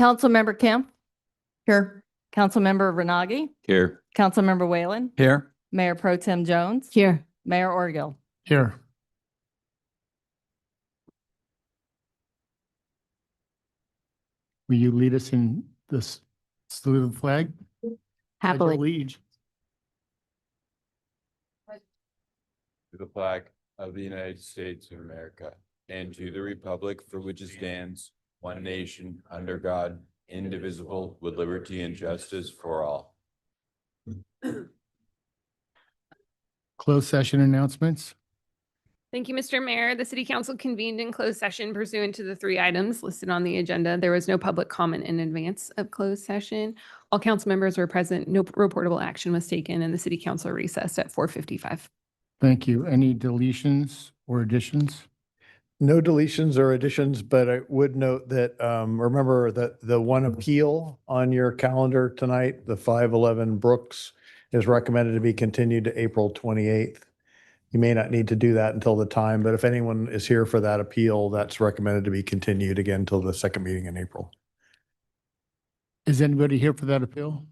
Councilmember Kemp, Here. Councilmember Renagi, Here. Councilmember Whalen, Here. Mayor Pro Tem Jones, Here. Mayor Orgill. Here. Will you lead us in this salute of the flag? Happily. Pledge To the flag of the United States of America and to the republic for which it stands, one nation, under God, indivisible, with liberty and justice for all. Closed session announcements. Thank you, Mr. Mayor. The City Council convened in closed session pursuant to the 3 items listed on the agenda. There was no public comment in advance of closed session. All council members were present. No reportable action was taken, and the City Council recessed at 4:55. Thank you. Any deletions or additions? No deletions or additions, but I would note that, remember that the one appeal on your calendar tonight, the 511 Brooks, is recommended to be continued to April 28th. You may not need to do that until the time, but if anyone is here for that appeal, that's recommended to be continued again till the second meeting in April. Is anybody here for that appeal?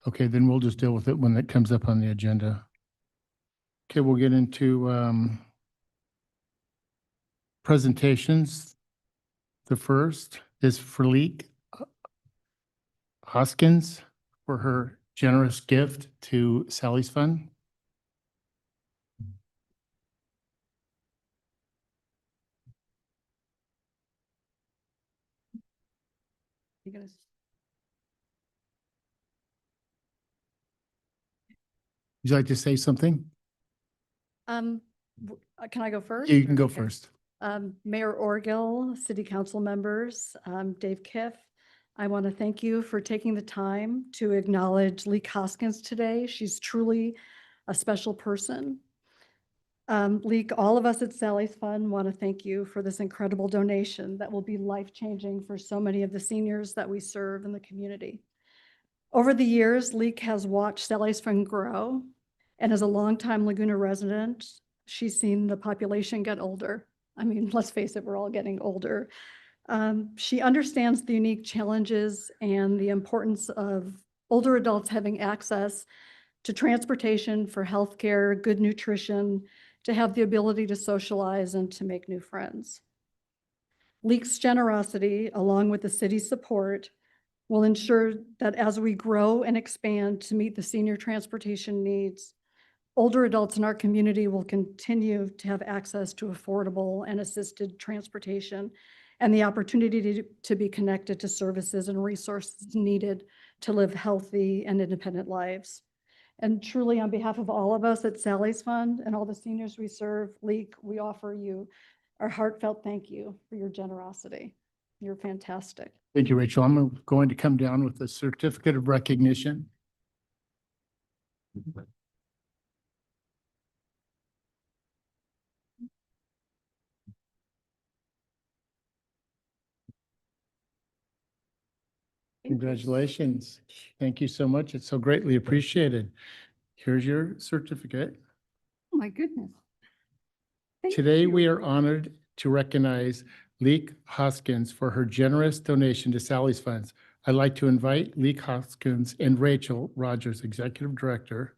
Okay, then we'll just deal with it when it comes up on the agenda. Okay, we'll get into presentations. The first is for Leak Hoskins for her generous gift to Sally's Fund. Would you like to say something? Can I go first? You can go Okay. first. Mayor Orgill, City Council members, Dave Kiff, I want to thank you for taking the time to acknowledge Leak Hoskins today. She's truly a special person. Leak, all of us at Sally's Fund want to thank you for this incredible donation that will be life-changing for so many of the seniors that we serve in the community. Over the years, Leak has watched Sally's Fund grow, and as a longtime Laguna resident, she's seen the population get older. I mean, let's face it, we're all getting older. She understands the unique challenges and the importance of older adults having access to transportation for healthcare, good nutrition, to have the ability to socialize and to make new friends. Leak's generosity, along with the city's support, will ensure that as we grow and expand to meet the senior transportation needs, older adults in our community will continue to have access to affordable and assisted transportation and the opportunity to be connected to services and resources needed to live healthy and independent lives. And truly, on behalf of all of us at Sally's Fund and all the seniors we serve, Leak, we offer you our heartfelt thank you for your generosity. You're fantastic. Thank you, Rachel. I'm going to come down with a certificate of recognition. Congratulations. Thank you so much. It's so greatly appreciated. Here's your certificate. Oh, my goodness. Thank Today, you. we are honored to recognize Leak Hoskins for her generous donation to Sally's Funds. I'd like to invite Leak Hoskins and Rachel Rogers, Executive Director,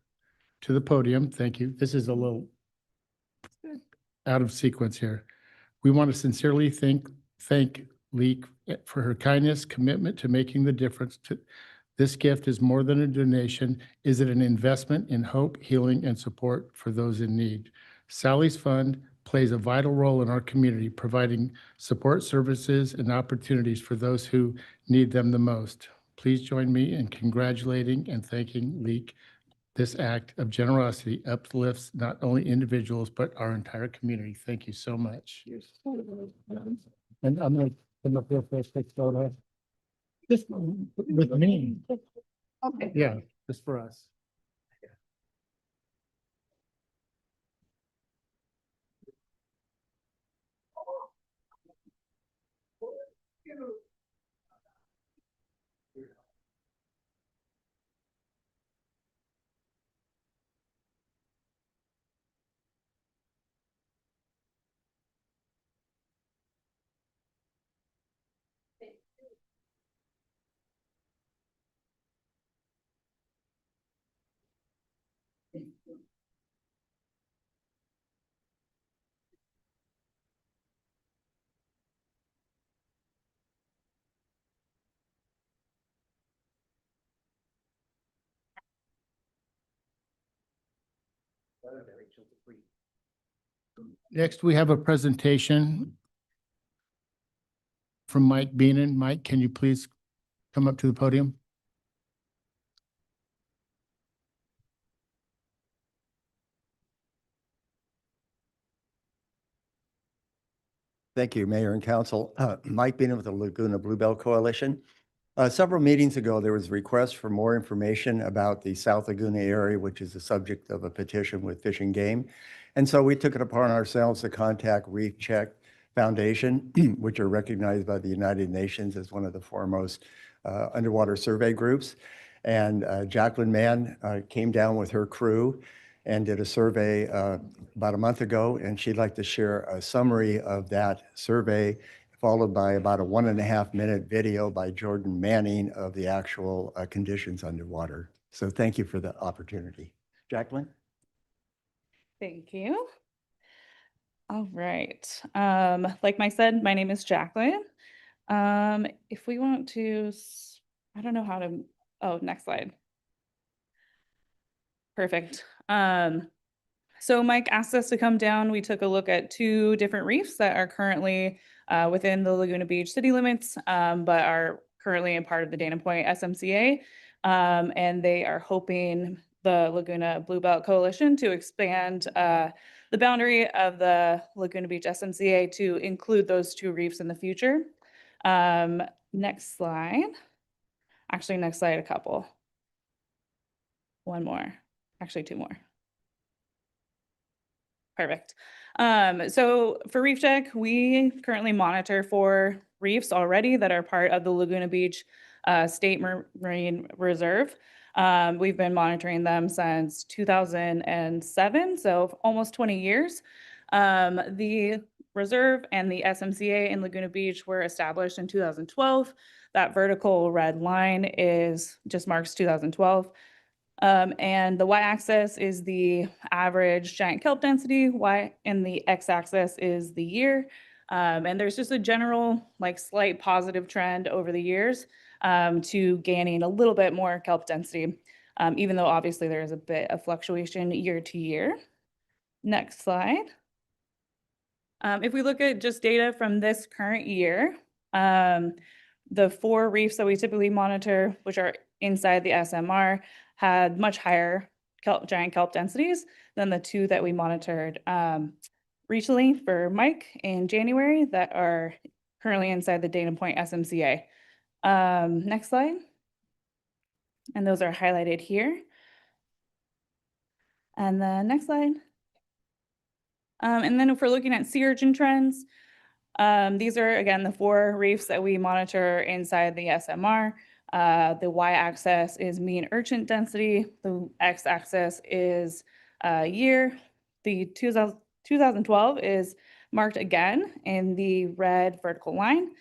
to the podium. Thank you. This is a little out of sequence here. We want to sincerely thank Leak for her kindness, commitment to making the difference. This gift is more than a donation. Is it an investment in hope, healing, and support for those in need? Sally's Fund plays a vital role in our community, providing support services and opportunities for those who need them the most. Please join me in congratulating and thanking Leak. This act of generosity uplifts not only individuals, but our entire community. Thank you so much. And I'm going to come up here for a quick photo. Just with me. Okay. Yeah, just for us. Next, we have a presentation from Mike Beenan. Mike, can you please come up to the podium? Thank you, Mayor and Council. Mike Beenan with the Laguna Bluebell Coalition. Several meetings ago, there was a request for more information about the South Laguna area, which is the subject of a petition with Fish and Game. And so we took it upon ourselves to contact Reef Check Foundation, which are recognized by the United Nations as one of the foremost underwater survey groups. And Jacqueline Mann came down with her crew and did a survey about a month ago, and she'd like to share a summary of that survey, followed by about a 1.5-minute video by Jordan Manning of the actual conditions underwater. So thank you for the opportunity. Jacqueline? Thank you. All right. Like Mike said, my name is Jacqueline. If we want to, I don't know how to, oh, next slide. Perfect. So Mike asked us to come down. We took a look at 2 different reefs that are currently within the Laguna Beach city limits, but are currently a part of the Dana Point SMCA. And they are hoping the Laguna Bluebelt Coalition to expand the boundary of the Laguna Beach SMCA to include those 2 reefs in the future. Next slide. Actually, next slide, a couple. One more. Actually, 2 more. Perfect. So for Reef Check, we currently monitor 4 reefs already that are part of the Laguna Beach State Marine Reserve. We've been monitoring them since 2007, so almost 20 years. The reserve and the SMCA in Laguna Beach were established in 2012. That vertical red line just marks 2012. And the y-axis is the average giant kelp density, and the x-axis is the year. And there's just a general, slight positive trend over the years to gaining a little bit more kelp density, even though obviously there is a bit of fluctuation year to year. Next slide. If we look at just data from this current year, the 4 reefs that we typically monitor, which are inside the SMR, had much higher giant kelp densities than the 2 that we monitored recently for Mike in January that are currently inside the Dana Point SMCA. Next slide. And those are highlighted here. And the next slide. And then if we're looking at sea urchin trends, these are, again, the 4 reefs that we monitor inside the SMR. The y-axis is mean urchin density. The x-axis is year. The 2012 is marked again in the red vertical line.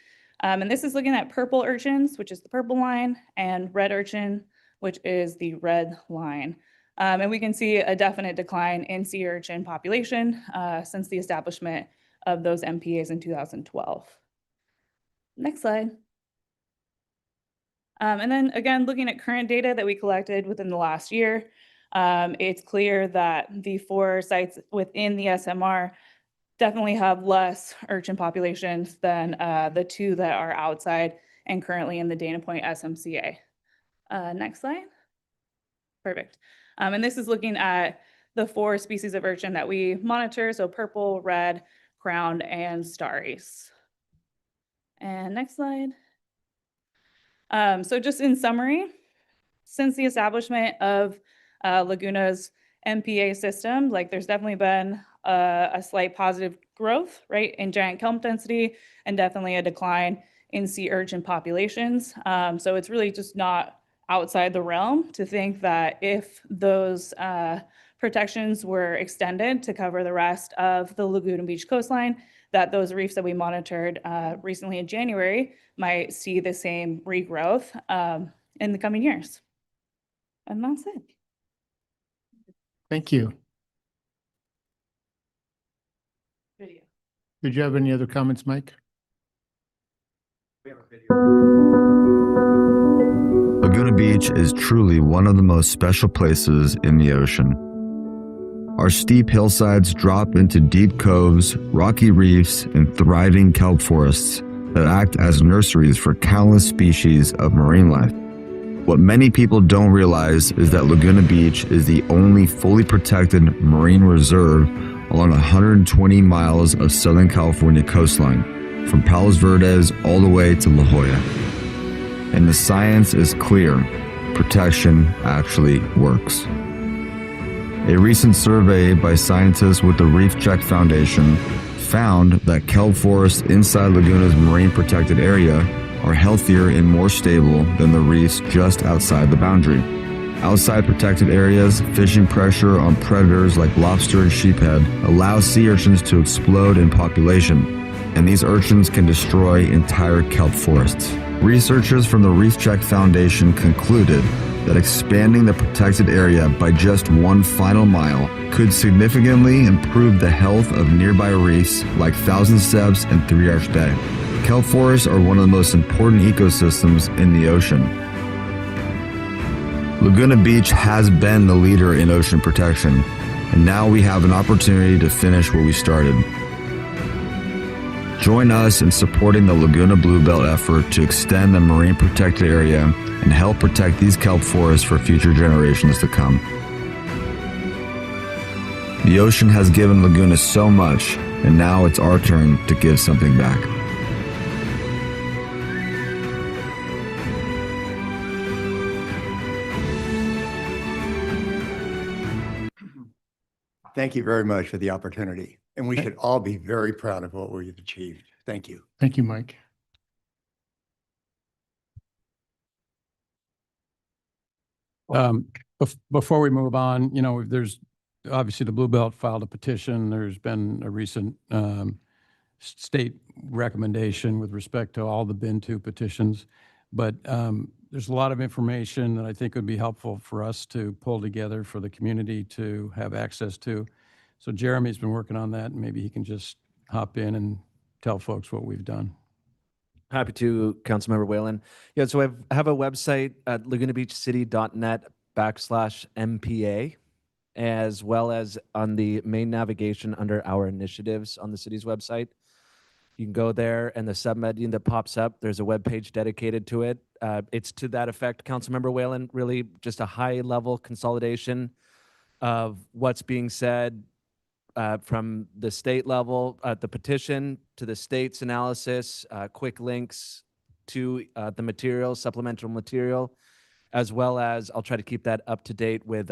And this is looking at purple urchins, which is the purple line, and red urchin, which is the red line. And we can see a definite decline in sea urchin population since the establishment of those MPAs in 2012. Next slide. And then again, looking at current data that we collected within the last year, it's clear that the 4 sites within the SMR definitely have less urchin populations than the 2 that are outside and currently in the Dana Point SMCA. Next slide. Perfect. And this is looking at the 4 species of urchin that we monitor, so purple, red, crowned, and starries. And next slide. So just in summary, since the establishment of Laguna's MPA system, there's definitely been a slight positive growth, right, in giant kelp density, and definitely a decline in sea urchin populations. So it's really just not outside the realm to think that if those protections were extended to cover the rest of the Laguna Beach coastline, that those reefs that we monitored recently in January might see the same regrowth in the coming years. And that's it. Thank you. Video. Did you have any other comments, Mike? Laguna Beach is truly one of the most special places in the ocean. Our steep hillsides drop into deep coves, rocky reefs, and thriving kelp forests that act as nurseries for countless species of marine life. What many people don't realize is that Laguna Beach is the only fully protected marine reserve along 120 miles of Southern California coastline, from Palos Verdes all the way to La Jolla. And the science is clear: protection actually works. A recent survey by scientists with the Reef Check Foundation found that kelp forests inside Laguna's marine protected area are healthier and more stable than the reefs just outside the boundary. Outside protected areas, fishing pressure on predators like lobster and sheephead allows sea urchins to explode in population, and these urchins can destroy entire kelp forests. Researchers from the Reef Check Foundation concluded that expanding the protected area by just 1 final mile could significantly improve the health of nearby reefs like Thousand Steps and Three Arch Bay. Kelp forests are one of the most important ecosystems in the ocean. Laguna Beach has been the leader in ocean protection, and now we have an opportunity to finish what we started. Join us in supporting the Laguna Bluebelt effort to extend the marine protected area and help protect these kelp forests for future generations to come. The ocean has given Laguna so much, and now it's our turn to give something back. Thank you very much for the opportunity. And we should all be very proud of what we've achieved. Thank you. Thank you, Mike. Before we move on, there's obviously the Bluebelt filed a petition. There's been a recent state recommendation with respect to all the bin 2 petitions. But there's a lot of information that I think would be helpful for us to pull together for the community to have access to. So Jeremy's been working on that, and maybe he can just hop in and tell folks what we've done. Happy to, Councilmember Whalen. Yeah, so I have a website at lagunabeachcity.net/MPA, as well as on the main navigation under our initiatives on the city's website. You can go there, and the submenu that pops up, there's a web page dedicated to it. It's to that effect, Councilmember Whalen, really just a high-level consolidation of what's being said from the state level, the petition to the state's analysis, quick links to the material, supplemental material, as well as I'll try to keep that up to date with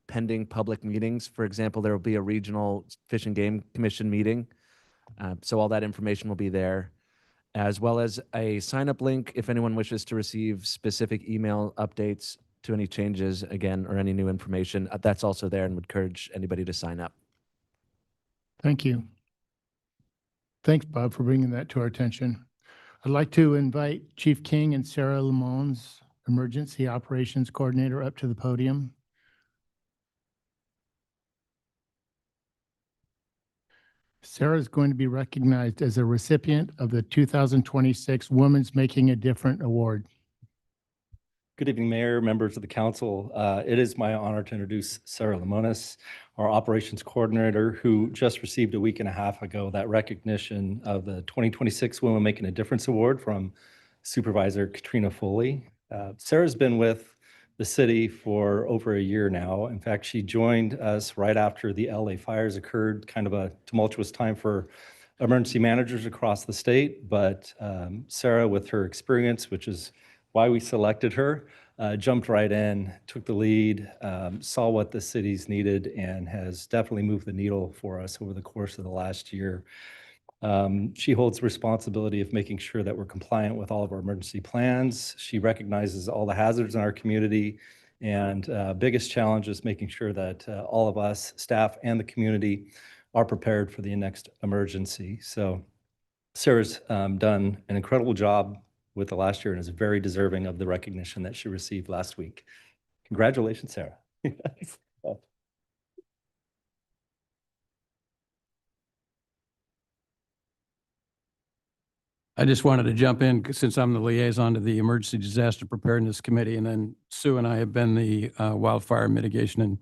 pending public meetings. For example, there will be a regional Fish and Game Commission meeting. So all that information will be there, as well as a sign-up link if anyone wishes to receive specific email updates to any changes, again, or any new information. That's also there, and would encourage anybody to sign up. Thank you. Thanks, Bob, for bringing that to our attention. I'd like to invite Chief King and Sarah Lemons, Emergency Operations Coordinator, up to the podium. Sarah is going to be recognized as a recipient of the 2026 Women's Making a Difference Award. Good evening, Mayor, members of the council. It is my honor to introduce Sarah Lemonis, our operations coordinator, who just received a week and a half ago that recognition of the 2026 Women Making a Difference Award from Supervisor Katrina Foley. Sarah's been with the city for over a year now. In fact, she joined us right after the LA fires occurred, kind of a tumultuous time for emergency managers across the state. But Sarah, with her experience, which is why we selected her, jumped right in, took the lead, saw what the cities needed, and has definitely moved the needle for us over the course of the last year. She holds the responsibility of making sure that we're compliant with all of our emergency plans. She recognizes all the hazards in our community, and biggest challenge is making sure that all of us, staff and the community, are prepared for the next emergency. So Sarah's done an incredible job with the last year and is very deserving of the recognition that she received last week. Congratulations, Sarah. I just wanted to jump in since I'm the liaison to the Emergency Disaster Preparedness Committee, and then Sue and I have been the Wildfire Mitigation and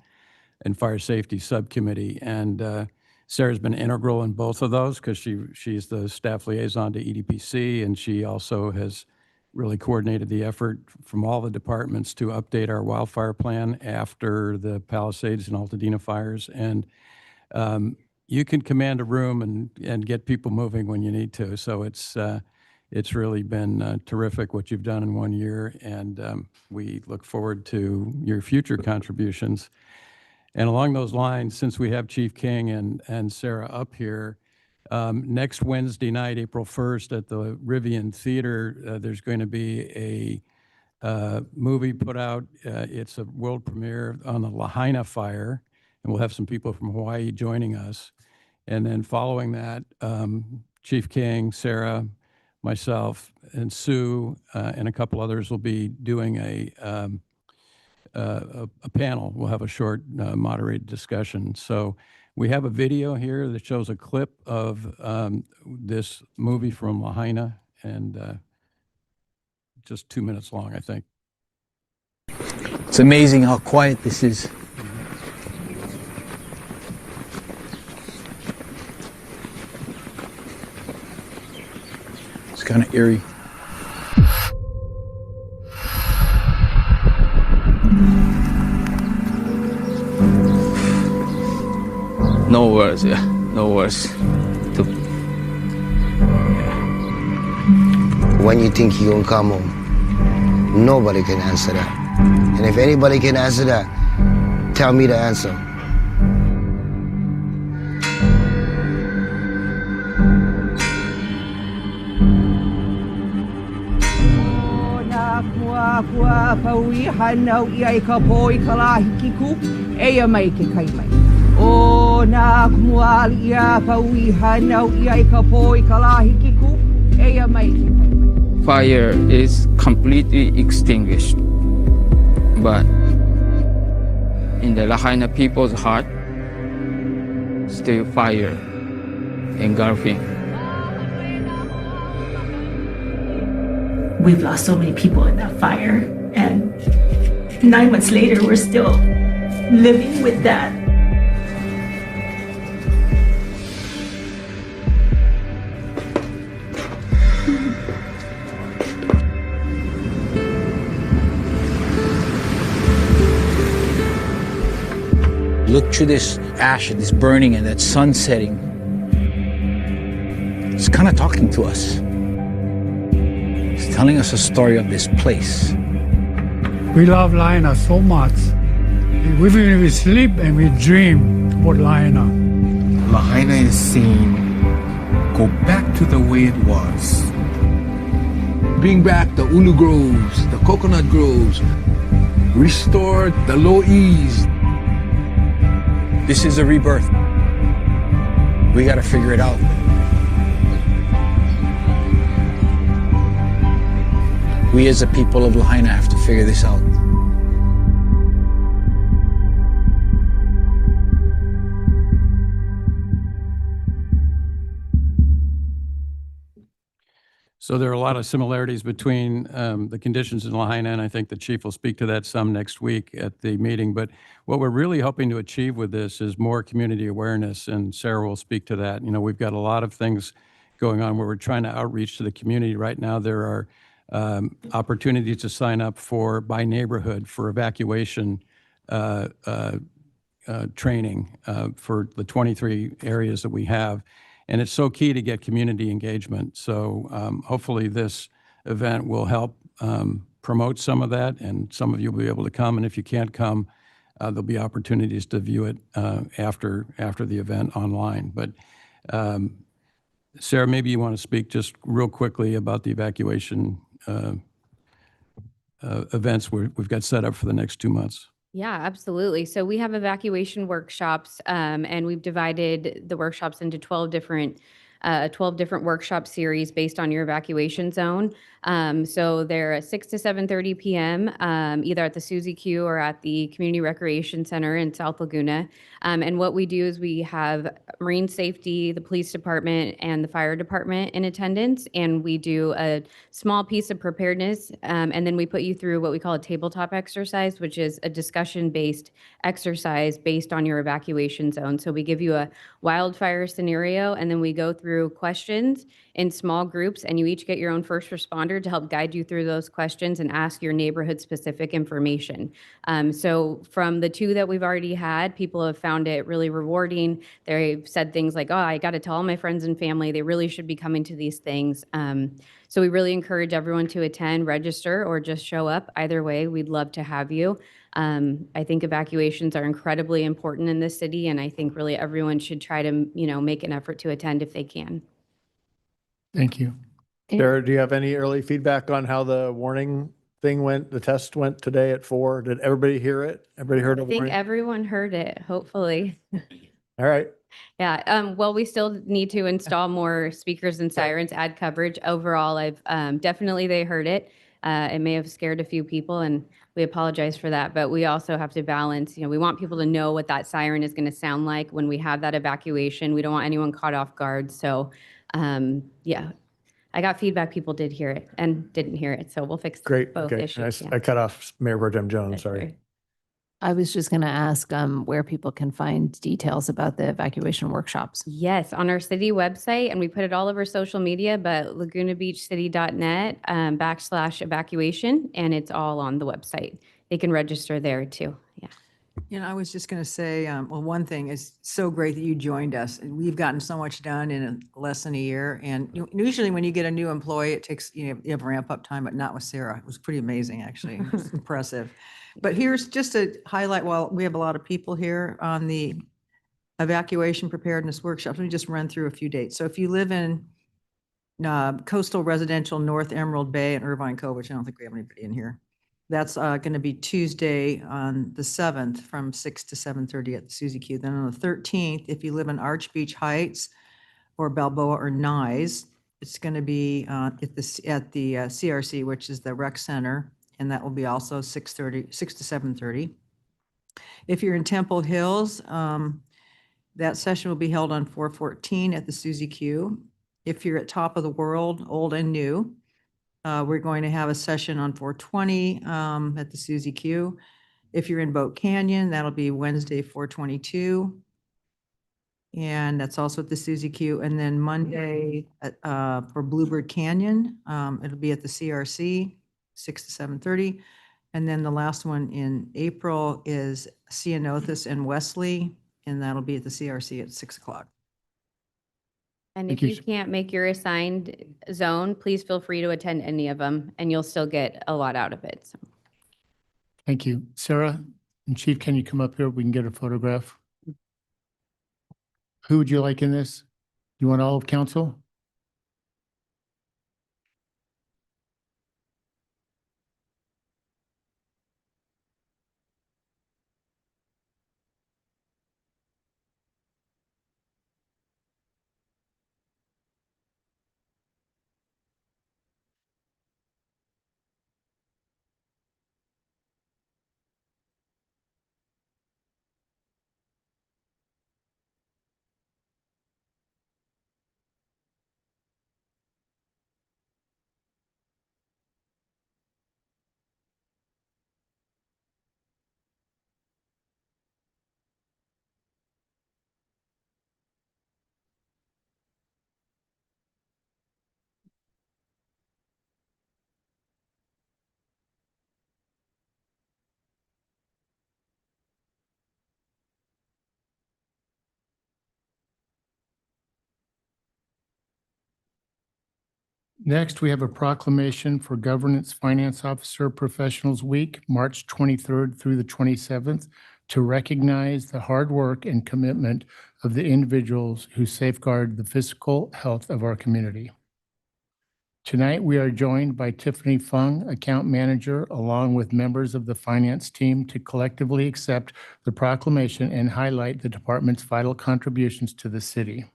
and Fire Safety Subcommittee. And Sarah's been integral in both of those because she's the staff liaison to EDPC, and she also has really coordinated the effort from all the departments to update our wildfire plan after the Palisades and Altadena fires. And you can command a room and get people moving when you need to. So it's really been terrific what you've done in 1 year, and we look forward to your future contributions. And along those lines, since we have Chief King and Sarah up here, next Wednesday night, April 1st, at the Rivian Theater, there's going to be a movie put out. It's a world premiere on the Lahaina fire, and we'll have some people from Hawaii joining us. And then following that, Chief King, Sarah, myself, and Sue, and a couple others will be doing a panel. We'll have a short moderated discussion. So we have a video here that shows a clip of this movie from Lahaina, and just 2 minutes long, I think. It's amazing how quiet this is. It's kind of eerie. No words, yeah. No words. When you think you're gonna come home, nobody can answer that. And if anybody can answer that, tell me the answer. O na kumuali ia pauiha nau ia ka poi kalahikiku ea mai ke kaimai. Fire is completely extinguished, but in the Lahaina people's heart, still fire engulfing. We've lost so many people in that fire, and 9 months later, we're still living with that. Look through this ash, this burning, and that sun setting. It's kind of talking to us. It's telling us a story of this place. We love Lahaina so much. Even we sleep and we dream about Lahaina. Lahaina is saying, go back to the way it was. Bring back the ulu groves, the coconut groves. Restore the lo'is. This is a rebirth. We got to figure it out. We as a people of Lahaina have to figure this out. So there are a lot of similarities between the conditions in Lahaina, and I think the chief will speak to that some next week at the meeting. But what we're really hoping to achieve with this is more community awareness, and Sarah will speak to that. You know, we've got a lot of things going on where we're trying to outreach to the community. Right now, there are opportunities to sign up by neighborhood for evacuation training for the 23 areas that we have. And it's so key to get community engagement. So hopefully this event will help promote some of that, and some of you will be able to come. And if you can't come, there'll be opportunities to view it after the event online. But Sarah, maybe you want to speak just real quickly about the evacuation events we've got set up for the next 2 months. Yeah, absolutely. So we have evacuation workshops, and we've divided the workshops into 12 different a 12 different workshop series based on your evacuation zone. So they're at 6 to 7:30 p.m., either at the Suzy Q or at the Community Recreation Center in South Laguna. And what we do is we have Marine Safety, the Police Department, and the Fire Department in attendance, and we do a small piece of preparedness, and then we put you through what we call a tabletop exercise, which is a discussion-based exercise based on your evacuation zone. So we give you a wildfire scenario, and then we go through questions in small groups, and you each get your own first responder to help guide you through those questions and ask your neighborhood-specific information. So from the two that we've already had, people have found it really rewarding. They've said things like, oh, I got to tell all my friends and family, they really should be coming to these things. So we really encourage everyone to attend, register, or just show up. Either way, we'd love to have you. I think evacuations are incredibly important in this city, and I think really everyone should try to, make an effort to attend if they can. Thank you. Sarah, do you have any early feedback on how the warning thing went, the test went today at 4? Did everybody hear it? Everybody heard I the think warning? everyone heard it, hopefully. All right. Yeah, well, we still need to install more speakers and sirens, add coverage. Overall, I've definitely they heard it. It may have scared a few people, and we apologize for that. But we also have to balance, we want people to know what that siren is going to sound like when we have that evacuation. We don't want anyone caught off guard. So, yeah, I got feedback people did hear it and didn't hear it. So we'll fix Great. both Okay. issues. I cut off Mayor Pro Tem Jones. Sorry. I was just going to ask where people can find details about the evacuation workshops. Yes, on our city website, and we put it all over social media, but lagunabeachcity.net /evacuation, and it's all on the website. They can register there too. Yeah. I was just going to say, well, one thing is so great that you joined us. And we've gotten so much done in less than a year. And usually when you get a new employee, it takes, you have ramp up time, but not with Sarah. It was pretty amazing, actually. It was impressive. But here's just to highlight, while we have a lot of people here on the evacuation preparedness workshops, let me just run through a few dates. So if you live in coastal residential North Emerald Bay and Irvine Cove, which I don't think we have anybody in here, that's going to be Tuesday on the 7th from 6 to 7:30 at the Suzy Q. Then on the 13th, if you live in Arch Beach Heights or Balboa or Nye, it's going to be at the CRC, which is the rec center, and that will be also 6 to 7:30. If you're in Temple Hills, that session will be held on 4/14 at the Suzy Q. If you're at Top of the World, old and new, we're going to have a session on 4/20 at the Suzy Q. If you're in Boat Canyon, that'll be Wednesday, 4/22. And that's also at the Suzy Q. And then Monday for Bluebird Canyon, it'll be at the CRC, 6 to 7:30. And then the last one in April is Cianothus and Wesley, and that'll be at the CRC at 6 o'clock. And Thank if you. you can't make your assigned zone, please feel free to attend any of them, and you'll still get a lot out of it. So. Thank you. Sarah and Chief, can you come up here? We can get a photograph. Who would you like in this? You want all of council? Next, we have a proclamation for Governance Finance Officer Professionals Week, March 23rd through the 27th, to recognize the hard work and commitment of the individuals who safeguard the physical health of our community. Tonight, we are joined by Tiffany Fung, Account Manager, along with members of the finance team to collectively accept the proclamation and highlight the department's vital contributions to the city.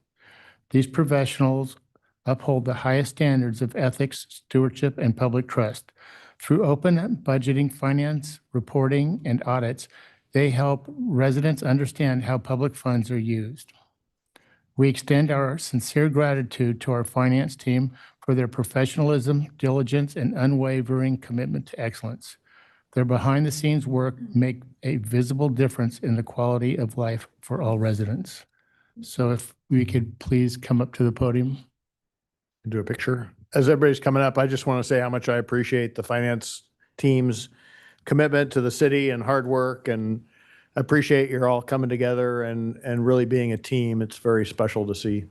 These professionals uphold the highest standards of ethics, stewardship, and public trust. Through open budgeting, finance, reporting, and audits, they help residents understand how public funds are used. We extend our sincere gratitude to our finance team for their professionalism, diligence, and unwavering commitment to excellence. Their behind-the-scenes work make a visible difference in the quality of life for all residents. So if we could please come up to the podium. Do a picture. As everybody's coming up, I just want to say how much I appreciate the finance team's commitment to the city and hard work, and I appreciate you're all coming together and really being a team. It's very special to see.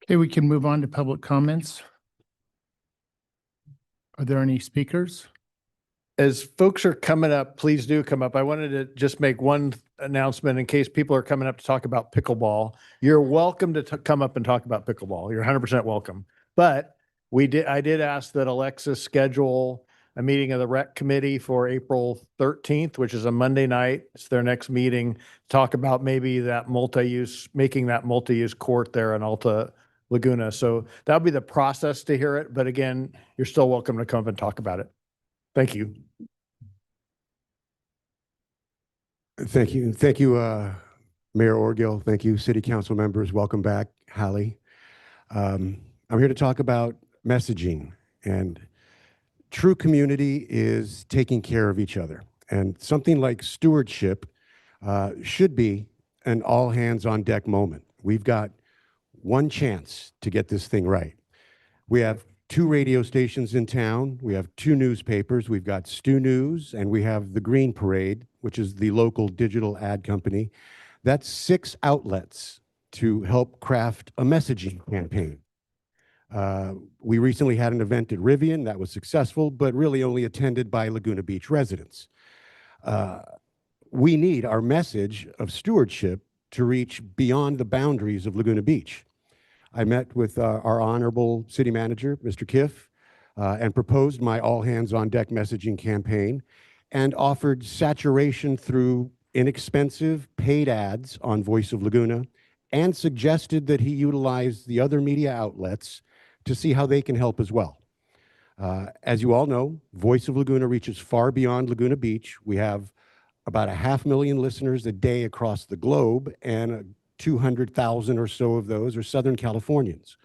Okay, we can move on to public comments. Are there any speakers? As folks are coming up, please do come up. I wanted to just make one announcement in case people are coming up to talk about pickleball. You're welcome to come up and talk about pickleball. You're 100% welcome. But I did ask that Alexis schedule a meeting of the rec committee for April 13th, which is a Monday night. It's their next meeting. Talk about maybe that making that multi-use court there in Alta Laguna. So that'll be the process to hear it. But again, you're still welcome to come up and talk about it. Thank you. Thank you. Thank you, Mayor Orgill. Thank you, City Council members. Welcome back, Hallie. I'm here to talk about messaging, and true community is taking care of each other. And something like stewardship should be an all hands on deck moment. We've got one chance to get this thing right. We have 2 radio stations in town. We have 2 newspapers. We've got Stu News, and we have the Green Parade, which is the local digital ad company. That's 6 outlets to help craft a messaging campaign. We recently had an event at Rivian that was successful, but really only attended by Laguna Beach residents. We need our message of stewardship to reach beyond the boundaries of Laguna Beach. I met with our honorable city manager, Mr. Kiff, and proposed my all hands on deck messaging campaign and offered saturation through inexpensive paid ads on Voice of Laguna, and suggested that he utilize the other media outlets to see how they can help as well. As you all know, Voice of Laguna reaches far beyond Laguna Beach. We have about 500,000 listeners a day across the globe, and 200,000 or so of those are Southern Californians.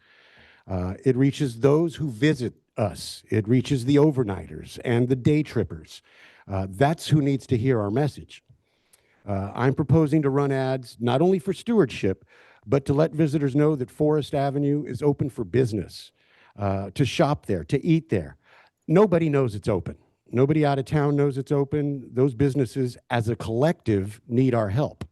It reaches those who visit us. It reaches the overnighters and the day trippers. That's who needs to hear our message. I'm proposing to run ads not only for stewardship, but to let visitors know that Forest Avenue is open for business, to shop there, to eat there. Nobody knows it's open. Nobody out of town knows it's open. Those businesses as a collective need our help.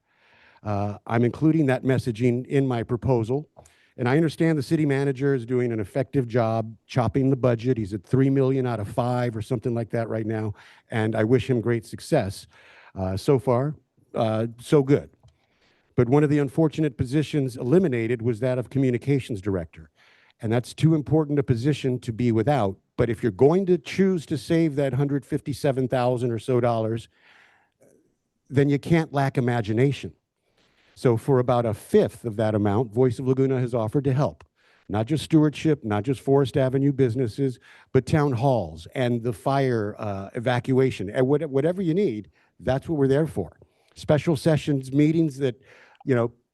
I'm including that messaging in my proposal. And I understand the city manager is doing an effective job chopping the budget. He's at 3 million out of 5 or something like that right now. And I wish him great success. So far, so good. But one of the unfortunate positions eliminated was that of communications director. And that's too important a position to be without. But if you're going to choose to save that $157,000 or so dollars, then you can't lack imagination. So for about 1/5 of that amount, Voice of Laguna has offered to help. Not just stewardship, not just Forest Avenue businesses, but town halls and the fire evacuation. And whatever you need, that's what we're there for. Special sessions, meetings that,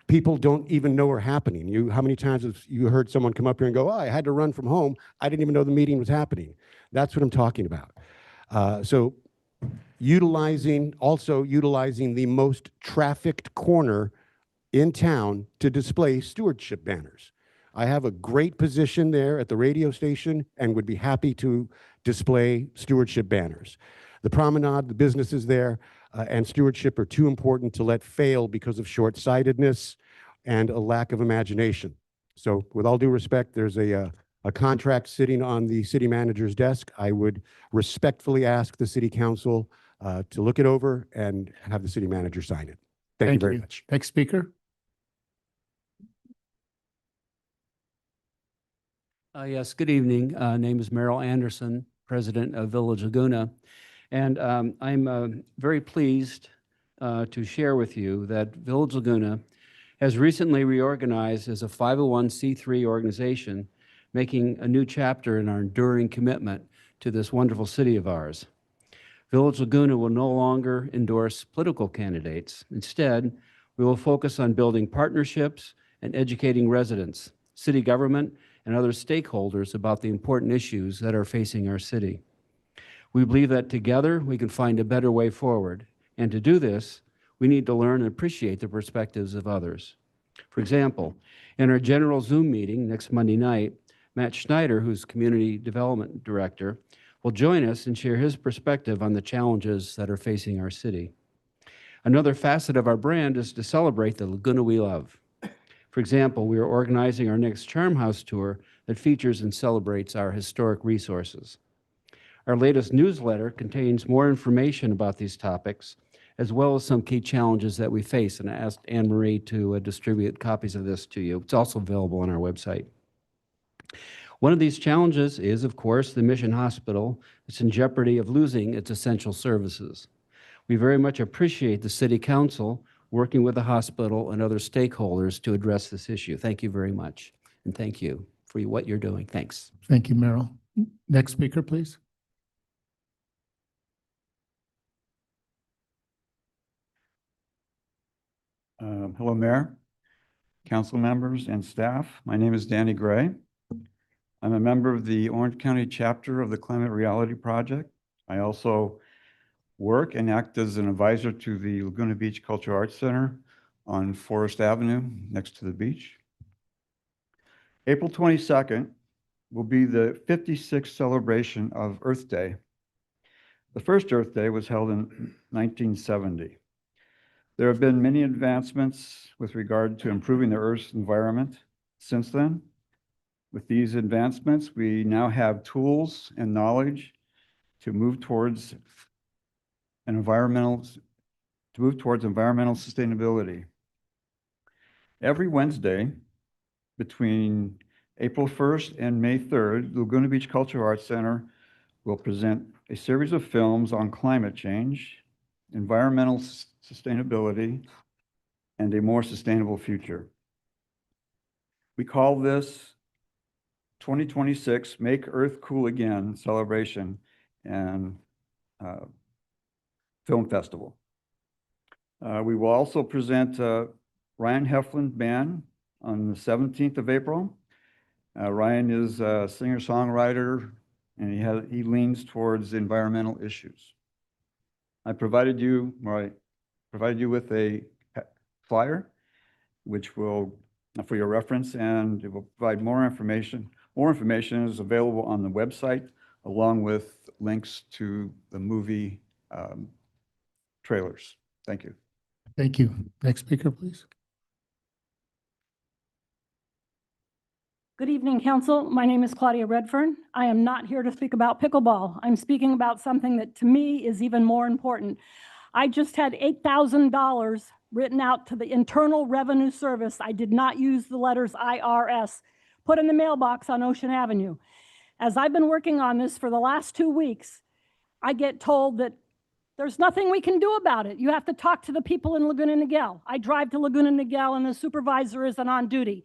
people don't even know are happening. How many times have you heard someone come up here and go, oh, I had to run from home. I didn't even know the meeting was happening. That's what I'm talking about. So also utilizing the most trafficked corner in town to display stewardship banners. I have a great position there at the radio station and would be happy to display stewardship banners. The promenade, the businesses there, and stewardship are too important to let fail because of short-sightedness and a lack of imagination. So with all due respect, there's a contract sitting on the city manager's desk. I would respectfully ask the city council to look it over and have the city manager sign it. Thank you very much. Next speaker. Yes, good evening. Name is Merrill Anderson, president of Village Laguna. And I'm very pleased to share with you that Village Laguna has recently reorganized as a 501c3 organization, making a new chapter in our enduring commitment to this wonderful city of ours. Village Laguna will no longer endorse political candidates. Instead, we will focus on building partnerships and educating residents, city government, and other stakeholders about the important issues that are facing our city. We believe that together we can find a better way forward. And to do this, we need to learn and appreciate the perspectives of others. For example, in our general Zoom meeting next Monday night, Matt Schneider, who's Community Development Director, will join us and share his perspective on the challenges that are facing our city. Another facet of our brand is to celebrate the Laguna we love. For example, we are organizing our next Charm House tour that features and celebrates our historic resources. Our latest newsletter contains more information about these topics, as well as some key challenges that we face, and I asked Anne Marie to distribute copies of this to you. It's also available on our website. One of these challenges is, of course, the Mission Hospital. It's in jeopardy of losing its essential services. We very much appreciate the City Council working with the hospital and other stakeholders to address this issue. Thank you very much, and thank you for what you're doing. Thanks. Thank you, Merrill. Next speaker, please. Hello, Mayor, council members, and staff. My name is Danny Gray. I'm a member of the Orange County chapter of the Climate Reality Project. I also work and act as an advisor to the Laguna Beach Cultural Arts Center on Forest Avenue next to the beach. April 22nd will be the 56th celebration of Earth Day. The first Earth Day was held in 1970. There have been many advancements with regard to improving the Earth's environment since then. With these advancements, we now have tools and knowledge to move towards environmental sustainability. Every Wednesday between April 1st and May 3rd, Laguna Beach Cultural Arts Center will present a series of films on climate change, environmental sustainability, and a more sustainable future. We call this 2026 Make Earth Cool Again celebration and film festival. We will also present Ryan Heflin Band on the 17th of April. Ryan is a singer-songwriter, and he leans towards environmental issues. I provided you with a flyer, which will, for your reference, and it will provide more information. More information is available on the website, along with links to the movie trailers. Thank you. Thank you. Next speaker, please. Good evening, Council. My name is Claudia Redfern. I am not here to speak about pickleball. I'm speaking about something that to me is even more important. I just had $8,000 written out to the Internal Revenue Service. I did not use the letters IRS, put in the mailbox on Ocean Avenue. As I've been working on this for the last 2 weeks, I get told that there's nothing we can do about it. You have to talk to the people in Laguna Niguel. I drive to Laguna Niguel and the supervisor isn't on duty.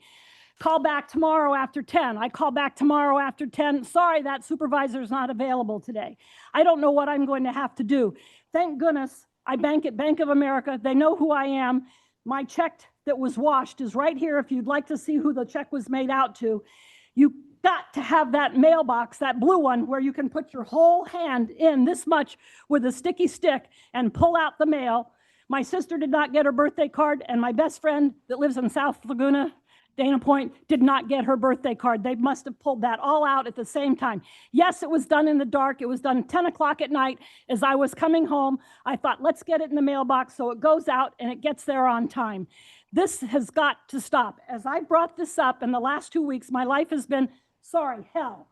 Call back tomorrow after 10. I call back tomorrow after 10. Sorry, that supervisor is not available today. I don't know what I'm going to have to do. Thank goodness I bank at Bank of America. They know who I am. My check that was washed is right here if you'd like to see who the check was made out to. You got to have that mailbox, that blue one, where you can put your whole hand in this much with a sticky stick and pull out the mail. My sister did not get her birthday card, and my best friend that lives in South Laguna, Dana Point, did not get her birthday card. They must have pulled that all out at the same time. Yes, it was done in the dark. It was done 10 o'clock at night. As I was coming home, I thought, let's get it in the mailbox so it goes out and it gets there on time. This has got to stop. As I brought this up in the last 2 weeks, my life has been, sorry, hell.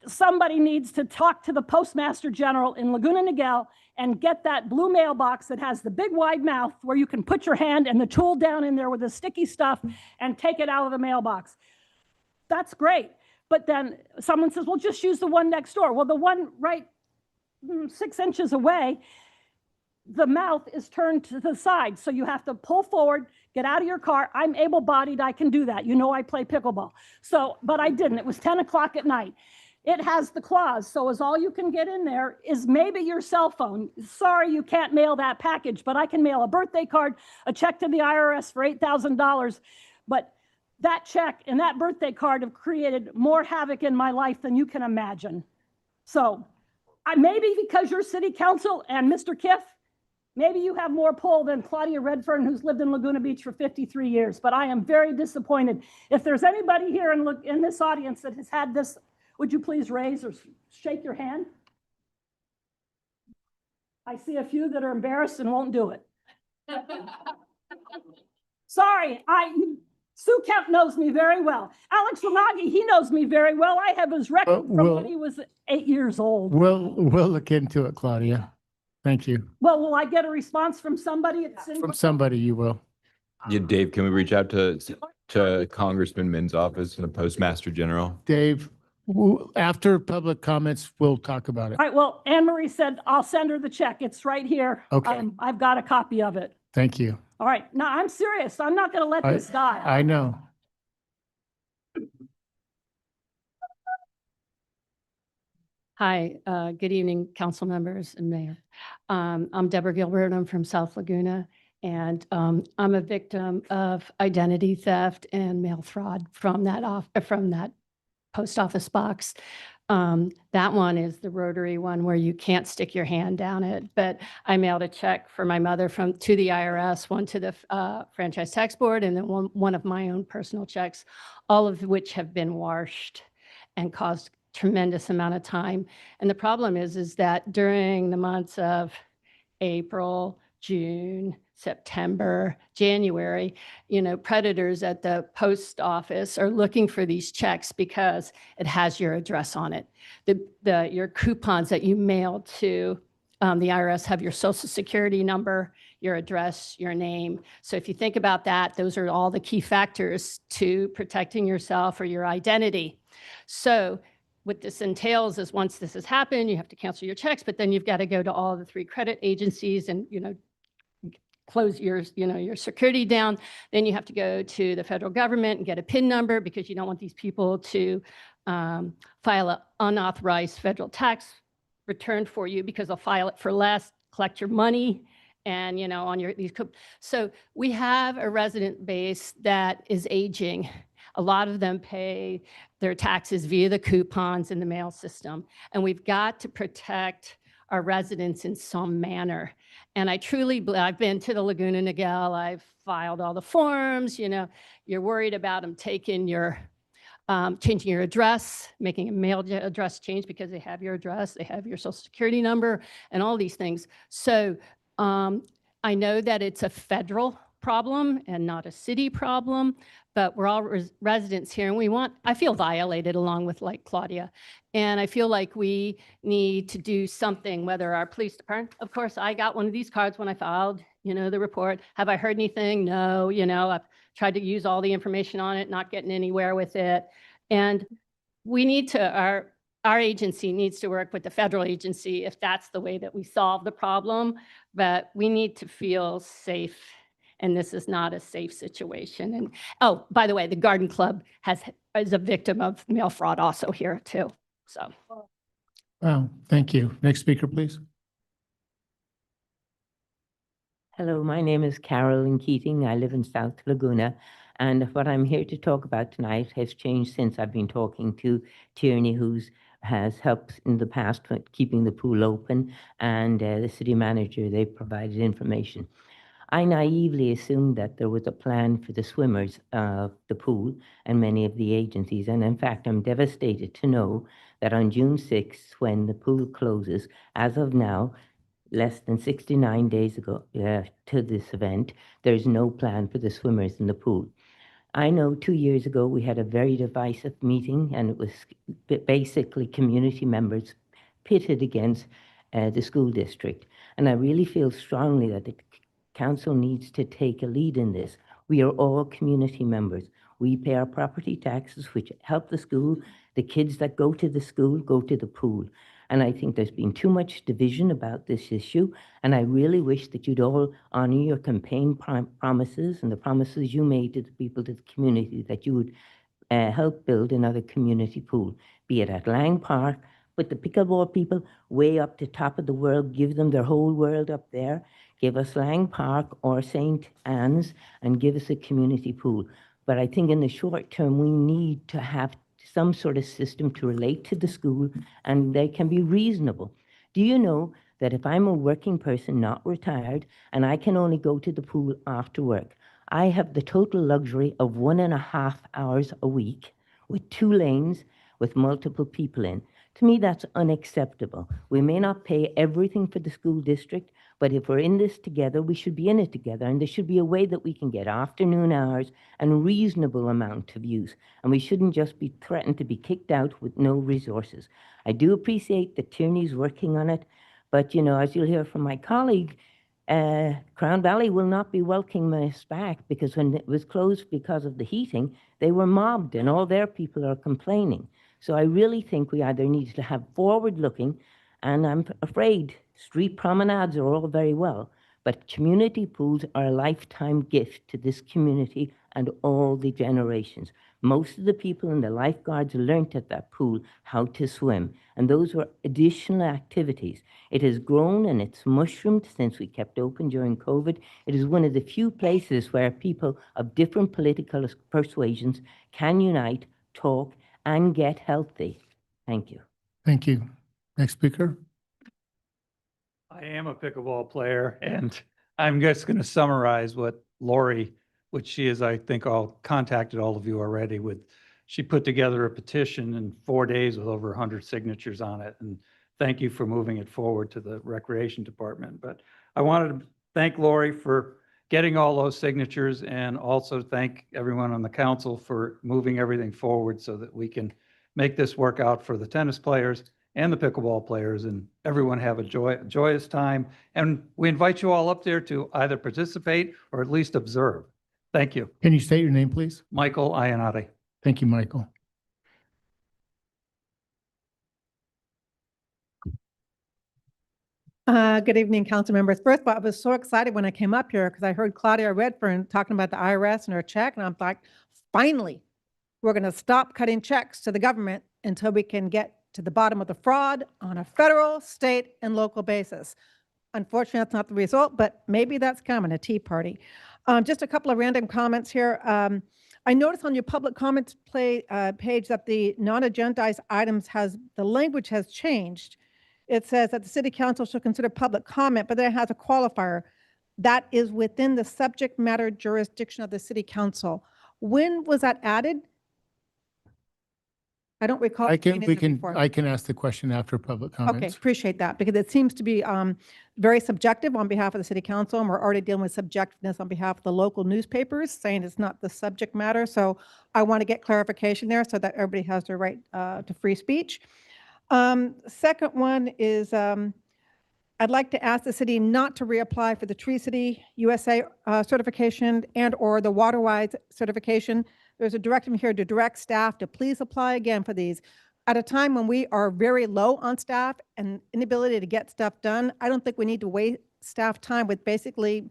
Somebody needs to talk to the Postmaster General in Laguna Niguel and get that blue mailbox that has the big wide mouth where you can put your hand and the tool down in there with the sticky stuff and take it out of the mailbox. That's great. But then someone says, well, just use the one next door. Well, the one right 6 inches away, the mouth is turned to the side. So you have to pull forward, get out of your car. I'm able-bodied, I can do that. You know I play pickleball. So, but I didn't. It was 10 o'clock at night. It has the claws, so as all you can get in there is maybe your cell phone. Sorry, you can't mail that package, but I can mail a birthday card, a check to the IRS for $8,000. But that check and that birthday card have created more havoc in my life than you can imagine. So maybe because you're city council and Mr. Kiff, maybe you have more pull than Claudia Redfern, who's lived in Laguna Beach for 53 years, but I am very disappointed. If there's anybody here in this audience that has had this, would you please raise or shake your hand? I see a few that are embarrassed and won't do it. Sorry, Sue Kemp knows me very well. Alex Ranagi, he knows me very well. I have his record from when he was 8 years old. We'll look into it, Claudia. Thank you. Well, will I get a response from somebody at the city? From somebody you will. Yeah, Dave, can we reach out to Congressman Min's office and the Postmaster General? Dave, after public comments, we'll talk about it. All right, well, Anne Marie said, I'll send her the check. It's right here. Okay. I've got a copy of it. Thank you. All right, no, I'm serious. I'm not gonna let this die. I know. Hi, good evening, council members and mayor. I'm Deborah Gilbert. I'm from South Laguna, and I'm a victim of identity theft and mail fraud from that post office box. That one is the rotary one where you can't stick your hand down it, but I mailed a check for my mother to the IRS, one to the Franchise Tax Board, and then one of my own personal checks, all of which have been washed and caused tremendous amount of time. And the problem is that during the months of April, June, September, January, predators at the post office are looking for these checks because it has your address on it. Your coupons that you mail to the IRS have your social security number, your address, your name. So if you think about that, those are all the key factors to protecting yourself or your identity. So what this entails is once this has happened, you have to cancel your checks, but then you've got to go to all the 3 credit agencies and, close your security down. Then you have to go to the federal government and get a PIN number because you don't want these people to file an unauthorized federal tax return for you because they'll file it for less, collect your money, and on these. So we have a resident base that is aging. A lot of them pay their taxes via the coupons in the mail system, and we've got to protect our residents in some manner. And I truly believe, I've been to the Laguna Niguel, I've filed all the forms, you're worried about them taking your, changing your address, making a mail address change because they have your address, they have your social security number and all these things. So I know that it's a federal problem and not a city problem, but we're all residents here and I feel violated along with like Claudia. And I feel like we need to do something, whether our police department, of course, I got one of these cards when I filed, the report. Have I heard anything? No, I've tried to use all the information on it, not getting anywhere with it. And we need to, our agency needs to work with the federal agency if that's the way that we solve the problem, but we need to feel safe. And this is not a safe situation. And oh, by the way, the Garden Club is a victim of mail fraud also here too. So. Wow, thank you. Next speaker, please. Hello, my name is Carolyn Keating. I live in South Laguna. And what I'm here to talk about tonight has changed since I've been talking to Tierney, who's has helped in the past with keeping the pool open, and the city manager. They provided information. I naively assumed that there was a plan for the swimmers of the pool and many of the agencies. And in fact, I'm devastated to know that on June 6th, when the pool closes, as of now, less than 69 days ago to this event, there's no plan for the swimmers in the pool. I know 2 years ago we had a very divisive meeting, and it was basically community members pitted against the school district. And I really feel strongly that the council needs to take a lead in this. We are all community members. We pay our property taxes, which help the school. The kids that go to the school go to the pool. And I think there's been too much division about this issue. And I really wish that you'd all honor your campaign promises and the promises you made to the people, to the community, that you would help build another community pool, be it at Lang Park, put the pickleball people way up to top of the world, give them their whole world up there, give us Lang Park or St. Anne's, and give us a community pool. But I think in the short term, we need to have some sort of system to relate to the school, and they can be reasonable. Do you know that if I'm a working person, not retired, and I can only go to the pool after work, I have the total luxury of 1.5 hours a week with 2 lanes with multiple people in. To me, that's unacceptable. We may not pay everything for the school district, but if we're in this together, we should be in it together. And there should be a way that we can get afternoon hours and reasonable amount of use. And we shouldn't just be threatened to be kicked out with no resources. I do appreciate that Tierney's working on it, but as you'll hear from my colleague, Crown Valley will not be welcoming us back, because when it was closed because of the heating, they were mobbed and all their people are complaining. So I really think we either need to have forward-looking, and I'm afraid street promenades are all very well, but community pools are a lifetime gift to this community and all the generations. Most of the people and the lifeguards learnt at that pool how to swim, and those were additional activities. It has grown and it's mushroomed since we kept open during COVID. It is one of the few places where people of different political persuasions can unite, talk, and get healthy. Thank you. Thank you. Next speaker. I am a pickleball player, and I'm just going to summarize what Lori, which she is, I think, all contacted all of you already with. She put together a petition in 4 days with over 100 signatures on it. And thank you for moving it forward to the Recreation Department. But I wanted to thank Lori for getting all those signatures, and also thank everyone on the council for moving everything forward so that we can make this work out for the tennis players and the pickleball players, and everyone have a joyous time. And we invite you all up there to either participate or at least observe. Thank you. Can you state your name, please? Michael Iannotti. Thank you, Michael. Good evening, council members. First of all, I was so excited when I came up here because I heard Claudia Redfern talking about the IRS and her check, and I'm like, finally, we're going to stop cutting checks to the government until we can get to the bottom of the fraud on a federal, state, and local basis. Unfortunately, that's not the result, but maybe that's coming, a tea party. Just a couple of random comments here. I noticed on your public comments page that the non-agendized items the language has changed. It says that the city council shall consider public comment, but then it has a qualifier. That is within the subject matter jurisdiction of the city council. When was that added? I don't recall. I can ask the question after public comments. Okay, appreciate that, because it seems to be very subjective on behalf of the city council, and we're already dealing with subjectiveness on behalf of the local newspapers, saying it's not the subject matter. So I want to get clarification there so that everybody has their right to free speech. Second one is I'd like to ask the city not to reapply for the Tree City USA certification and or the Waterwise certification. There's a directive here to direct staff to please apply again for these. At a time when we are very low on staff and inability to get stuff done, I don't think we need to waste staff time with basically,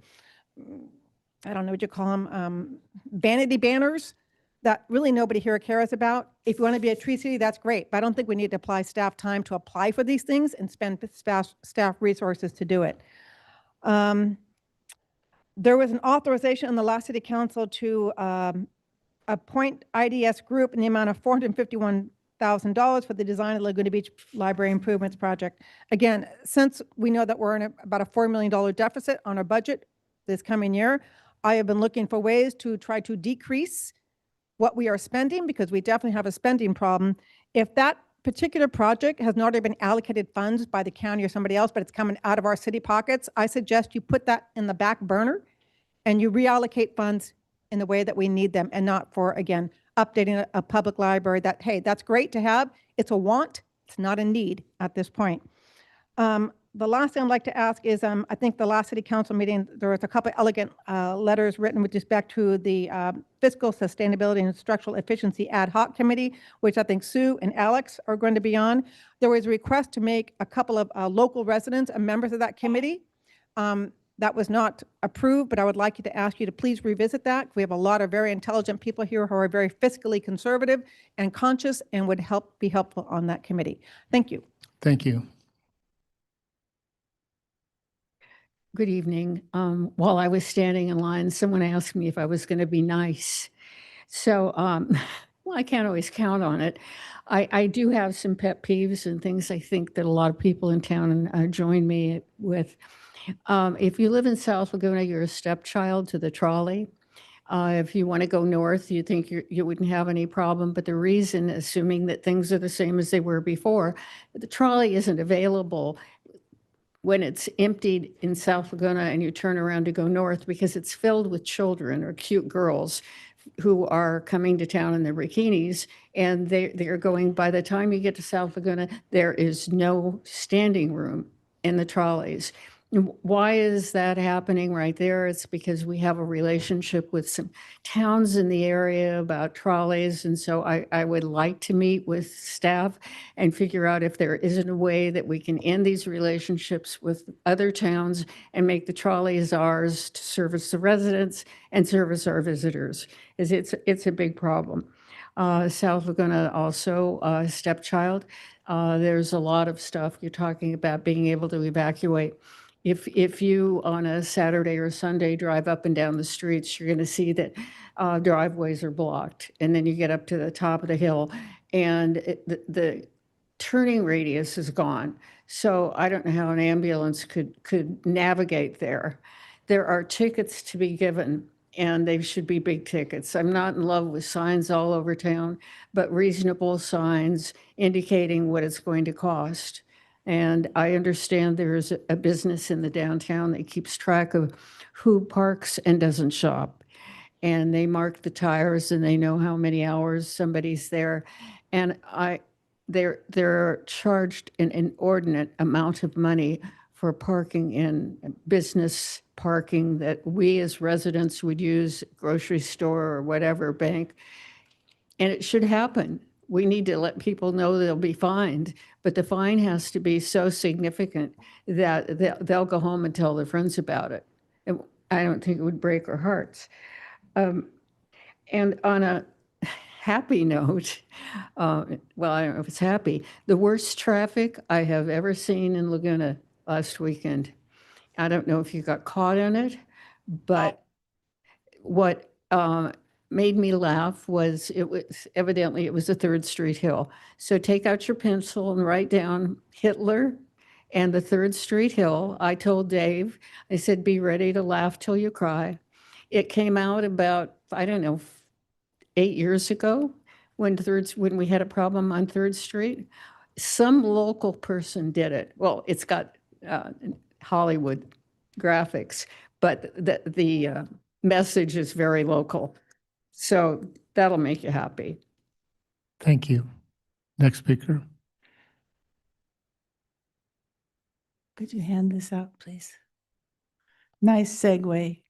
I don't know what you call them, vanity banners that really nobody here cares about. If you want to be a Tree City, that's great, but I don't think we need to apply staff time to apply for these things and spend staff resources to do it. There was an authorization in the last city council to appoint IDS Group in the amount of $451,000 for the design of Laguna Beach Library Improvements Project. Again, since we know that we're in about a $4 million deficit on our budget this coming year, I have been looking for ways to try to decrease what we are spending, because we definitely have a spending problem. If that particular project has not already been allocated funds by the county or somebody else, but it's coming out of our city pockets, I suggest you put that in the back burner and you reallocate funds in the way that we need them, and not for, again, updating a public library that, hey, that's great to have. It's a want, it's not a need at this point. The last thing I'd like to ask is, I think the last city council meeting, there was a couple of elegant letters written with respect to the Fiscal Sustainability and Structural Efficiency Ad Hoc Committee, which I think Sue and Alex are going to be on. There was a request to make a couple of local residents members of that committee. That was not approved, but I would like you to ask you to please revisit that. We have a lot of very intelligent people here who are very fiscally conservative and conscious and would be helpful on that committee. Thank you. Thank you. Good evening. While I was standing in line, someone asked me if I was going to be nice. So, well, I can't always count on it. I do have some pet peeves and things I think that a lot of people in town join me with. If you live in South Laguna, you're a stepchild to the trolley. If you want to go north, you think you wouldn't have any problem. But the reason, assuming that things are the same as they were before, the trolley isn't available when it's emptied in South Laguna and you turn around to go north, because it's filled with children or cute girls who are coming to town in their bikinis, and they're going, by the time you get to South Laguna, there is no standing room in the trolleys. Why is that happening right there? It's because we have a relationship with some towns in the area about trolleys. And so I would like to meet with staff and figure out if there isn't a way that we can end these relationships with other towns and make the trolleys ours to service the residents and service our visitors. It's a big problem. South Laguna also, stepchild. There's a lot of stuff you're talking about being able to evacuate. If you on a Saturday or Sunday drive up and down the streets, you're going to see that driveways are blocked. And then you get up to the top of the hill and the turning radius is gone. So I don't know how an ambulance could navigate there. There are tickets to be given, and they should be big tickets. I'm not in love with signs all over town, but reasonable signs indicating what it's going to cost. And I understand there's a business in the downtown that keeps track of who parks and doesn't shop. And they mark the tires and they know how many hours somebody's there. And they're charged an inordinate amount of money for parking in business parking that we as residents would use, grocery store or whatever, bank. And it should happen. We need to let people know they'll be fined, but the fine has to be so significant that they'll go home and tell their friends about it. And I don't think it would break our hearts. And on a happy note, well, I don't know if it's happy, the worst traffic I have ever seen in Laguna last weekend. I don't know if you got caught in it, but what made me laugh was evidently it was a 3rd Street Hill. So take out your pencil and write down Hitler and the 3rd Street Hill. I told Dave, I said, be ready to laugh till you cry. It came out about, I don't know, 8 years ago when we had a problem on 3rd Street. Some local person did it. Well, it's got Hollywood graphics, but the message is very local. So that'll make you happy. Thank you. Next speaker. Could you hand this out, please? Nice segue,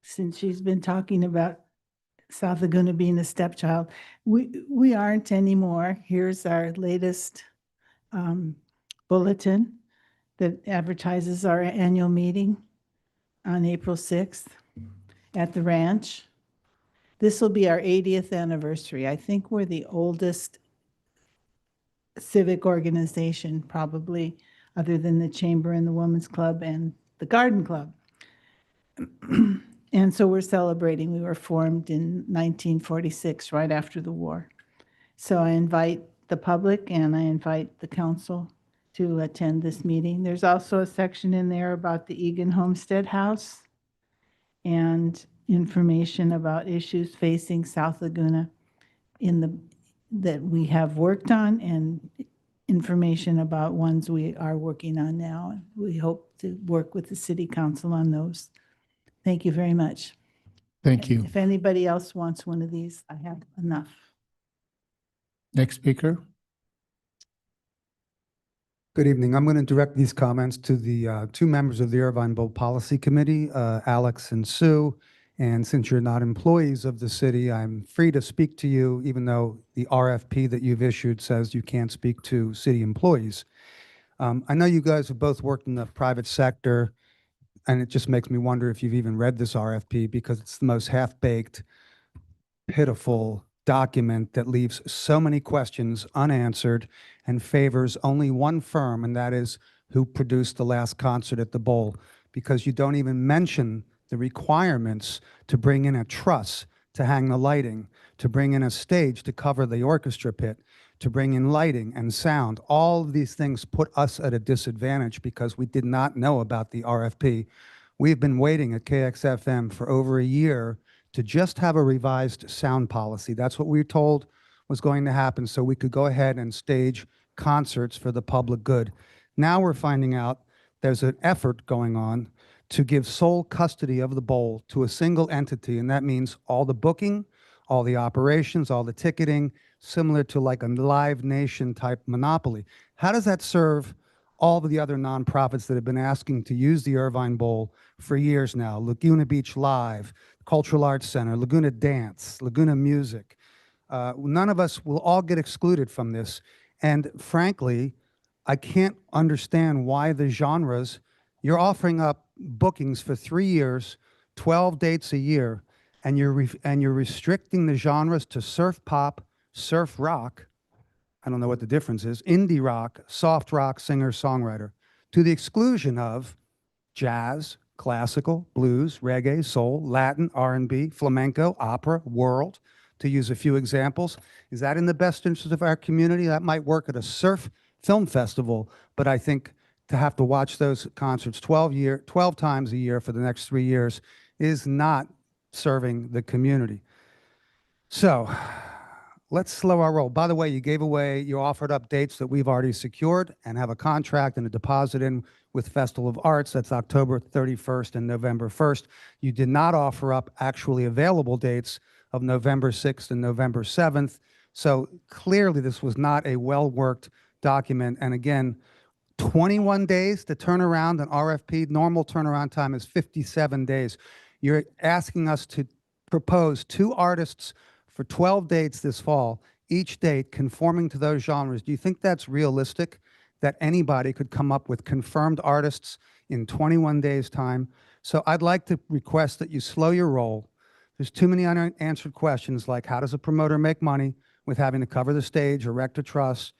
since she's been talking about South Laguna being a stepchild. We aren't anymore. Here's our latest bulletin that advertises our annual meeting on April 6th at the ranch. This will be our 80th anniversary. I think we're the oldest civic organization, probably, other than the Chamber and the Women's Club and the Garden Club. And so we're celebrating. We were formed in 1946, right after the war. So I invite the public and I invite the council to attend this meeting. There's also a section in there about the Egan Homestead House and information about issues facing South Laguna that we have worked on, and information about ones we are working on now. We hope to work with the city council on those. Thank you very much. Thank you. If anybody else wants one of these, I have enough. Next speaker. Good evening. I'm going to direct these comments to the two members of the Irvine Bowl Policy Committee, Alex and Sue. And since you're not employees of the city, I'm free to speak to you, even though the RFP that you've issued says you can't speak to city employees. I know you guys have both worked in the private sector, and it just makes me wonder if you've even read this RFP, because it's the most half-baked, pitiful document that leaves so many questions unanswered and favors only one firm, and that is who produced the last concert at the Bowl, because you don't even mention the requirements to bring in a truss to hang the lighting, to bring in a stage to cover the orchestra pit, to bring in lighting and sound. All of these things put us at a disadvantage because we did not know about the RFP. We've been waiting at KXFM for over a year to just have a revised sound policy. That's what we were told was going to happen, so we could go ahead and stage concerts for the public good. Now we're finding out there's an effort going on to give sole custody of the Bowl to a single entity, and that means all the booking, all the operations, all the ticketing, similar to like a Live Nation type monopoly. How does that serve all of the other nonprofits that have been asking to use the Irvine Bowl for years now? Laguna Beach Live, Cultural Arts Center, Laguna Dance, Laguna Music. None of us will all get excluded from this. And frankly, I can't understand why the genres, you're offering up bookings for 3 years, 12 dates a year, and you're restricting the genres to surf pop, surf rock, I don't know what the difference is, indie rock, soft rock, singer, songwriter, to the exclusion of jazz, classical, blues, reggae, soul, Latin, R&B, flamenco, opera, world, to use a few examples. Is that in the best interest of our community? That might work at a surf film festival, but I think to have to watch those concerts 12 times a year for the next 3 years is not serving the community. So let's slow our roll. By the way, you offered up dates that we've already secured and have a contract and a deposit in with Festival of Arts. That's October 31st and November 1st. You did not offer up actually available dates of November 6th and November 7th. So clearly this was not a well-worked document. And again, 21 days to turn around an RFP. Normal turnaround time is 57 days. You're asking us to propose 2 artists for 12 dates this fall, each date conforming to those genres. Do you think that's realistic, that anybody could come up with confirmed artists in 21 days' time? So I'd like to request that you slow your roll. There's too many unanswered questions, like how does a promoter make money with having to cover the stage, erect a truss?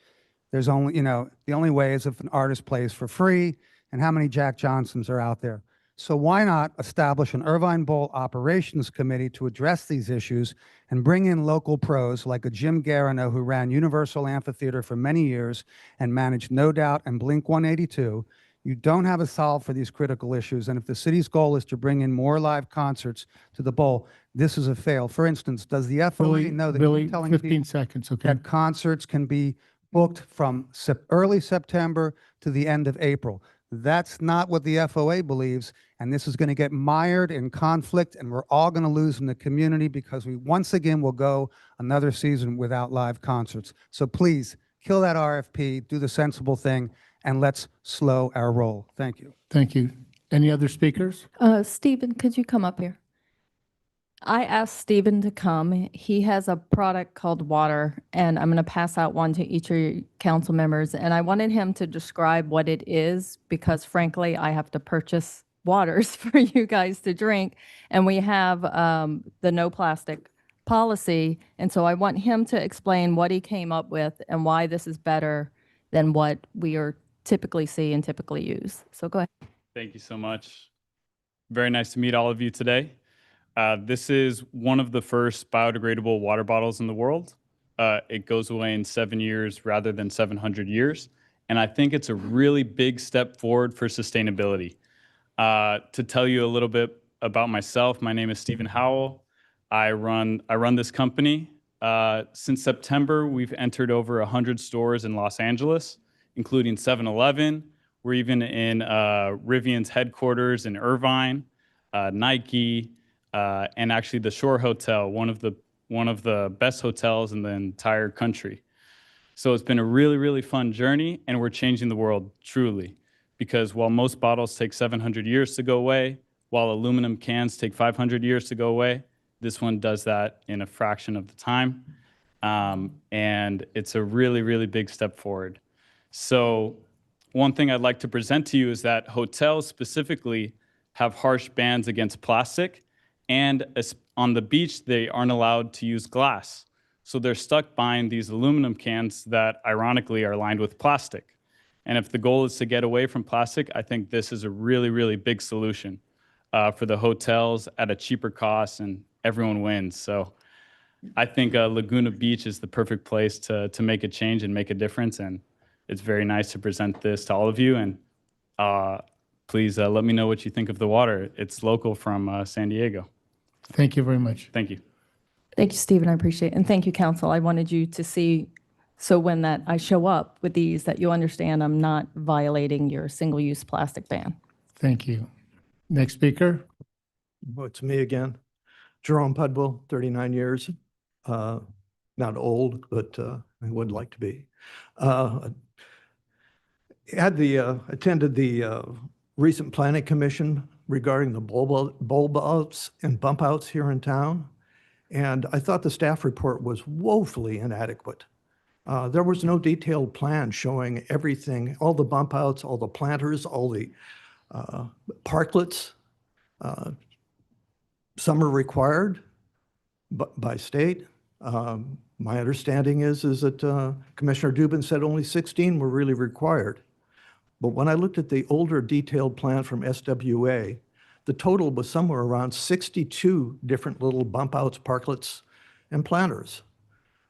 There's only, the only way is if an artist plays for free, and how many Jack Johnsons are out there. So why not establish an Irvine Bowl Operations Committee to address these issues and bring in local pros like a Jim Garino, who ran Universal Amphitheater for many years and managed No Doubt and Blink-182. You don't have a solve for these critical issues, and if the city's goal is to bring in more live concerts to the Bowl, this is a fail. For instance, does the FOA know that Billy, you're telling 15 people seconds, okay? that concerts can be booked from early September to the end of April? That's not what the FOA believes, and this is going to get mired in conflict, and we're all going to lose in the community because we once again will go another season without live concerts. So please, kill that RFP, do the sensible thing, and let's slow our roll. Thank you. Thank you. Any other speakers? Stephen, could you come up here? I asked Stephen to come. He has a product called water, and I'm going to pass out one to each of your council members. And I wanted him to describe what it is because, frankly, I have to purchase waters for you guys to drink. And we have the no plastic policy. And so I want him to explain what he came up with and why this is better than what we are typically see and typically use. So go ahead. Thank you so much. Very nice to meet all of you today. This is one of the first biodegradable water bottles in the world. It goes away in 7 years rather than 700 years. And I think it's a really big step forward for sustainability. To tell you a little bit about myself, my name is Stephen Howell. I run this company. Since September, we've entered over 100 stores in Los Angeles, including 7-Eleven. We're even in Rivian's headquarters in Irvine, Nike, and actually the Shore Hotel, one of the best hotels in the entire country. So it's been a really, really fun journey, and we're changing the world truly. Because while most bottles take 700 years to go away, while aluminum cans take 500 years to go away, this one does that in a fraction of the time. And it's a really, really big step forward. So one thing I'd like to present to you is that hotels specifically have harsh bans against plastic, and on the beach, they aren't allowed to use glass. So they're stuck buying these aluminum cans that ironically are lined with plastic. And if the goal is to get away from plastic, I think this is a really, really big solution for the hotels at a cheaper cost, and everyone wins. So I think Laguna Beach is the perfect place to make a change and make a difference. And it's very nice to present this to all of you. And please let me know what you think of the water. It's local from San Diego. Thank you very much. Thank you. Thank you, Stephen. I appreciate it. And thank you, council. I wanted you to see, so when I show up with these, that you understand I'm not violating your single-use plastic ban. Thank you. Next speaker. Well, it's me again. Jerome Pudwell, 39 years. Not old, but I would like to be. Attended the recent planning commission regarding the bulb outs and bump outs here in town. And I thought the staff report was woefully inadequate. There was no detailed plan showing everything, all the bump outs, all the planters, all the parklets. Some are required by state. My understanding is that Commissioner Dubin said only 16 were really required. But when I looked at the older detailed plan from SWA, the total was somewhere around 62 different little bump outs, parklets, and planters.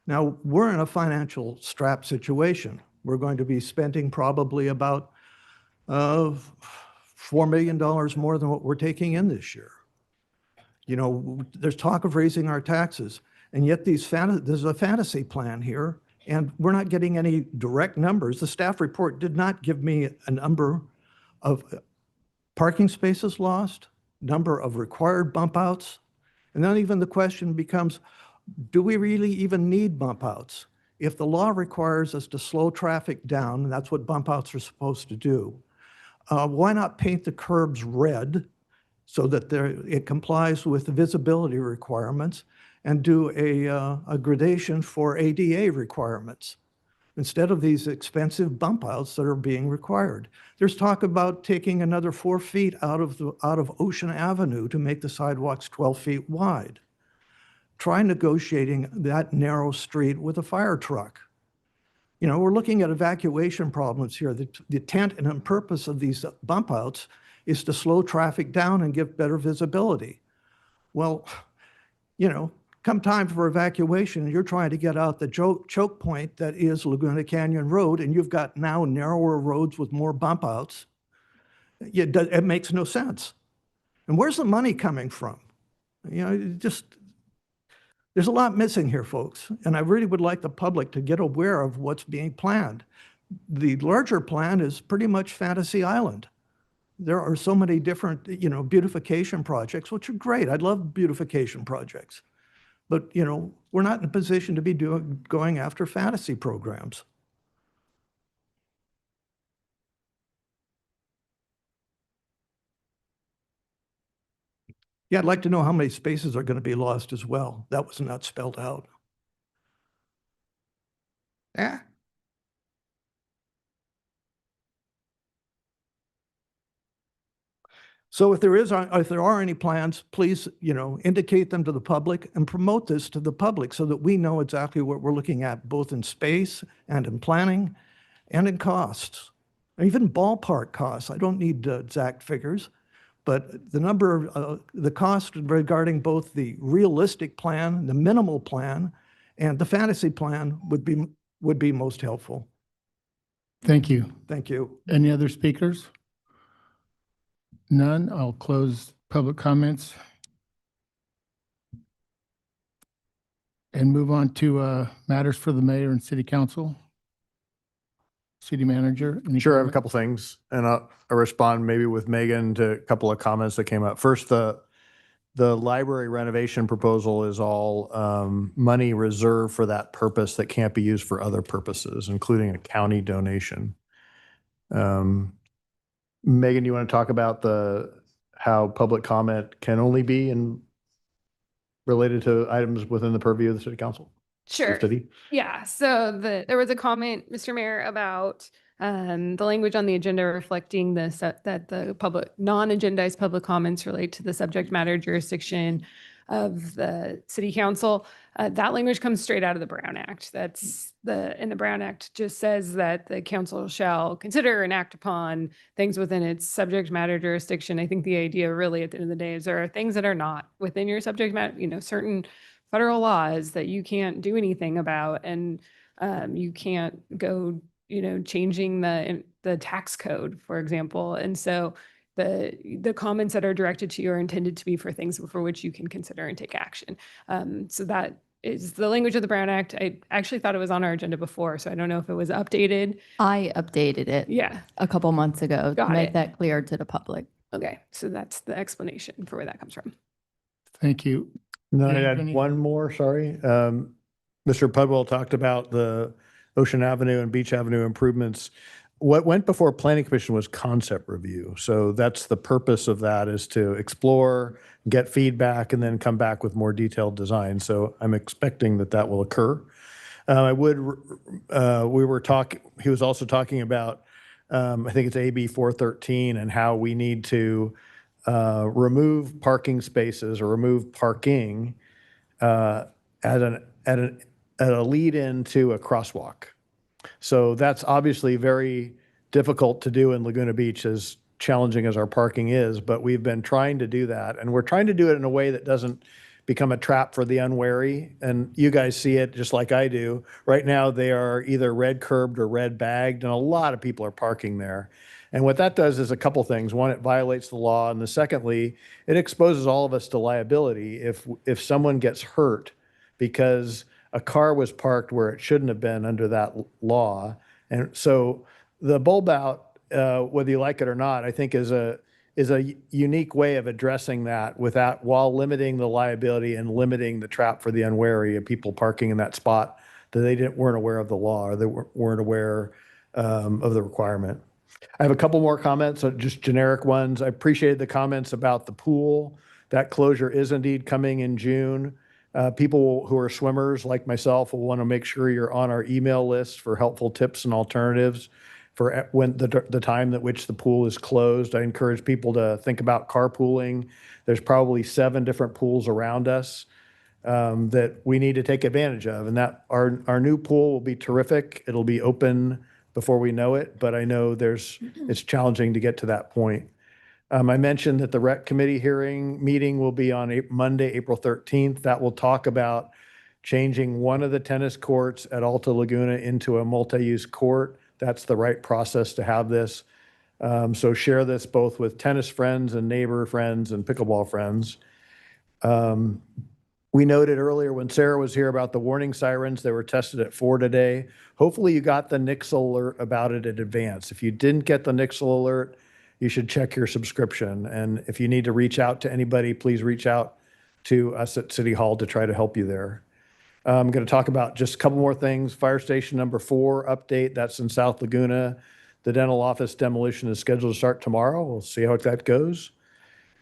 Now, we're in a financial strap situation. We're going to be spending probably about $4 million more than what we're taking in this year. You know, there's talk of raising our taxes, and yet there's a fantasy plan here, and we're not getting any direct numbers. The staff report did not give me a number of parking spaces lost, number of required bump outs, and then even the question becomes, do we really even need bump outs? If the law requires us to slow traffic down, and that's what bump outs are supposed to do, why not paint the curbs red so that it complies with the visibility requirements, and do a gradation for ADA requirements instead of these expensive bump outs that are being required? There's talk about taking another 4 feet out of Ocean Avenue to make the sidewalks 12 feet wide. Try negotiating that narrow street with a fire truck. You know, we're looking at evacuation problems here. The intent and purpose of these bump outs is to slow traffic down and give better visibility. Well, you know, come time for evacuation, you're trying to get out the choke point that is Laguna Canyon Road, and you've got now narrower roads with more bump outs. It makes no sense. And where's the money coming from? You know, there's a lot missing here, folks, and I really would like the public to get aware of what's being planned. The larger plan is pretty much Fantasy Island. There are so many different, you know, beautification projects, which are great. I love beautification projects. But, you know, we're not in a position to be going after fantasy programs. Yeah, I'd like to know how many spaces are going to be lost as well. That was not spelled out. Yeah. So if there are any plans, please, you know, indicate them to the public and promote this to the public so that we know exactly what we're looking at, both in space and in planning and in costs, even ballpark costs. I don't need exact figures, But the cost regarding both the realistic plan, the minimal plan, and the fantasy plan would be most helpful. Thank you. Thank you. Any other speakers? None. I'll close public comments and move on to matters for the mayor and city council. City manager. any Sure, I have a comment? couple things, and I'll respond maybe with Megan to a couple of comments that came up. First, the library renovation proposal is all money reserved for that purpose that can't be used for other purposes, including a county donation. Megan, you want to talk about how public comment can only be related to items within the purview of the city council? Sure. City? Yeah, so there was a comment, Mr. Mayor, about the language on the agenda reflecting that the public, non-agendized public comments relate to the subject matter jurisdiction of the city council. That language comes straight out of the Brown Act. And the Brown Act just says that the council shall consider and act upon things within its subject matter jurisdiction. I think the idea really at the end of the day is there are things that are not within your subject matter, certain federal laws that you can't do anything about, and you can't go, changing the tax code, for example. And so the comments that are directed to you are intended to be for things for which you can consider and take action. So that is the language of the Brown Act. I actually thought it was on our agenda before, so I don't know if it was updated. I updated it. Yeah. A couple months ago to Got make it. that clear to the public. Okay, so that's the explanation for where that comes from. Thank you. No, I Dave, had any- one more, sorry. Mr. Pudwell talked about the Ocean Avenue and Beach Avenue improvements. What went before Planning Commission was concept review. So that's the purpose of that, is to explore, get feedback, and then come back with more detailed design. So I'm expecting that will occur. He was also talking about, I think it's AB 413, and how we need to remove parking spaces or remove parking at a lead into a crosswalk. So that's obviously very difficult to do in Laguna Beach, as challenging as our parking is, but we've been trying to do that, and we're trying to do it in a way that doesn't become a trap for the unwary. And you guys see it just like I do. Right now, they are either red curbed or red bagged, and a lot of people are parking there. And what that does is a couple things. One, it violates the law, and secondly, it exposes all of us to liability if someone gets hurt because a car was parked where it shouldn't have been under that law. And so the bulb out, whether you like it or not, I think is a unique way of addressing that while limiting the liability and limiting the trap for the unwary of people parking in that spot that they weren't aware of the law, or they weren't aware of the requirement. I have a couple more comments, just generic ones. I appreciated the comments about the pool. That closure is indeed coming in June. People who are swimmers like myself will want to make sure you're on our email list for helpful tips and alternatives for when the time at which the pool is closed. I encourage people to think about carpooling. There's probably 7 different pools around us that we need to take advantage of. And that our new pool will be terrific. It'll be open before we know it, but I know it's challenging to get to that point. I mentioned that the rec committee meeting will be on Monday, April 13th. That will talk about changing one of the tennis courts at Alta Laguna into a multi-use court. That's the right process to have this. So share this both with tennis friends and neighbor friends and pickleball friends. We noted earlier when Sarah was here about the warning sirens. They were tested at 4 today. Hopefully you got the Nixle alert about it in advance. If you didn't get the Nixle alert, you should check your subscription. And if you need to reach out to anybody, please reach out to us at City Hall to try to help you there. I'm going to talk about just a couple more things. Fire station number 4 update, that's in South Laguna. The dental office demolition is scheduled to start tomorrow. We'll see how that goes.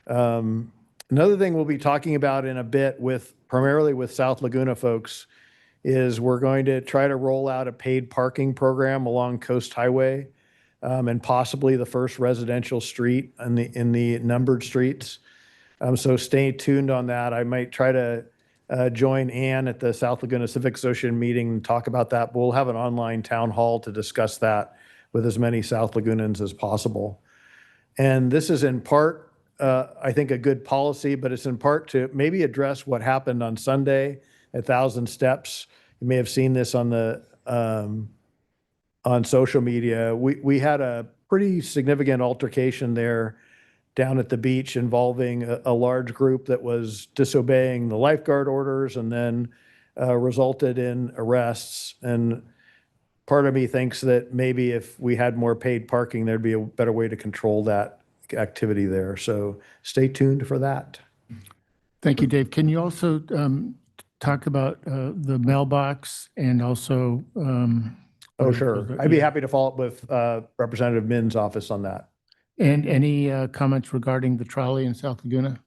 Another thing we'll be talking about in a bit primarily with South Laguna folks is we're going to try to roll out a paid parking program along Coast Highway. And possibly the first residential street in the numbered streets. So stay tuned on that. I might try to join Ann at the South Laguna Civic Association meeting and talk about that. But we'll have an online town hall to discuss that with as many South Lagunans as possible. And this is in part I think, a good policy, but it's in part to maybe address what happened on Sunday at Thousand Steps. You may have seen this on the, on social media. We had a pretty significant altercation there down at the beach involving a large group that was disobeying the lifeguard orders and then resulted in arrests. And part of me thinks that maybe if we had more paid parking, there'd be a better way to control that activity there. So stay tuned for that. Thank you, Dave. Can you also talk about the mailbox and also? Oh, sure. I'd be happy to follow up with Representative Min's office on that. And any comments regarding the trolley in South Laguna?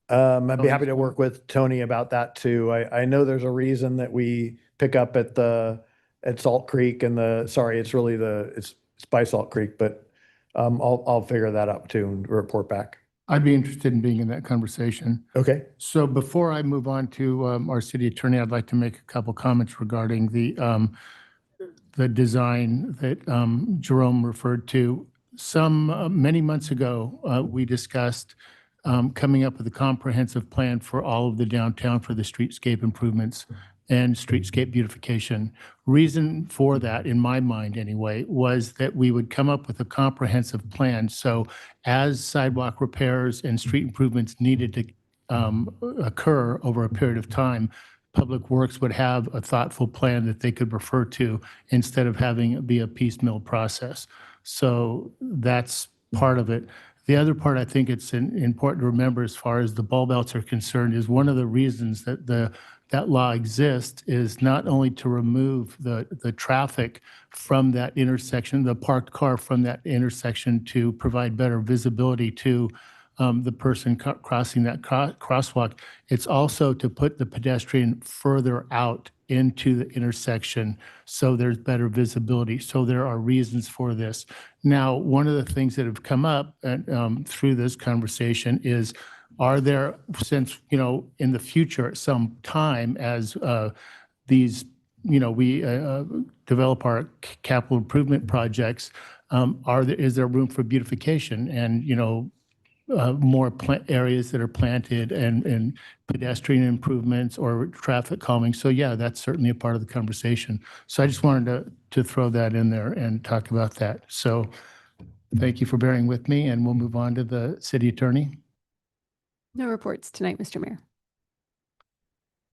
I'd be happy to work with Tony about that too. I know there's a reason that we pick up at Salt Creek and it's by Salt Creek, but I'll figure that out too and report back. I'd be interested in being in that conversation. Okay. So before I move on to our city attorney, I'd like to make a couple comments regarding the design that Jerome referred to. Many months ago, we discussed coming up with a comprehensive plan for all of the downtown for the streetscape improvements and streetscape beautification. Reason for that, in my mind anyway, was that we would come up with a comprehensive plan. So as sidewalk repairs and street improvements needed to occur over a period of time, Public Works would have a thoughtful plan that they could refer to instead of having it be a piecemeal process. So that's part of it. The other part I think it's important to remember as far as the bulb outs are concerned is one of the reasons that that law exists is not only to remove the traffic from that intersection, the parked car from that intersection to provide better visibility to the person crossing that crosswalk. It's also to put the pedestrian further out into the intersection so there's better visibility. So there are reasons for this. Now, one of the things that have come up through this conversation is, are there, since, in the future at some time as these, we develop our capital improvement projects, is there room for beautification and, more areas that are planted and pedestrian improvements or traffic calming. So yeah, that's certainly a part of the conversation. So I just wanted to throw that in there and talk about that. So thank you for bearing with me, and we'll move on to the city attorney. No reports tonight, Mr. Mayor.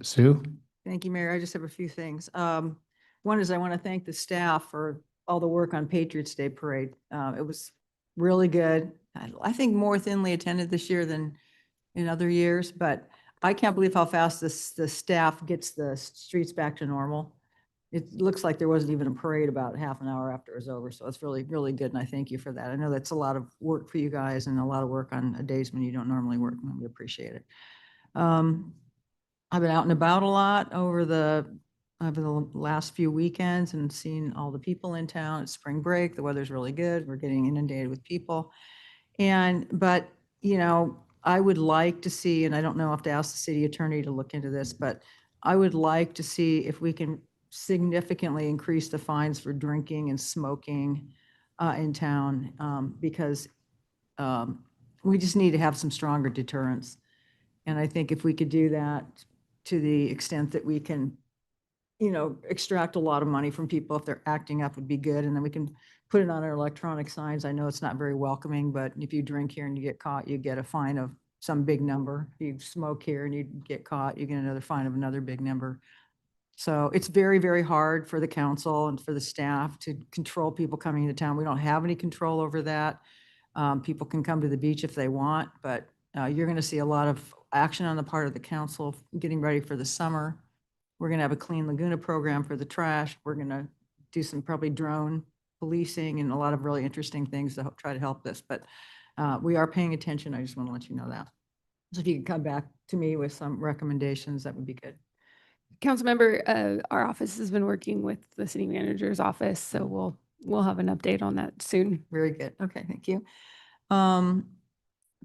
Sue? Thank you, Mayor. I just have a few things. One is I want to thank the staff for all the work on Patriots Day Parade. It was really good. I think more thinly attended this year than in other years, but I can't believe how fast the staff gets the streets back to normal. It looks like there wasn't even a parade about half an hour after it was over. So it's really, really good. And I thank you for that. I know that's a lot of work for you guys and a lot of work on days when you don't normally work. And we appreciate it. I've been out and about a lot over the last few weekends and seen all the people in town. It's spring break. The weather's really good. We're getting inundated with people. But I would like to see, and I don't know, I have to ask the city attorney to look into this, but I would like to see if we can significantly increase the fines for drinking and smoking in town, because we just need to have some stronger deterrence. And I think if we could do that to the extent that we can, extract a lot of money from people if they're acting up would be good. And then we can put it on our electronic signs. I know it's not very welcoming, but if you drink here and you get caught, you get a fine of some big number. If you smoke here and you get caught, you get another fine of another big number. So it's very, very hard for the council and for the staff to control people coming into town. We don't have any control over that. People can come to the beach if they want, but you're going to see a lot of action on the part of the council getting ready for the summer. We're going to have a Clean Laguna program for the trash. We're going to do some probably drone policing and a lot of really interesting things to try to help this. But we are paying attention. I just want to let you know that. So if you could come back to me with some recommendations, that would be good. Councilmember, our office has been working with the city manager's office, so we'll have an update on that soon. Very good. Okay, thank you. The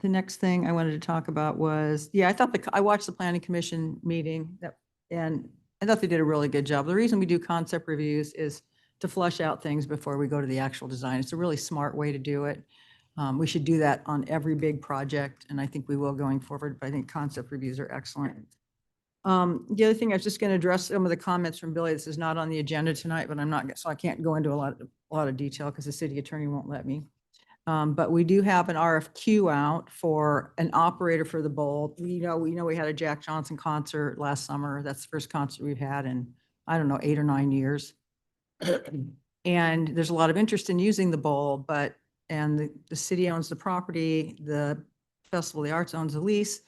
next thing I wanted to talk about was, I watched the planning commission meeting and I thought they did a really good job. The reason we do concept reviews is to flush out things before we go to the actual design. It's a really smart way to do it. We should do that on every big project, and I think we will going forward, but I think concept reviews are excellent. The other thing, I was just going to address some of the comments from Billy. This is not on the agenda tonight, but I'm not, so I can't go into a lot of detail because the city attorney won't let me. But we do have an RFQ out for an operator for the bowl. We know we had a Jack Johnson concert last summer. That's the first concert we've had in, I don't know, 8 or 9 years. And there's a lot of interest in using the bowl, and the city owns the property, the Festival of the Arts owns the lease.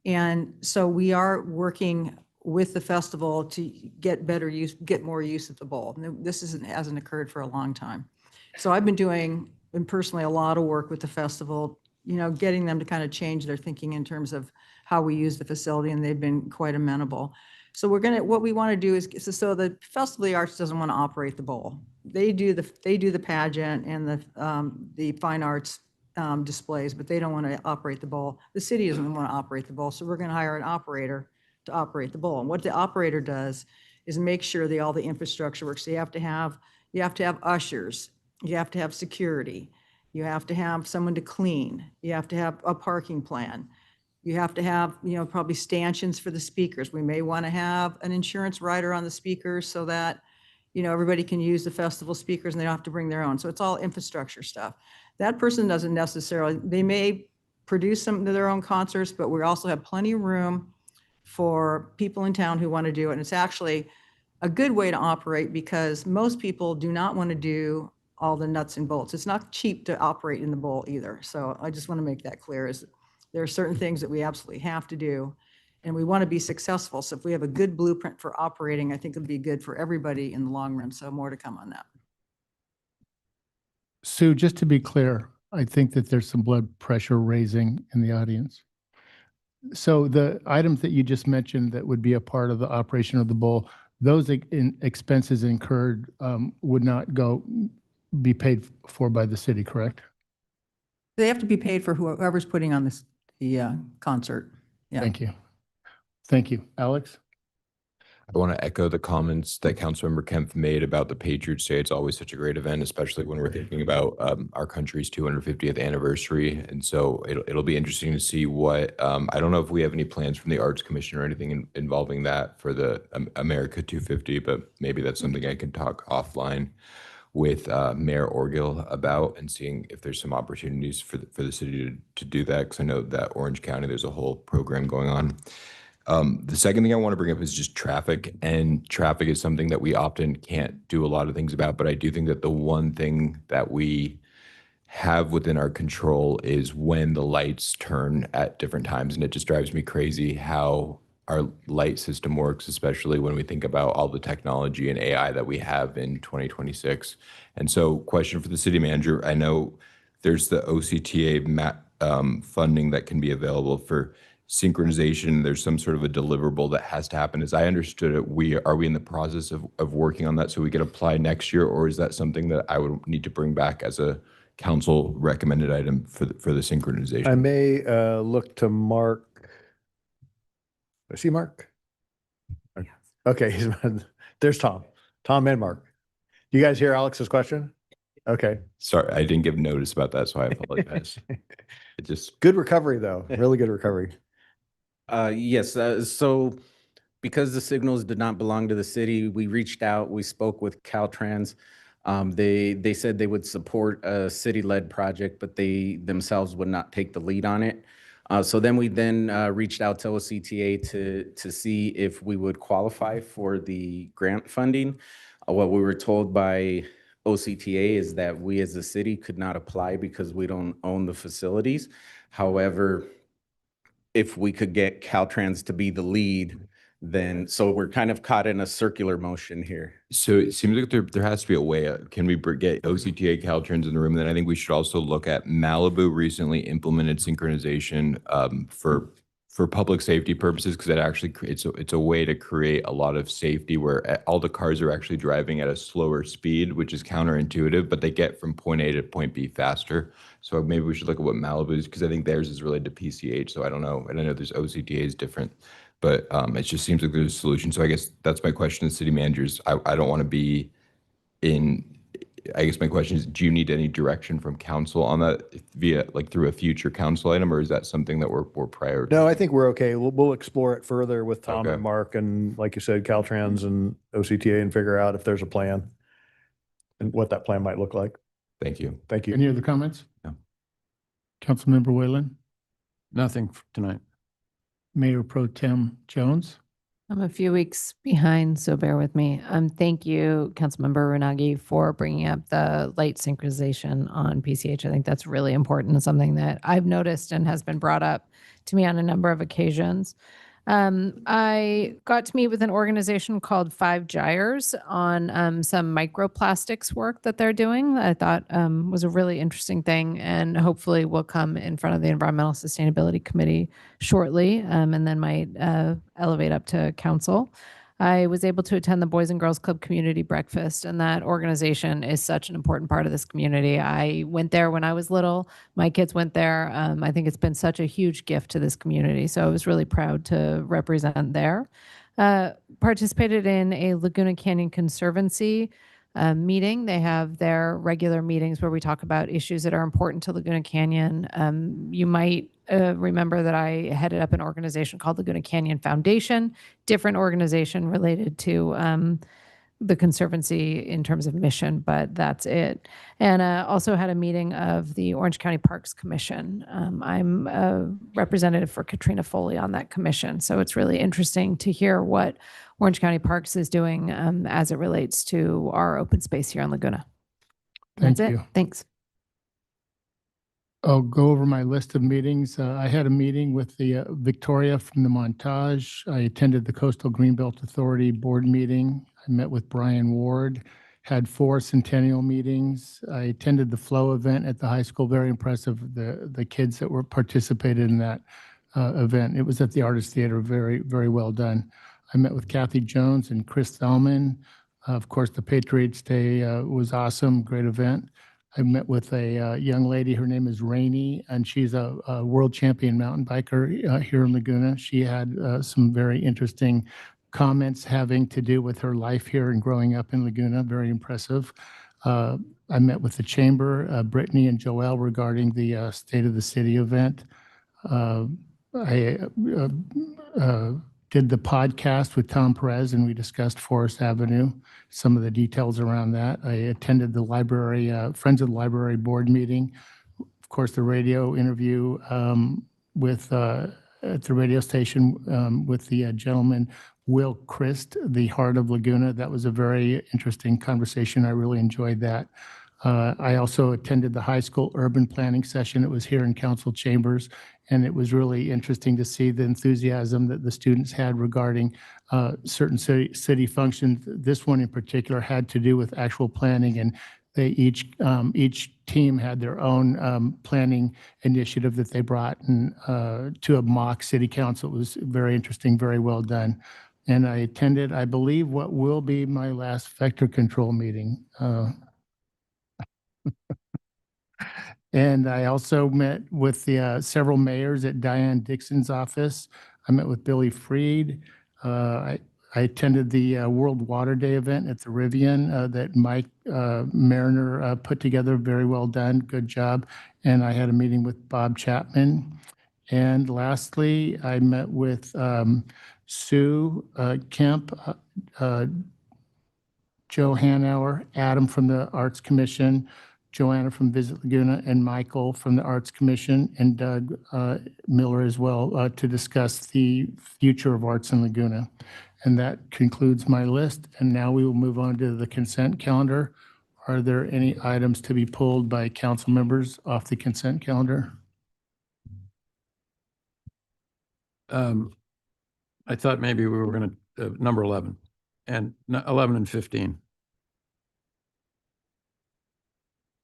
And so we are working with the festival to get more use of the bowl. This hasn't occurred for a long time. So I've been doing personally a lot of work with the festival, getting them to kind of change their thinking in terms of how we use the facility, and they've been quite amenable. So what we want to do is, so the Festival of the Arts doesn't want to operate the bowl. They do the pageant and the fine arts displays, but they don't want to operate the bowl. The city doesn't want to operate the bowl, so we're going to hire an operator to operate the bowl. And what the operator does is make sure that all the infrastructure works. So you have to have ushers, you have to have security, you have to have someone to clean, you have to have a parking plan. You have to have, probably stanchions for the speakers. We may want to have an insurance rider on the speakers so that, everybody can use the festival speakers and they don't have to bring their own. So it's all infrastructure stuff. That person doesn't necessarily, they may produce some of their own concerts, but we also have plenty of room for people in town who want to do it. And it's actually a good way to operate because most people do not want to do all the nuts and bolts. It's not cheap to operate in the bowl either. So I just want to make that clear. There are certain things that we absolutely have to do, and we want to be successful. So if we have a good blueprint for operating, I think it'll be good for everybody in the long run. So more to come on that. Sue, just to be clear, I think that there's some blood pressure raising in the audience. So the items that you just mentioned that would be a part of the operation of the bowl, those expenses incurred would not be paid for by the city, correct? They have to be paid for whoever's putting on the concert. Yeah. Thank you. Thank you. Alex? I want to echo the comments that Councilmember Kempf made about the Patriots Day. It's always such a great event, especially when we're thinking about our country's 250th anniversary. And so it'll be interesting to see what, I don't know if we have any plans from the Arts Commission or anything involving that for the America 250, but maybe that's something I can talk offline with Mayor Orgill about and seeing if there's some opportunities for the city to do that, because I know that Orange County, there's a whole program going on. The second thing I want to bring up is just traffic, and traffic is something that we often can't do a lot of things about, but I do think that the one thing that we have within our control is when the lights turn at different times, and it just drives me crazy how our light system works, especially when we think about all the technology and AI that we have in 2026. And so question for the city manager, I know there's the OCTA funding that can be available for synchronization. There's some sort of a deliverable that has to happen. As I understood it, are we in the process of working on that so we can apply next year, or is that something that I would need to bring back as a council recommended item for the synchronization? I may look to Mark. I see Mark. Okay, there's Tom. Tom and Mark. Do you guys hear Alex's question? Okay. Sorry, I didn't give notice about that, so I apologize. It just good recovery though. Really good recovery. Yes. So because the signals did not belong to the city, we reached out, we spoke with Caltrans. They said they would support a city-led project, but they themselves would not take the lead on it. So then we reached out to OCTA to see if we would qualify for the grant funding. What we were told by OCTA is that we as a city could not apply because we don't own the facilities. However, if we could get Caltrans to be the lead, then so we're kind of caught in a circular motion here. So it seems like there has to be a way. Can we get OCTA Caltrans in the room? And then I think we should also look at Malibu recently implemented synchronization for public safety purposes, because it actually it's a way to create a lot of safety where all the cars are actually driving at a slower speed, which is counterintuitive, but they get from point A to point B faster. So maybe we should look at what Malibu is, because I think theirs is related to PCH. So I don't know. And I know there's OCTA is different, but it just seems like there's a solution. So I guess that's my question to city managers. I don't want to be in I guess my question is, do you need any direction from council on that via, like through a future council item, or is that something that we're prioritizing? No, I think we're okay. We'll explore it further with Tom Okay. and Mark and, like you said, Caltrans and OCTA and figure out if there's a plan and what that plan might look like. Thank you. Thank you. Any other comments? No. Councilmember Whalen, Nothing tonight. Mayor Pro Tem Jones. I'm a few weeks behind, so bear with me. Thank you, Councilmember Ranagi, for bringing up the light synchronization on PCH. I think that's really important and something that I've noticed and has been brought up to me on a number of occasions. I got to meet with an organization called Five Gyres on some microplastics work that they're doing that I thought was a really interesting thing, and hopefully will come in front of the Environmental Sustainability Committee shortly, and then might elevate up to council. I was able to attend the Boys and Girls Club Community Breakfast, and that organization is such an important part of this community. I went there when I was little. My kids went there. I think it's been such a huge gift to this community, so I was really proud to represent there. Participated in a Laguna Canyon Conservancy meeting. They have their regular meetings where we talk about issues that are important to Laguna Canyon. You might remember that I headed up an organization called Laguna Canyon Foundation, different organization related to the Conservancy in terms of mission, but that's it. And also had a meeting of the Orange County Parks Commission. I'm a representative for Katrina Foley on that commission, so it's really interesting to hear what Orange County Parks is doing as it relates to our open space here in Laguna. Thank That's you. it. Thanks. I'll go over my list of meetings. I had a meeting with the Victoria from the Montage. I attended the Coastal Greenbelt Authority board meeting. I met with Brian Ward, had 4 centennial meetings. I attended the Flow event at the high school. Very impressive, the kids that were participated in that event. It was at the Artist Theater. Very, very well done. I met with Kathy Jones and Chris Thelman. Of course, the Patriots Day was awesome, great event. I met with a young lady, her name is Rainey, and she's a world champion mountain biker here in Laguna. She had some very interesting comments having to do with her life here and growing up in Laguna, very impressive. I met with the chamber, Brittany and Joelle, regarding the State of the City event. I did the podcast with Tom Perez, and we discussed Forest Avenue, some of the details around that. I attended the library, Friends of the Library board meeting. Of course, the radio interview with at the radio station with the gentleman, Will Christ, the Heart of Laguna. That was a very interesting conversation. I really enjoyed that. I also attended the high school urban planning session. It was here in council chambers, and it was really interesting to see the enthusiasm that the students had regarding certain city functions. This one in particular had to do with actual planning, and they each team had their own planning initiative that they brought to a mock city council. It was very interesting, very well done. And I attended, I believe, what will be my last vector control meeting. And I also met with the several mayors at Diane Dixon's office. I met with Billy Freed. I attended the World Water Day event at the Rivian that Mike Mariner put together. Very well done. Good job. And I had a meeting with Bob Chapman. And lastly, I met with Sue Kemp, Joe Hanauer, Adam from the Arts Commission, Joanna from Visit Laguna, and Michael from the Arts Commission, and Doug Miller as well, to discuss the future of arts in Laguna. And that concludes my list. And now we will move on to the consent calendar. Are there any items to be pulled by council members off the consent calendar? I thought maybe we were going to, number 11 and 11 and 15.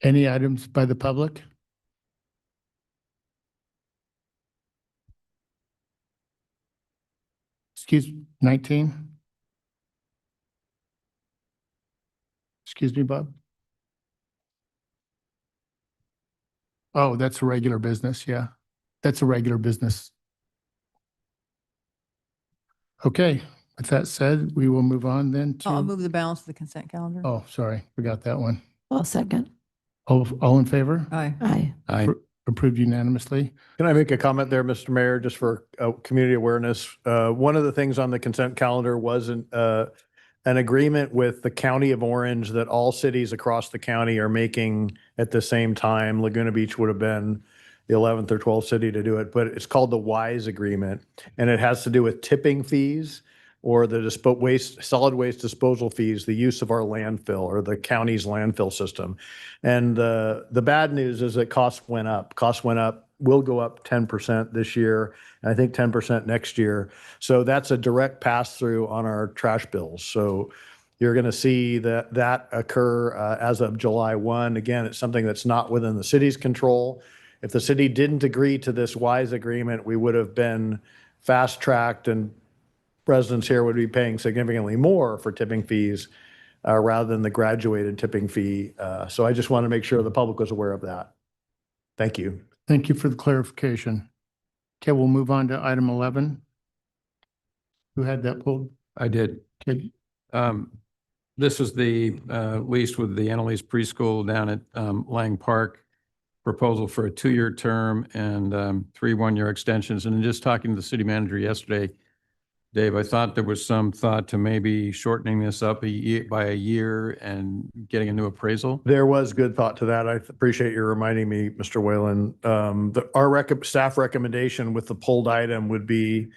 Any items by the public? Excuse, 19? Excuse me, Bob? Oh, that's a regular business, yeah. That's a regular business. Okay, with that said, we will move on then to. I'll move the balance of the consent calendar. Oh, sorry, forgot that one. I'll second. All in favor? Aye. Aye. Approved unanimously. Can I make a comment there, Mr. Mayor, just for community awareness? One of the things on the consent calendar was an agreement with the County of Orange that all cities across the county are making at the same time. Laguna Beach would have been the 11th or 12th city to do it, but it's called the WISE Agreement, and it has to do with tipping fees or the solid waste disposal fees, the use of our landfill or the county's landfill system. And the bad news is that costs went up. Costs went up, will go up 10% this year, and I think 10% next year. So that's a direct pass-through on our trash bills. So you're going to see that occur as of July 1. Again, it's something that's not within the city's control. If the city didn't agree to this WISE agreement, we would have been fast-tracked and residents here would be paying significantly more for tipping fees rather than the graduated tipping fee. So I just want to make sure the public was aware of that. Thank you. Thank you for the clarification. Okay, we'll move on to item 11. Who had that pulled? I did. Okay. This is the lease with the Annalise Preschool down at Lang Park. Proposal for a 2-year term and 3 one-year extensions. And just talking to the city manager yesterday, Dave, I thought there was some thought to maybe shortening this up by a year and getting a new appraisal. There was good thought to that. I appreciate you reminding me, Mr. Whalen. Our staff recommendation with the pulled item would be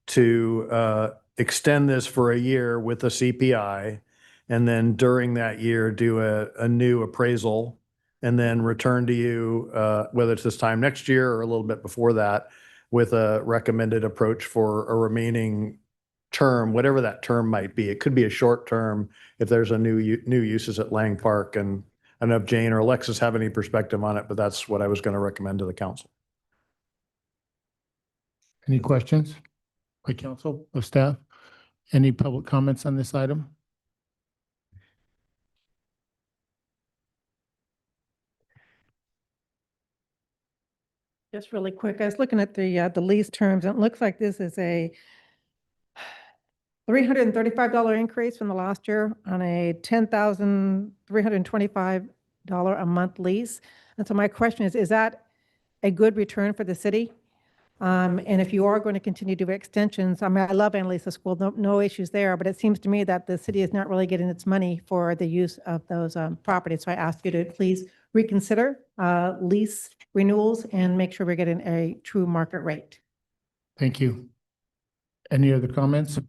to extend this for a year with a CPI, and then during that year, do a new appraisal, and then return to you, whether it's this time next year or a little bit before that, with a recommended approach for a remaining term, whatever that term might be. It could be a short term if there's a new uses at Lang Park. And I don't know if Jane or Alexis have any perspective on it, but that's what I was going to recommend to the council. Any questions by council or staff? Any public comments on this item? Just really quick, I was looking at the lease terms, and it looks like this is a $335 increase from the last year on a $10,325 a month lease. And so my question is that a good return for the city? And if you are going to continue to do extensions, I mean, I love Annalisa School, no issues there, but it seems to me that the city is not really getting its money for the use of those properties. So I ask you to please reconsider lease renewals and make sure we're getting a true market rate. Thank you. Any other comments?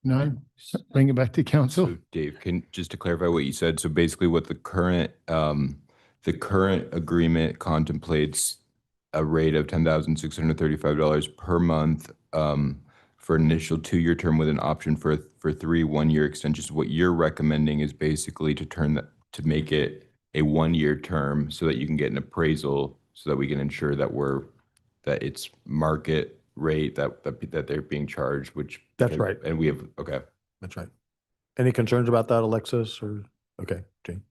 None? Bring it back to council. So Dave, just to clarify what you said, so basically what the current agreement contemplates a rate of $10,635 per month for an initial 2-year term with an option for 3 one-year extensions. What you're recommending is basically to make it a 1-year term so that you can get an appraisal so that we can ensure that it's market rate that they're being charged, which That's right. And we have, okay. That's right. Any concerns about that, Alexis, or, okay, Jane?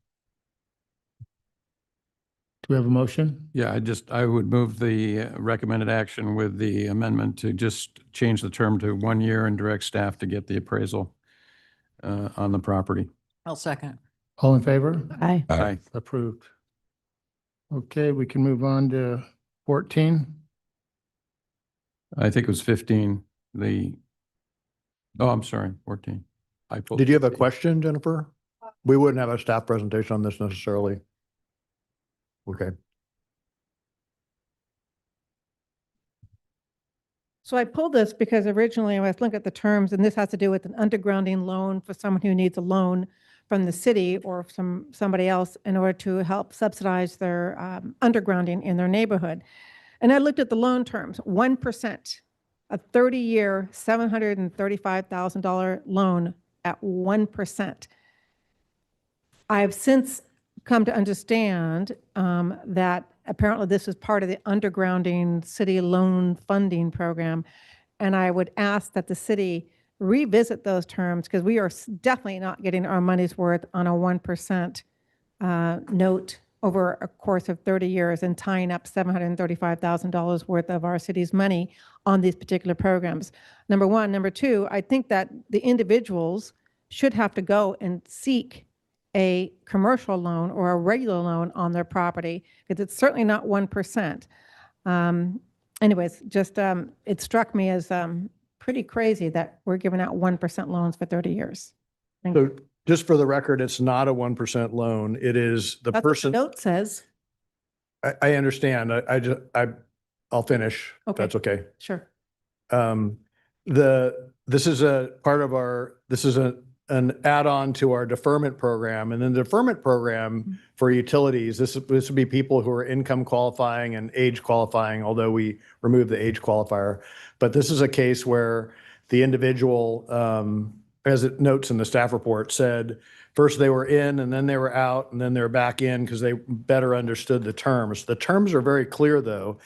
Do we have a motion? Yeah, I would move the recommended action with the amendment to just change the term to 1 year and direct staff to get the appraisal on the property. I'll second. All in favor? Aye. Aye. Approved. Okay, we can move on to 14. I think it was 15. Oh, I'm sorry, 14. Did you have a question, Jennifer? We wouldn't have a staff presentation on this necessarily. Okay. So I pulled this because originally I was looking at the terms, and this has to do with an undergrounding loan for someone who needs a loan from the city or somebody else in order to help subsidize their undergrounding in their neighborhood. And I looked at the loan terms, 1%, a 30-year, $735,000 loan at 1%. I have since come to understand that apparently this is part of the undergrounding city loan funding program. And I would ask that the city revisit those terms because we are definitely not getting our money's worth on a 1% note over a course of 30 years and tying up $735,000 worth of our city's money on these particular programs. Number one. Number two, I think that the individuals should have to go and seek a commercial loan or a regular loan on their property, because it's certainly not 1%. Anyways, just it struck me as pretty crazy that we're giving out 1% loans for 30 years. Thank So you. just for the record, it's not a 1% loan. It is the That's what the person. note says. I understand. I'll finish. If Okay. that's okay. Sure. This is a part of this is an add-on to our deferment program. And in the deferment program for utilities, this would be people who are income qualifying and age qualifying, although we removed the age qualifier. But this is a case where the individual, as it notes in the staff report, said first they were in and then they were out and then they were back in because they better understood the terms. The terms are very clear, though.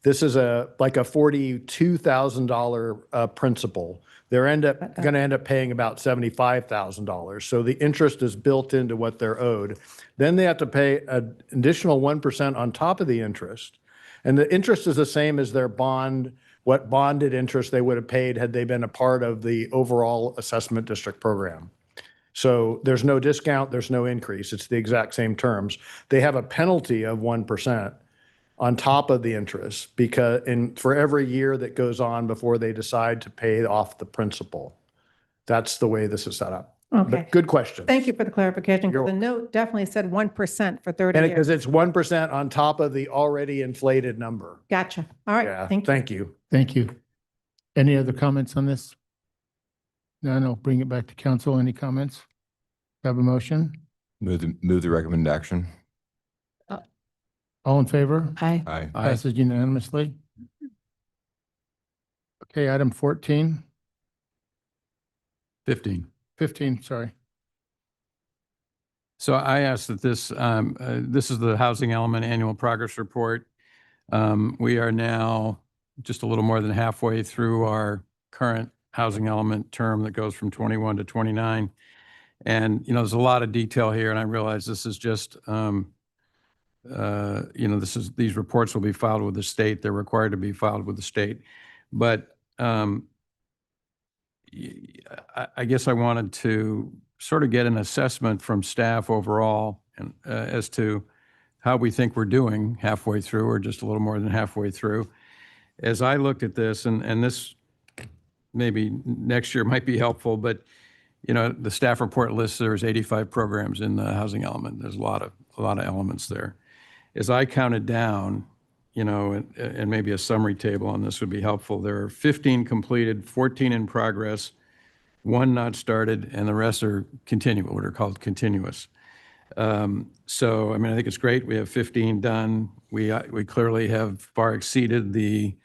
This is like a $42,000 principal. They're going to end up paying about $75,000. So the interest is built into what they're owed. Then they have to pay an additional 1% on top of the interest. And the interest is the same as their bond, what bonded interest they would have paid had they been a part of the overall assessment district program. So there's no discount, there's no increase. It's the exact same terms. They have a penalty of 1% on top of the interest for every year that goes on before they decide to pay off the principal. That's the way this is set up. Okay. But good question. Thank you for the clarification, You're because the note definitely said 1% for 30 And years. because it's 1% on top of the already inflated number. Gotcha. All right. Yeah, Thank you. thank you. Thank you. Any other comments on this? No, bring it back to council. Any comments? Have a motion? Move the recommended action. All in favor? Aye. Aye. Passes unanimously. Okay, item 14, 15, sorry. So I asked that this is the Housing Element Annual Progress Report. We are now just a little more than halfway through our current housing element term that goes from 21 to 29. And, there's a lot of detail here, and I realize this is just, these reports will be filed with the state. They're required to be filed with the state. But I guess I wanted to sort of get an assessment from staff overall and as to how we think we're doing halfway through or just a little more than halfway through. As I looked at this, and this maybe next year might be helpful, but the staff report lists there's 85 programs in the housing element. There's a lot of elements there. As I counted down, and maybe a summary table on this would be helpful. There are 15 completed, 14 in progress, 1 not started, and the rest are what are called continuous. So, I think it's great. We have 15 done. We clearly have far exceeded the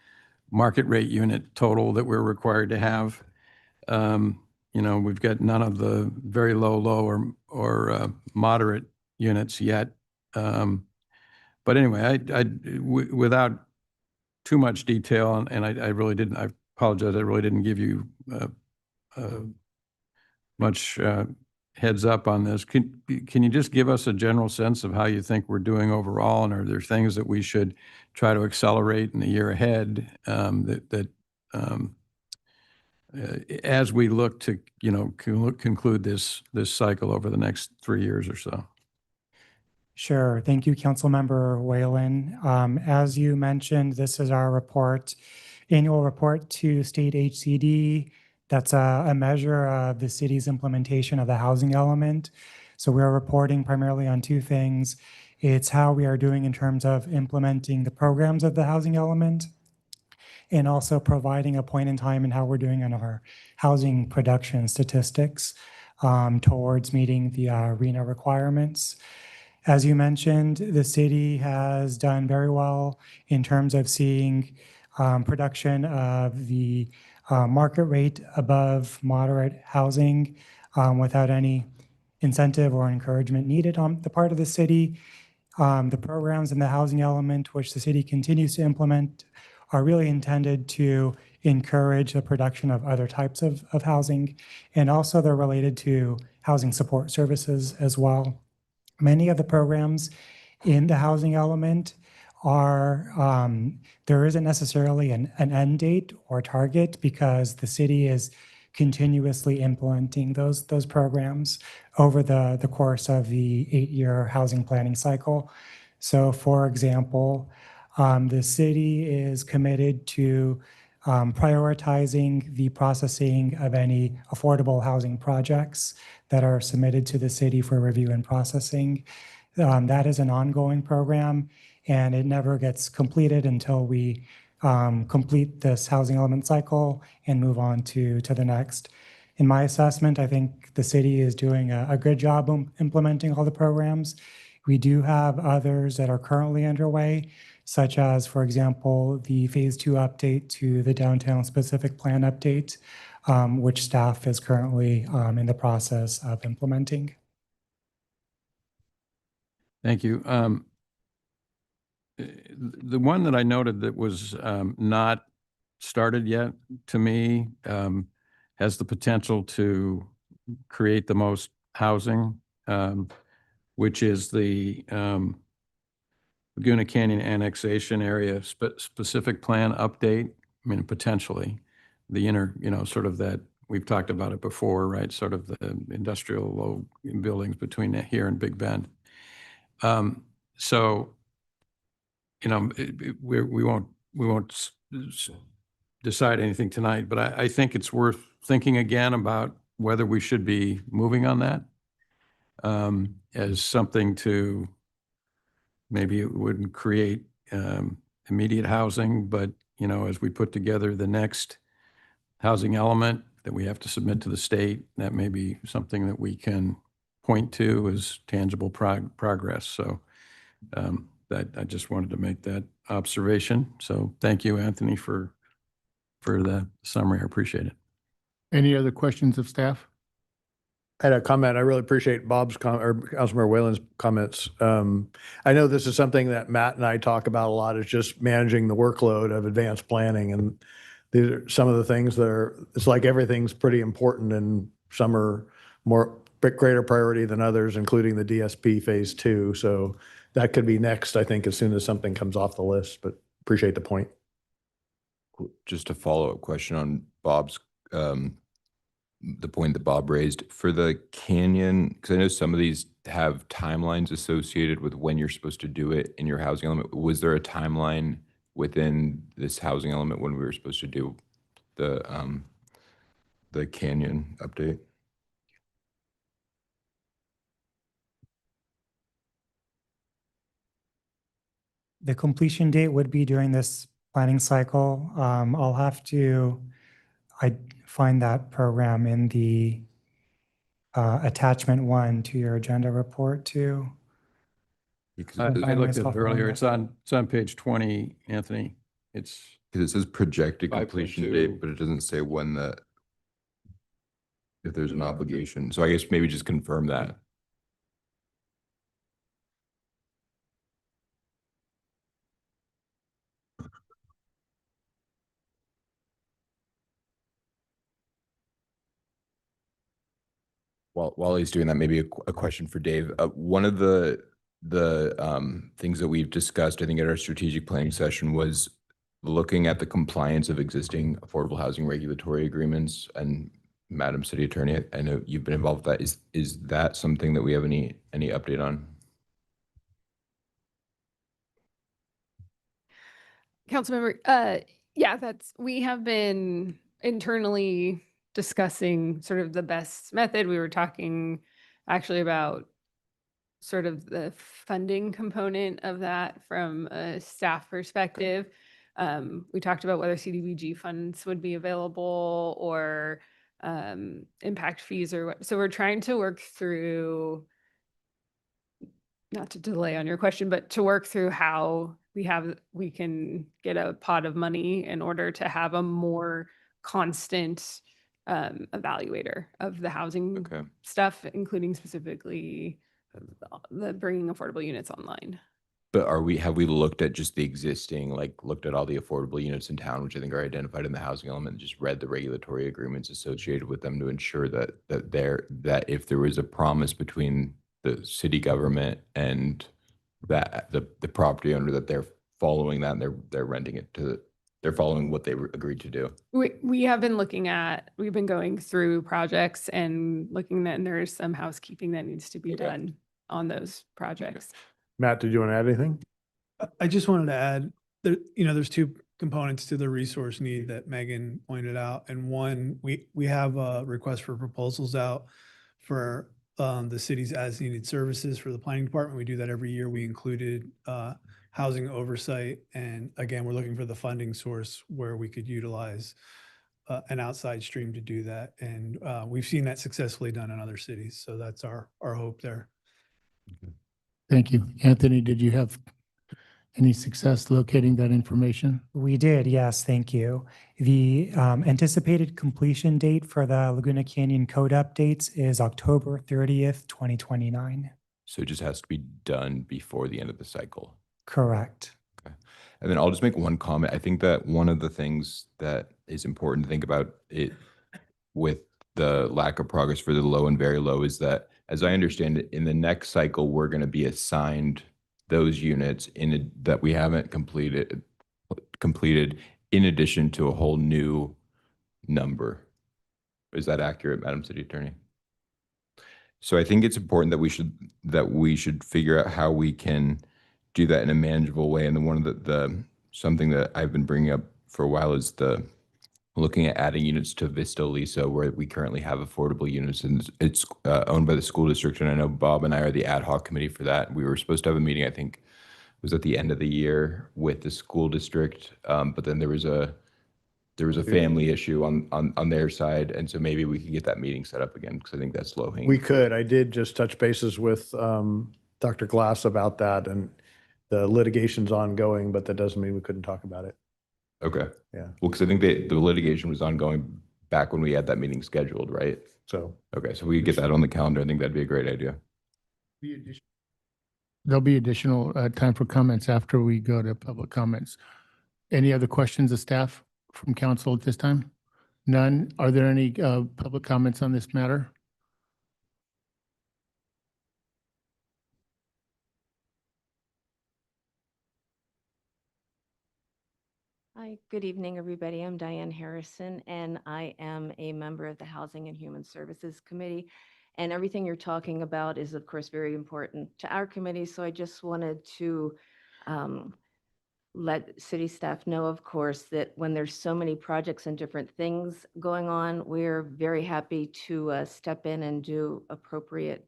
market rate unit total that we're required to have. We've got none of the very low or moderate units yet. But anyway, without too much detail, and I apologize, I really didn't give you much heads up on this. Can you just give us a general sense of how you think we're doing overall, and are there things that we should try to accelerate in the year ahead as we look to conclude this cycle over the next 3 years or so? Sure. Thank you, Councilmember Whalen. As you mentioned, this is our annual report to state HCD. That's a measure of the city's implementation of the housing element. So we're reporting primarily on 2 things. It's how we are doing in terms of implementing the programs of the housing element, and also providing a point in time in how we're doing on our housing production statistics towards meeting the RENA requirements. As you mentioned, the city has done very well in terms of seeing production of the market rate above moderate housing without any incentive or encouragement needed on the part of the city. The programs in the housing element, which the city continues to implement, are really intended to encourage the production of other types of housing, and also they're related to housing support services as well. Many of the programs in the housing element are, there isn't necessarily an end date or target because the city is continuously implementing those programs over the course of the 8-year housing planning cycle. So for example, the city is committed to prioritizing the processing of any affordable housing projects that are submitted to the city for review and processing. That is an ongoing program, and it never gets completed until we complete this housing element cycle and move on to the next. In my assessment, I think the city is doing a good job implementing all the programs. We do have others that are currently underway, such as, for example, the Phase 2 update to the downtown specific plan update, which staff is currently in the process of implementing. Thank you. The one that I noted that was not started yet, to me, has the potential to create the most housing, which is the Laguna Canyon annexation area specific plan update. I mean, potentially the inner, sort of that, we've talked about it before, right? Sort of the industrial low buildings between here and Big Bend. So, we won't decide anything tonight, but I think it's worth thinking again about whether we should be moving on that as something to, maybe it wouldn't create immediate housing, but, as we put together the next housing element that we have to submit to the state, that may be something that we can point to as tangible progress. So that I just wanted to make that observation. So thank you, Anthony, for the summary. I appreciate it. Any other questions of staff? I had a comment. I really appreciate Bob's or Councilmember Whalen's comments. I know this is something that Matt and I talk about a lot, is just managing the workload of advanced planning. And these are some of the things that are, it's like everything's pretty important and some are greater priority than others, including the DSP Phase 2. So that could be next, I think, as soon as something comes off the list, but appreciate the point. Just a follow-up question on Bob's, the point that Bob raised for the canyon, because I know some of these have timelines associated with when you're supposed to do it in your housing element. Was there a timeline within this housing element when we were supposed to do the canyon update? The completion date would be during this planning cycle. I'll have to find that program in the attachment 1 to your agenda report too. I looked at it earlier. It's on page 20, Anthony. It's because it says projected 5.2. completion date, but it doesn't say when if there's an obligation. So I guess maybe just confirm that. While he's doing that, maybe a question for Dave. One of the things that we've discussed, I think, at our strategic planning session was looking at the compliance of existing affordable housing regulatory agreements. And Madam City Attorney, I know you've been involved with that. Is that something that we have any update on? Councilmember, yeah, we have been internally discussing sort of the best method. We were talking actually about sort of the funding component of that from a staff perspective. We talked about whether CDBG funds would be available or impact fees or what. So we're trying to work through, not to delay on your question, but to work through how we can get a pot of money in order to have a more constant evaluator of the housing stuff, including specifically the bringing affordable units online. But have we looked at just the existing, looked at all the affordable units in town, which I think are identified in the housing element, and just read the regulatory agreements associated with them to ensure that if there was a promise between the city government and that the property owner that they're following that and they're renting it to, they're following what they agreed to do. We have been we've been going through projects and looking at, and there is some housekeeping that needs to be done on those projects. Matt, did you want to add anything? I just wanted to add, there's two components to the resource need that Megan pointed out. And one, we have a request for proposals out for the city's as needed services for the planning department. We do that every year. We included housing oversight. And again, we're looking for the funding source where we could utilize an outside stream to do that. And we've seen that successfully done in other cities. So that's our hope there. Thank you. Anthony, did you have any success locating that information? We did, yes, thank you. The anticipated completion date for the Laguna Canyon code updates is October 30th, 2029. So it just has to be done before the end of the cycle. Correct. Okay. And then I'll just make one comment. I think that one of the things that is important to think about it with the lack of progress for the low and very low is that, as I understand it, in the next cycle, we're going to be assigned those units that we haven't completed in addition to a whole new number. Is that accurate, Madam City Attorney? So I think it's important that we should figure out how we can do that in a manageable way. And then one of the something that I've been bringing up for a while is looking at adding units to Vista Lisa, where we currently have affordable units, and it's owned by the school district. And I know Bob and I are the ad hoc committee for that. We were supposed to have a meeting, I think it was at the end of the year, with the school district, but then there was a family issue on their side, and so maybe we could get that meeting set up again, because I think that's low hanging. We could. I did just touch bases with Dr. Glass about that, and the litigation's ongoing, but that doesn't mean we couldn't talk about it. Okay. Yeah. Well, because I think the litigation was ongoing back when we had that meeting scheduled, right? So. Okay, so we get that on the calendar. I think that'd be a great idea. There'll be additional time for comments after we go to public comments. Any other questions of staff from council at this time? None. Are there any public comments on this matter? Hi, good evening, everybody. I'm Diane Harrison, and I am a member of the Housing and Human Services Committee. And everything you're talking about is, of course, very important to our committee. So I just wanted to let city staff know, of course, that when there's so many projects and different things going on, we're very happy to step in and do appropriate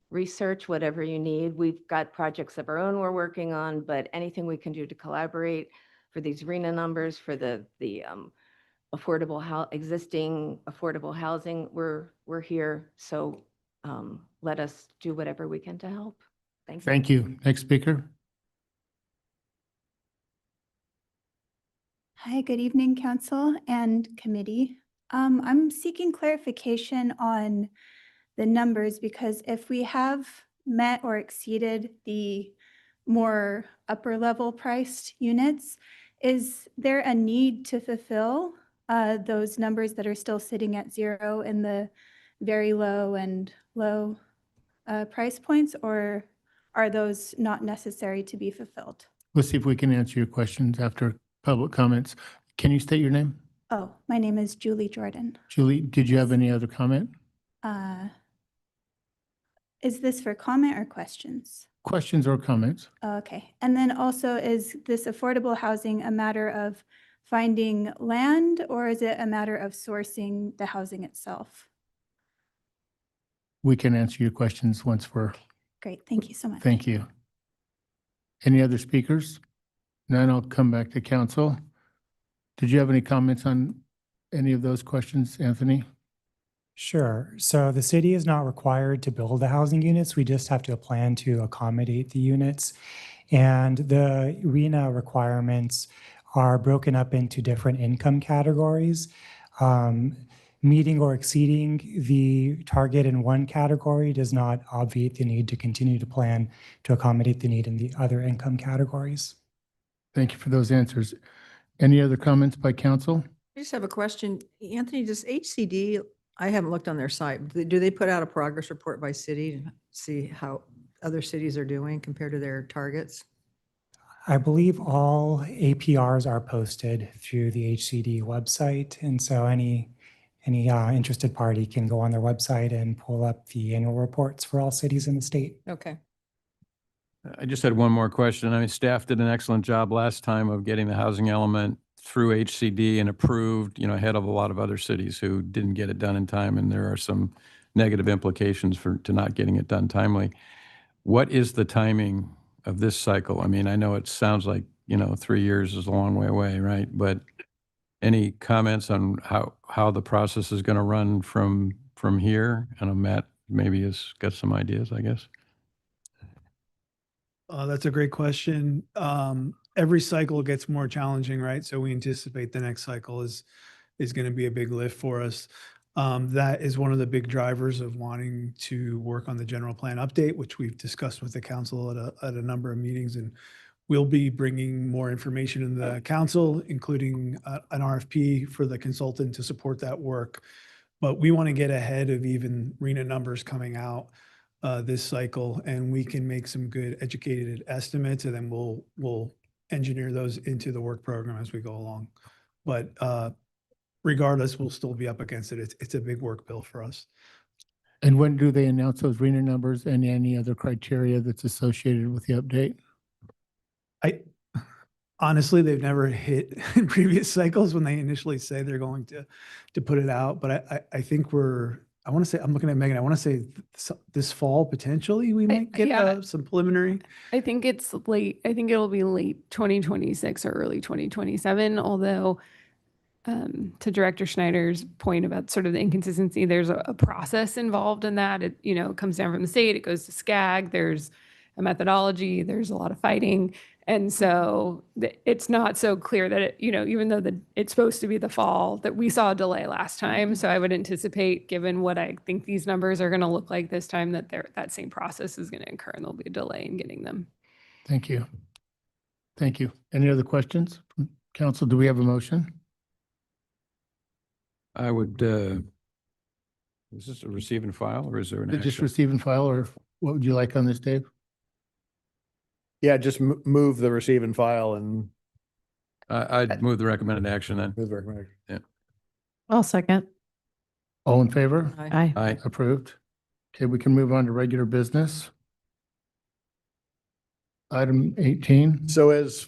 research, whatever you need. We've got projects of our own we're working on, but anything we can do to collaborate for these RENA numbers, for the existing affordable housing, we're here. So let us do whatever we can to help. Thank you. Thank you. Next speaker. Hi, good evening, council and committee. I'm seeking clarification on the numbers, because if we have met or exceeded the more upper level priced units, is there a need to fulfill those numbers that are still sitting at zero in the very low and low price points, or are those not necessary to be fulfilled? Let's see if we can answer your questions after public comments. Can you state your name? Oh, my name is Julie Jordan. Julie, did you have any other comment? Is this for comment or questions? Questions or comments? Okay. And then also, is this affordable housing a matter of finding land, or is it a matter of sourcing the housing itself? We can answer your questions once we're. Great. Thank you so much. Thank you. Any other speakers? None. I'll come back to council. Did you have any comments on any of those questions, Anthony? Sure. So the city is not required to build the housing units. We just have to plan to accommodate the units. And the RENA requirements are broken up into different income categories. Meeting or exceeding the target in one category does not obviate the need to continue to plan to accommodate the need in the other income categories. Thank you for those answers. Any other comments by council? I just have a question. Anthony, does HCD, I haven't looked on their site, do they put out a progress report by city to see how other cities are doing compared to their targets? I believe all APRs are posted through the HCD website. And so any interested party can go on their website and pull up the annual reports for all cities in the state. Okay. I just had one more question. I mean, staff did an excellent job last time of getting the housing element through HCD and approved, ahead of a lot of other cities who didn't get it done in time. And there are some negative implications to not getting it done timely. What is the timing of this cycle? I mean, I know it sounds like, 3 years is a long way away, right? But any comments on how the process is going to run from here? I know Matt maybe has got some ideas, I guess. That's a great question. Every cycle gets more challenging, right? So we anticipate the next cycle is going to be a big lift for us. That is one of the big drivers of wanting to work on the general plan update, which we've discussed with the council at a number of meetings. And we'll be bringing more information in the council, including an RFP for the consultant to support that work. But we want to get ahead of even RENA numbers coming out this cycle, and we can make some good educated estimates, and then we'll engineer those into the work program as we go along. But regardless, we'll still be up against it. It's a big work bill for us. And when do they announce those RENA numbers and any other criteria that's associated with the update? Honestly, they've never hit in previous cycles when they initially say they're going to put it out. But I think I want to say, I'm looking at Megan, I want to say this fall, potentially, we might get some preliminary. I think it's late. I think it'll be late 2026 or early 2027, although to Director Schneider's point about sort of the inconsistency, there's a process involved in that. It comes down from the state, it goes to SCAG, there's a methodology, there's a lot of fighting. And so it's not so clear that even though it's supposed to be the fall, that we saw a delay last time. So I would anticipate, given what I think these numbers are going to look like this time, that same process is going to occur and there'll be a delay in getting them. Thank you. Thank you. Any other questions? Council, do we have a motion? I would, is this a receive and file or is there an Just action? receive and file, or what would you like on this, Dave? Yeah, just move the receive and file and I'd move the recommended action then. move the recommendation. Yeah. I'll second. All in favor? Aye. Aye. Approved. Okay, we can move on to regular business. Item 18. So as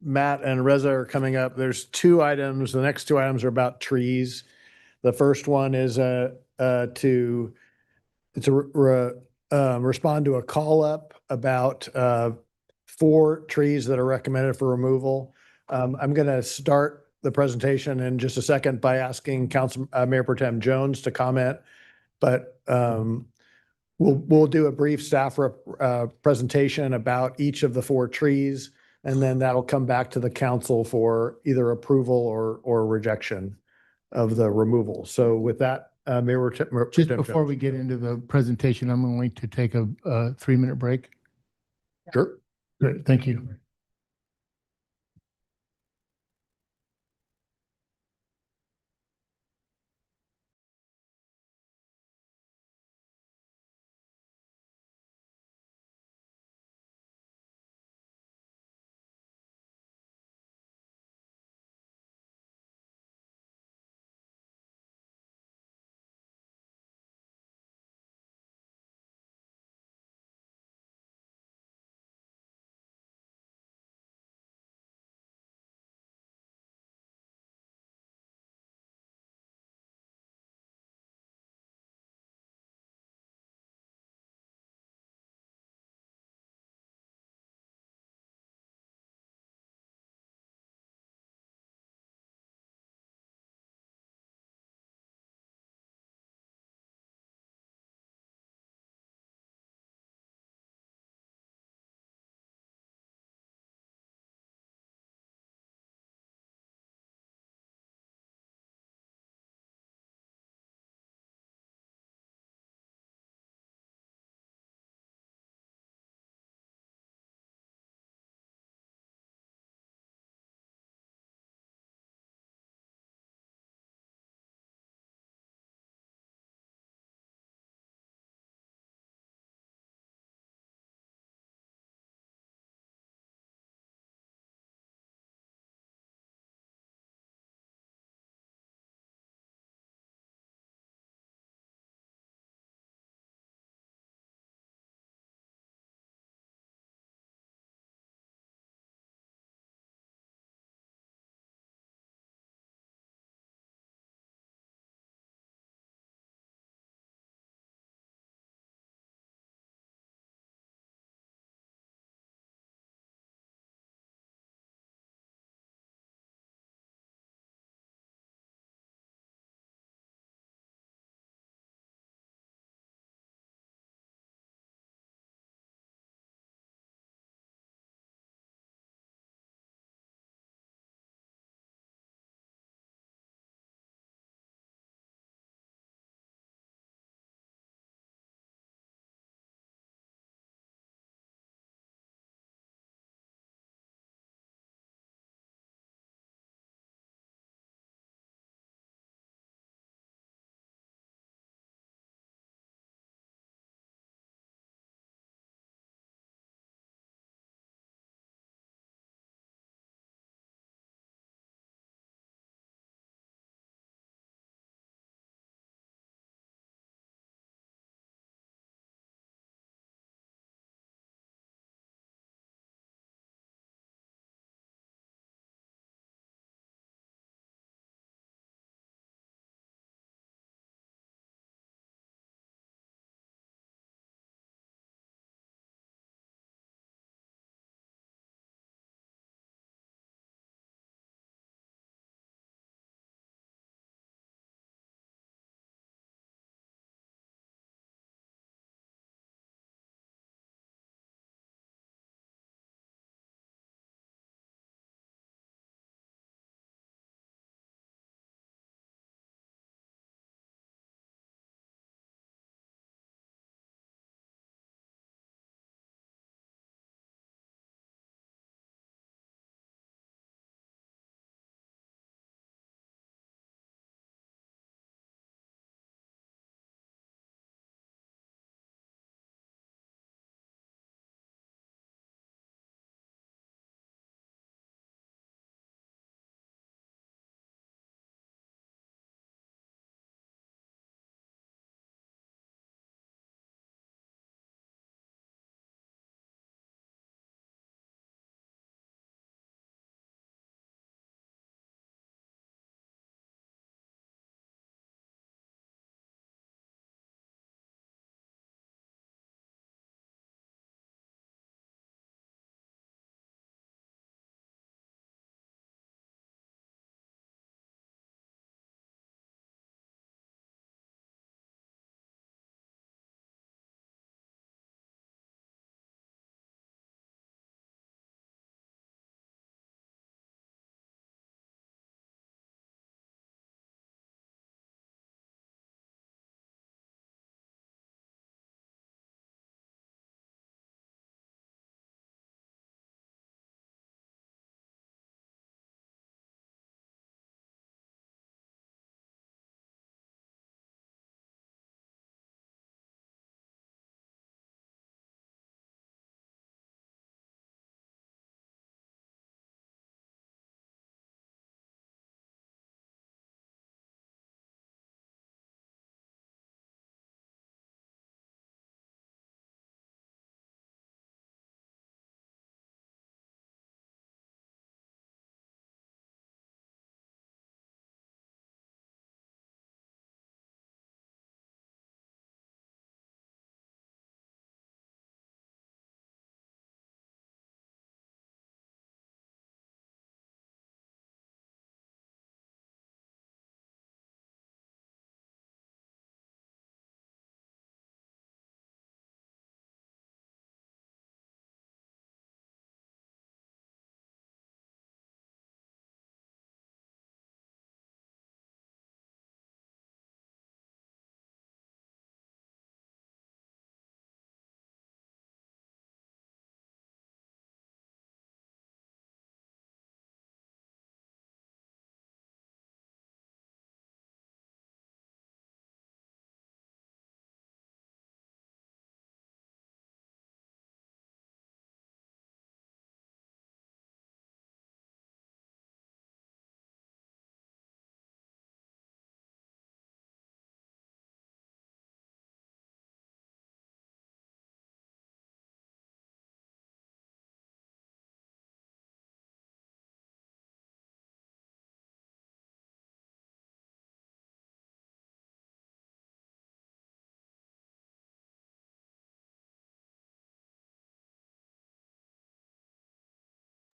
Matt and Reza are coming up, there's 2 items. The next 2 items are about trees. The first one is to respond to a call up about 4 trees that are recommended for removal. I'm going to start the presentation in just a second by asking Mayor Pro Tem Jones to comment, but we'll do a brief staff presentation about each of the 4 trees, and then that'll come back to the council for either approval or rejection of the removal. So with that, Mayor Pro Tem Just before Jones. we get into the presentation, I'm going to take a 3-minute break. Sure. Great, thank you.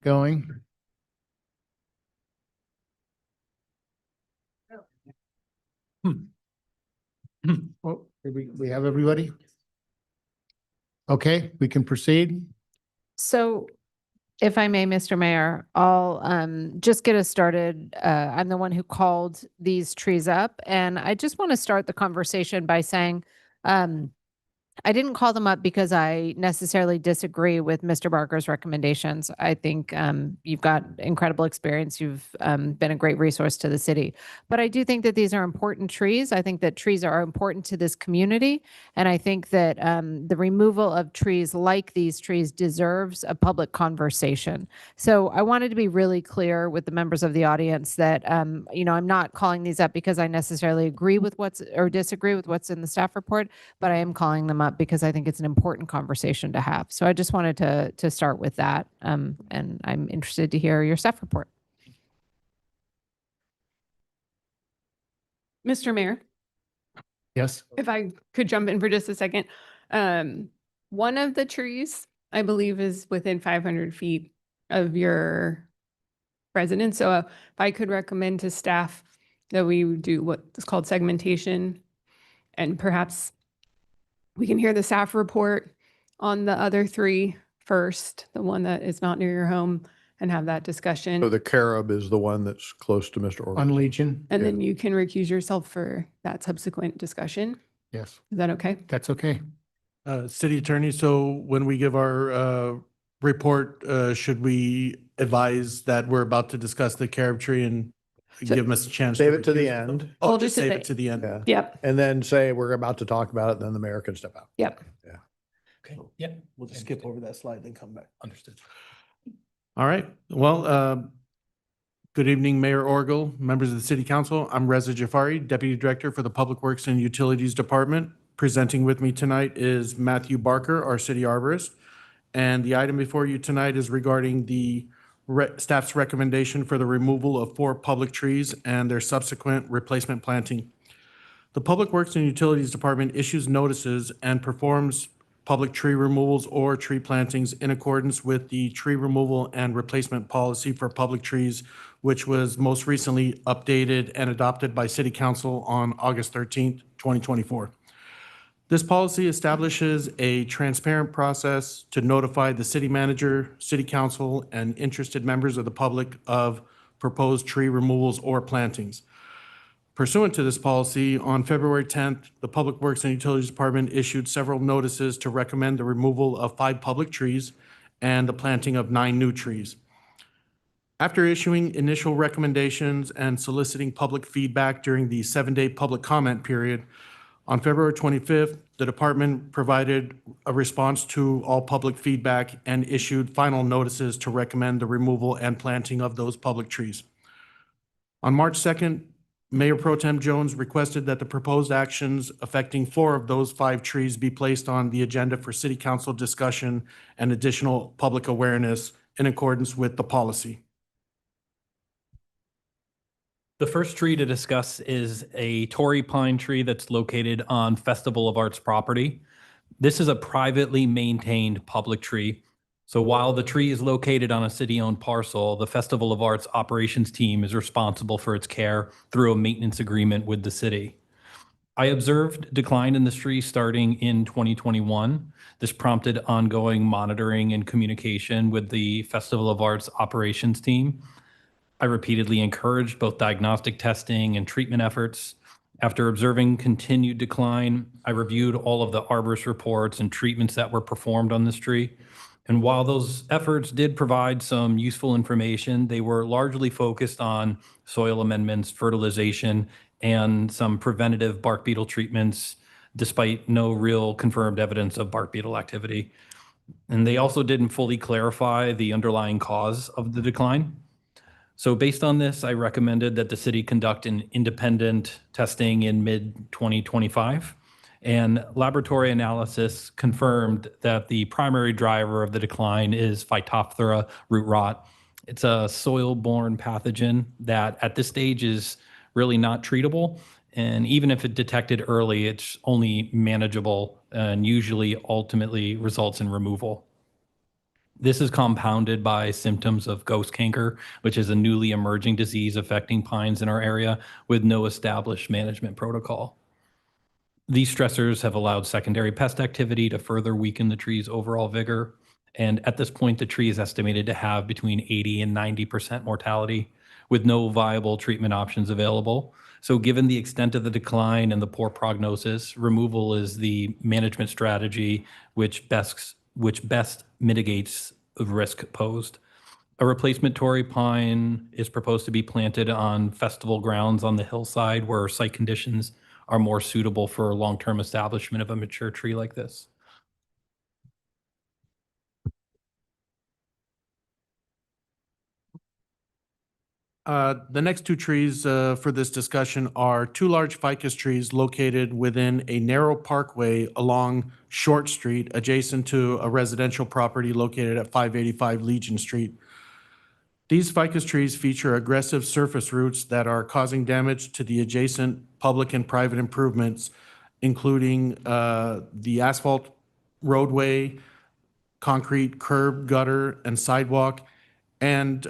going. Oh, we have everybody? Okay, we can proceed. So if I may, Mr. Mayor, I'll just get us started. I'm the one who called these trees up, and I just want to start the conversation by saying I didn't call them up because I necessarily disagree with Mr. Barker's recommendations. I think you've got incredible experience. You've been a great resource to the city. But I do think that these are important trees. I think that trees are important to this community. And I think that the removal of trees like these trees deserves a public conversation. So I wanted to be really clear with the members of the audience that, I'm not calling these up because I necessarily agree with or disagree with what's in the staff report, but I am calling them up because I think it's an important conversation to have. So I just wanted to start with that. And I'm interested to hear your staff report. Mr. Mayor, Yes. if I could jump in for just a second. One of the trees, I believe, is within 500 feet of your residence. So if I could recommend to staff that we do what is called segmentation, and perhaps we can hear the staff report on the other three first, the one that is not near your home, and have that discussion. So the Carob is the one that's close to Mr. Organ. On Legion? And then you can recuse yourself for that subsequent discussion. Yes. Is that okay? That's okay. City Attorney, so when we give our report, should we advise that we're about to discuss the carob tree and give us a chance? Save it to the end. Oh, Well, just just save say- it to the end. Yeah. Yep. And then say we're about to talk about it, then the mayor can step out. Yep. Okay, yeah, we'll just skip over that slide, then come back. Understood. All right, well, good evening, Mayor Orgel, members of the City Council. I'm Reza Jafari, Deputy Director for the Public Works and Utilities Department. Presenting with me tonight is Matthew Barker, our city arborist. And the item before you tonight is regarding the staff's recommendation for the removal of 4 public trees and their subsequent replacement planting. The Public Works and Utilities Department issues notices and performs public tree removals or tree plantings in accordance with the tree removal and replacement policy for public trees, which was most recently updated and adopted by City Council on August 13th, 2024. This policy establishes a transparent process to notify the city manager, city council, and interested members of the public of proposed tree removals or plantings. Pursuant to this policy, on February 10th, the Public Works and Utilities Department issued several notices to recommend the removal of 5 public trees and the planting of 9 new trees. After issuing initial recommendations and soliciting public feedback during the 7-day public comment period, on February 25th, the department provided a response to all public feedback and issued final notices to recommend the removal and planting of those public trees. On March 2nd, Mayor Pro Tem Jones requested that the proposed actions affecting 4 of those 5 trees be placed on the agenda for City Council discussion and additional public awareness in accordance with the policy. The first tree to discuss is a Torrey pine tree that's located on Festival of Arts property. This is a privately maintained public tree. So while the tree is located on a city-owned parcel, the Festival of Arts operations team is responsible for its care through a maintenance agreement with the city. I observed decline in this tree starting in 2021. This prompted ongoing monitoring and communication with the Festival of Arts operations team. I repeatedly encouraged both diagnostic testing and treatment efforts. After observing continued decline, I reviewed all of the arborist reports and treatments that were performed on this tree. And while those efforts did provide some useful information, they were largely focused on soil amendments, fertilization, and some preventative bark beetle treatments, despite no real confirmed evidence of bark beetle activity. And they also didn't fully clarify the underlying cause of the decline. So based on this, I recommended that the city conduct an independent testing in mid-2025. And laboratory analysis confirmed that the primary driver of the decline is Phytophthora root rot. It's a soil-borne pathogen that at this stage is really not treatable. And even if it detected early, it's only manageable and usually ultimately results in removal. This is compounded by symptoms of ghost canker, which is a newly emerging disease affecting pines in our area with no established management protocol. These stressors have allowed secondary pest activity to further weaken the tree's overall vigor. And at this point, the tree is estimated to have between 80 and 90% mortality with no viable treatment options available. So given the extent of the decline and the poor prognosis, removal is the management strategy which best mitigates the risk posed. A replacement Tory pine is proposed to be planted on festival grounds on the hillside where site conditions are more suitable for long-term establishment of a mature tree like this. The next two trees for this discussion are two large ficus trees located within a narrow parkway along Short Street, adjacent to a residential property located at 585 Legion Street. These ficus trees feature aggressive surface roots that are causing damage to the adjacent public and private improvements, including the asphalt roadway, concrete curb, gutter, and sidewalk, and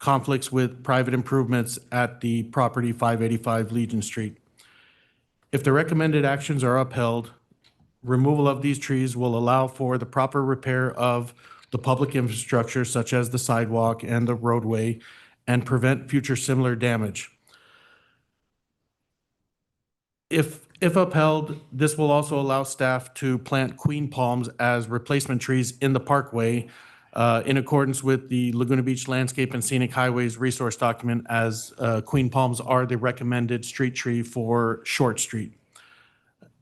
conflicts with private improvements at the property 585 Legion Street. If the recommended actions are upheld, removal of these trees will allow for the proper repair of the public infrastructure such as the sidewalk and the roadway and prevent future similar damage. If upheld, this will also allow staff to plant queen palms as replacement trees in the parkway in accordance with the Laguna Beach Landscape and Scenic Highways resource document, as queen palms are the recommended street tree for Short Street.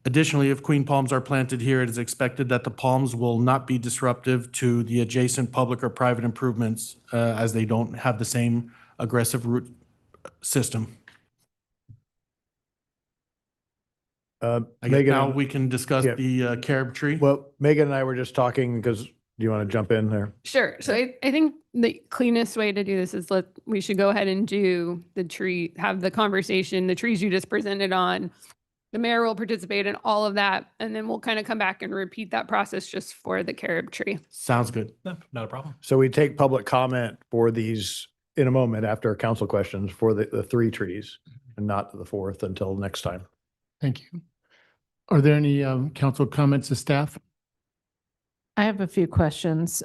Additionally, if queen palms are planted here, it is expected that the palms will not be disruptive to the adjacent public or private improvements as they don't have the same aggressive root system. I guess Megan, now we can discuss yeah. the carob tree. Well, Megan and I were just talking because, do you want to jump in there? Sure. So I think the cleanest way to do this is we should go ahead and do the tree, have the conversation, the trees you just presented on. The mayor will participate in all of that, and then we'll kind of come back and repeat that process just for the carob tree. Sounds good. No, not a problem. So we take public comment for these in a moment after council questions for the three trees and not the fourth until next time. Thank you. Are there any council comments to staff? I have a few questions.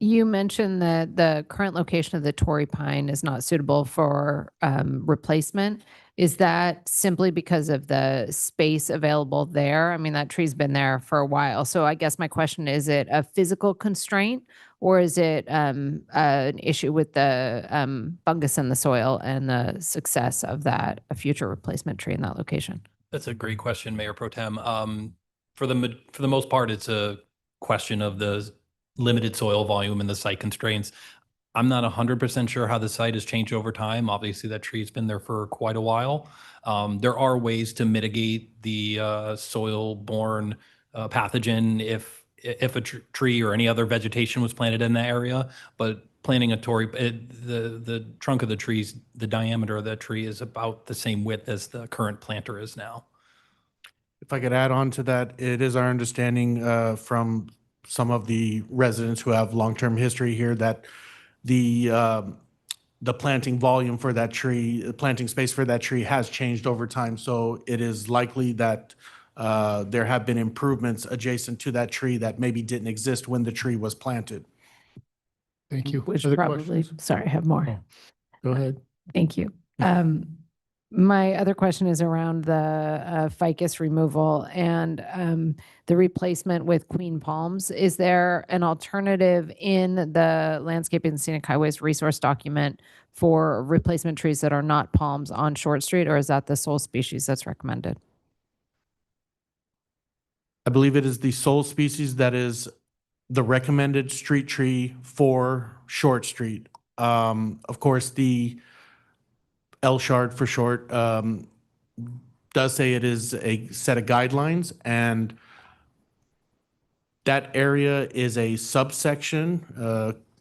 You mentioned that the current location of the Tory pine is not suitable for replacement. Is that simply because of the space available there? I mean, that tree's been there for a while. So I guess my question is it a physical constraint, or is it an issue with the fungus in the soil and the success of that, a future replacement tree in that location? That's a great question, Mayor Pro Tem. For the most part, it's a question of the limited soil volume and the site constraints. I'm not 100% sure how the site has changed over time. Obviously, that tree's been there for quite a while. There are ways to mitigate the soil-borne pathogen if a tree or any other vegetation was planted in that area. But planting a Tory, the trunk of the trees, the diameter of that tree is about the same width as the current planter is now. If I could add on to that, it is our understanding from some of the residents who have long-term history here that the planting volume for that tree, the planting space for that tree has changed over time. So it is likely that there have been improvements adjacent to that tree that maybe didn't exist when the tree was planted. Thank you. Which Other probably, questions? sorry, I have more. Go ahead. Thank you. My other question is around the ficus removal and the replacement with queen palms. Is there an alternative in the Landscape and Scenic Highways resource document for replacement trees that are not palms on Short Street, or is that the sole species that's recommended? I believe it is the sole species that is the recommended street tree for Short Street. Of course, the LSHARD for short does say it is a set of guidelines, and that area is a subsection.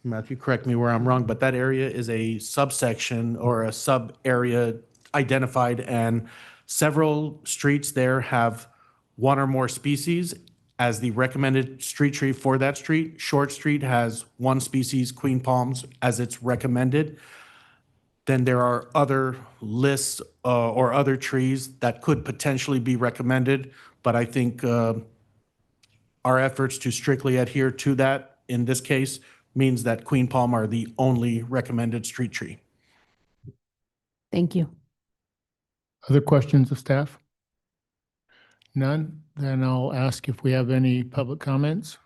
Matthew, correct me where I'm wrong, but that area is a subsection or a sub area identified, and several streets there have one or more species. as the recommended street tree for that street. Short Street has one species, queen palms, as its recommended. Then there are other lists or other trees that could potentially be recommended, but I think our efforts to strictly adhere to that in this case means that queen palm are the only recommended street tree. Thank you. Other questions of staff? None? Then I'll ask if we have any public comments.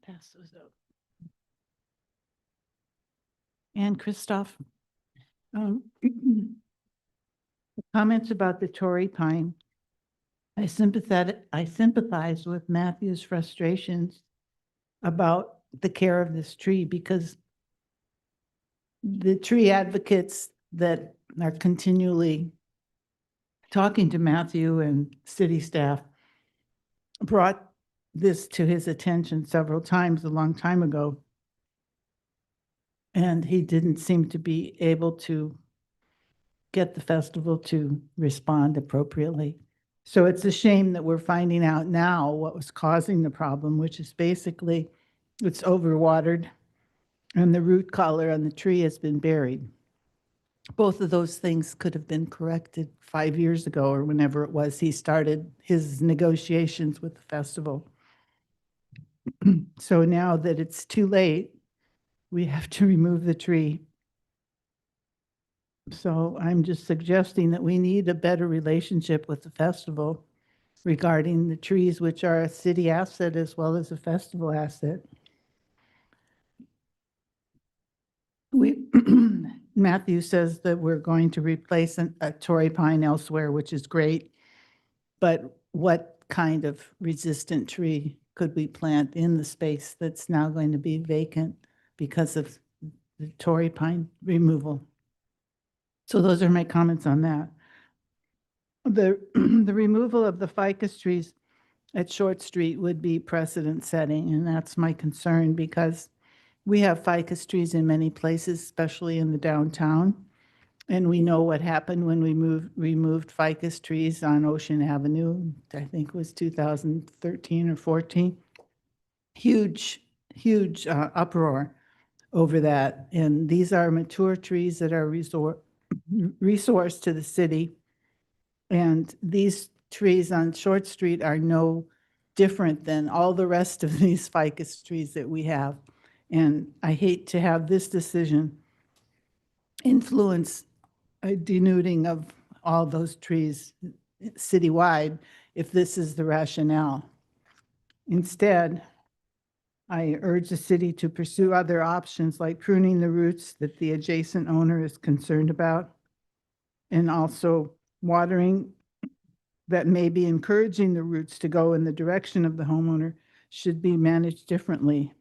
Pass those out. And Christoph, comments about the Torrey pine. I sympathize with Matthew's frustrations about the care of this tree because the tree advocates that are continually talking to Matthew and city staff brought this to his attention several times a long time ago. And he didn't seem to be able to get the festival to respond appropriately. So it's a shame that we're finding out now what was causing the problem, which is basically it's overwatered and the root collar on the tree has been buried. Both of those things could have been corrected 5 years ago or whenever it was he started his negotiations with the festival. So now that it's too late, we have to remove the tree. So I'm just suggesting that we need a better relationship with the festival regarding the trees, which are a city asset as well as a festival asset. Matthew says that we're going to replace a Torrey pine elsewhere, which is great. But what kind of resistant tree could we plant in the space that's now going to be vacant because of the Torrey pine removal? So those are my comments on that. The removal of the ficus trees at Short Street would be precedent setting, and that's my concern because we have ficus trees in many places, especially in the downtown. And we know what happened when we removed ficus trees on Ocean Avenue, I think it was 2013 or 14. Huge uproar over that. And these are mature trees that are resource to the city. And these trees on Short Street are no different than all the rest of these ficus trees that we have. And I hate to have this decision influence a denuding of all those trees citywide if this is the rationale. Instead, I urge the city to pursue other options like pruning the roots that the adjacent owner is concerned about, and also watering that may be encouraging the roots to go in the direction of the homeowner should be managed differently.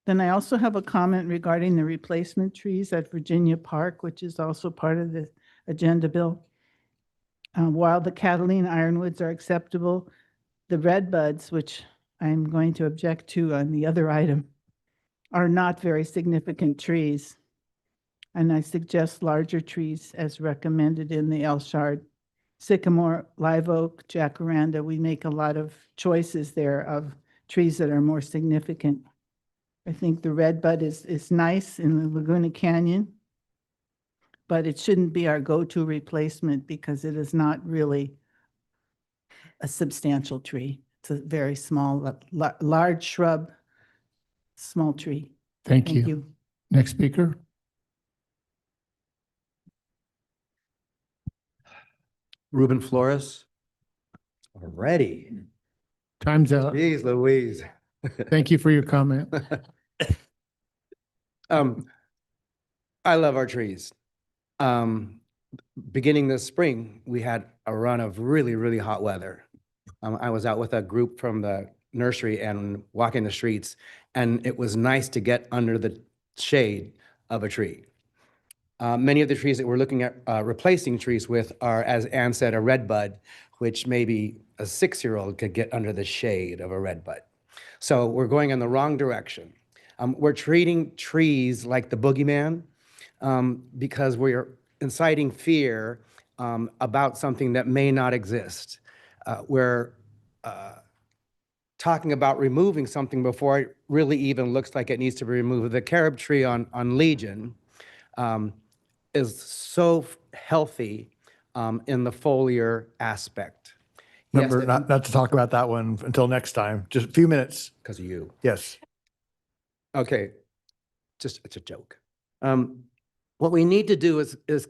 Then I also have a comment regarding the replacement trees at Virginia Park, which is also part of the agenda bill. While the Catalina ironwoods are acceptable, the red buds, which I'm going to object to on the other item, are not very significant trees. And I suggest larger trees as recommended in the Elshard. Sycamore, live oak, jacaranda, we make a lot of choices there of trees that are more significant. I think the red bud is nice in the Laguna Canyon, but it shouldn't be our go-to replacement because it is not really a substantial tree. It's a very small, large shrub, small tree. Thank you. Next speaker. Ruben Flores. Already. Time's out. Jeez Louise. Thank you for your comment. I love our trees. Beginning this spring, we had a run of really, really hot weather. I was out with a group from the nursery and walking the streets, and it was nice to get under the shade of a tree. Many of the trees that we're looking at replacing trees with are, as Ann said, a red bud, which maybe a 6-year-old could get under the shade of a red bud. So we're going in the wrong direction. We're treating trees like the boogeyman because we're inciting fear about something that may not exist. We're talking about removing something before it really even looks like it needs to be removed. The carob tree on Legion is so healthy in the foliar aspect. Remember not to talk about that one until next time. Just a few minutes. Because of you. Yes. Okay, just it's a joke. What we need to do is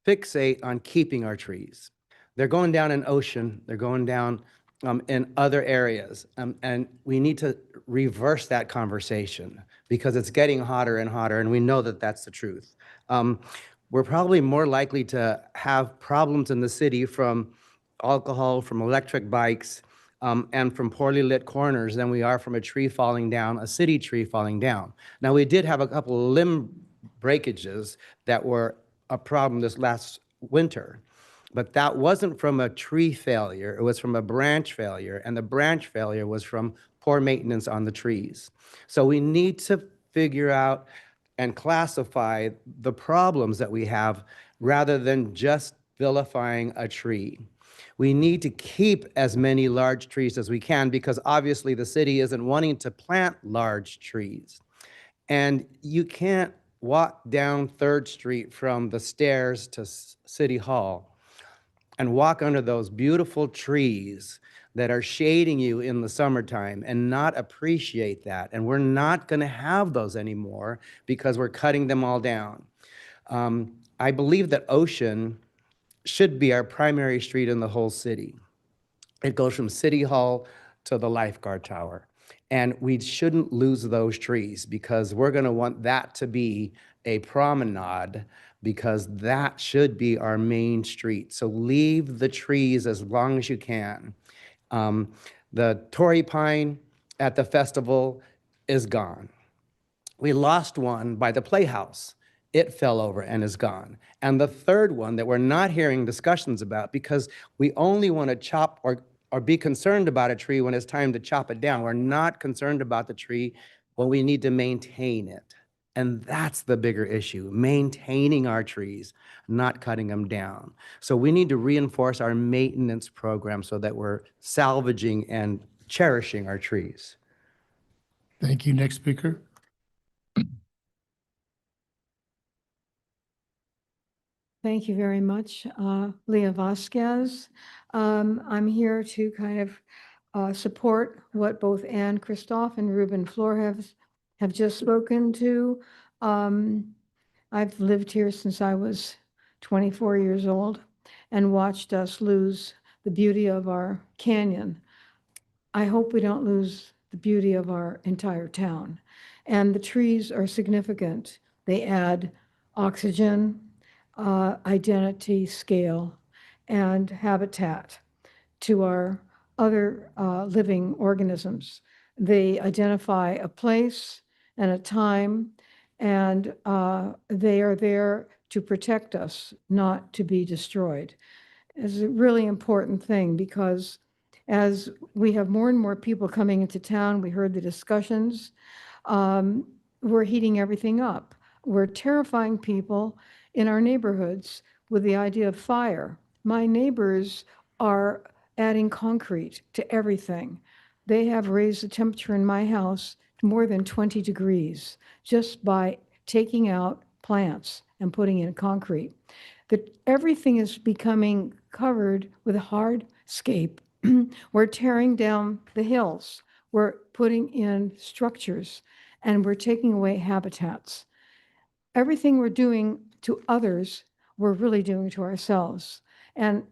fixate on keeping our trees. They're going down in ocean. They're going down in other areas, and we need to reverse that conversation because it's getting hotter and hotter, and we know that that's the truth. We're probably more likely to have problems in the city from alcohol, from electric bikes, and from poorly lit corners than we are from a tree falling down, a city tree falling down. Now, we did have a couple of limb breakages that were a problem this last winter, but that wasn't from a tree failure. It was from a branch failure, and the branch failure was from poor maintenance on the trees. So we need to figure out and classify the problems that we have rather than just vilifying a tree. We need to keep as many large trees as we can because obviously the city isn't wanting to plant large trees. And you can't walk down 3rd Street from the stairs to City Hall and walk under those beautiful trees that are shading you in the summertime and not appreciate that. And we're not going to have those anymore because we're cutting them all down. I believe that Ocean should be our primary street in the whole city. It goes from City Hall to the Lifeguard Tower. And we shouldn't lose those trees because we're going to want that to be a promenade because that should be our main street. So leave the trees as long as you can. The Torrey pine at the festival is gone. We lost one by the Playhouse. It fell over and is gone. And the third one that we're not hearing discussions about because we only want to chop or be concerned about a tree when it's time to chop it down. We're not concerned about the tree when we need to maintain it. And that's the bigger issue, maintaining our trees, not cutting them down. So we need to reinforce our maintenance program so that we're salvaging and cherishing our trees. Thank you. Next speaker. Thank you very much, Leah Vasquez. I'm here to kind of support what both Ann Christoph and Ruben Flor have just spoken to. I've lived here since I was 24 years old and watched us lose the beauty of our canyon. I hope we don't lose the beauty of our entire town. And the trees are significant. They add oxygen, identity, scale, and habitat to our other living organisms. They identify a place and a time, and they are there to protect us, not to be destroyed. It's a really important thing because as we have more and more people coming into town, we heard the discussions, we're heating everything up. We're terrifying people in our neighborhoods with the idea of fire. My neighbors are adding concrete to everything. They have raised the temperature in my house to more than 20 degrees just by taking out plants and putting in concrete. Everything is becoming covered with hardscape. We're tearing down the hills. We're putting in structures and we're taking away habitats. Everything we're doing to others, we're really doing to ourselves. And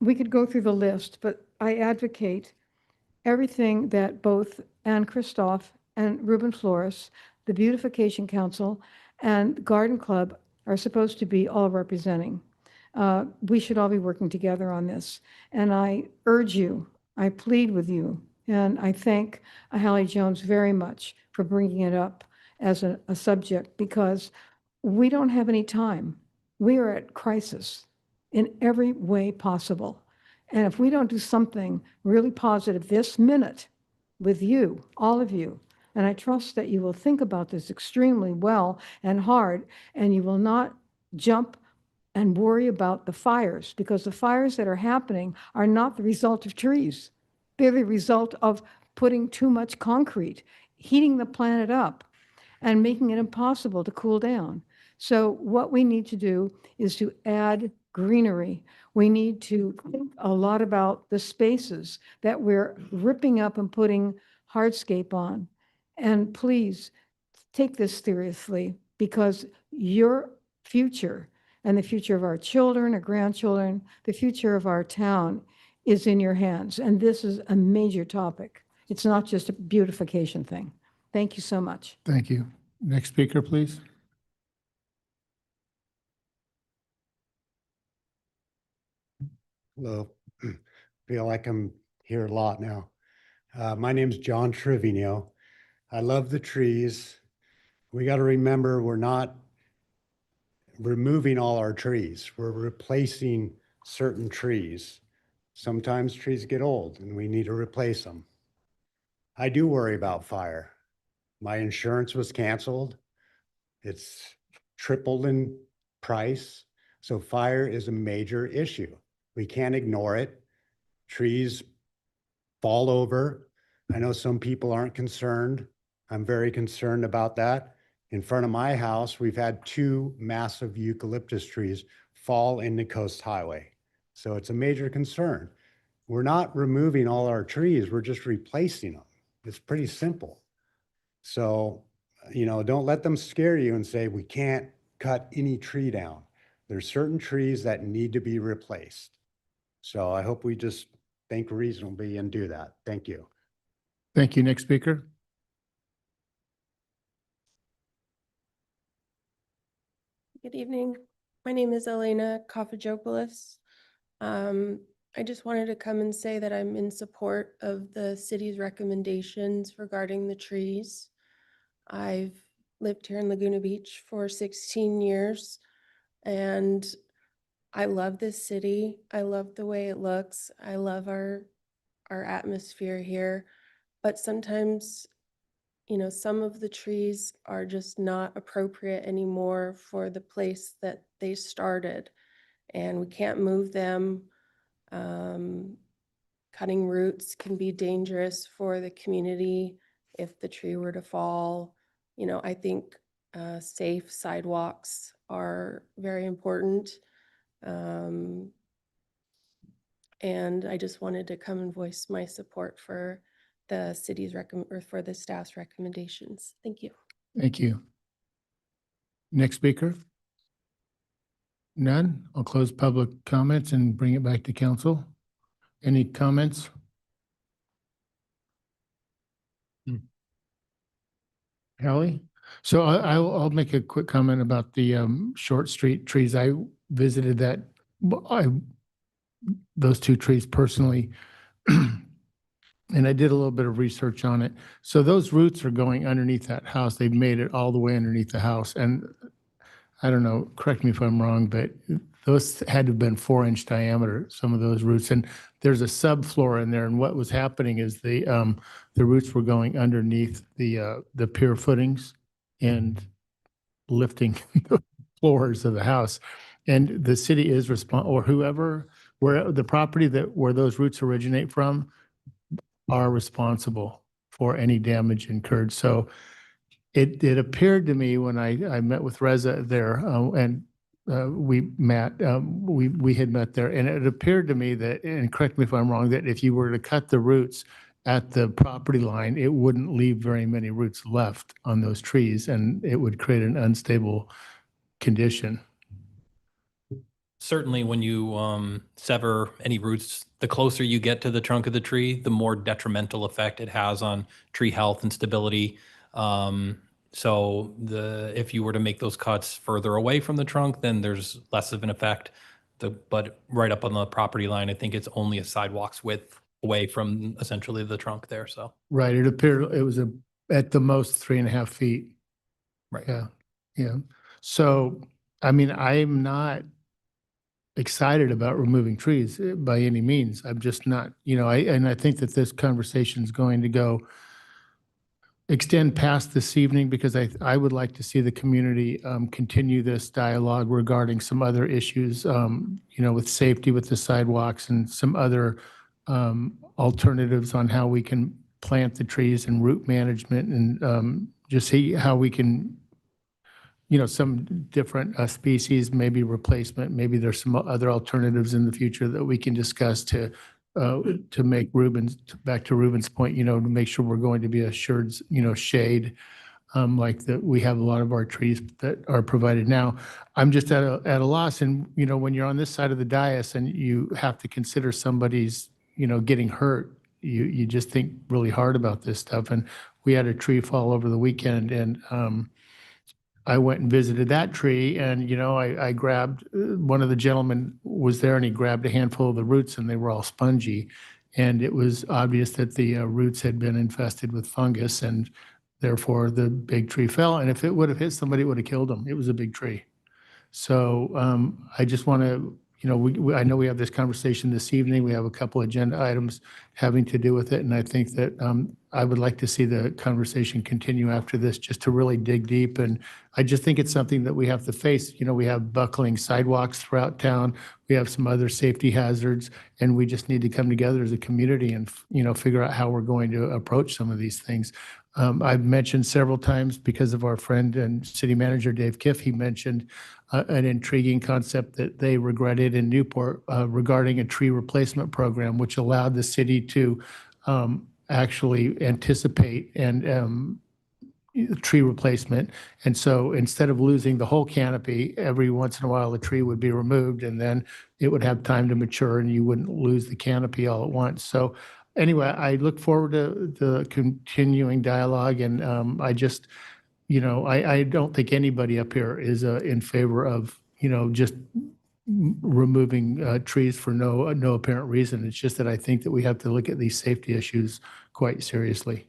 we could go through the list, but I advocate everything that both Ann Christoph and Ruben Flores, the Beautification Council, and Garden Club are supposed to be all representing. We should all be working together on this. And I urge you, I plead with you, and I thank Hallie Jones very much for bringing it up as a subject because we don't have any time. We are at crisis in every way possible. And if we don't do something really positive this minute with you, all of you, And I trust that you will think about this extremely well and hard, and you will not jump and worry about the fires, because the fires that are happening are not the result of trees. They're the result of putting too much concrete, heating the planet up, and making it impossible to cool down. So what we need to do is to add greenery. We need to think a lot about the spaces that we're ripping up and putting hardscape on. And please take this seriously, because your future and the future of our children, our grandchildren, the future of our town is in your hands. And this is a major topic. It's not just a beautification thing. Thank you so much. Thank you. Next speaker, please. Hello. Feel like I'm here a lot now. My name's John Trevino. I love the trees. We got to remember we're not removing all our trees. We're replacing certain trees. Sometimes trees get old and we need to replace them. I do worry about fire. My insurance was canceled. It's tripled in price. So fire is a major issue. We can't ignore it. Trees fall over. I know some people aren't concerned. I'm very concerned about that. In front of my house, we've had 2 massive eucalyptus trees fall into Coast Highway. So it's a major concern. We're not removing all our trees, we're just replacing them. It's pretty simple. So, don't let them scare you and say, we can't cut any tree down. There's certain trees that need to be replaced. So I hope we just think reasonably and do that. Thank you. Thank you. Next speaker. Good evening. My name is Elena Kofajopoulos. I just wanted to come and say that I'm in support of the city's recommendations regarding the trees. I've lived here in Laguna Beach for 16 years, and I love this city. I love the way it looks. I love our atmosphere here. But sometimes, some of the trees are just not appropriate anymore for the place that they started, and we can't move them. Cutting roots can be dangerous for the community if the tree were to fall. I think safe sidewalks are very important. And I just wanted to come and voice my support for the city's for the staff's recommendations. Thank you. Thank you. Next speaker. None. I'll close public comments and bring it back to council. Any comments? Hallie? So I'll make a quick comment about the short street trees. I visited those 2 trees personally, and I did a little bit of research on it. So those roots are going underneath that house. They've made it all the way underneath the house. And I don't know, correct me if I'm wrong, but those had to have been 4-inch diameter, some of those roots. And there's a subfloor in there. And what was happening is the roots were going underneath the pier footings and lifting the floors of the house. And the city is or whoever, where the property where those roots originate from are responsible for any damage incurred. So it appeared to me when I met with Reza there, and we had met there, and it appeared to me that, and correct me if I'm wrong, that if you were to cut the roots at the property line, it wouldn't leave very many roots left on those trees, and it would create an unstable condition. Certainly, when you sever any roots, the closer you get to the trunk of the tree, the more detrimental effect it has on tree health and stability. So if you were to make those cuts further away from the trunk, then there's less of an effect. But right up on the property line, I think it's only a sidewalk's width away from essentially the trunk there. So right, it appeared it was at the most 3.5 feet. Right. Yeah. So I mean, I'm not excited about removing trees by any means. I'm just not, I think that this conversation is going to go extend past this evening because I would like to see the community continue this dialogue regarding some other issues, with safety with the sidewalks and some other alternatives on how we can plant the trees and root management and just see how we can, some different species, maybe replacement, maybe there's some other alternatives in the future that we can discuss to make back to Ruben's point, to make sure we're going to be assured, shade, like that we have a lot of our trees that are provided now. I'm just at a loss. And, when you're on this side of the dais and you have to consider somebody's, getting hurt, you just think really hard about this stuff. And we had a tree fall over the weekend and, I went and visited that tree and, I grabbed, one of the gentlemen was there and he grabbed a handful of the roots and they were all spongy. And it was obvious that the roots had been infested with fungus and therefore the big tree fell. And if it would have hit somebody, it would have killed them. It was a big tree. So I just want to, I know we have this conversation this evening. We have a couple agenda items having to do with it. And I think that I would like to see the conversation continue after this just to really dig deep. And I just think it's something that we have to face. We have buckling sidewalks throughout town. We have some other safety hazards, and we just need to come together as a community and, figure out how we're going to approach some of these things. I've mentioned several times because of our friend and city manager, Dave Kiff, he mentioned an intriguing concept that they regretted in Newport regarding a tree replacement program, which allowed the city to actually anticipate and tree replacement. And so instead of losing the whole canopy, every once in a while, the tree would be removed and then it would have time to mature and you wouldn't lose the canopy all at once. So anyway, I look forward to the continuing dialogue and I just, I don't think anybody up here is in favor of, just removing trees for no apparent reason. It's just that I think that we have to look at these safety issues quite seriously.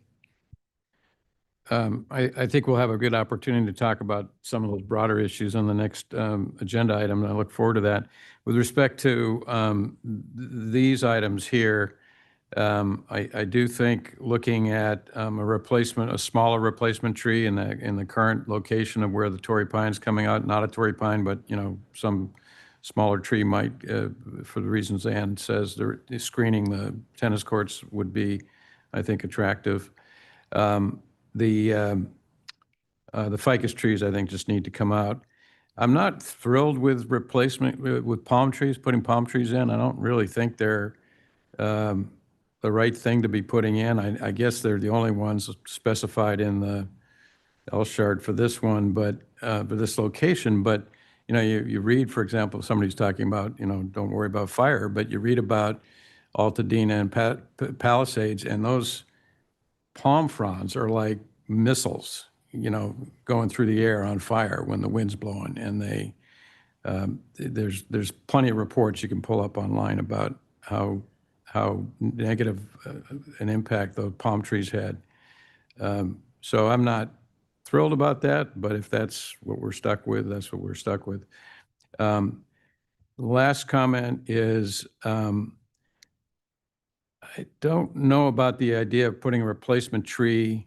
I think we'll have a good opportunity to talk about some of those broader issues on the next agenda item, and I look forward to that. With respect to these items here, I do think looking at a smaller replacement tree in the current location of where the Torrey pine's coming out, not a Torrey pine, but some smaller tree might, for the reasons Ann says, screening the tennis courts would be, I think, attractive. The ficus trees, I think, just need to come out. I'm not thrilled with replacement with palm trees, putting palm trees in. I don't really think they're the right thing to be putting in. I guess they're the only ones specified in the LSHARD for this one, but for this location. But you read, for example, somebody's talking about don't worry about fire, but you read about Altadena and Palisades, and those palm fronds are like missiles, going through the air on fire when the wind's blowing. And there's plenty of reports you can pull up online about how negative an impact those palm trees had. So I'm not thrilled about that, but if that's what we're stuck with, that's what we're stuck with. The last comment is, I don't know about the idea of putting a replacement tree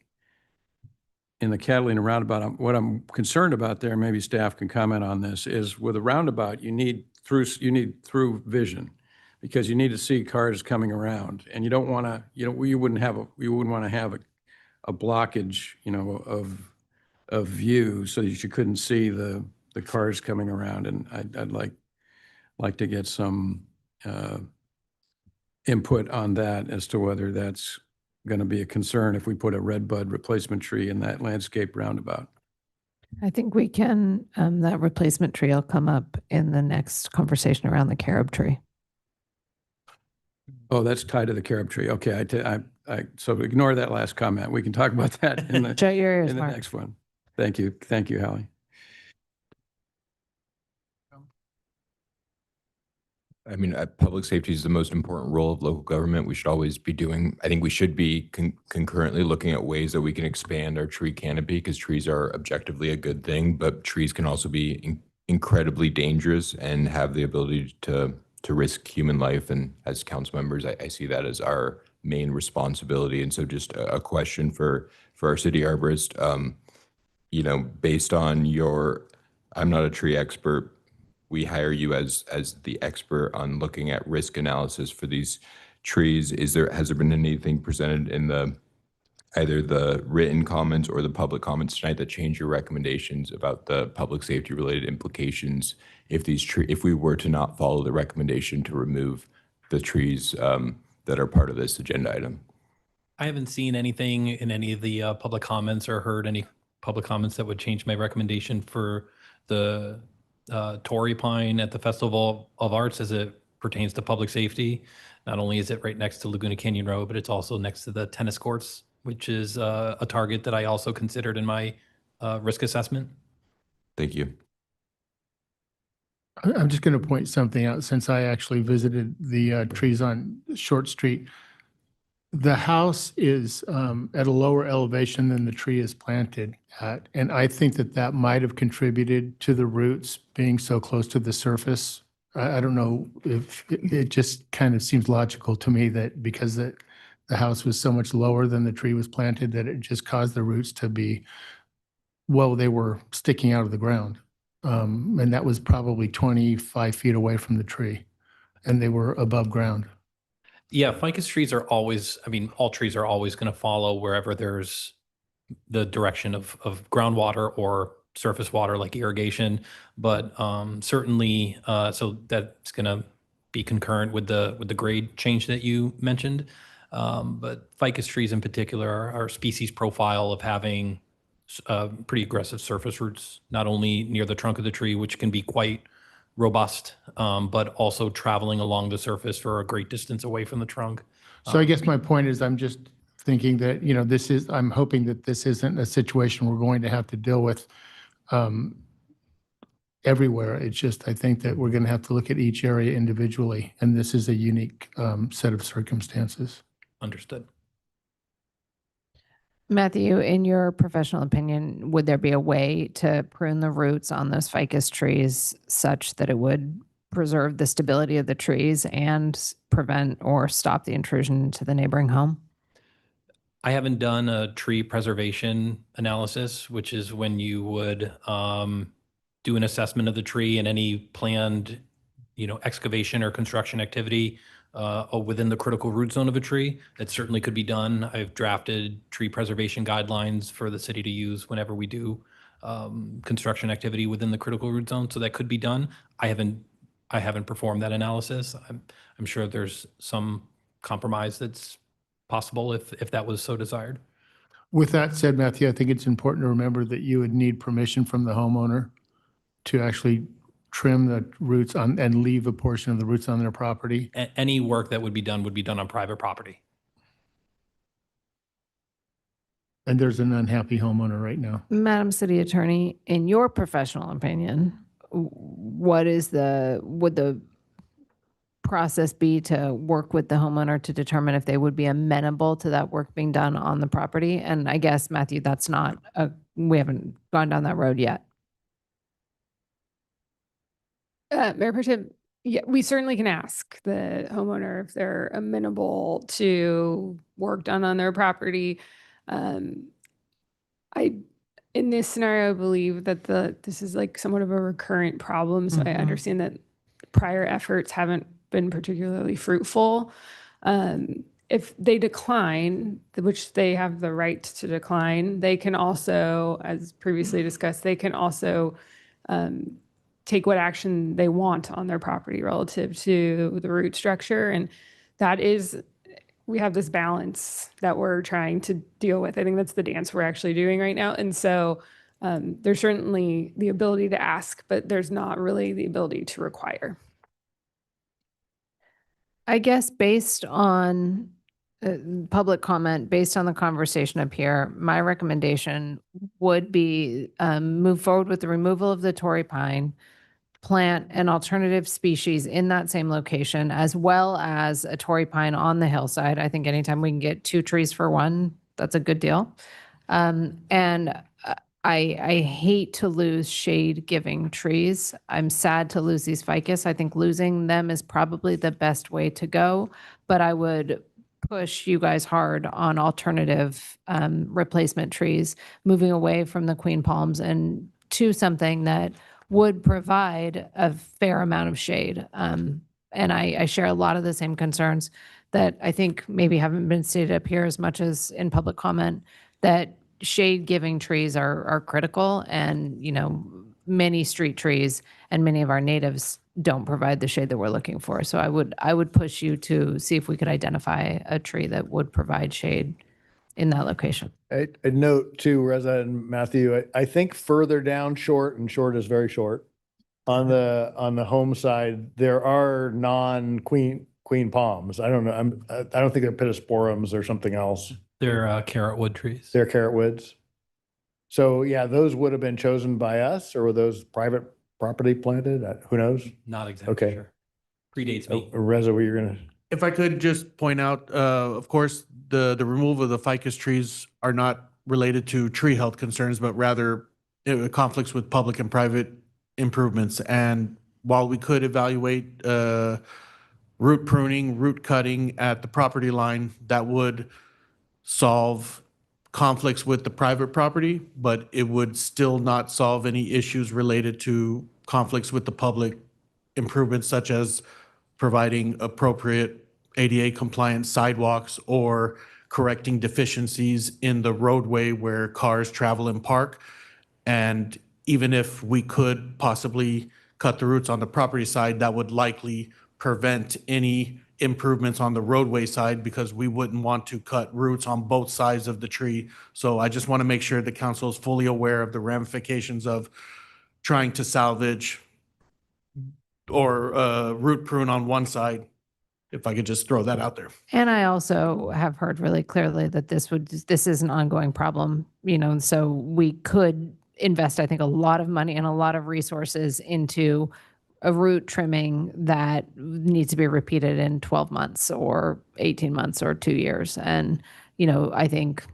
in the Catalina roundabout. What I'm concerned about there, maybe staff can comment on this, is with a roundabout, you need through vision, because you need to see cars coming around, and you don't want to, you wouldn't want to have a blockage, of view so that you couldn't see the cars coming around. And I'd like to get some input on that as to whether that's going to be a concern if we put a red bud replacement tree in that landscape roundabout. I think we can, that replacement tree will come up in the next conversation around the carob tree. Oh, that's tied to the carob tree. Okay, so ignore that last comment. We can talk about that in the, Shut your ears, in the Mark. next one. Thank you, Hallie. I mean, public safety is the most important role of local government. We should always be doing, I think we should be concurrently looking at ways that we can expand our tree canopy, because trees are objectively a good thing, but trees can also be incredibly dangerous and have the ability to risk human life. And as council members, I see that as our main responsibility. And so just a question for for our city arborist. Based on I'm not a tree expert. We hire you as the expert on looking at risk analysis for these trees. Has there been anything presented in either the written comments or the public comments tonight that change your recommendations about the public safety related implications if we were to not follow the recommendation to remove the trees that are part of this agenda item? I haven't seen anything in any of the public comments or heard any public comments that would change my recommendation for the Torrey Pine at the Festival of Arts as it pertains to public safety. Not only is it right next to Laguna Canyon Road, but it's also next to the tennis courts, which is a target that I also considered in my risk assessment. Thank you. I'm just going to point something out since I actually visited the trees on Short Street. The house is at a lower elevation than the tree is planted at. And I think that might have contributed to the roots being so close to the surface. I don't know if it just kind of seems logical to me that because the house was so much lower than the tree was planted, that it just caused the roots to be, they were sticking out of the ground. And that was probably 25 feet away from the tree, and they were above ground. Yeah, ficus trees are always, all trees are always going to follow wherever there's the direction of groundwater or surface water like irrigation. But certainly, so that's going to be concurrent with the grade change that you mentioned. But ficus trees in particular are species profile of having pretty aggressive surface roots, not only near the trunk of the tree, which can be quite robust, but also traveling along the surface for a great distance away from the trunk. So I guess my point is I'm just thinking that, I'm hoping that this isn't a situation we're going to have to deal with everywhere. It's just, I think that we're going to have to look at each area individually, and this is a unique set of circumstances. Understood. Matthew, in your professional opinion, would there be a way to prune the roots on those ficus trees such that it would preserve the stability of the trees and prevent or stop the intrusion into the neighboring home? I haven't done a tree preservation analysis, which is when you would do an assessment of the tree and any planned, excavation or construction activity within the critical root zone of a tree. It certainly could be done. I've drafted tree preservation guidelines for the city to use whenever we do construction activity within the critical root zone. So that could be done. I haven't performed that analysis. I'm sure there's some compromise that's possible if that was so desired. With that said, Matthew, I think it's important to remember that you would need permission from the homeowner to actually trim the roots on and leave a portion of the roots on their property. Any work that would be done on private property. And there's an unhappy homeowner right now. Madam City Attorney, in your professional opinion, would the process be to work with the homeowner to determine if they would be amenable to that work being done on the property? And I guess, Matthew, we haven't gone down that road yet. Mayor Pro Tem, yeah, we certainly can ask the homeowner if they're amenable to work done on their property. In this scenario, I believe that this is like somewhat of a recurrent problem. So I understand that prior efforts haven't been particularly fruitful. If they decline, which they have the right to decline, they can also, as previously discussed, they can also take what action they want on their property relative to the root structure. And we have this balance that we're trying to deal with. I think that's the dance we're actually doing right now. And so there's certainly the ability to ask, but there's not really the ability to require. I guess based on public comment, based on the conversation up here, my recommendation would be move forward with the removal of the Torrey pine, plant an alternative species in that same location, as well as a Torrey pine on the hillside. I think anytime we can get 2 trees for 1, that's a good deal. And I hate to lose shade-giving trees. I'm sad to lose these ficus. I think losing them is probably the best way to go, but I would push you guys hard on alternative replacement trees, moving away from the queen palms and to something that would provide a fair amount of shade. And I share a lot of the same concerns that I think maybe haven't been stated up here as much as in public comment, that shade-giving trees are critical, and, you know, many street trees and many of our natives don't provide the shade that we're looking for. So I would push you to see if we could identify a tree that would provide shade in that location. A note too, Reza and Matthew, I think further down Short, and Short is very short, on the home side, there are non-queen palms. I don't know. I don't think they're pittosporums or something else. They're carrot wood trees. They're carrot woods. So yeah, those would have been chosen by us, or were those private property planted? Who knows? Not exactly Okay. sure. Predates me. Reza, what you're gonna? If I could just point out, of course, the removal of the ficus trees are not related to tree health concerns, but rather conflicts with public and private improvements. And while we could evaluate root pruning, root cutting at the property line, that would solve conflicts with the private property, but it would still not solve any issues related to conflicts with the public improvements, such as providing appropriate ADA compliant sidewalks or correcting deficiencies in the roadway where cars travel and park. And even if we could possibly cut the roots on the property side, that would likely prevent any improvements on the roadway side, because we wouldn't want to cut roots on both sides of the tree. So I just want to make sure the council is fully aware of the ramifications of trying to salvage or root prune on one side, if I could just throw that out there. And I also have heard really clearly that this is an ongoing problem, you know, and so we could invest, I think, a lot of money and a lot of resources into a root trimming that needs to be repeated in 12 months or 18 months or 2 years. And, you know, I think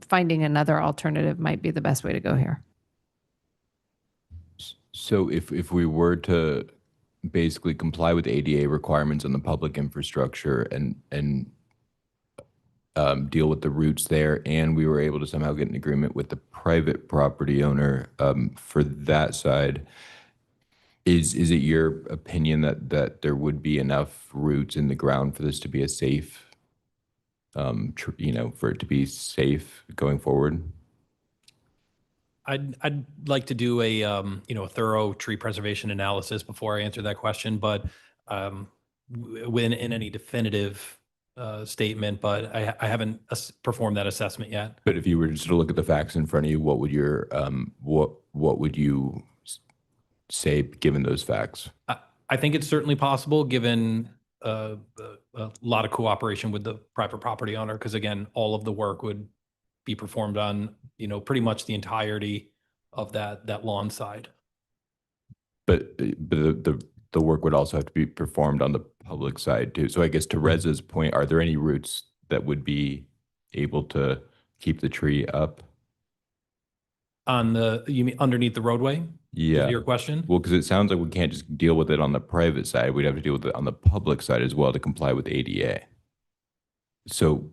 finding another alternative might be the best way to go here. So if we were to basically comply with ADA requirements on the public infrastructure and deal with the roots there, and we were able to somehow get an agreement with the private property owner for that side, is it your opinion that there would be enough roots in the ground for this to be a safe, you know, for it to be safe going forward? I'd like to do a you know, a thorough tree preservation analysis before I answer that question, but when in any definitive statement, but I haven't performed that assessment yet. But if you were just to look at the facts in front of you, what would your what would you say given those facts? I think it's certainly possible, given a lot of cooperation with the private property owner, because again, all of the work would be performed on, you know, pretty much the entirety of that lawn side. But the work would also have to be performed on the public side too. So I guess to Reza's point, are there any roots that would be able to keep the tree up? On the, you mean underneath the roadway? Yeah. Is your question? Well, because it sounds like we can't just deal with it on the private side. We'd have to deal with it on the public side as well to comply with ADA. So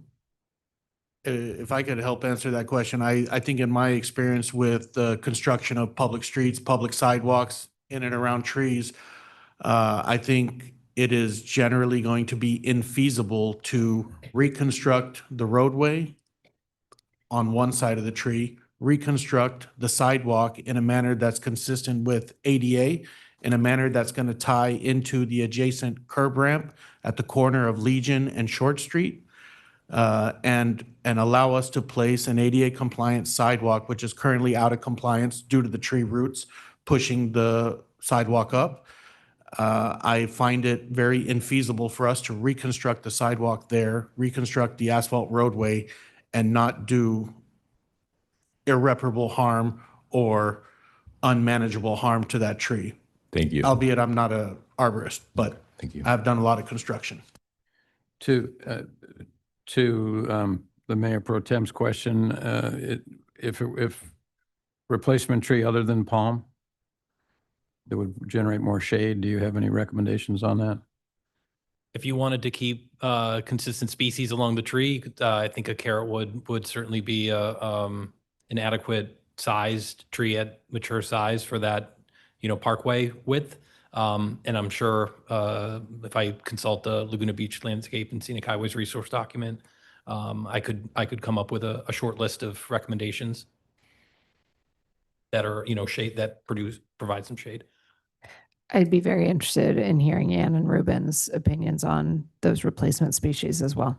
If I could help answer that question, I think in my experience with the construction of public streets, public sidewalks in and around trees, I think it is generally going to be infeasible to reconstruct the roadway on one side of the tree, reconstruct the sidewalk in a manner that's consistent with ADA, in a manner that's going to tie into the adjacent curb ramp at the corner of Legion and Short Street, and allow us to place an ADA compliant sidewalk, which is currently out of compliance due to the tree roots pushing the sidewalk up. I find it very infeasible for us to reconstruct the sidewalk there, reconstruct the asphalt roadway, and not do irreparable harm or unmanageable harm to that tree. thank you. Albeit I'm not an arborist, but Thank you. I've done a lot of construction. To the Mayor Pro Tem's question, if replacement tree other than palm that would generate more shade, do you have any recommendations on that? If you wanted to keep consistent species along the tree, I think a carrot would certainly be an adequate sized tree at mature size for that, parkway width. And I'm sure if I consult the Laguna Beach Landscape and Scenic Highways resource document, I could come up with a short list of recommendations that are, shade that provide some shade. I'd be very interested in hearing Ann and Ruben's opinions on those replacement species as well.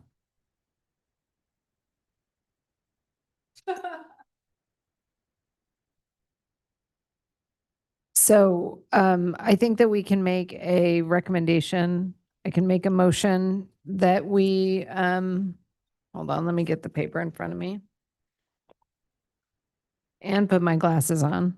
So I think that we can make a recommendation. I can make a motion that we, hold on, let me get the paper in front of me and put my glasses on.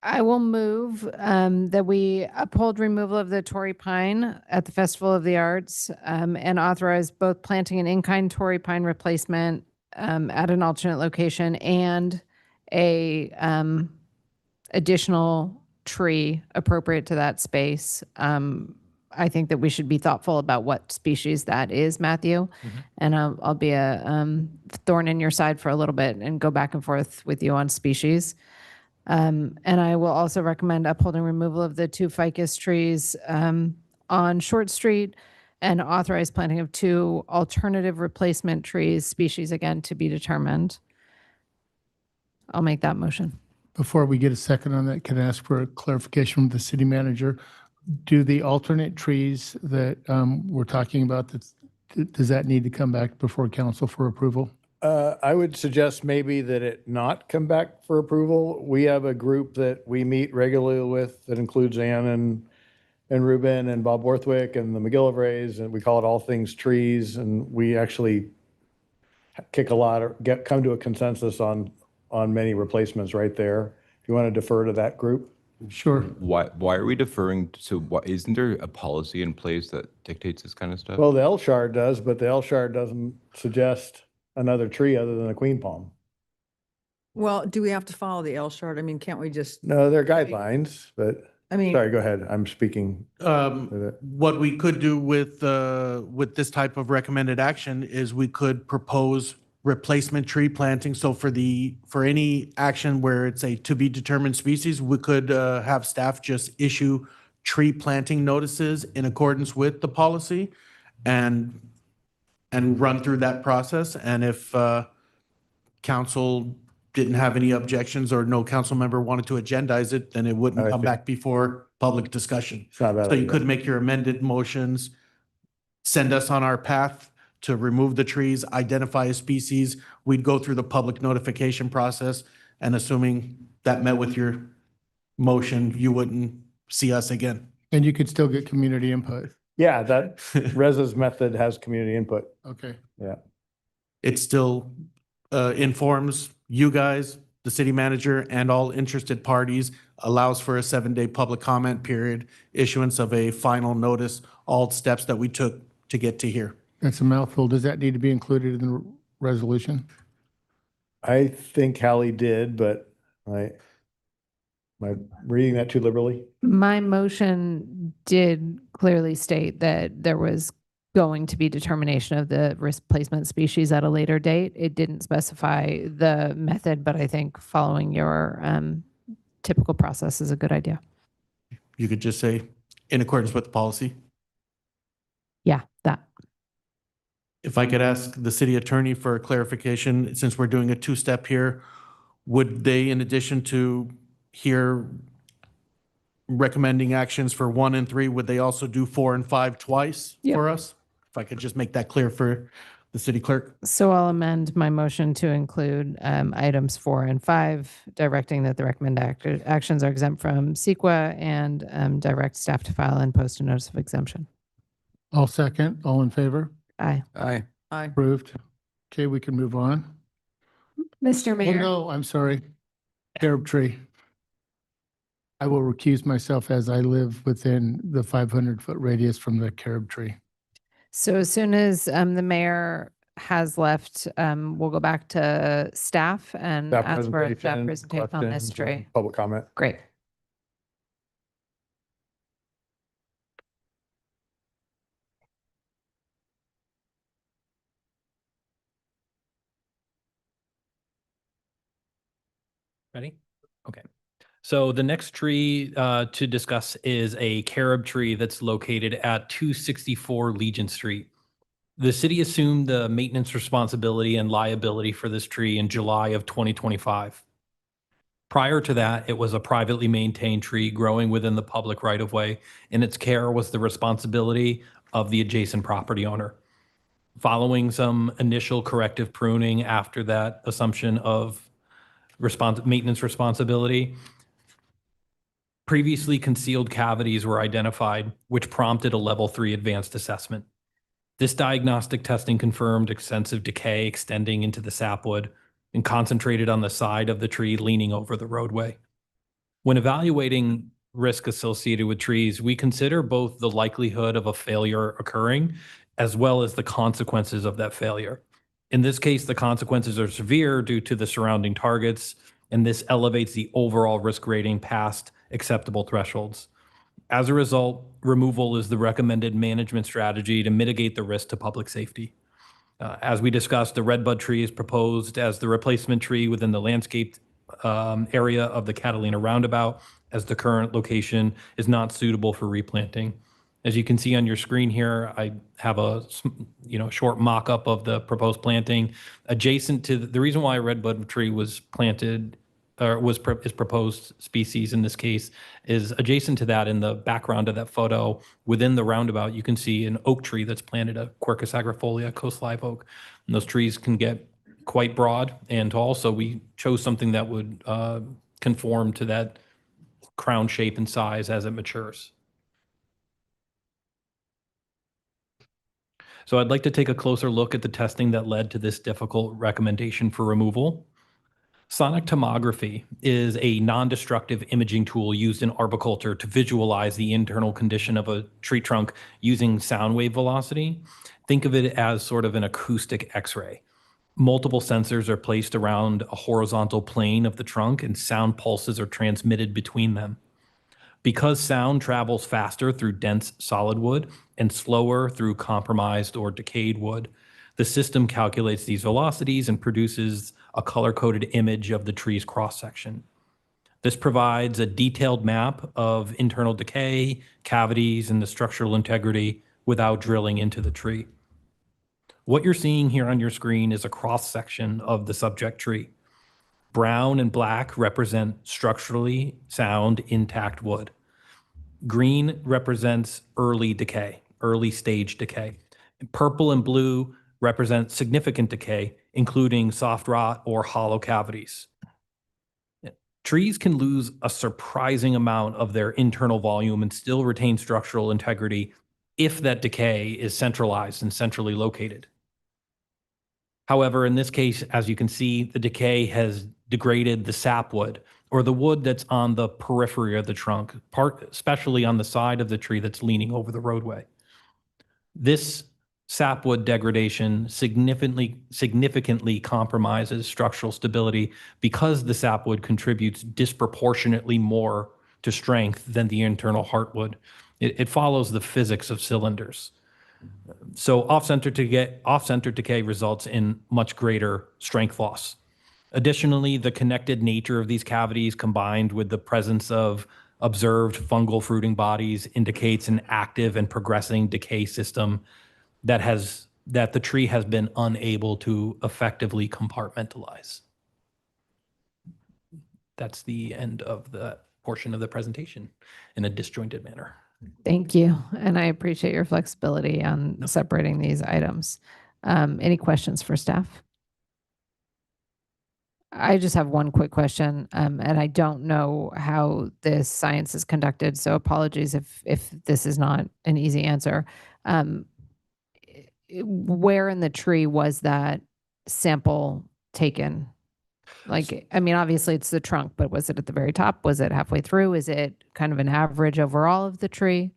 I will move that we uphold removal of the Torrey pine at the Festival of the Arts and authorize both planting an in-kind Torrey pine replacement at an alternate location and a additional tree appropriate to that space. I think that we should be thoughtful about what species that is, Matthew. And I'll be a thorn in your side for a little bit and go back and forth with you on species. And I will also recommend upholding removal of the 2 ficus trees on Short Street and authorize planting of 2 alternative replacement trees, species again to be determined. I'll make that motion. Before we get a second on that, can I ask for a clarification from the city manager? Do the alternate trees that we're talking about, does that need to come back before council for approval? I would suggest maybe that it not come back for approval. We have a group that we meet regularly with that includes Ann and Ruben and Bob Borthwick and the McGillivrays, and we call it All Things Trees. And we actually kick a lot of, come to a consensus on many replacements right there. If you want to defer to that group. Sure. Why are we deferring? So what, isn't there a policy in place that dictates this kind of stuff? Well, the Elshard does, but the Elshard doesn't suggest another tree other than a queen palm. Well, do we have to follow the Elshard? I mean, can't we just, No, they're guidelines, but I mean, sorry, go ahead. I'm speaking. What we could do with this type of recommended action is we could propose replacement tree planting. So for any action where it's a to be determined species, we could have staff just issue tree planting notices in accordance with the policy and run through that process. And if council didn't have any objections or no council member wanted to agendize it, then it wouldn't come back before public discussion. It's not a bad So you idea. could make your amended motions, send us on our path to remove the trees, identify a species. We'd go through the public notification process, and assuming that met with your motion, you wouldn't see us again. And you could still get community input. Yeah, that Reza's method has community input. Okay. Yeah. It still informs you guys, the city manager, and all interested parties, allows for a 7-day public comment period, issuance of a final notice, all steps that we took to get to here. That's a mouthful. Does that need to be included in the resolution? I think Hallie did, but am I reading that too liberally? My motion did clearly state that there was going to be determination of the replacement species at a later date. It didn't specify the method, but I think following your typical process is a good idea. You could just say, in accordance with the policy. Yeah, that. If I could ask the city attorney for a clarification, since we're doing a 2-step here, would they, in addition to here recommending actions for 1 and 3, would they also do 4 and 5 twice for us? If I could just make that clear for the city clerk. So I'll amend my motion to include items 4 and 5, directing that the recommended actions are exempt from CEQA and direct staff to file and post a notice of exemption. All second, all in favor? Aye. Aye. Aye. Approved. Okay, we can move on. Mr. Oh, Mayor. no, I'm sorry. Carob tree. I will recuse myself as I live within the 500-foot radius from the carob tree. So as soon as the mayor has left, we'll go back to staff and Staff ask for a staff presentation, presentation on this questions, tree. Public comment. Great. Ready? Okay. So the next tree to discuss is a carob tree that's located at 264 Legion Street. The city assumed the maintenance responsibility and liability for this tree in July of 2025. Prior to that, it was a privately maintained tree growing within the public right-of-way, and its care was the responsibility of the adjacent property owner. Following some initial corrective pruning after that assumption of maintenance responsibility, previously concealed cavities were identified, which prompted a level 3 advanced assessment. This diagnostic testing confirmed extensive decay extending into the sapwood and concentrated on the side of the tree leaning over the roadway. When evaluating risk associated with trees, we consider both the likelihood of a failure occurring as well as the consequences of that failure. In this case, the consequences are severe due to the surrounding targets, and this elevates the overall risk rating past acceptable thresholds. As a result, removal is the recommended management strategy to mitigate the risk to public safety. As we discussed, the redbud tree is proposed as the replacement tree within the landscaped area of the Catalina roundabout, as the current location is not suitable for replanting. As you can see on your screen here, I have a short mock-up of the proposed planting. Adjacent to the reason why a redbud tree was planted or is proposed species in this case is adjacent to that in the background of that photo. Within the roundabout, you can see an oak tree that's planted, a Quercus agrifolia, coast live oak. And those trees can get quite broad, and also we chose something that would conform to that crown shape and size as it matures. So I'd like to take a closer look at the testing that led to this difficult recommendation for removal. Sonic tomography is a non-destructive imaging tool used in arboriculture to visualize the internal condition of a tree trunk using sound wave velocity. Think of it as sort of an acoustic X-ray. Multiple sensors are placed around a horizontal plane of the trunk, and sound pulses are transmitted between them. Because sound travels faster through dense solid wood and slower through compromised or decayed wood, the system calculates these velocities and produces a color-coded image of the tree's cross-section. This provides a detailed map of internal decay, cavities, and the structural integrity without drilling into the tree. What you're seeing here on your screen is a cross-section of the subject tree. Brown and black represent structurally sound, intact wood. Green represents early decay, early stage decay. Purple and blue represent significant decay, including soft rot or hollow cavities. Trees can lose a surprising amount of their internal volume and still retain structural integrity if that decay is centralized and centrally located. However, in this case, as you can see, the decay has degraded the sapwood, or the wood that's on the periphery of the trunk, especially on the side of the tree that's leaning over the roadway. This sapwood degradation significantly compromises structural stability because the sapwood contributes disproportionately more to strength than the internal heartwood. It follows the physics of cylinders. So off-center decay results in much greater strength loss. Additionally, the connected nature of these cavities combined with the presence of observed fungal fruiting bodies indicates an active and progressing decay system that the tree has been unable to effectively compartmentalize. That's the end of the portion of the presentation in a disjointed manner. Thank you. And I appreciate your flexibility on separating these items. Any questions for staff? I just have one quick question, and I don't know how this science is conducted, so apologies if this is not an easy answer. Where in the tree was that sample taken? Like, I mean, obviously it's the trunk, but was it at the very top? Was it halfway through? Is it kind of an average overall of the tree?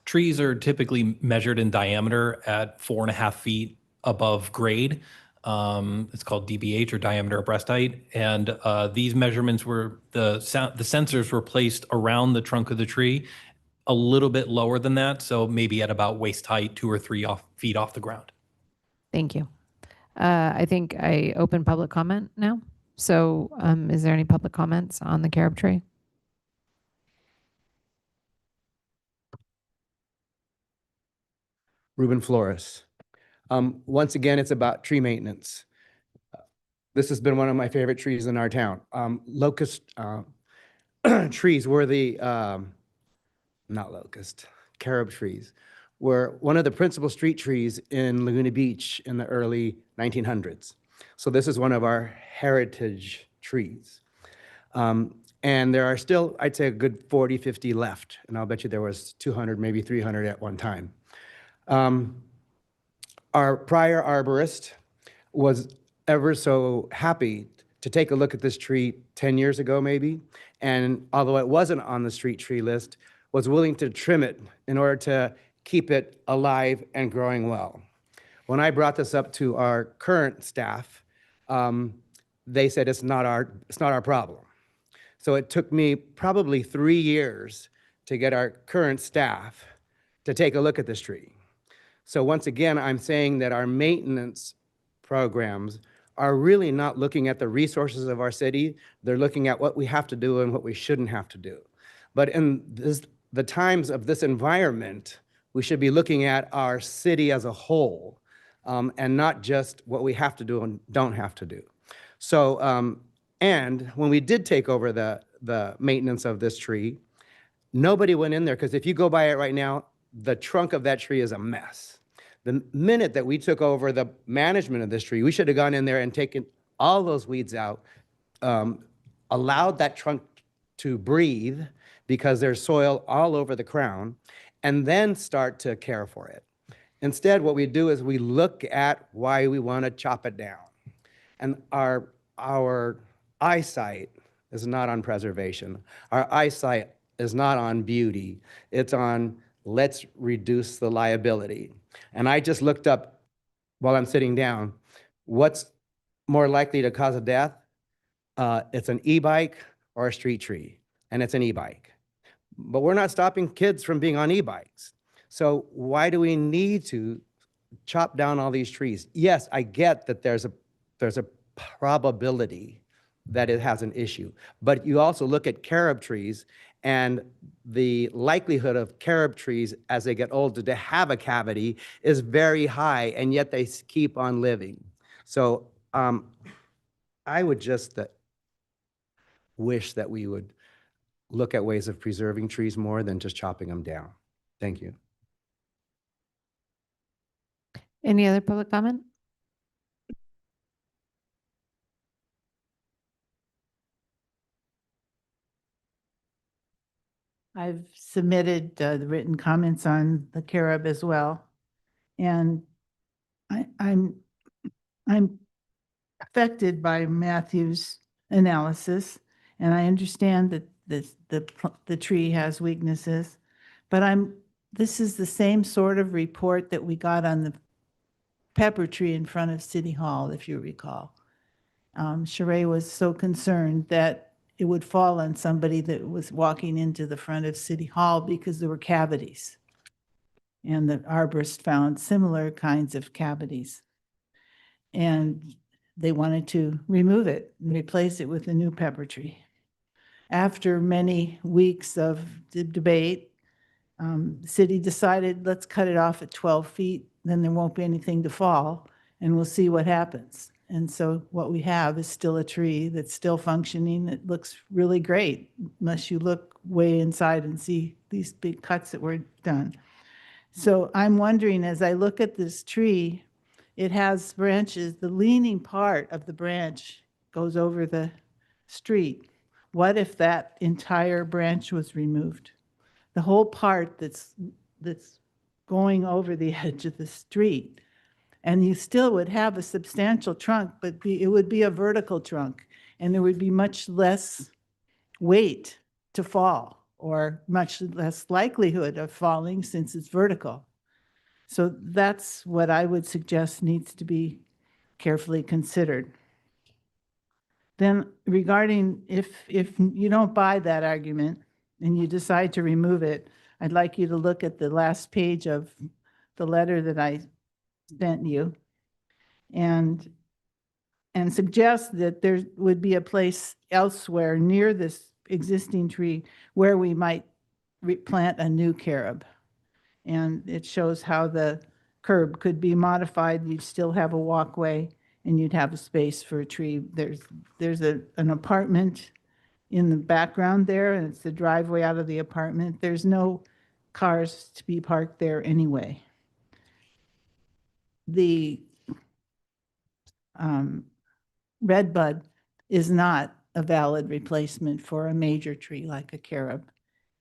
Trees are typically measured in diameter at 4.5 feet above grade. It's called DBH, or diameter of breast height. And these measurements were, the sensors were placed around the trunk of the tree, a little bit lower than that. So maybe at about waist height, 2 or 3 feet off the ground. Thank you. I think I open public comment now. So is there any public comments on the carob tree? Ruben Flores. Once again, it's about tree maintenance. This has been one of my favorite trees in our town. Locust trees were not locust, carob trees were one of the principal street trees in Laguna Beach in the early 1900s. So this is one of our heritage trees. And there are still, I'd say, a good 40, 50 left. And I'll bet you there was 200, maybe 300 at one time. Our prior arborist was ever so happy to take a look at this tree 10 years ago, maybe. And although it wasn't on the street tree list, was willing to trim it in order to keep it alive and growing well. When I brought this up to our current staff, they said it's not our problem. So it took me probably 3 years to get our current staff to take a look at this tree. So once again, I'm saying that our maintenance programs are really not looking at the resources of our city. They're looking at what we have to do and what we shouldn't have to do. But in the times of this environment, we should be looking at our city as a whole, and not just what we have to do and don't have to do. So, and when we did take over the maintenance of this tree, nobody went in there, because if you go by it right now, the trunk of that tree is a mess. The minute that we took over the management of this tree, we should have gone in there and taken all those weeds out, allowed that trunk to breathe because there's soil all over the crown, and then start to care for it. Instead, what we do is we look at why we want to chop it down. And our eyesight is not on preservation. Our eyesight is not on beauty. It's on let's reduce the liability. And I just looked up while I'm sitting down, what's more likely to cause a death? It's an e-bike or a street tree, and it's an e-bike. But we're not stopping kids from being on e-bikes. So why do we need to chop down all these trees? Yes, I get that there's a probability that it has an issue, but you also look at carob trees, and the likelihood of carob trees as they get older to have a cavity is very high, and yet they keep on living. So I would just wish that we would look at ways of preserving trees more than just chopping them down. Thank you. Any other public comment? I've submitted the written comments on the carob as well. And I'm affected by Matthew's analysis, and I understand that the tree has weaknesses, but this is the same sort of report that we got on the pepper tree in front of City Hall, if you recall. Sheree was so concerned that it would fall on somebody that was walking into the front of City Hall because there were cavities. And the arborist found similar kinds of cavities. And they wanted to remove it and replace it with a new pepper tree. After many weeks of debate, the city decided, let's cut it off at 12 feet, then there won't be anything to fall, and we'll see what happens. And so what we have is still a tree that's still functioning. It looks really great, unless you look way inside and see these big cuts that were done. So I'm wondering, as I look at this tree, it has branches, the leaning part of the branch goes over the street. What if that entire branch was removed? The whole part that's going over the edge of the street. And you still would have a substantial trunk, but it would be a vertical trunk, and there would be much less weight to fall, or much less likelihood of falling since it's vertical. So that's what I would suggest needs to be carefully considered. Then regarding if you don't buy that argument and you decide to remove it, I'd like you to look at the last page of the letter that I sent you. And and suggest that there would be a place elsewhere near this existing tree where we might replant a new carob. And it shows how the curb could be modified. You'd still have a walkway and you'd have a space for a tree. There's an apartment in the background there, and it's the driveway out of the apartment. There's no cars to be parked there anyway. The redbud is not a valid replacement for a major tree like a carob.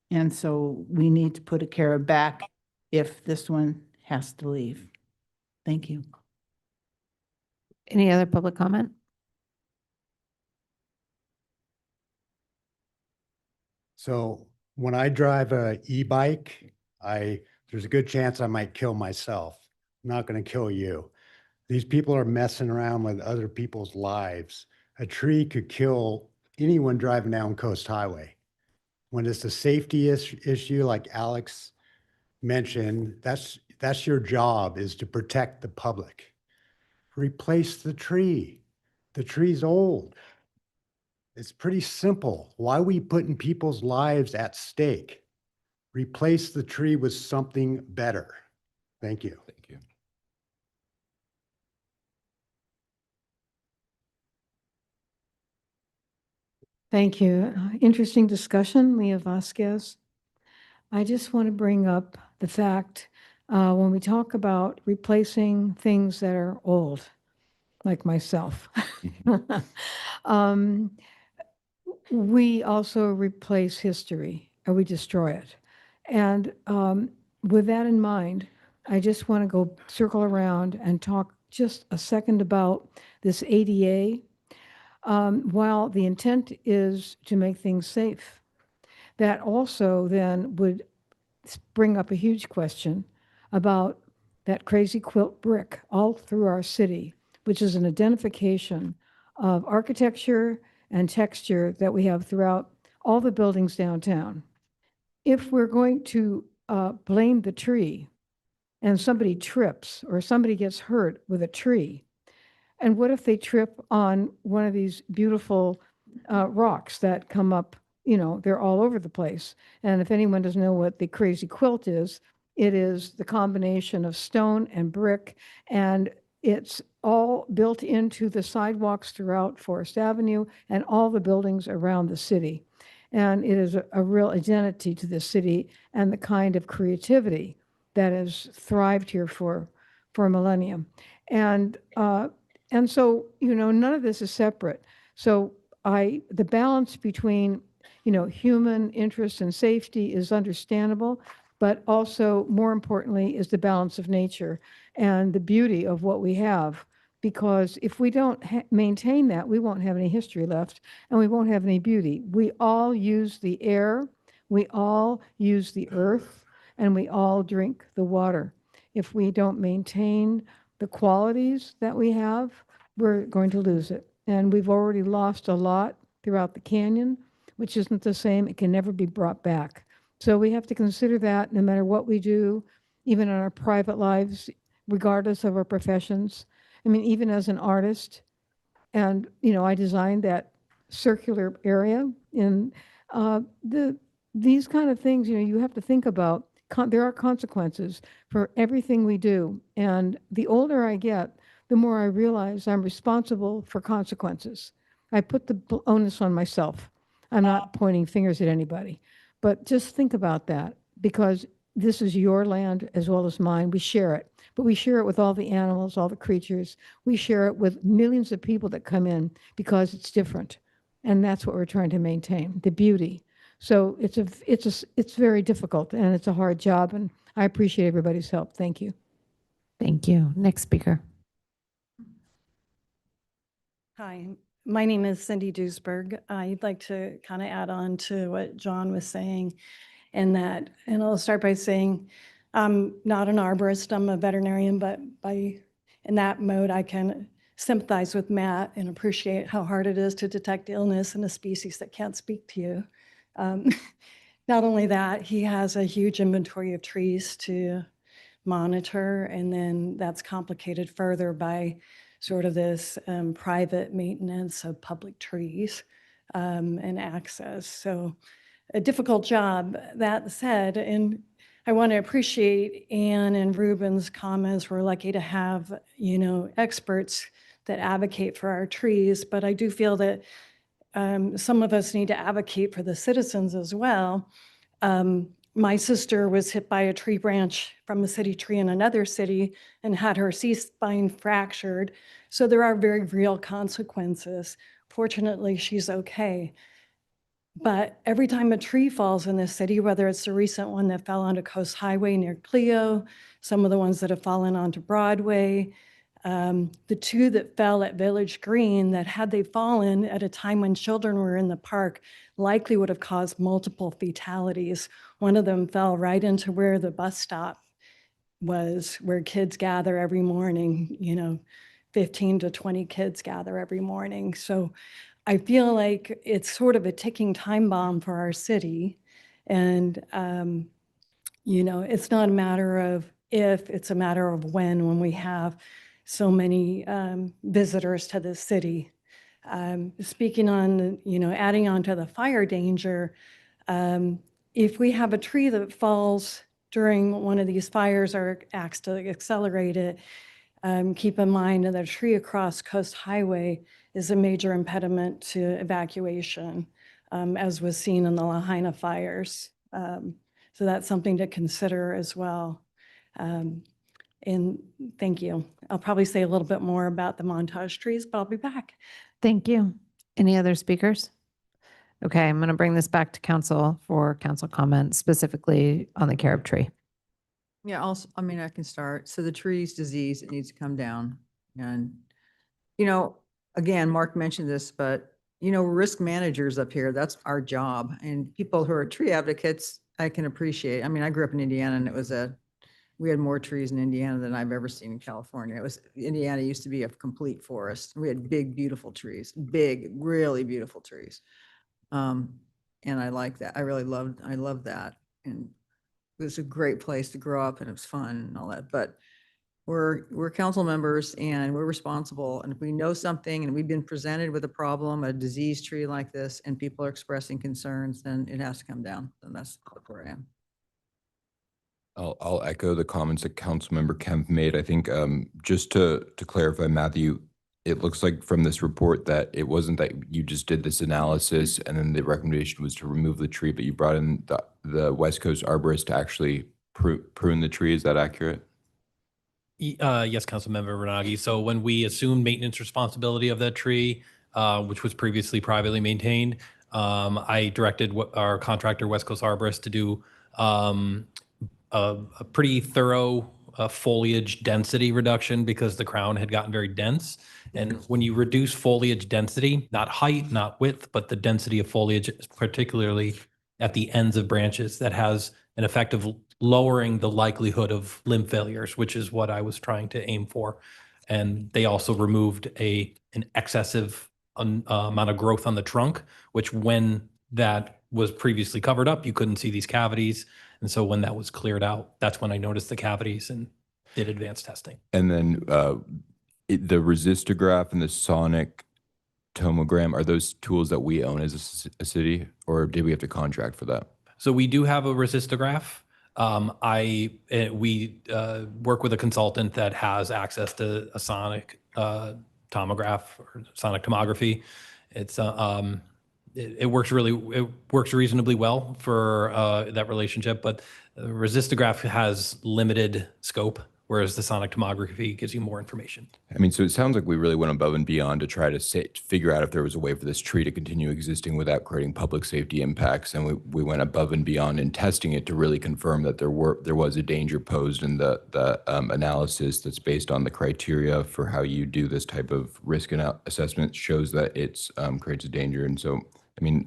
And so we need to put a carob back if this one has to leave. Thank you. Any other public comment? So when I drive a e-bike, there's a good chance I might kill myself. I'm not going to kill you. These people are messing around with other people's lives. A tree could kill anyone driving down Coast Highway. When it's a safety issue, like Alex mentioned, that's your job, is to protect the public. Replace the tree. The tree's old. It's pretty simple. Why are we putting people's lives at stake? Replace the tree with something better. Thank you. Thank you. Thank you. Interesting discussion, Leah Vasquez. I just want to bring up the fact when we talk about replacing things that are old, like myself, we also replace history, or we destroy it. And with that in mind, I just want to go circle around and talk just a second about this ADA. While the intent is to make things safe, that also then would bring up a huge question about that crazy quilt brick all through our city, which is an identification of architecture and texture that we have throughout all the buildings downtown. If we're going to blame the tree and somebody trips or somebody gets hurt with a tree, and what if they trip on one of these beautiful rocks that come up, they're all over the place. And if anyone doesn't know what the crazy quilt is, it is the combination of stone and brick, and it's all built into the sidewalks throughout Forest Avenue and all the buildings around the city. And it is a real identity to the city and the kind of creativity that has thrived here for a millennium. And so, none of this is separate. So the balance between, human interest and safety is understandable, but also more importantly is the balance of nature and the beauty of what we have. Because if we don't maintain that, we won't have any history left and we won't have any beauty. We all use the air, we all use the earth, and we all drink the water. If we don't maintain the qualities that we have, we're going to lose it. And we've already lost a lot throughout the canyon, which isn't the same. It can never be brought back. So we have to consider that no matter what we do, even in our private lives, regardless of our professions. I mean, even as an artist, and, I designed that circular area, and these kind of things, you have to think about. There are consequences for everything we do. And the older I get, the more I realize I'm responsible for consequences. I put the onus on myself. I'm not pointing fingers at anybody, but just think about that, because this is your land as well as mine. We share it, but we share it with all the animals, all the creatures. We share it with millions of people that come in because it's different. And that's what we're trying to maintain, the beauty. So it's very difficult and it's a hard job, and I appreciate everybody's help. Thank you. Thank you. Next speaker. Hi, my name is Cindy Duesberg. I'd like to kind of add on to what John was saying, and I'll start by saying I'm not an arborist, I'm a veterinarian, but in that mode, I can sympathize with Matt and appreciate how hard it is to detect illness in a species that can't speak to you. Not only that, he has a huge inventory of trees to monitor, and then that's complicated further by sort of this private maintenance of public trees and access. So a difficult job, that said, and I want to appreciate Anne and Ruben's comments. We're lucky to have, experts that advocate for our trees, but I do feel that some of us need to advocate for the citizens as well. My sister was hit by a tree branch from a city tree in another city and had her C-spine fractured. So there are very real consequences. Fortunately, she's okay. But every time a tree falls in this city, whether it's the recent one that fell onto Coast Highway near Clio, some of the ones that have fallen onto Broadway, the two that fell at Village Green, that had they fallen at a time when children were in the park, likely would have caused multiple fatalities. One of them fell right into where the bus stop was, where kids gather every morning, 15 to 20 kids gather every morning. So I feel like it's sort of a ticking time bomb for our city. And, it's not a matter of if, it's a matter of when we have so many visitors to the city. Speaking on, adding on to the fire danger, if we have a tree that falls during one of these fires or acts to accelerate it, keep in mind that a tree across Coast Highway is a major impediment to evacuation, as was seen in the Lahaina fires. So that's something to consider as well. And thank you. I'll probably say a little bit more about the montage trees, but I'll be back. Thank you. Any other speakers? Okay, I'm going to bring this back to council for council comments, specifically on the carob tree. Yeah, also, I can start. So the tree's disease, it needs to come down. And, again, Mark mentioned this, but, risk managers up here, that's our job. And people who are tree advocates, I can appreciate. I grew up in Indiana and we had more trees in Indiana than I've ever seen in California. Indiana used to be a complete forest. We had big, beautiful trees, big, really beautiful trees. And I like that. I love that. And it was a great place to grow up and it was fun and all that, but we're council members and we're responsible. And if we know something and we've been presented with a problem, a diseased tree like this, and people are expressing concerns, then it has to come down. And that's where I am. I'll echo the comments that Councilmember Kemp made. I think just to clarify, Matthew, it looks like from this report that it wasn't that you just did this analysis and then the recommendation was to remove the tree, but you brought in the West Coast arborist to actually prune the tree. Is that accurate? Yes, Councilmember Renagi. So when we assumed maintenance responsibility of that tree, which was previously privately maintained, I directed our contractor, West Coast Arborist, to do a pretty thorough foliage density reduction because the crown had gotten very dense. And when you reduce foliage density, not height, not width, but the density of foliage, particularly at the ends of branches, that has an effect of lowering the likelihood of limb failures, which is what I was trying to aim for. And they also removed an excessive amount of growth on the trunk, which when that was previously covered up, you couldn't see these cavities. And so when that was cleared out, that's when I noticed the cavities and did advanced testing. And then the resistograph and the sonic tomogram, are those tools that we own as a city, or did we have to contract for that? So we do have a resistograph. We work with a consultant that has access to a sonic tomograph or sonic tomography. It's it works reasonably well for that relationship, but the resistograph has limited scope, whereas the sonic tomography gives you more information. So it sounds like we really went above and beyond to try to figure out if there was a way for this tree to continue existing without creating public safety impacts. And we went above and beyond in testing it to really confirm that there was a danger posed in the analysis that's based on the criteria for how you do this type of risk assessment shows that it creates a danger. And so,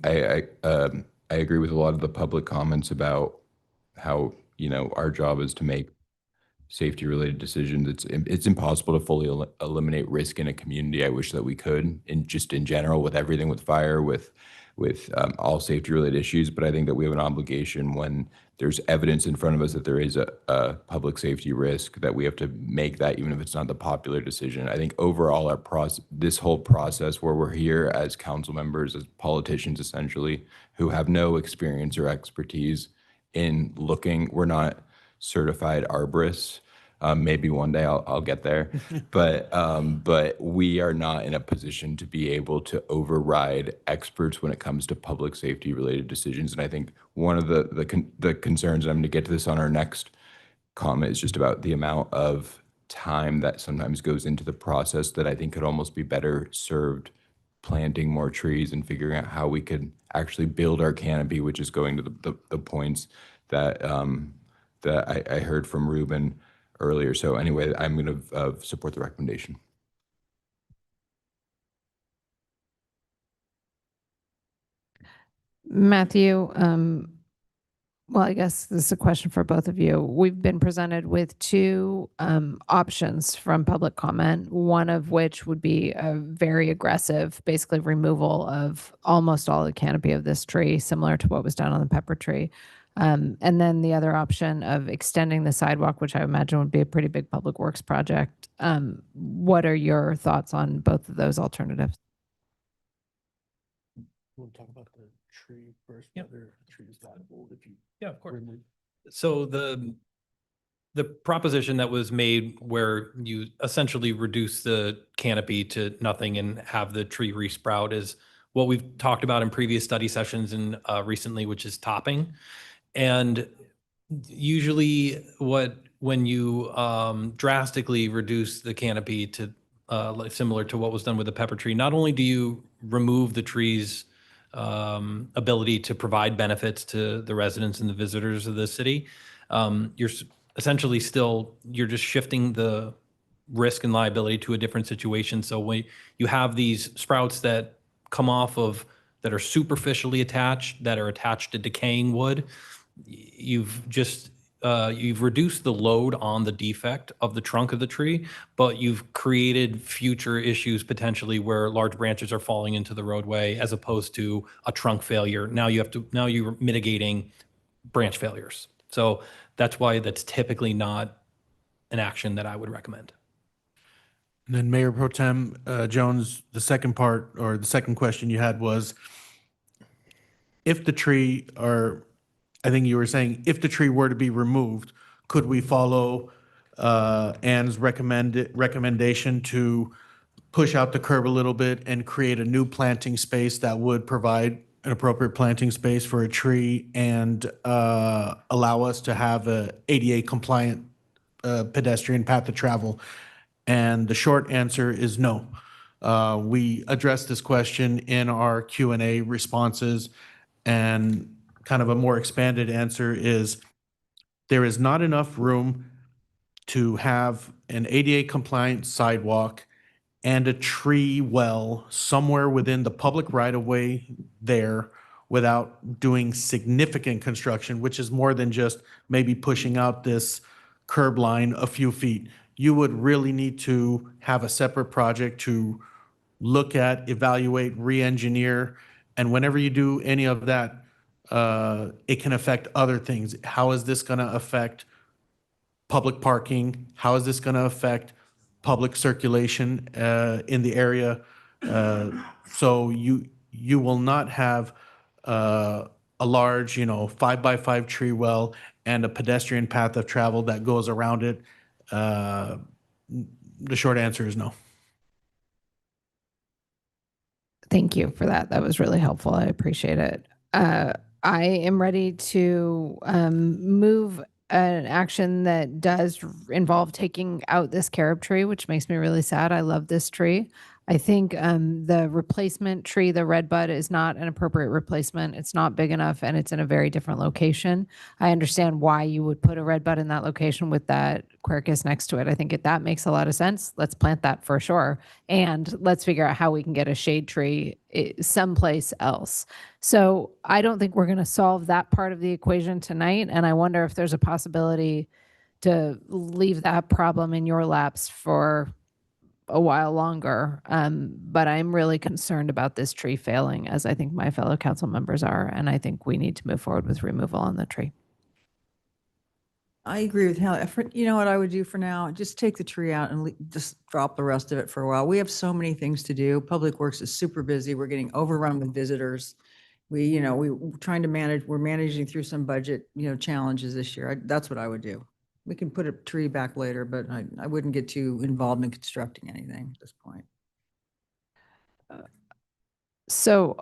I agree with a lot of the public comments about how, our job is to make safety related decisions. It's impossible to fully eliminate risk in a community. I wish that we could, in general, with everything, with fire, with with all safety related issues, but I think that we have an obligation when there's evidence in front of us that there is a public safety risk, that we have to make that, even if it's not the popular decision. I think overall our this whole process where we're here as council members, as politicians essentially, who have no experience or expertise in looking, we're not certified arborists. Maybe one day I'll get there, but we are not in a position to be able to override experts when it comes to public safety related decisions. And I think one of the concerns, and I'm going to get to this on our next comment, is just about the amount of time that sometimes goes into the process that I think could almost be better served planting more trees and figuring out how we could actually build our canopy, which is going to the points that that I heard from Ruben earlier. So anyway, I'm going to support the recommendation. Matthew, well, I guess this is a question for both of you. We've been presented with two options from public comment, one of which would be a very aggressive, basically removal of almost all the canopy of this tree, similar to what was done on the pepper tree. And then the other option of extending the sidewalk, which I imagine would be a pretty big public works project. What are your thoughts on both of those alternatives? We'll talk about the tree first. Yep. Whether the tree is valuable if you. Yeah, of course. So the proposition that was made where you essentially reduce the canopy to nothing and have the tree resprout is what we've talked about in previous study sessions and recently, which is topping. And usually when you drastically reduce the canopy to similar to what was done with the pepper tree, not only do you remove the tree's ability to provide benefits to the residents and the visitors of the city, you're essentially you're just shifting the risk and liability to a different situation. So when you have these sprouts that come off of that are superficially attached, that are attached to decaying wood, you've reduced the load on the defect of the trunk of the tree, but you've created future issues potentially where large branches are falling into the roadway as opposed to a trunk failure. Now you're mitigating branch failures. So that's why that's typically not an action that I would recommend. And then Mayor Pro Tem Jones, the second part or the second question you had was if the tree, or I think you were saying if the tree were to be removed, could we follow Ann's recommendation to push out the curb a little bit and create a new planting space that would provide an appropriate planting space for a tree and allow us to have a ADA compliant pedestrian path of travel? And the short answer is no. We addressed this question in our Q&A responses, and kind of a more expanded answer is there is not enough room to have an ADA compliant sidewalk and a tree well somewhere within the public right of way there without doing significant construction, which is more than just maybe pushing out this curb line a few feet. You would really need to have a separate project to look at, evaluate, re-engineer. And whenever you do any of that, it can affect other things. How is this going to affect public parking? How is this going to affect public circulation in the area? So you will not have a large, 5x5 tree well and a pedestrian path of travel that goes around it. The short answer is no. Thank you for that. That was really helpful. I appreciate it. I am ready to move an action that does involve taking out this carob tree, which makes me really sad. I love this tree. I think the replacement tree, the red bud, is not an appropriate replacement. It's not big enough and it's in a very different location. I understand why you would put a red bud in that location with that quercus next to it. I think that makes a lot of sense. Let's plant that for sure. And let's figure out how we can get a shade tree someplace else. So I don't think we're going to solve that part of the equation tonight. And I wonder if there's a possibility to leave that problem in your laps for a while longer. But I'm really concerned about this tree failing, as I think my fellow council members are, and I think we need to move forward with removal on the tree. I agree with Hal. You know what I would do for now? Just take the tree out and just drop the rest of it for a while. We have so many things to do. Public Works is super busy. We're getting overrun with visitors. We're trying to manage, we're managing through some budget, challenges this year. That's what I would do. We can put a tree back later, but I wouldn't get too involved in constructing anything at this point. So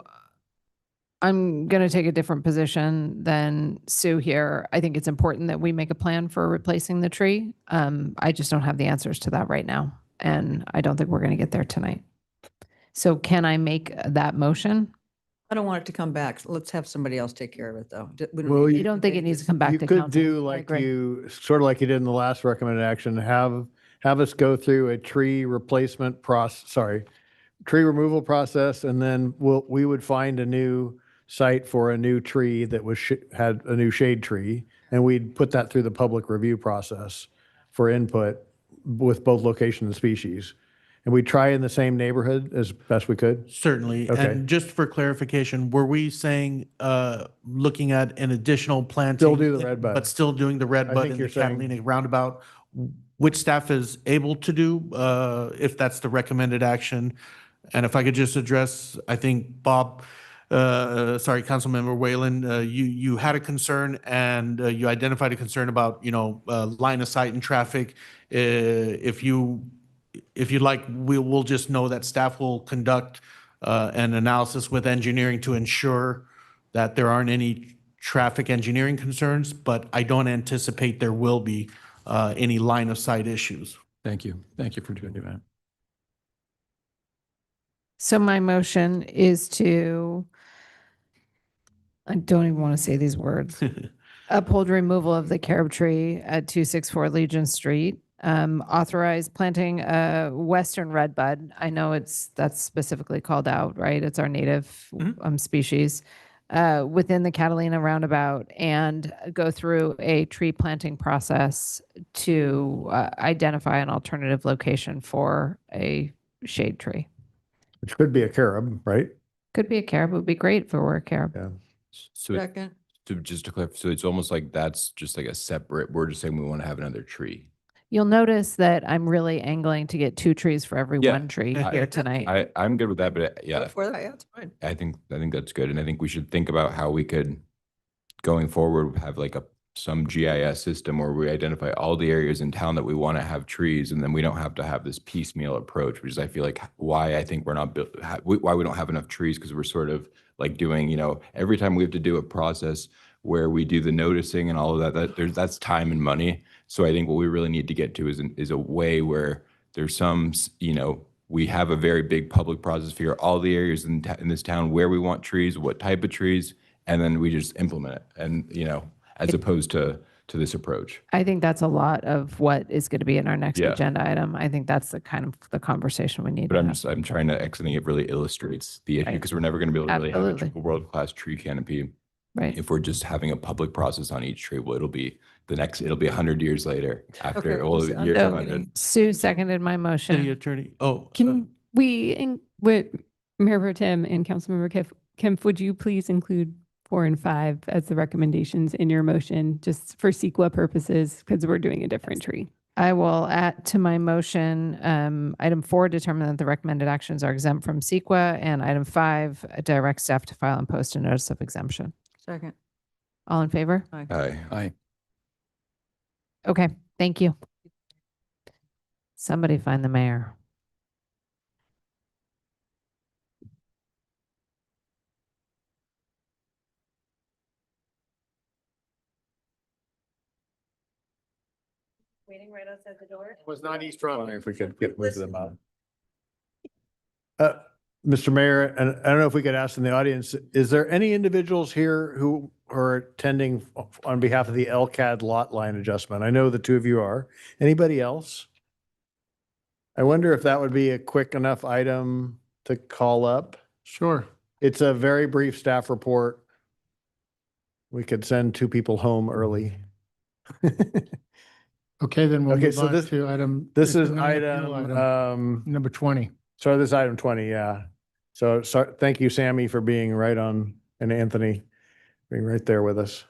I'm going to take a different position than Sue here. I think it's important that we make a plan for replacing the tree. I just don't have the answers to that right now, and I don't think we're going to get there tonight. So can I make that motion? I don't want it to come back. Let's have somebody else take care of it, though. Well, You don't think it needs to come back You to could council? do I like agree. sort of like you did in the last recommended action, have us go through a tree replacement tree removal process, and then we would find a new site for a new tree that had a new shade tree, and we'd put that through the public review process for input with both location and species. And we try in the same neighborhood as best we could. Certainly. Okay. And just for clarification, were we saying, looking at an additional planting? Still do the red bud. But still doing the red I bud think in the you're saying- Catalina roundabout, which staff is able to do, if that's the recommended action? And if I could just address, I think Bob, Councilmember Whalen, you had a concern and you identified a concern about, line of sight and traffic. If you'd like, we'll just know that staff will conduct an analysis with engineering to ensure that there aren't any traffic engineering concerns, but I don't anticipate there will be any line of sight issues. Thank you. Thank you for doing that. So my motion is to, I don't even want to say these words, uphold removal of the carob tree at 264 Legion Street, authorize planting a western redbud. I know that's specifically called out, right? It's our native species within the Catalina roundabout, and go through a tree planting process to identify an alternative location for a shade tree. Which could be a carob, right? Could be a carob. It would be great if it were a carob. Yeah. So Second. just to clarify, so it's almost like that's just like a separate, we're just saying we want to have another tree. You'll notice that I'm really angling to get 2 trees for every Yeah. one tree here tonight. I'm good with that, but yeah, For that, yeah, it's fine. I think that's good. And I think we should think about how we could, going forward, have like some GIS system where we identify all the areas in town that we want to have trees, and then we don't have to have this piecemeal approach, which is I feel like why I think we're not why we don't have enough trees, because we're sort of like doing, every time we have to do a process where we do the noticing and all of that's time and money. So I think what we really need to get to is a way where there's some, we have a very big public process for all the areas in this town where we want trees, what type of trees, and then we just implement it. And, as opposed to this approach. I think that's a lot of what is going to be in our next Yeah. agenda item. I think that's the kind of the conversation we need But to I'm have. I'm trying to, I think it really illustrates the issue, Right. because we're never going to be able to really have Absolutely. a world-class tree canopy. Right. If we're just having a public process on each tree. Well, it'll be 100 years later after Okay, all well, the I'm years. done. Of it. Sue seconded my City motion. Attorney, oh. Can with Mayor Pro Tem and Councilmember Kemp, would you please include 4 and 5 as the recommendations in your motion, just for CEQA purposes, because we're doing a different tree? I will add to my motion, item 4, determine that the recommended actions are exempt from CEQA, and item 5, direct staff to file and post a notice of exemption. Second. All in favor? Aye. Aye. Okay, thank you. Somebody find the mayor. Waiting right outside the door. Was not East Run. If we could move them out. Mr. Mayor, and I don't know if we could ask in the audience, is there any individuals here who are attending on behalf of the LCAD lot line adjustment? I know the 2 of you are. Anybody else? I wonder if that would be a quick enough item to call up. Sure. It's a very brief staff report. We could send 2 people home early. Okay, then we'll Okay, move so on to item. This is the non-appeal item, Number 20. sorry, this is item 20, yeah. So, thank you, Sammy, for being right on, and Anthony being right there with us.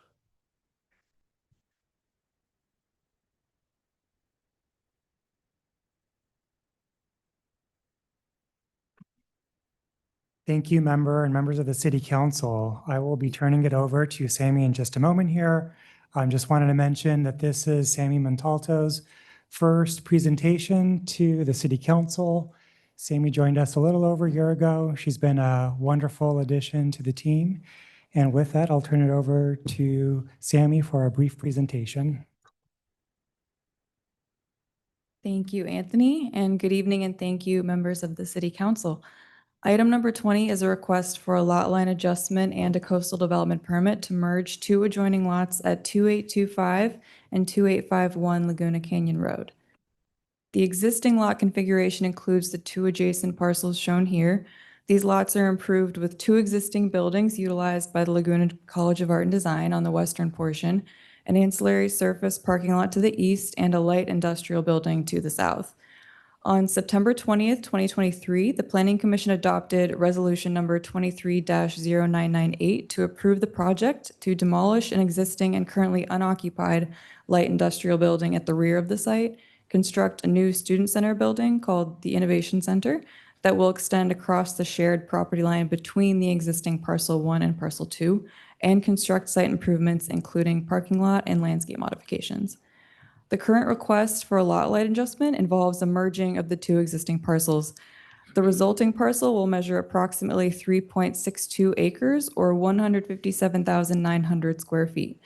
Thank you, member and members of the city council. I will be turning it over to Sammy in just a moment here. I just wanted to mention that this is Sammy Montalto's first presentation to the city council. Sammy joined us a little over a year ago. She's been a wonderful addition to the team. And with that, I'll turn it over to Sammy for a brief presentation. Thank you, Anthony, and good evening, and thank you, members of the City Council. Item number 20 is a request for a lot line adjustment and a coastal development permit to merge two adjoining lots at 2825 and 2851 Laguna Canyon Road. The existing lot configuration includes the two adjacent parcels shown here. These lots are improved with two existing buildings utilized by the Laguna College of Art and Design on the western portion, an ancillary surface parking lot to the east, and a light industrial building to the south. On September 20th, 2023, the Planning Commission adopted Resolution Number 23-0998 to approve the project to demolish an existing and currently unoccupied light industrial building at the rear of the site, construct a new student center building called the Innovation Center that will extend across the shared property line between the existing Parcel 1 and Parcel 2, and construct site improvements, including parking lot and landscape modifications. The current request for a lot line adjustment involves a merging of the two existing parcels. The resulting parcel will measure approximately 3.62 acres or 157,900 square feet.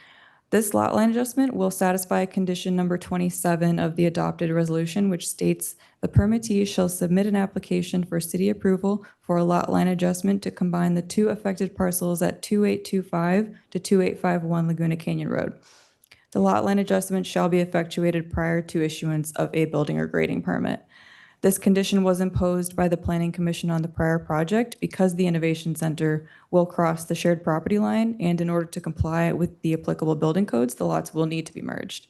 This lot line adjustment will satisfy condition number 27 of the adopted resolution, which states the permittee shall submit an application for city approval for a lot line adjustment to combine the two affected parcels at 2825 to 2851 Laguna Canyon Road. The lot line adjustment shall be effectuated prior to issuance of a building or grading permit. This condition was imposed by the Planning Commission on the prior project because the Innovation Center will cross the shared property line, and in order to comply with the applicable building codes, the lots will need to be merged.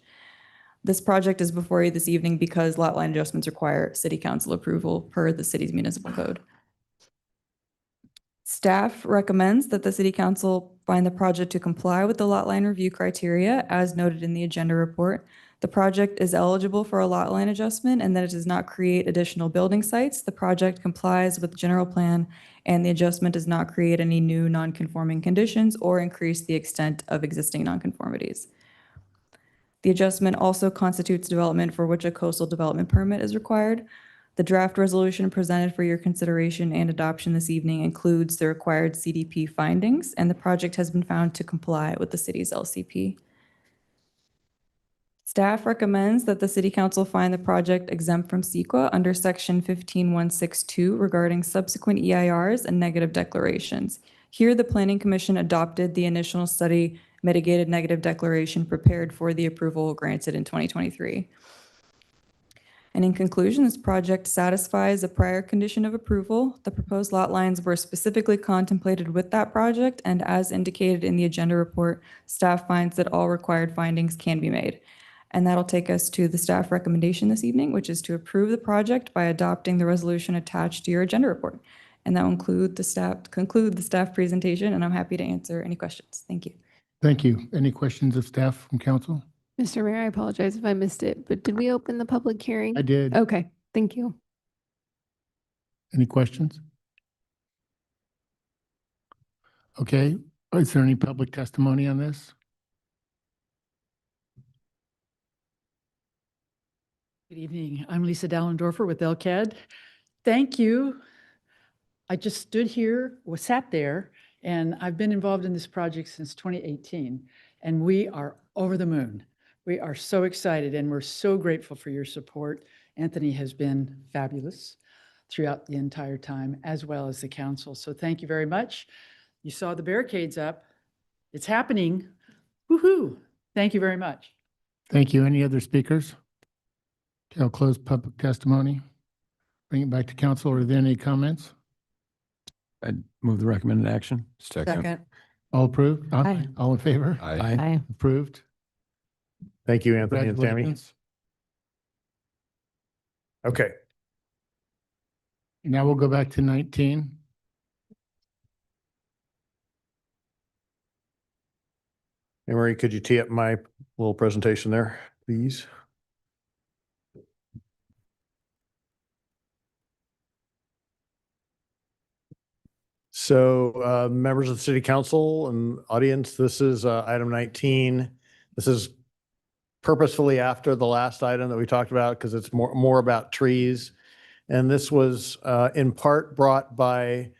This project is before you this evening because lot line adjustments require City Council approval per the city's municipal code. Staff recommends that the City Council find the project to comply with the lot line review criteria as noted in the agenda report. The project is eligible for a lot line adjustment and that it does not create additional building sites. The project complies with the general plan and the adjustment does not create any new non-conforming conditions or increase the extent of existing nonconformities. The adjustment also constitutes development for which a coastal development permit is required. The draft resolution presented for your consideration and adoption this evening includes the required CDP findings, and the project has been found to comply with the city's LCP. Staff recommends that the City Council find the project exempt from CEQA under Section 15162 regarding subsequent EIRs and negative declarations. Here, the Planning Commission adopted the initial study mitigated negative declaration prepared for the approval granted in 2023. And in conclusion, this project satisfies a prior condition of approval. The proposed lot lines were specifically contemplated with that project, and as indicated in the agenda report, staff finds that all required findings can be made. And that'll take us to the staff recommendation this evening, which is to approve the project by adopting the resolution attached to your agenda report. And that will conclude the staff presentation, and I'm happy to answer any questions. Thank you. Thank you. Any questions of staff from council? Mr. Mayor, I apologize if I missed it, but did we open the public hearing? I did. Okay, thank you. Any questions? Okay, is there any public testimony on this? Good evening. I'm Lisa Dallendorfer with LCAD. Thank you. I just stood here, sat there, and I've been involved in this project since 2018, and we are over the moon. We are so excited, and we're so grateful for your support. Anthony has been fabulous throughout the entire time, as well as the council. So thank you very much. You saw the barricades up. It's happening. Woohoo! Thank you very much. Thank you. Any other speakers? Okay, I'll close public testimony. Bring it back to council. Are there any comments? I'd move the recommended action. Second. All approved? Aye. All in favor? Aye. Aye. Approved. Thank you, Anthony and Sammy. Congratulations. Okay. Now we'll go back to 19. Anne Marie, could you tee up my little presentation there, please? So, members of the city council and audience, this is item 19. This is purposefully after the last item that we talked about because it's more about trees. And this was in part brought by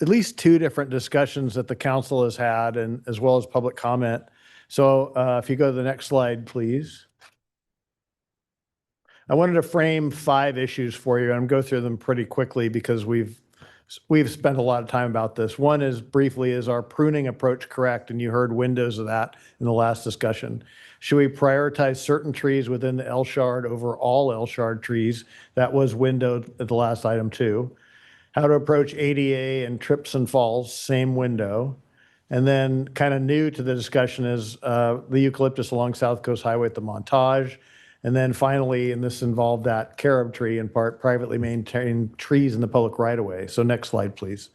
at least two different discussions that the council has had, and as well as public comment. So if you go to the next slide, please. I wanted to frame 5 issues for you. I'm go through them pretty quickly because we've spent a lot of time about this. One is briefly, is our pruning approach correct? And you heard windows of that in the last discussion. Should we prioritize certain trees within the L shard over all L shard trees? That was windowed at the last item too. How to approach ADA and trips and falls, same window. And then kind of new to the discussion is the eucalyptus along South Coast Highway at the Montage. And then finally, and this involved that carob tree in part, privately maintained trees in the public right of way. So next slide, please.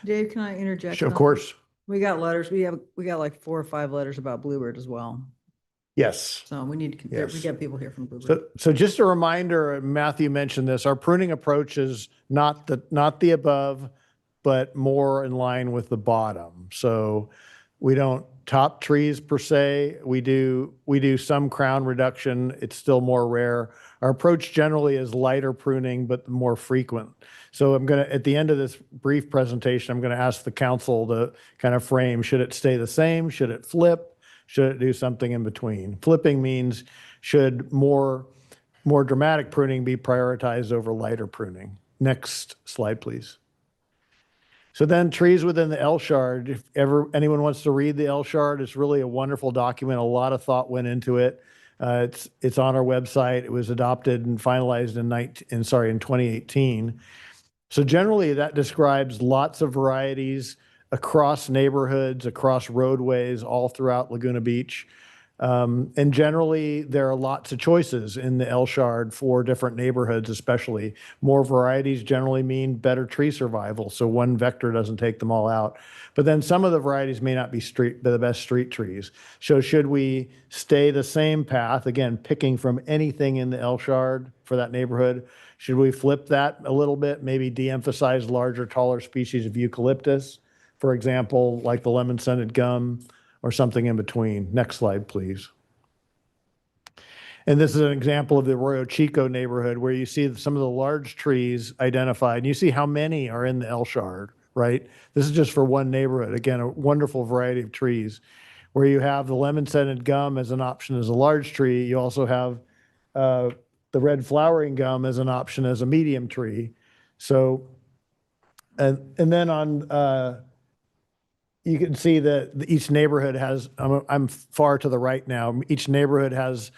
Dave, can I interject? Sure, of course. We got letters. We got like 4 or 5 letters about Bluebird as well. Yes. So we need to, Yes. we get people here from Bluebird. So just a reminder, Matthew mentioned this, our pruning approach is not the above, but more in line with the bottom. So we don't top trees per se. We do some crown reduction. It's still more rare. Our approach generally is lighter pruning, but more frequent. So at the end of this brief presentation, I'm gonna ask the council to kind of frame, should it stay the same? Should it flip? Should it do something in between? Flipping means should more dramatic pruning be prioritized over lighter pruning? Next slide, please. So then trees within the L shard, if ever anyone wants to read the L shard, it's really a wonderful document. A lot of thought went into it. It's on our website. It was adopted and finalized in 2018. So generally that describes lots of varieties across neighborhoods, across roadways, all throughout Laguna Beach. And generally, there are lots of choices in the L shard for different neighborhoods, especially. More varieties generally mean better tree survival, so one vector doesn't take them all out. But then some of the varieties may not be the best street trees. So should we stay the same path, again, picking from anything in the L shard for that neighborhood? Should we flip that a little bit, maybe de-emphasize larger, taller species of eucalyptus? For example, like the lemon-scented gum, or something in between. Next slide, please. And this is an example of the Arroyo Chico neighborhood where you see some of the large trees identified. And you see how many are in the El Shard, right? This is just for one neighborhood. Again, a wonderful variety of trees where you have the lemon-scented gum as an option as a large tree. You also have the red flowering gum as an option as a medium tree. So, and then on, you can see that each neighborhood has, I'm far to the right now, each neighborhood has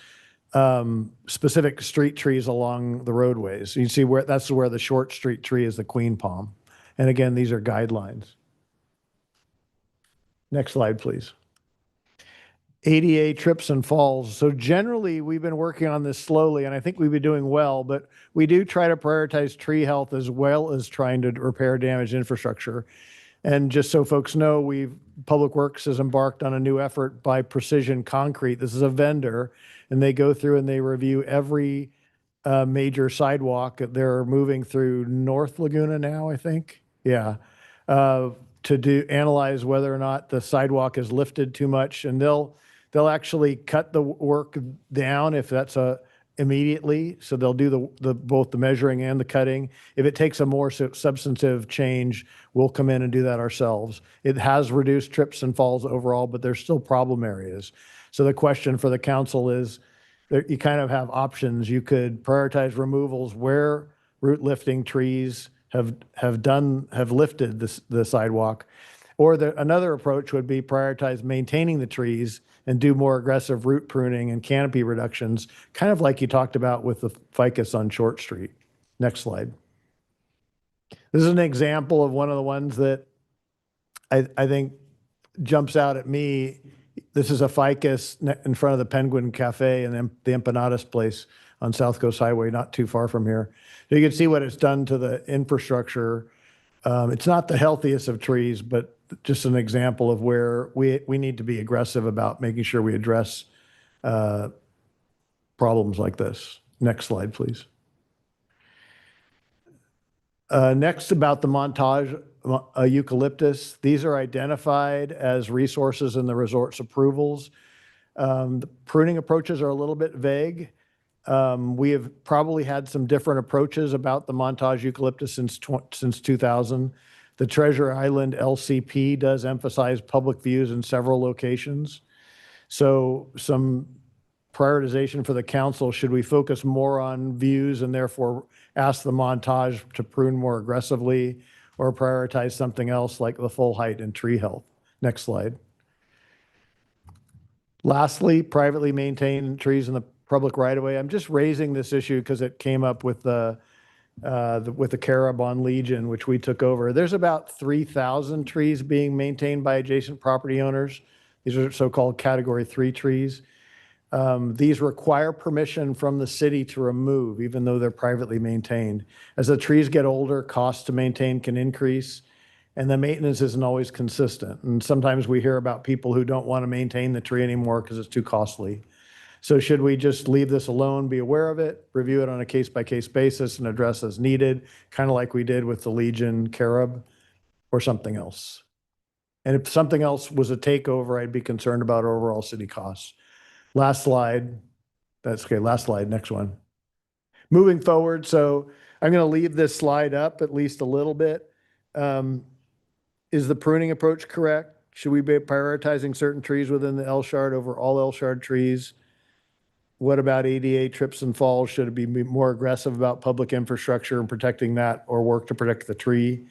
specific street trees along the roadways. You can see that's where the short street tree is the queen palm. And again, these are guidelines. Next slide, please. ADA trips and falls. So generally, we've been working on this slowly, and I think we've been doing well, but we do try to prioritize tree health as well as trying to repair damaged infrastructure. And just so folks know, Public Works has embarked on a new effort by Precision Concrete. This is a vendor, and they go through and they review every major sidewalk. They're moving through North Laguna now, I think. Yeah. To analyze whether or not the sidewalk is lifted too much, and they'll actually cut the work down if that's immediately. So they'll do both the measuring and the cutting. If it takes a more substantive change, we'll come in and do that ourselves. It has reduced trips and falls overall, but there's still problem areas. So the question for the council is, you kind of have options. You could prioritize removals where root lifting trees have lifted the sidewalk. Or another approach would be prioritize maintaining the trees and do more aggressive root pruning and canopy reductions, kind of like you talked about with the ficus on Short Street. Next slide. This is an example of one of the ones that I think jumps out at me. This is a ficus in front of the Penguin Cafe and the Empanadas place on South Coast Highway, not too far from here. So you can see what it's done to the infrastructure. It's not the healthiest of trees, but just an example of where we need to be aggressive about making sure we address problems like this. Next slide, please. Next, about the montage eucalyptus. These are identified as resources in the resort's approvals. The pruning approaches are a little bit vague. We have probably had some different approaches about the montage eucalyptus since 2000. The Treasure Island LCP does emphasize public views in several locations. So some prioritization for the council, should we focus more on views and therefore ask the montage to prune more aggressively, or prioritize something else like the full height and tree health? Next slide. Lastly, privately maintained trees in the public right-of-way. I'm just raising this issue because it came up with the Carob on Legion, which we took over. There's about 3,000 trees being maintained by adjacent property owners. These are so-called Category 3 trees. These require permission from the city to remove, even though they're privately maintained. As the trees get older, costs to maintain can increase, and the maintenance isn't always consistent. And sometimes we hear about people who don't want to maintain the tree anymore because it's too costly. So should we just leave this alone, be aware of it, review it on a case-by-case basis, and address as needed, kind of like we did with the Legion Carob, or something else? And if something else was a takeover, I'd be concerned about overall city costs. Last slide. That's okay. Last slide. Next one. Moving forward. So I'm going to leave this slide up at least a little bit. Is the pruning approach correct? Should we be prioritizing certain trees within the L-shard over all L-shard trees? What about ADA trips and falls? Should it be more aggressive about public infrastructure and protecting that, or work to protect the tree?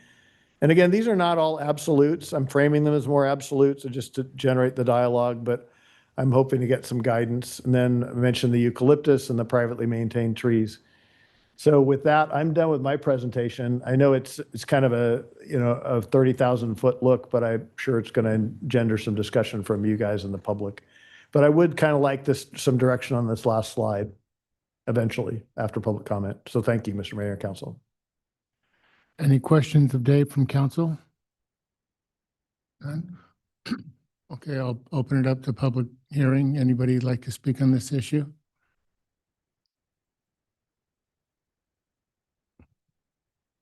And again, these are not all absolutes. I'm framing them as more absolutes just to generate the dialogue, but I'm hoping to get some guidance. And then I mentioned the eucalyptus and the privately maintained trees. So with that, I'm done with my presentation. I know it's kind of a 30,000 foot look, but I'm sure it's going to engender some discussion from you guys and the public. But I would kind of like some direction on this last slide eventually after public comment. So thank you, Mr. Mayor and Council. Any questions of Dave from council? None? Okay, I'll open it up to public hearing. Anybody like to speak on this issue?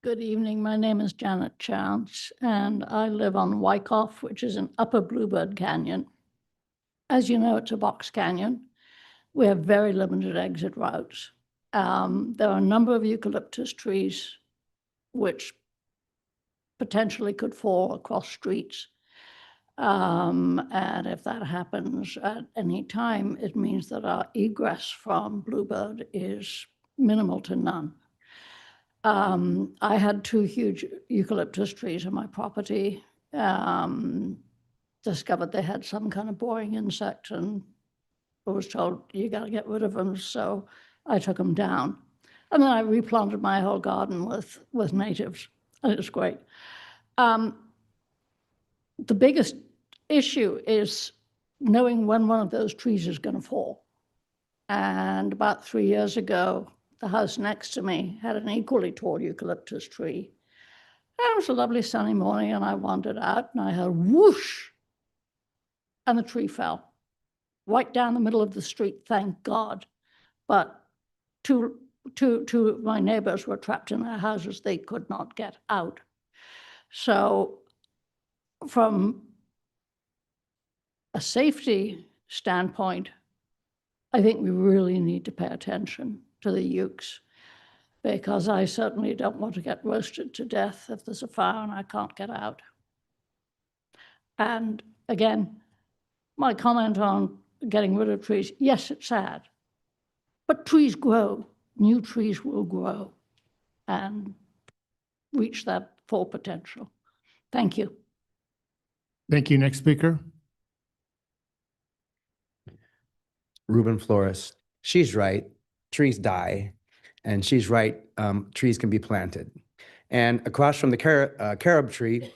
Good evening. My name is Janet Chance, and I live on Wyckoff, which is in Upper Bluebird Canyon. As you know, it's a box canyon. We have very limited exit routes. There are a number of eucalyptus trees which potentially could fall across streets. And if that happens at any time, it means that our egress from Bluebird is minimal to none. I had 2 huge eucalyptus trees on my property. Discovered they had some kind of boring insect, and I was told, you got to get rid of them. So I took them down. And then I replanted my whole garden with natives, and it's great. The biggest issue is knowing when one of those trees is going to fall. And about 3 years ago, the house next to me had an equally tall eucalyptus tree. And it was a lovely sunny morning, and I wandered out, and I heard whoosh, and the tree fell right down the middle of the street, thank God. But two of my neighbors were trapped in their houses. They could not get out. So from a safety standpoint, I think we really need to pay attention to the ukes, because I certainly don't want to get roasted to death if there's a fire and I can't get out. And again, my comment on getting rid of trees, yes, it's sad, but trees grow. New trees will grow and reach that full potential. Thank you. Thank you. Next speaker. Ruben Flores. She's right. Trees die. And she's right. Trees can be planted. And across from the carob tree,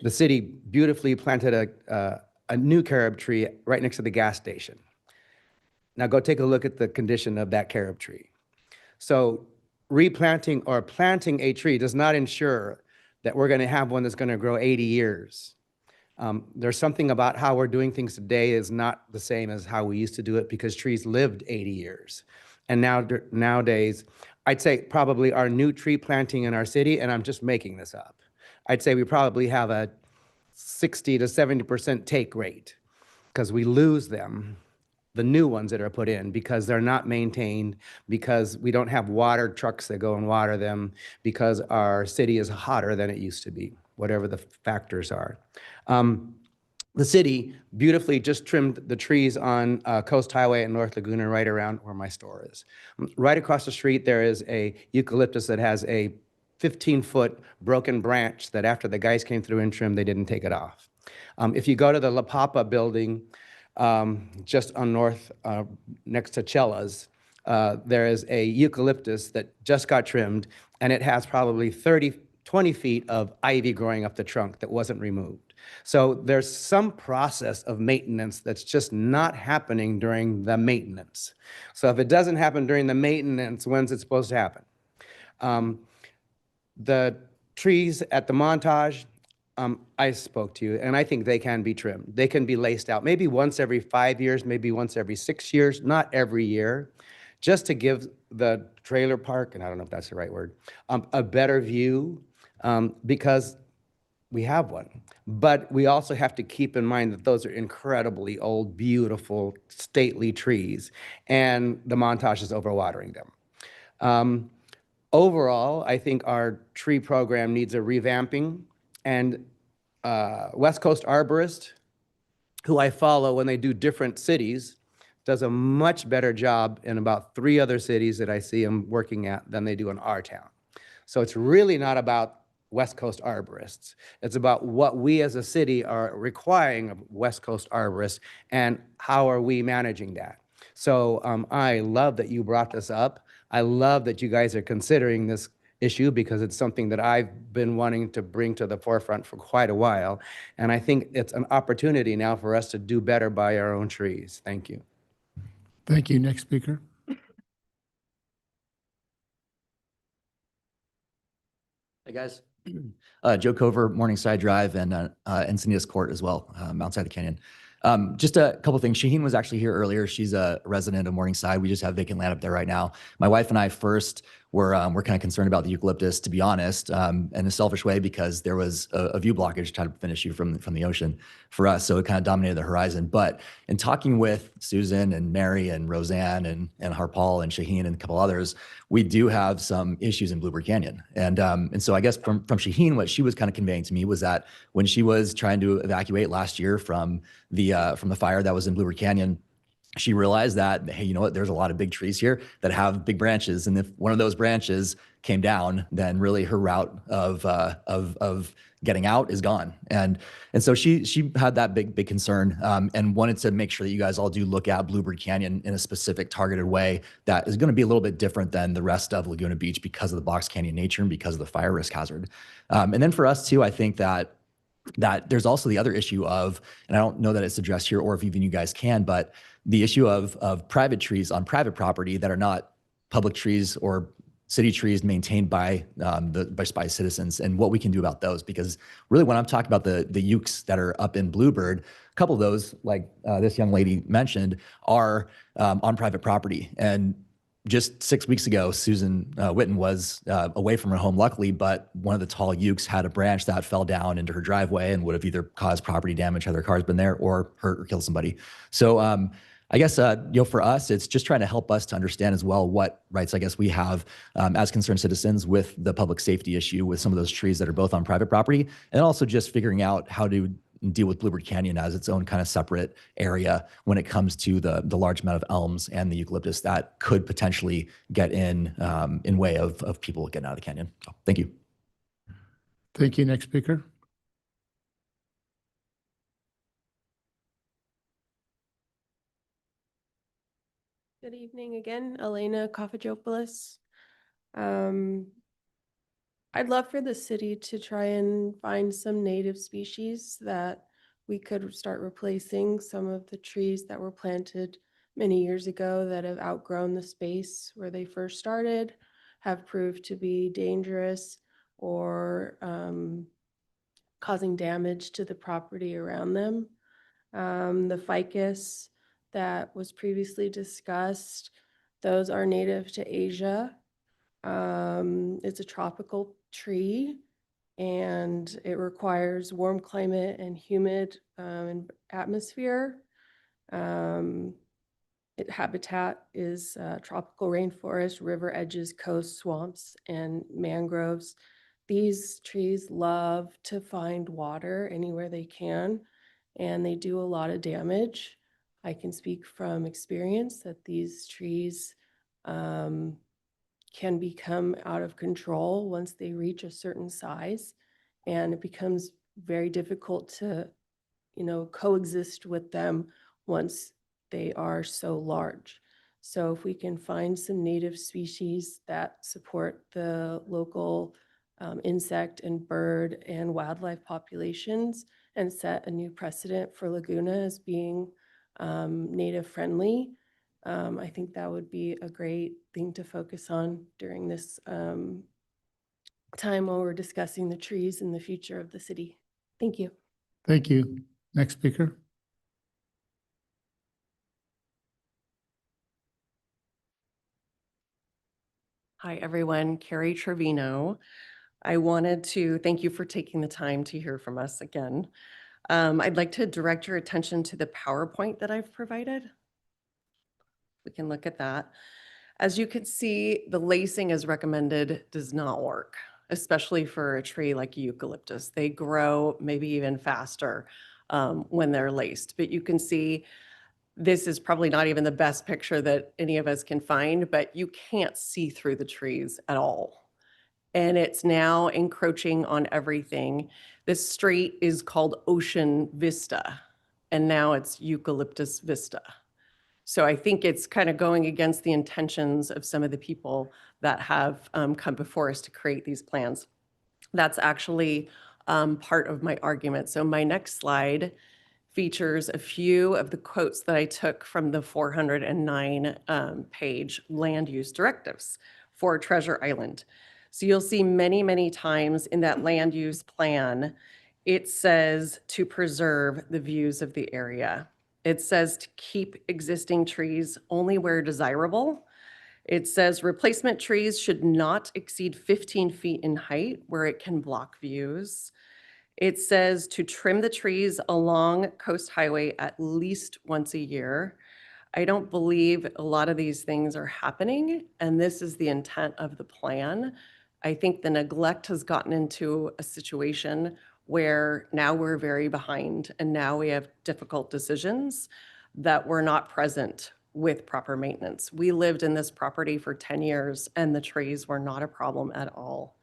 the city beautifully planted a new carob tree right next to the gas station. Now go take a look at the condition of that carob tree. So replanting or planting a tree does not ensure that we're going to have one that's going to grow 80 years. There's something about how we're doing things today is not the same as how we used to do it because trees lived 80 years. And nowadays, I'd say probably our new tree planting in our city, and I'm just making this up, I'd say we probably have a 60 to 70% take rate because we lose them, the new ones that are put in, because they're not maintained, because we don't have water trucks that go and water them, because our city is hotter than it used to be, whatever the factors are. The city beautifully just trimmed the trees on Coast Highway and North Laguna right around where my store is. Right across the street, there is a eucalyptus that has a 15-foot broken branch that after the guys came through and trimmed, they didn't take it off. If you go to the La Papa building, just on north, next to Chella's, there is a eucalyptus that just got trimmed, and it has probably 20 feet of ivy growing up the trunk that wasn't removed. So there's some process of maintenance that's just not happening during the maintenance. So if it doesn't happen during the maintenance, when's it supposed to happen? The trees at the Montage, I spoke to you, and I think they can be trimmed. They can be laced out, maybe once every 5 years, maybe once every 6 years, not every year, just to give the trailer park, and I don't know if that's the right word, a better view, because we have one. But we also have to keep in mind that those are incredibly old, beautiful, stately trees, and the Montage is overwatering them. Overall, I think our tree program needs a revamping, and West Coast Arborist, who I follow when they do different cities, does a much better job in about 3 other cities that I see them working at than they do in our town. So it's really not about West Coast arborists. It's about what we as a city are requiring of West Coast arborists and how are we managing that. So I love that you brought this up. I love that you guys are considering this issue because it's something that I've been wanting to bring to the forefront for quite a while. And I think it's an opportunity now for us to do better by our own trees. Thank you. Thank you. Next speaker. Hey, guys. Joe Cover, Morningside Drive, and Encinitas Court as well, outside the canyon. Just a couple things. Shaheen was actually here earlier. She's a resident of Morningside. We just have vacant land up there right now. My wife and I first were kind of concerned about the eucalyptus, to be honest, in a selfish way, because there was a view blockage trying to finish you from the ocean for us. So it kind of dominated the horizon. But in talking with Susan and Mary and Roseanne and Harpal and Shaheen and a couple others, we do have some issues in Bluebird Canyon. And so I guess from Shaheen, what she was kind of conveying to me was that when she was trying to evacuate last year from the fire that was in Bluebird Canyon, she realized that, hey, you know what, there's a lot of big trees here that have big branches. And if one of those branches came down, then really her route of getting out is gone. And so she had that big concern, and wanted to make sure that you guys all do look at Bluebird Canyon in a specific targeted way that is going to be a little bit different than the rest of Laguna Beach because of the Box Canyon nature and because of the fire risk hazard. And then for us too, I think that there's also the other issue of, and I don't know that it's addressed here or if even you guys can, but the issue of private trees on private property that are not public trees or city trees maintained by citizens, and what we can do about those. Because really when I'm talking about the ukes that are up in Bluebird, a couple of those, like this young lady mentioned, are on private property. And just 6 weeks ago, Susan Witten was away from her home, luckily, but one of the tall ukes had a branch that fell down into her driveway and would have either caused property damage had their cars been there, or hurt or killed somebody. So I guess, for us, it's just trying to help us to understand as well what rights, I guess, we have as concerned citizens with the public safety issue with some of those trees that are both on private property, and also just figuring out how to deal with Bluebird Canyon as its own kind of separate area when it comes to the large amount of elms and the eucalyptus that could potentially get in way of people getting out of the canyon. So, thank you. Thank you. Next speaker. Good evening again, Elena Kofajopoulos. I'd love for the city to try and find some native species that we could start replacing some of the trees that were planted many years ago that have outgrown the space where they first started, have proved to be dangerous or causing damage to the property around them. The ficus that was previously discussed, those are native to Asia. It's a tropical tree and it requires warm climate and humid atmosphere. Habitat is tropical rainforest, river edges, coast, swamps, and mangroves. These trees love to find water anywhere they can, and they do a lot of damage. I can speak from experience that these trees can become out of control once they reach a certain size, and it becomes very difficult to, coexist with them once they are so large. So if we can find some native species that support the local insect and bird and wildlife populations and set a new precedent for Laguna as being native friendly, I think that would be a great thing to focus on during this time while we're discussing the trees and the future of the city. Thank you. Thank you. Next speaker. Hi, everyone. Carrie Trevino. I wanted to thank you for taking the time to hear from us again. I'd like to direct your attention to the PowerPoint that I've provided. We can look at that. As you can see, the lacing as recommended does not work, especially for a tree like eucalyptus. They grow maybe even faster when they're laced. But you can see this is probably not even the best picture that any of us can find, but you can't see through the trees at all. And it's now encroaching on everything. This street is called Ocean Vista, and now it's Eucalyptus Vista. So I think it's kind of going against the intentions of some of the people that have come before us to create these plans. That's actually part of my argument. So my next slide features a few of the quotes that I took from the 409 page land use directives for Treasure Island. So you'll see many, many times in that land use plan, it says to preserve the views of the area. It says to keep existing trees only where desirable. It says replacement trees should not exceed 15 feet in height where it can block views. It says to trim the trees along Coast Highway at least once a year. I don't believe a lot of these things are happening, and this is the intent of the plan. I think the neglect has gotten into a situation where now we're very behind and now we have difficult decisions that were not present with proper maintenance. We lived in this property for 10 years and the trees were not a problem at all.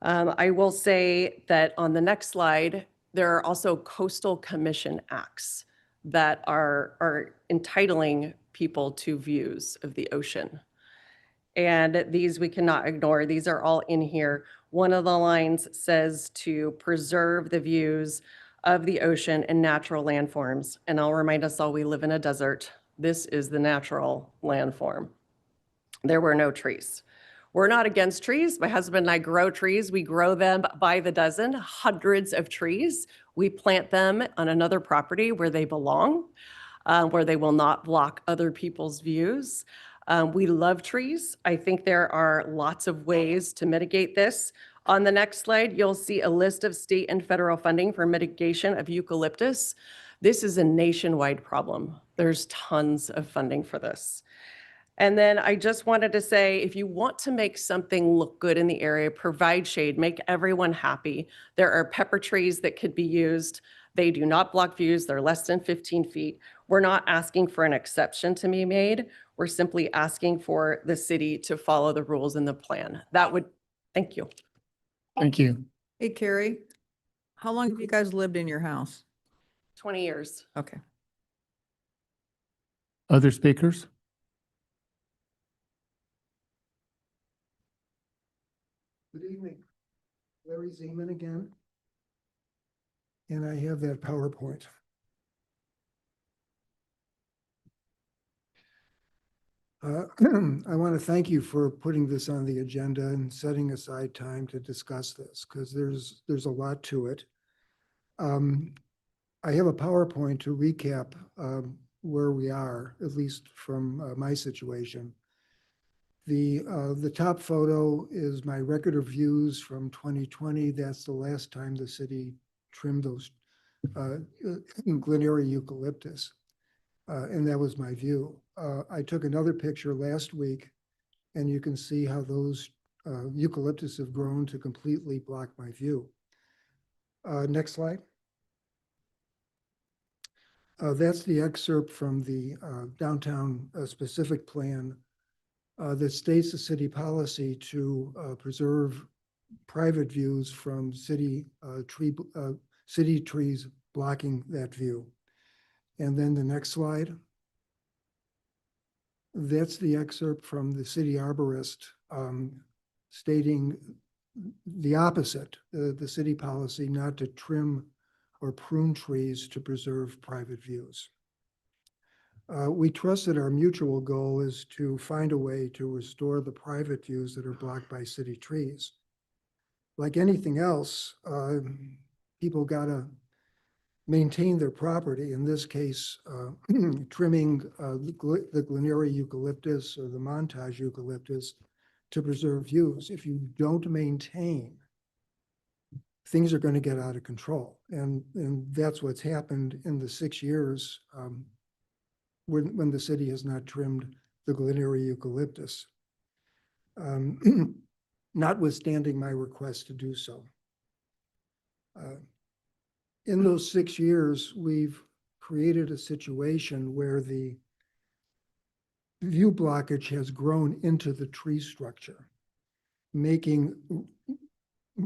I will say that on the next slide, there are also coastal commission acts that are entitling people to views of the ocean. And these we cannot ignore. These are all in here. One of the lines says to preserve the views of the ocean and natural landforms. And I'll remind us all, we live in a desert. This is the natural landform. There were no trees. We're not against trees. My husband and I grow trees. We grow them by the dozen, hundreds of trees. We plant them on another property where they belong, where they will not block other people's views. We love trees. I think there are lots of ways to mitigate this. On the next slide, you'll see a list of state and federal funding for mitigation of eucalyptus. This is a nationwide problem. There's tons of funding for this. And then I just wanted to say, if you want to make something look good in the area, provide shade, make everyone happy. There are pepper trees that could be used. They do not block views. They're less than 15 feet. We're not asking for an exception to be made. We're simply asking for the city to follow the rules in the plan. Thank you. Thank you. Hey, Carrie, how long have you guys lived in your house? 20 years. Okay. Other speakers? Good evening. Larry Zeman again. And I have that PowerPoint. I want to thank you for putting this on the agenda and setting aside time to discuss this, because there's a lot to it. I have a PowerPoint to recap where we are, at least from my situation. The top photo is my record of views from 2020. That's the last time the city trimmed those Glenary eucalyptus. And that was my view. I took another picture last week, and you can see how those eucalyptus have grown to completely block my view. Next slide. That's the excerpt from the downtown specific plan that states the city policy to preserve private views from city trees blocking that view. And then the next slide. That's the excerpt from the city arborist stating the opposite, the city policy not to trim or prune trees to preserve private views. We trust that our mutual goal is to find a way to restore the private views that are blocked by city trees. Like anything else, people gotta maintain their property. In this case, trimming the Glenary eucalyptus or the Montage eucalyptus to preserve views. If you don't maintain, things are going to get out of control. And that's what's happened in the 6 years when the city has not trimmed the Glenary eucalyptus, notwithstanding my request to do so. In those 6 years, we've created a situation where the view blockage has grown into the tree structure, making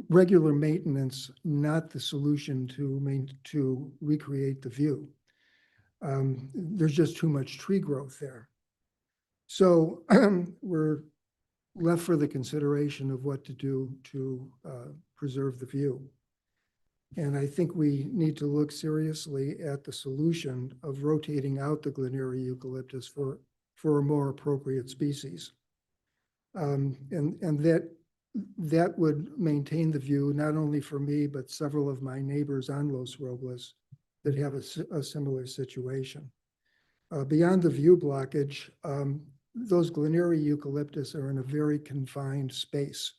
regular maintenance not the solution to recreate the view. There's just too much tree growth there. So we're left for the consideration of what to do to preserve the view. And I think we need to look seriously at the solution of rotating out the Glenary eucalyptus for a more appropriate species. And that would maintain the view, not only for me, but several of my neighbors on Los Robles that have a similar situation. Beyond the view blockage, those Glenary eucalyptus are in a very confined space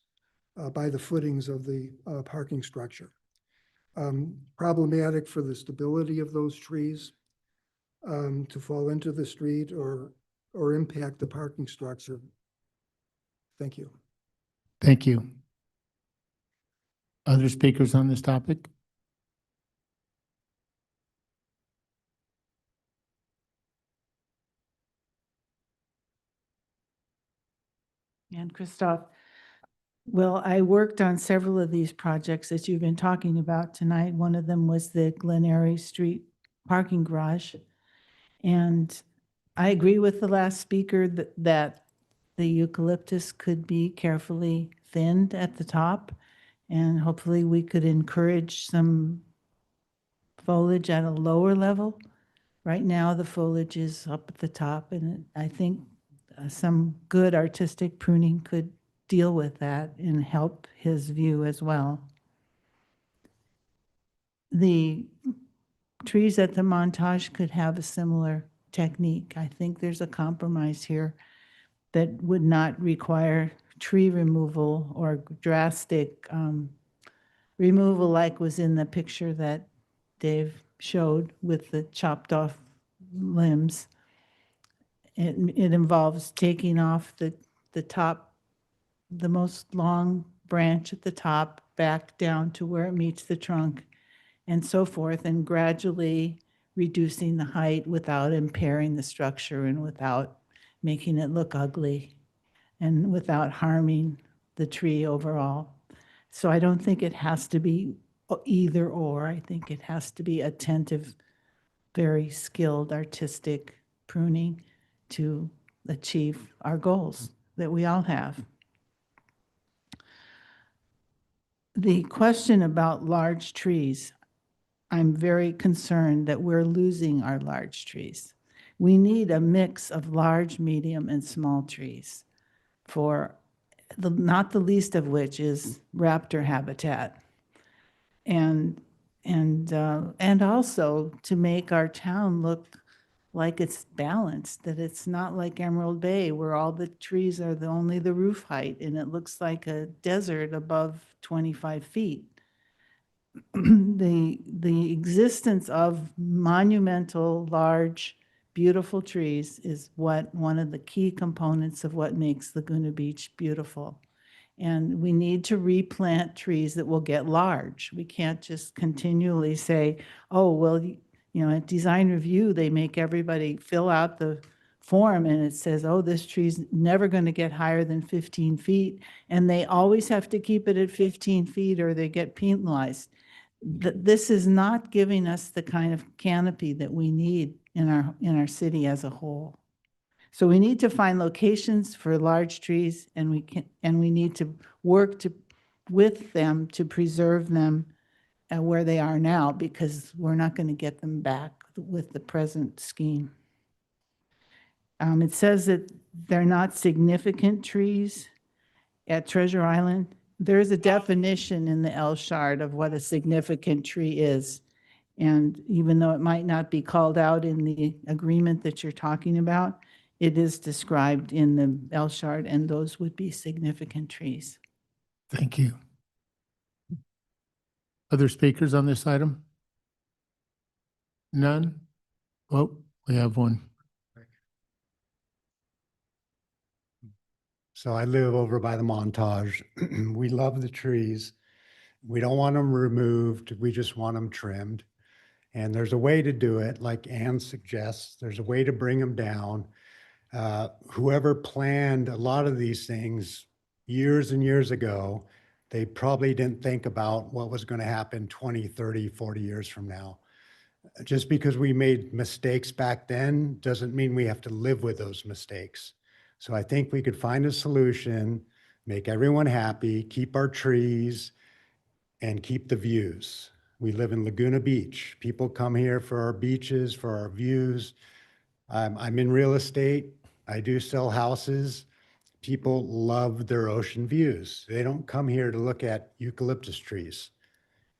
by the footings of the parking structure. Problematic for the stability of those trees to fall into the street or impact the parking structure. Thank you. Thank you. Other speakers on this topic? And Christoph, well, I worked on several of these projects that you've been talking about tonight. One of them was the Glenary Street parking garage. And I agree with the last speaker that the eucalyptus could be carefully thinned at the top. And hopefully we could encourage some foliage at a lower level. Right now, the foliage is up at the top, and I think some good artistic pruning could deal with that and help his view as well. The trees at the Montage could have a similar technique. I think there's a compromise here that would not require tree removal or drastic removal like was in the picture that Dave showed with the chopped off limbs. It involves taking off the top, the most long branch at the top, back down to where it meets the trunk and so forth, and gradually reducing the height without impairing the structure and without making it look ugly and without harming the tree overall. So I don't think it has to be either or. I think it has to be attentive, very skilled artistic pruning to achieve our goals that we all have. The question about large trees, I'm very concerned that we're losing our large trees. We need a mix of large, medium, and small trees for not the least of which is raptor habitat. And also to make our town look like it's balanced, that it's not like Emerald Bay where all the trees are only the roof height and it looks like a desert above 25 feet. The existence of monumental, large, beautiful trees is one of the key components of what makes Laguna Beach beautiful. And we need to replant trees that will get large. We can't just continually say, oh, well, at design review, they make everybody fill out the form and it says, oh, this tree's never going to get higher than 15 feet. And they always have to keep it at 15 feet or they get penalized. This is not giving us the kind of canopy that we need in our city as a whole. So we need to find locations for large trees, and we need to work with them to preserve them where they are now, because we're not going to get them back with the present scheme. It says that they're not significant trees at Treasure Island. There is a definition in the L Shard of what a significant tree is. And even though it might not be called out in the agreement that you're talking about, it is described in the L Shard, and those would be significant trees. Thank you. Other speakers on this item? None? Oh, we have one. So I live over by the Montage. We love the trees. We don't want them removed. We just want them trimmed. And there's a way to do it, like Ann suggests. There's a way to bring them down. Whoever planned a lot of these things years and years ago, they probably didn't think about what was going to happen 20, 30, 40 years from now. Just because we made mistakes back then doesn't mean we have to live with those mistakes. So I think we could find a solution, make everyone happy, keep our trees, and keep the views. We live in Laguna Beach. People come here for our beaches, for our views. I'm in real estate. I do sell houses. People love their ocean views. They don't come here to look at eucalyptus trees,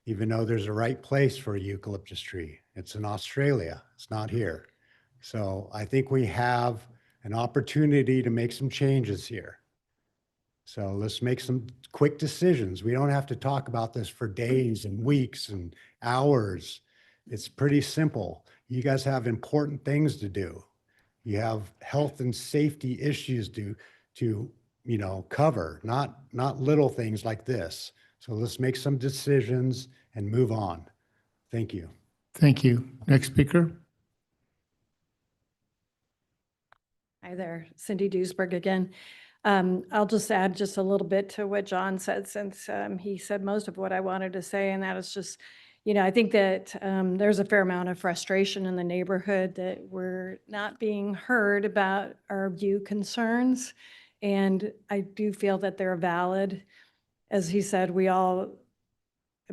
even though there's a right place for a eucalyptus tree. It's in Australia. It's not here. So I think we have an opportunity to make some changes here. So let's make some quick decisions. We don't have to talk about this for days and weeks and hours. It's pretty simple. You guys have important things to do. You have health and safety issues to cover, not little things like this. So let's make some decisions and move on. Thank you. Thank you. Next speaker. Hi there, Cindy Duisberg again. I'll just add just a little bit to what John said, since he said most of what I wanted to say, and that is just, I think that there's a fair amount of frustration in the neighborhood that we're not being heard about our view concerns, and I do feel that they're valid. As he said, a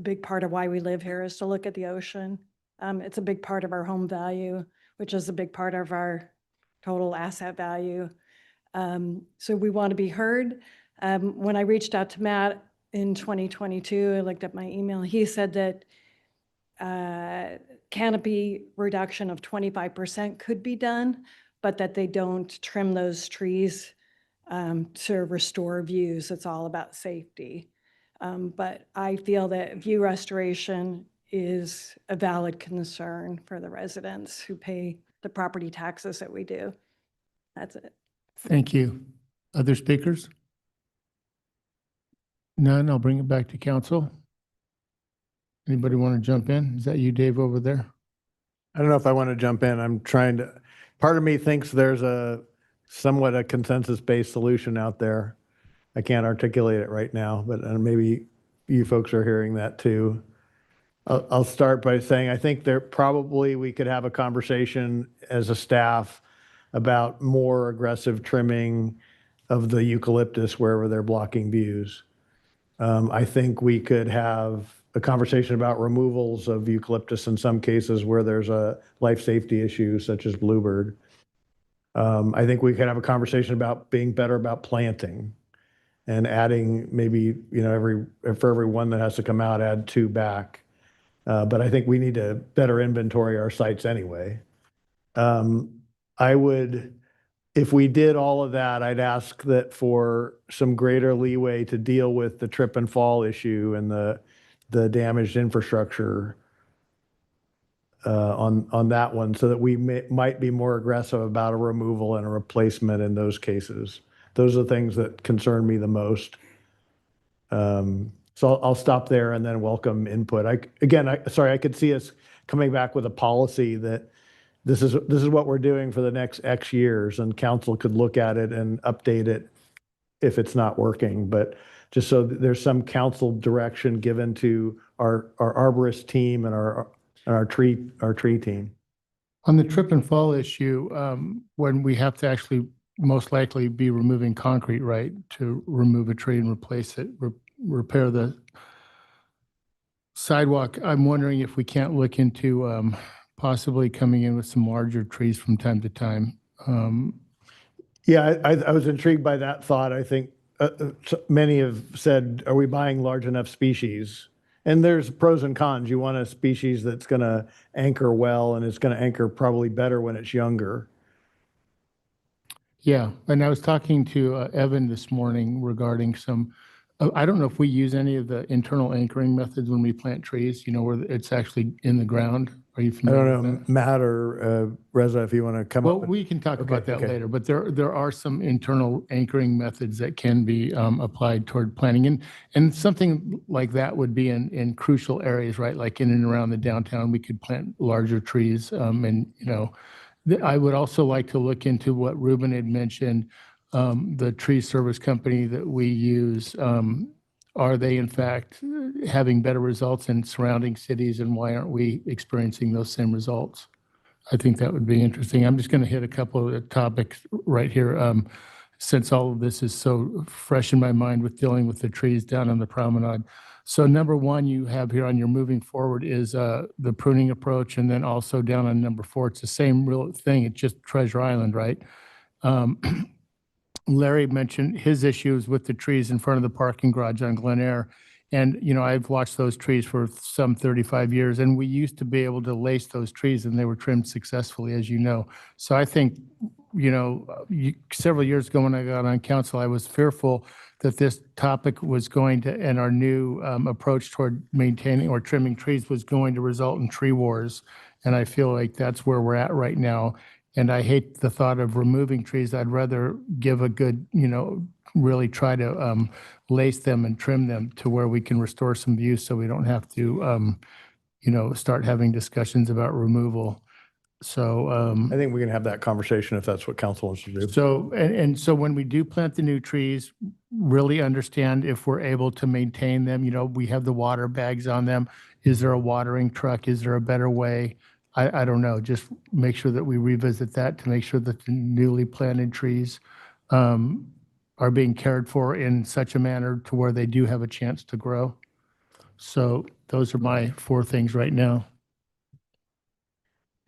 big part of why we live here is to look at the ocean. It's a big part of our home value, which is a big part of our total asset value. So we want to be heard. When I reached out to Matt in 2022, I looked at my email, he said that canopy reduction of 25% could be done, but that they don't trim those trees to restore views. It's all about safety. But I feel that view restoration is a valid concern for the residents who pay the property taxes that we do. That's it. Thank you. Other speakers? None. I'll bring it back to council. Anybody want to jump in? Is that you, Dave, over there? I don't know if I want to jump in. Part of me thinks there's somewhat a consensus-based solution out there. I can't articulate it right now, but maybe you folks are hearing that too. I'll start by saying I think we could have a conversation as a staff about more aggressive trimming of the eucalyptus wherever they're blocking views. I think we could have a conversation about removals of eucalyptus in some cases where there's a life safety issue, such as bluebird. I think we could have a conversation about being better about planting and adding maybe, for every one that has to come out, add 2 back. But I think we need to better inventory our sites anyway. I would, if we did all of that, I'd ask that for some greater leeway to deal with the trip and fall issue and the damaged infrastructure on that one, so that we might be more aggressive about a removal and a replacement in those cases. Those are the things that concern me the most. So I'll stop there and then welcome input. I could see us coming back with a policy that this is what we're doing for the next X years, and council could look at it and update it if it's not working. But just so that there's some council direction given to our arborist team and our tree team. On the trip and fall issue, when we have to actually most likely be removing concrete, right, to remove a tree and replace it, repair the sidewalk, I'm wondering if we can't look into possibly coming in with some larger trees from time to time. Yeah, I was intrigued by that thought. I think many have said, are we buying large enough species? And there's pros and cons. You want a species that's going to anchor well, and it's going to anchor probably better when it's younger. Yeah, and I was talking to Evan this morning regarding some, I don't know if we use any of the internal anchoring methods when we plant trees, where it's actually in the ground. Are you I familiar don't know, with that? Matt or Reza, if you want to come Well, up. we can talk about that okay. later, but there are some internal anchoring methods that can be applied toward planting. And something like that would be in crucial areas, right? Like in and around the downtown, we could plant larger trees. I would also like to look into what Ruben had mentioned, the tree service company that we use. Are they in fact having better results in surrounding cities, and why aren't we experiencing those same results? I think that would be interesting. I'm just going to hit a couple of the topics right here, since all of this is so fresh in my mind with dealing with the trees down on the promenade. So number 1 you have here on your moving forward is the pruning approach, and then also down on number 4, it's the same real thing. It's just Treasure Island, right? Larry mentioned his issues with the trees in front of the parking garage on Glen Air. And, I've watched those trees for some 35 years, and we used to be able to lace those trees, and they were trimmed successfully, as you know. So I think, several years ago when I got on council, I was fearful that this topic was going to, and our new approach toward maintaining or trimming trees was going to result in tree wars. And I feel like that's where we're at right now. And I hate the thought of removing trees. I'd rather give a good, really try to lace them and trim them to where we can restore some views, so we don't have to, start having discussions about removal. So I think we can have that conversation if that's what council wants to do. so, and so when we do plant the new trees, really understand if we're able to maintain them. We have the water bags on them. Is there a watering truck? Is there a better way? I don't know. Just make sure that we revisit that to make sure that the newly planted trees are being cared for in such a manner to where they do have a chance to grow. So those are my 4 things right now.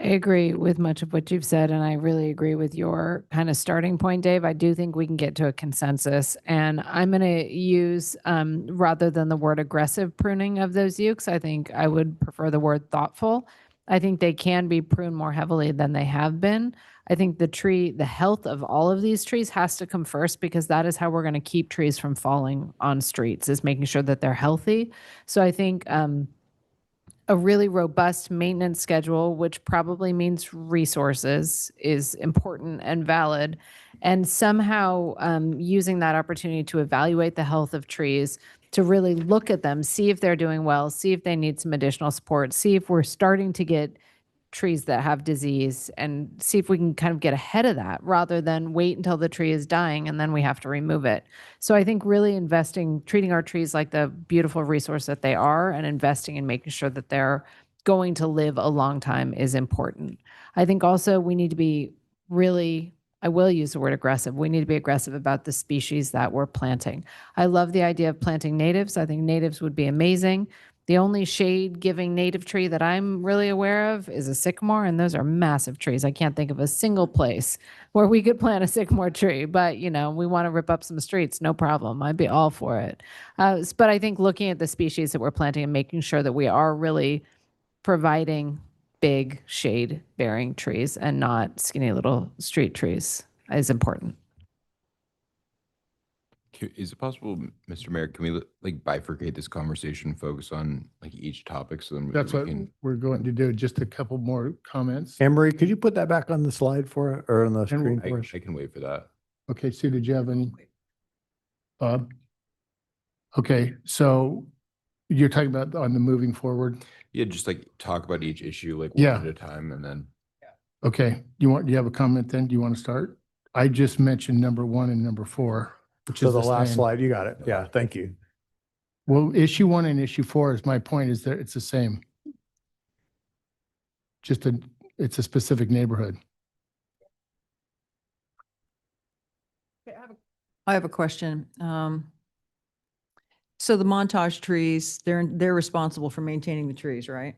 I agree with much of what you've said, and I really agree with your kind of starting point, Dave. I do think we can get to a consensus, and I'm going to use, rather than the word aggressive pruning of those ukes, I think I would prefer the word thoughtful. I think they can be pruned more heavily than they have been. I think the health of all of these trees has to come first, because that is how we're going to keep trees from falling on streets, is making sure that they're healthy. So I think, a really robust maintenance schedule, which probably means resources, is important and valid. And somehow using that opportunity to evaluate the health of trees, to really look at them, see if they're doing well, see if they need some additional support, see if we're starting to get trees that have disease, and see if we can kind of get ahead of that rather than wait until the tree is dying and then we have to remove it. So I think really treating our trees like the beautiful resource that they are, and investing in making sure that they're going to live a long time is important. I think also we need to be really, I will use the word aggressive. We need to be aggressive about the species that we're planting. I love the idea of planting natives. I think natives would be amazing. The only shade giving native tree that I'm really aware of is a sycamore, and those are massive trees. I can't think of a single place where we could plant a sycamore tree, but you know, we want to rip up some streets, no problem. I'd be all for it. But I think looking at the species that we're planting and making sure that we are really providing big shade bearing trees and not skinny little street trees is important. Is it possible, Mr. Mayor, can we like bifurcate this conversation, focus on like each topic so then That's we what can. we're going to do. Just a couple more comments. Anne Marie, could you put that back on the slide for, or on the screen for us? I can wait for that. Okay, Sue, did you have any? Bob? Okay, so you're talking about on the moving forward? Yeah, just like talk about each issue like Yeah. one at a time and then. Okay, do you have a comment then? Do you want to start? I just mentioned number 1 and number 4, which So is the last same. slide, you got it. Yeah, thank you. Well, issue 1 and issue 4 is my point is that it's the same. It's a specific neighborhood. I have a question. So the montage trees, they're responsible for maintaining the trees, right?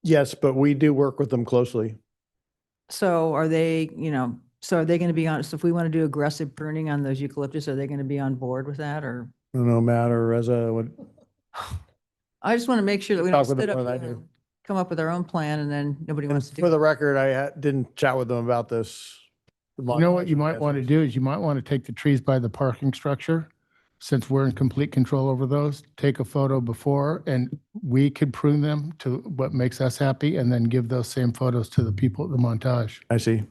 Yes, but we do work with them closely. So are they, so are they going to be on, so if we want to do aggressive pruning on those eucalyptus, are they going to be on board with that or? No matter, Reza, what, I just want to make sure that we Talk don't with them sit up more than I here do. and come up with our own plan and then nobody wants to do for the it. record, didn't chat with them about this. You know what you might want to do is you might want to take the trees by the parking structure. Since we're in complete control over those, take a photo before and we could prune them to what makes us happy and then give those same photos to the people at the montage. I see.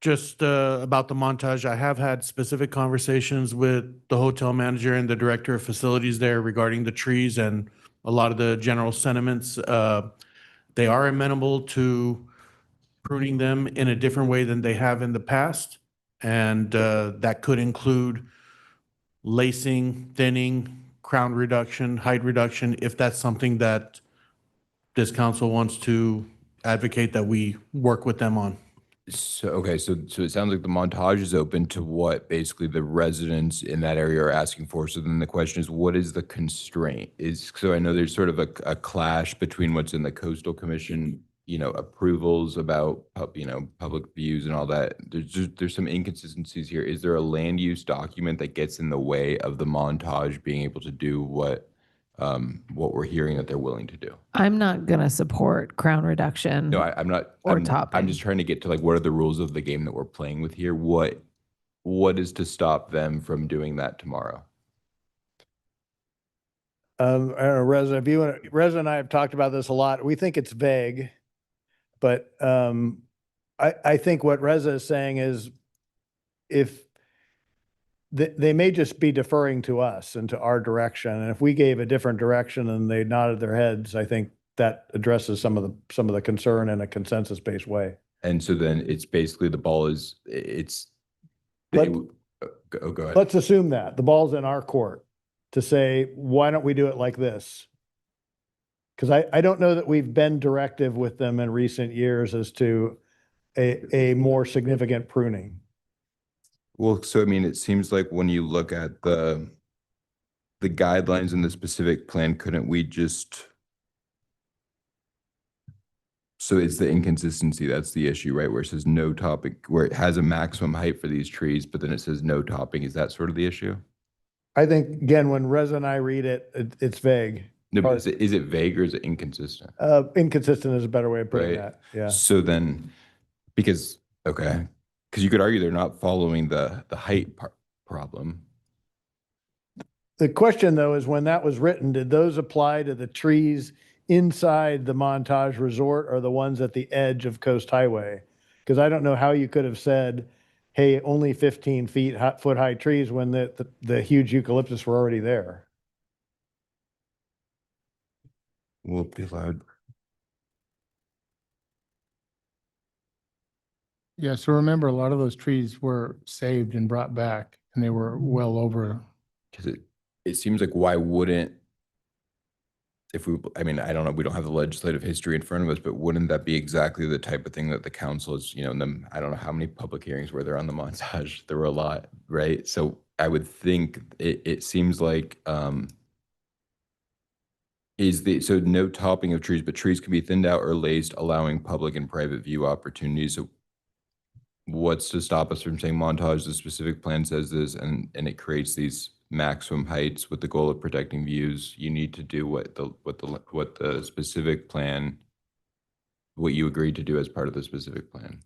Just about the montage, I have had specific conversations with the hotel manager and the director of facilities there regarding the trees and a lot of the general sentiments. They are amenable to pruning them in a different way than they have in the past. And that could include lacing, thinning, crown reduction, height reduction, if that's something that this council wants to advocate that we work with them on. So, okay, so it sounds like the montage is open to what basically the residents in that area are asking for. So then the question is, what is the constraint? So I know there's sort of a clash between what's in the coastal commission, approvals about, public views and all that. There's some inconsistencies here. Is there a land use document that gets in the way of the montage being able to do what we're hearing that they're willing to do? I'm not going to support crown reduction. No, I'm not. Or I'm topping. just trying to get to like, what are the rules of the game that we're playing with here? What is to stop them from doing that tomorrow? I don't know, Reza, Reza and I have talked about this a lot. We think it's vague, but I think what Reza is saying is if they may just be deferring to us and to our direction. And if we gave a different direction and they nodded their heads, I think that addresses some of the concern in a consensus-based way. And so then it's basically the ball is go ahead. Let's assume that the ball's in our court to say, why don't we do it like this? Because I don't know that we've been directive with them in recent years as to a more significant pruning. Well, so I mean, it seems like when you look at the guidelines in the specific plan, couldn't we just? So it's the inconsistency, that's the issue, right? Where it says no topping, where it has a maximum height for these trees, but then it says no topping. Is that sort of the issue? I think, again, when Reza and I read it, it's vague. No, but is it vague or is it inconsistent? Inconsistent is a better way of putting Right. that, yeah. So then, because you could argue they're not following the height problem. The question, though, is when that was written, did those apply to the trees inside the Montage Resort or the ones at the edge of Coast Highway? Because I don't know how you could have said, hey, only 15 foot high trees when the huge eucalyptus were already there. Will be allowed. Yeah, so remember, a lot of those trees were saved and brought back, and they were well over. Because it seems like why wouldn't if we, I mean, I don't know, we don't have the legislative history in front of us, but wouldn't that be exactly the type of thing that the council is, and then I don't know how many public hearings were there on the montage. There were a lot, right? So I would think it seems like, so no topping of trees, but trees can be thinned out or laced, allowing public and private view opportunities. So what's to stop us from saying montage, the specific plan says this, and it creates these maximum heights with the goal of protecting views? You need to do what the specific plan, what you agreed to do as part of the specific plan.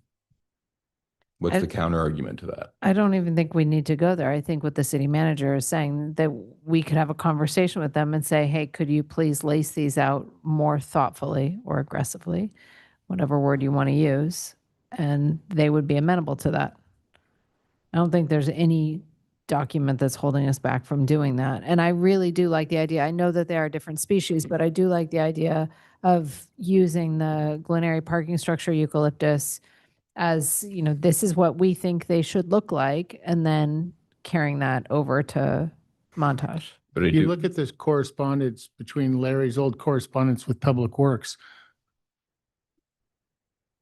What's the counter argument to that? I don't even think we need to go there. I think what the city manager is saying, that we could have a conversation with them and say, hey, could you please lace these out more thoughtfully or aggressively, whatever word you want to use, and they would be amenable to that. I don't think there's any document that's holding us back from doing that. And I really do like the idea. I know that they are different species, but I do like the idea of using the Glenary parking structure eucalyptus as, this is what we think they should look like, and then carrying that over to Montage. But If you look at this correspondence between Larry's old correspondence with Public Works,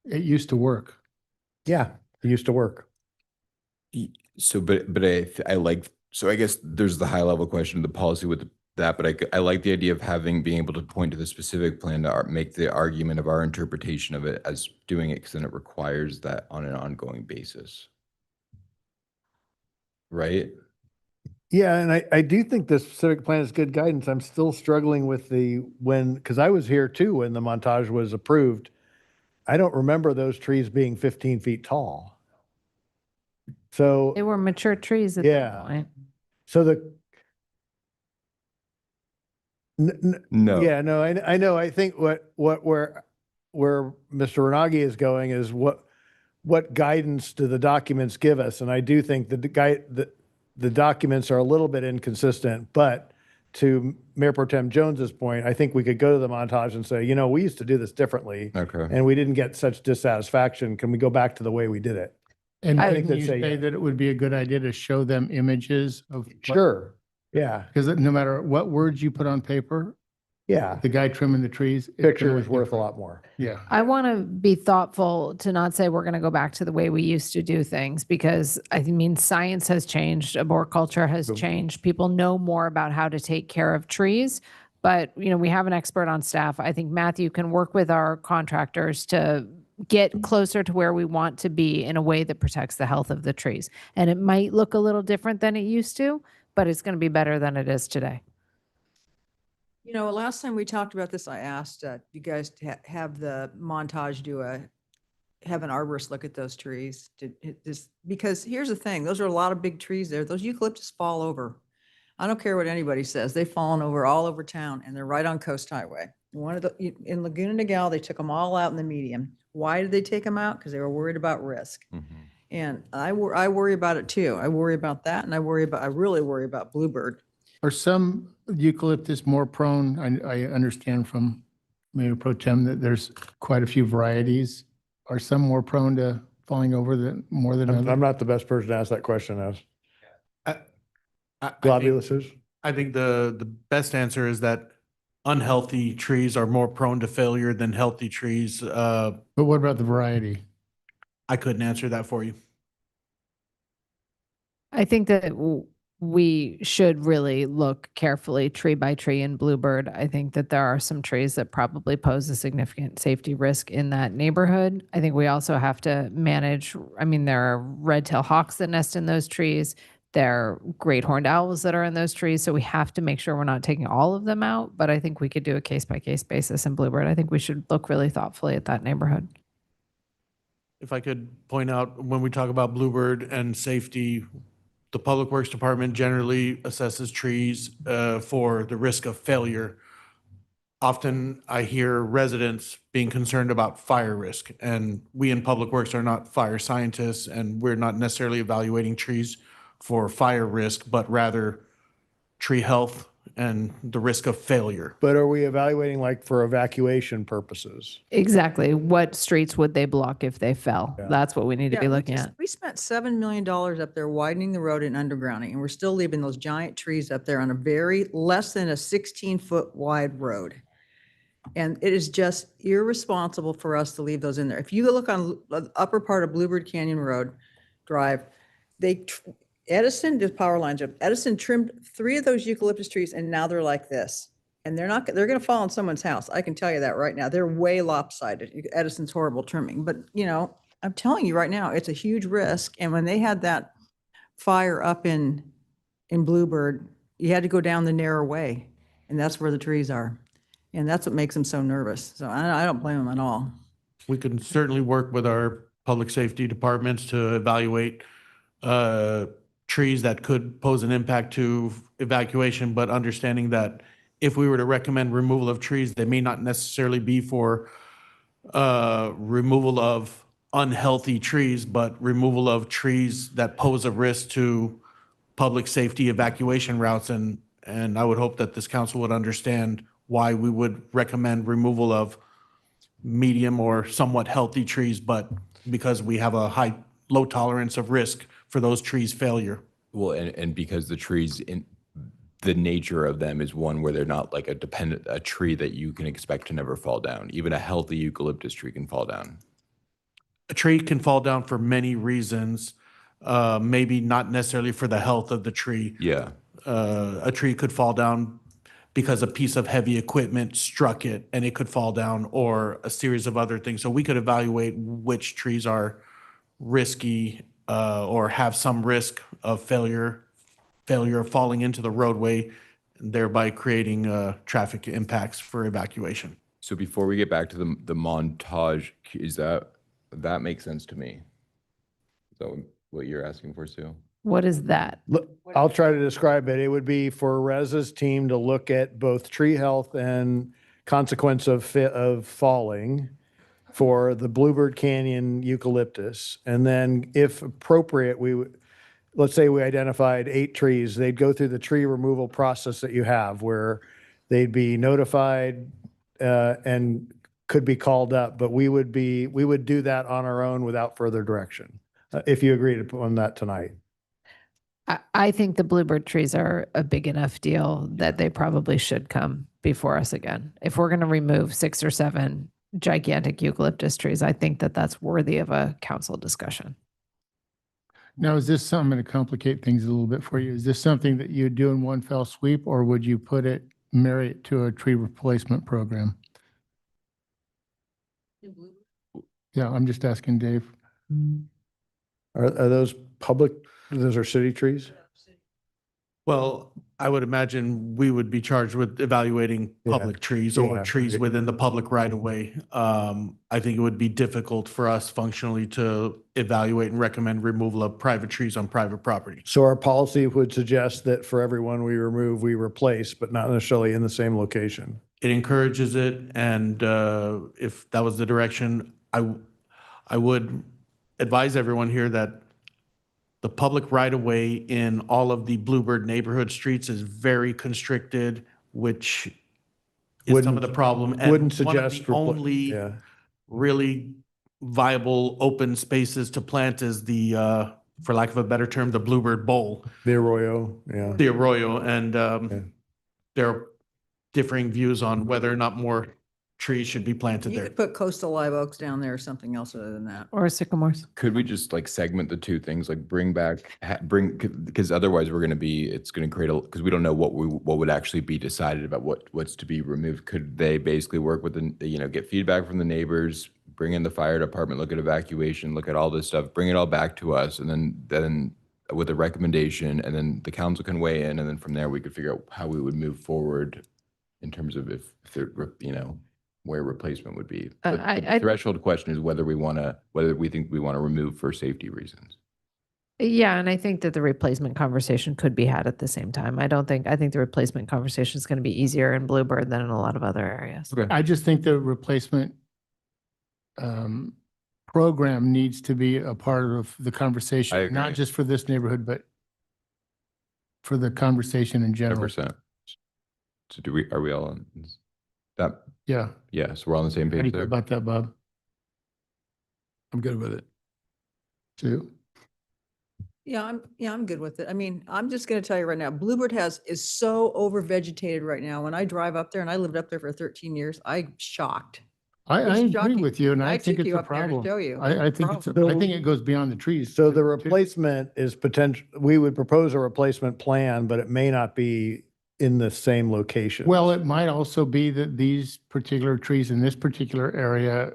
it used to work. Yeah, it used to work. So, but I like, so I guess there's the high level question of the policy with that, but I like the idea of being able to point to the specific plan to make the argument of our interpretation of it as doing it, because then it requires that on an ongoing basis. Right? Yeah, and I do think the specific plan is good guidance. I'm still struggling with because I was here too when the montage was approved. I don't remember those trees being 15 feet tall. So They were mature trees at Yeah. that point. So No. Yeah, no, I know. I think where Mr. Renagi is going is what guidance do the documents give us? And I do think the documents are a little bit inconsistent, but to Mayor Pro Tem Jones's point, I think we could go to the montage and say, we used to do this differently. Okay. And we didn't get such dissatisfaction. Can we go back to the way we did it? And I I think think you they'd say say that it would be a good idea to show them images of. Sure. Yeah. Because no matter what words you put on paper, Yeah. the guy trimming the trees. it's Picture gonna is look worth a different. lot more. Yeah. I want to be thoughtful to not say we're going to go back to the way we used to do things, because I mean, science has changed, arboriculture has changed. People know more about how to take care of trees, but we have an expert on staff. I think Matthew can work with our contractors to get closer to where we want to be in a way that protects the health of the trees. And it might look a little different than it used to, but it's going to be better than it is today. Last time we talked about this, I asked you guys to have the montage have an arborist look at those trees because here's the thing, those are a lot of big trees there. Those eucalyptus fall over. I don't care what anybody says. They've fallen over all over town, and they're right on Coast Highway. In Laguna Niguel, they took them all out in the median. Why did they take them out? Because they were worried about risk. And I worry about it too. I worry about that, and I really worry about bluebird. Are some eucalyptus more prone? I understand from Mayor Pro Tem that there's quite a few varieties. Are some more prone to falling over more than others? I'm not the best person to ask that question as. Globuluses? I think the best answer is that unhealthy trees are more prone to failure than healthy trees. But what about the variety? I couldn't answer that for you. I think that we should really look carefully tree by tree in Bluebird. I think that there are some trees that probably pose a significant safety risk in that neighborhood. I think we also have to manage, there are red-tailed hawks that nest in those trees. There are great horned owls that are in those trees. So we have to make sure we're not taking all of them out, but I think we could do a case-by-case basis in Bluebird. I think we should look really thoughtfully at that neighborhood. If I could point out, when we talk about Bluebird and safety, the Public Works Department generally assesses trees for the risk of failure. Often I hear residents being concerned about fire risk, and we in Public Works are not fire scientists, and we're not necessarily evaluating trees for fire risk, but rather tree health and the risk of failure. But are we evaluating for evacuation purposes? Exactly. What streets would they block if they fell? Yeah. That's what we need to be looking at. We spent $7 million up there widening the road and undergrounding, and we're still leaving those giant trees up there on a less than a 16-foot wide road. And it is just irresponsible for us to leave those in there. If you look on the upper part of Bluebird Canyon Road Drive, Edison, the power lines up, Edison trimmed 3 of those eucalyptus trees and now they're like this. And they're going to fall on someone's house. I can tell you that right now. They're way lopsided. Edison's horrible trimming, but I'm telling you right now, it's a huge risk. And when they had that fire up in Bluebird, you had to go down the narrow way, and that's where the trees are. And that's what makes them so nervous. So I don't blame them at all. We can certainly work with our public safety departments to evaluate trees that could pose an impact to evacuation, but understanding that if we were to recommend removal of trees, they may not necessarily be for removal of unhealthy trees, but removal of trees that pose a risk to public safety evacuation routes. And I would hope that this council would understand why we would recommend removal of medium or somewhat healthy trees, but because we have a low tolerance of risk for those trees' failure. Well, and because the trees the nature of them is one where they're not like a tree that you can expect to never fall down. Even a healthy eucalyptus tree can fall down. A tree can fall down for many reasons, maybe not necessarily for the health of the tree. Yeah. A tree could fall down because a piece of heavy equipment struck it and it could fall down, or a series of other things. So we could evaluate which trees are risky or have some risk of failure of falling into the roadway, thereby creating traffic impacts for evacuation. So before we get back to the montage, that makes sense to me. Is that what you're asking for, Sue? What is that? Look, I'll try to describe it. It would be for Rez's team to look at both tree health and consequence of falling for the Bluebird Canyon eucalyptus. And then if appropriate, let's say we identified 8 trees, they'd go through the tree removal process that you have where they'd be notified and could be called up, but we would do that on our own without further direction, if you agreed on that tonight. I think the Bluebird trees are a big enough deal that they probably should come before us again. If we're going to remove 6 or 7 gigantic eucalyptus trees, I think that that's worthy of a council discussion. Now, is this something going to complicate things a little bit for you? Is this something that you do in one fell sweep, or would you marry it to a tree replacement program? Yeah, I'm just asking Dave. Are those those are city trees? Well, I would imagine we would be charged with evaluating public trees or trees within the public right of way. I think it would be difficult for us functionally to evaluate and recommend removal of private trees on private property. So our policy would suggest that for everyone we remove, we replace, but not necessarily in the same location. It encourages it, and if that was the direction, I would advise everyone here that the public right-of-way in all of the Bluebird neighborhood streets is very constricted, which is some of the problem. And Wouldn't one of suggest. the only really viable open spaces to plant is the, for lack of a better term, the Bluebird Bowl. The Arroyo, yeah. The Arroyo, and there are differing views on whether or not more trees should be planted You there. could put coastal live oaks down there or something else other than that. Or sycamores. Could we just like segment the two things, like because otherwise it's going to create because we don't know what would actually be decided about what's to be removed. Could they basically work with get feedback from the neighbors, bring in the fire department, look at evacuation, look at all this stuff, bring it all back to us, and then with a recommendation, and then the council can weigh in, and then from there we could figure out how we would move forward in terms of if there, where replacement would be. But the threshold question is whether we think we want to remove for safety reasons. Yeah, and I think that the replacement conversation could be had at the same time. I think the replacement conversation is going to be easier in Bluebird than in a lot of other areas. Okay. I just think the replacement program needs to be a part of the conversation, not just for this neighborhood, but for the conversation in general. 100%. So are we all on that? Yeah. Yeah, so we're on the same How do page you feel there. about that, Bob? I'm good with it. Sue? Yeah, I'm good with it. I mean, I'm just gonna tell you right now, Bluebird is so over vegetated right now. When I drive up there, and I lived up there for 13 years, I'm shocked. I It's agree shocking. with you, and I think took it's you a up there to problem. show you. I think it's, I think it goes beyond the trees. So the too. replacement is potential, we would propose a replacement plan, but it may not be in the same location. Well, it might also be that these particular trees in this particular area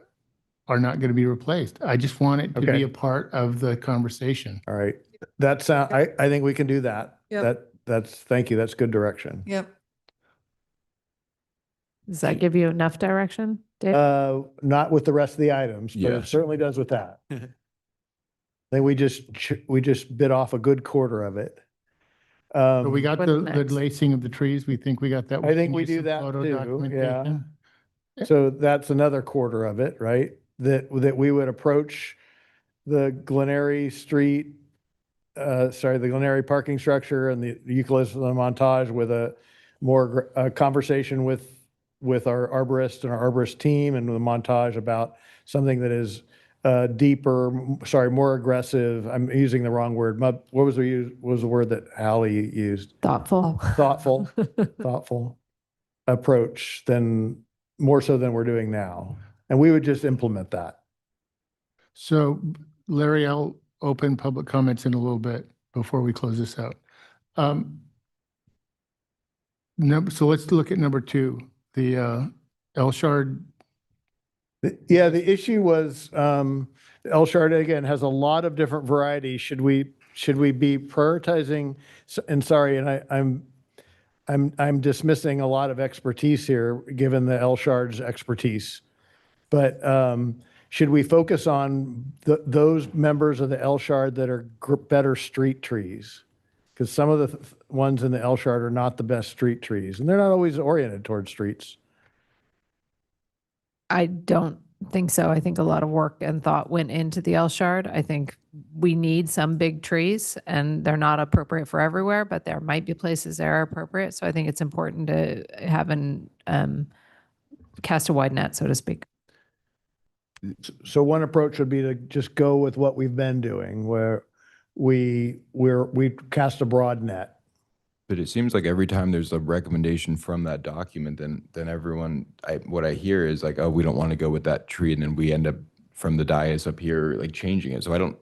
are not going to be replaced. I just want it to Okay. be a part of the conversation. All right. That sound, I think we can do that. Yep. Thank you. That's good direction. Yep. Does that give you enough direction, Dave? Not with the rest of the items, but Yeah. it certainly does with that. Then we just bit off a good quarter of it. So we got What's the next? lacing of the trees. We think we got that. I think can we use do some that photo too, yeah. documentation. So that's another quarter of it, right? That we would approach the Glenary Street, the Glenary parking structure and the eucalyptus and the montage with a more conversation with our arborist and our arborist team and the montage about something that is more aggressive. I'm using the wrong word. What was the word that Hallie used? Thoughtful. Thoughtful approach than more so than we're doing now. And we would just implement that. So Larry, I'll open public comments in a little bit before we close this out. So let's look at number 2, the Elshard. Yeah, the issue was Elshard again has a lot of different varieties. Should we be prioritizing? And sorry, and I'm dismissing a lot of expertise here, given the Elshard's expertise. But should we focus on those members of the Elshard that are better street trees? Because some of the ones in the Elshard are not the best street trees, and they're not always oriented towards streets. I don't think so. I think a lot of work and thought went into the Elshard. I think we need some big trees, and they're not appropriate for everywhere, but there might be places that are appropriate. So I think it's important to have cast a wide net, so to speak. So one approach would be to just go with what we've been doing, where we cast a broad net. But it seems like every time there's a recommendation from that document, then everyone, what I hear is like, oh, we don't want to go with that tree, and then we end up from the dais up here like changing it. So I don't.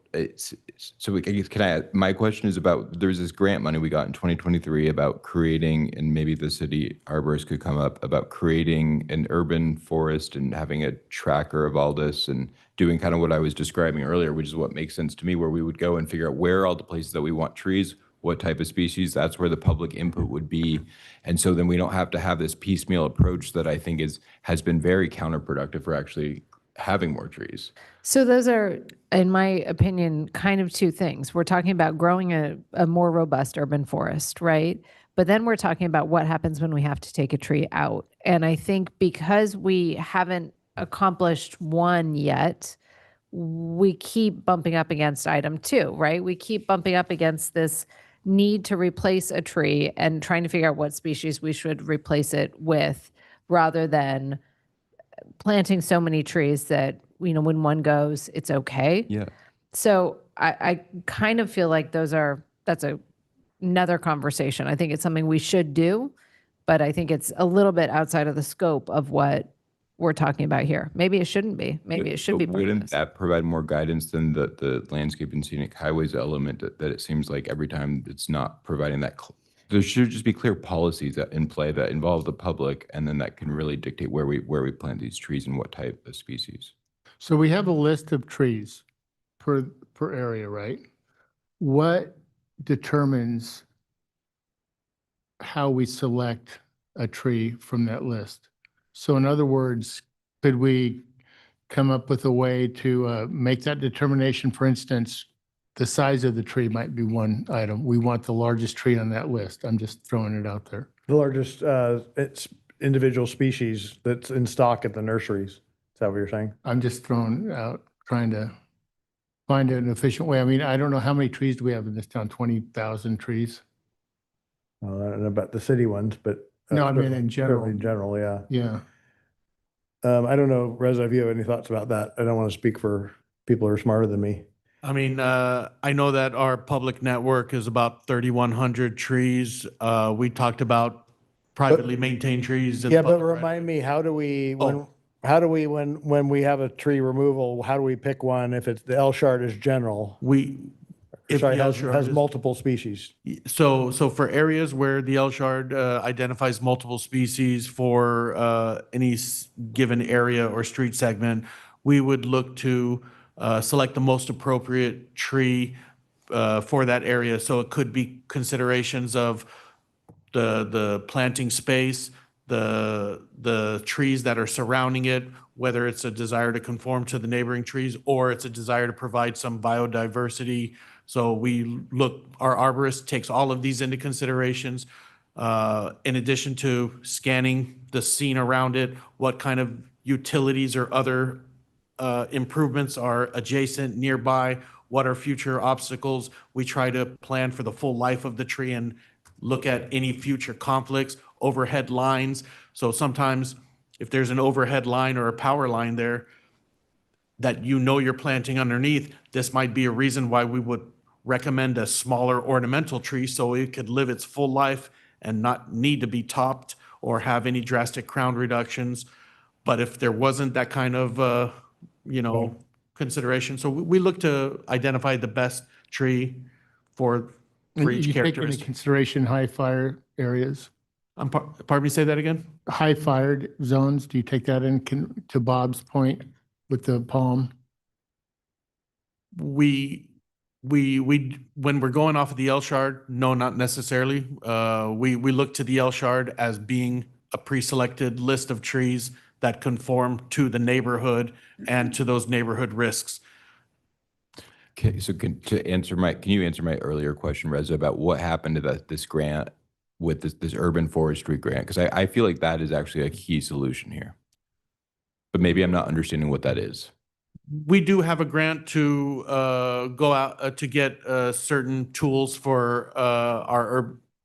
My question is about, there's this grant money we got in 2023 about creating, and maybe the city arborist could come up about creating an urban forest and having a tracker of all this and doing kind of what I was describing earlier, which is what makes sense to me, where we would go and figure out where are all the places that we want trees, what type of species. That's where the public input would be. And so then we don't have to have this piecemeal approach that I think has been very counterproductive for actually having more trees. So those are, in my opinion, kind of two things. We're talking about growing a more robust urban forest, right? But then we're talking about what happens when we have to take a tree out. And I think because we haven't accomplished one yet, we keep bumping up against item 2, right? We keep bumping up against this need to replace a tree and trying to figure out what species we should replace it with, rather than planting so many trees that, when one goes, it's okay. Yeah. So I kind of feel like that's another conversation. I think it's something we should do, but I think it's a little bit outside of the scope of what we're talking about here. Maybe it shouldn't be. Maybe it should be. But wouldn't that provide more guidance than the landscape and scenic highways element that it seems like every time it's not providing that? There should just be clear policies that in play that involve the public, and then that can really dictate where we plant these trees and what type of species. So we have a list of trees per area, right? What determines how we select a tree from that list? So in other words, could we come up with a way to make that determination? For instance, the size of the tree might be one item. We want the largest tree on that list. I'm just throwing it out there. The largest it's individual species that's in stock at the nurseries. Is that what you're saying? I'm just throwing out, trying to find an efficient way. I mean, I don't know how many trees do we have in this town? 20,000 trees? Well, I don't know about the city ones, but. No, I mean in general. In general, yeah. Yeah. I don't know, Reza, if you have any thoughts about that. I don't want to speak for people who are smarter than me. I mean, I know that our public network is about 3,100 trees. We talked about privately maintained trees. in Yeah, but public right- remind me, how do we, Oh. when we have a tree removal, how do we pick one if it's, the Elshard is general? If Sorry, the has Elshard is- multiple species. So for areas where the Elshard identifies multiple species for any given area or street segment, we would look to select the most appropriate tree for that area. So it could be considerations of the planting space, the trees that are surrounding it, whether it's a desire to conform to the neighboring trees or it's a desire to provide some biodiversity. So our arborist takes all of these into considerations. In addition to scanning the scene around it, what kind of utilities or other improvements are adjacent, nearby, what are future obstacles. We try to plan for the full life of the tree and look at any future conflicts, overhead lines. So sometimes if there's an overhead line or a power line there that you're planting underneath, this might be a reason why we would recommend a smaller ornamental tree so it could live its full life and not need to be topped or have any drastic crown reductions. But if there wasn't that kind of, consideration, so we look to identify the best tree for And each you take into characteristic. consideration high fire areas, Pardon me, say that again? high fired zones. Do you take that to Bob's point with the palm? We, when we're going off of the Elshard, no, not necessarily. We look to the Elshard as being a pre-selected list of trees that conform to the neighborhood and to those neighborhood risks. Okay, so can you answer my earlier question, Reza, about what happened to this grant with this urban forestry grant? Because I feel like that is actually a key solution here. But maybe I'm not understanding what that is. We do have a grant to go out to get certain tools for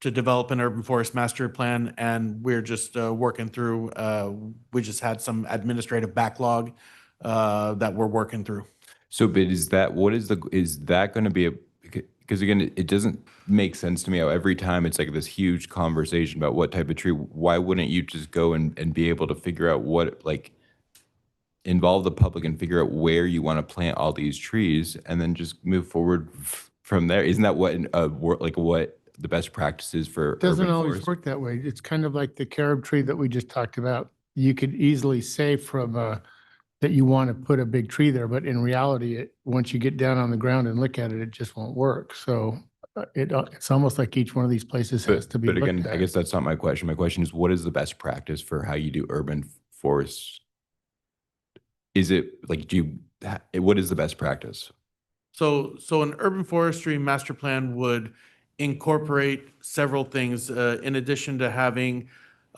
to develop an urban forest master plan, and we're just working through. We just had some administrative backlog that we're working through. So, but is that going to be because again, it doesn't make sense to me how every time it's like this huge conversation about what type of tree, why wouldn't you just go and be able to figure out involve the public and figure out where you want to plant all these trees and then just move forward from there? Isn't that what what the best practice is for It doesn't urban always forest? work that way. It's kind of like the carob tree that we just talked about. You could easily say that you want to put a big tree there, but in reality, once you get down on the ground and look at it, it just won't work. So it's almost like each one of these places has to be But looked again, at. I guess that's not my question. My question is, what is the best practice for how you do urban forests? Is it like, what is the best practice? So an urban forestry master plan would incorporate several things in addition to having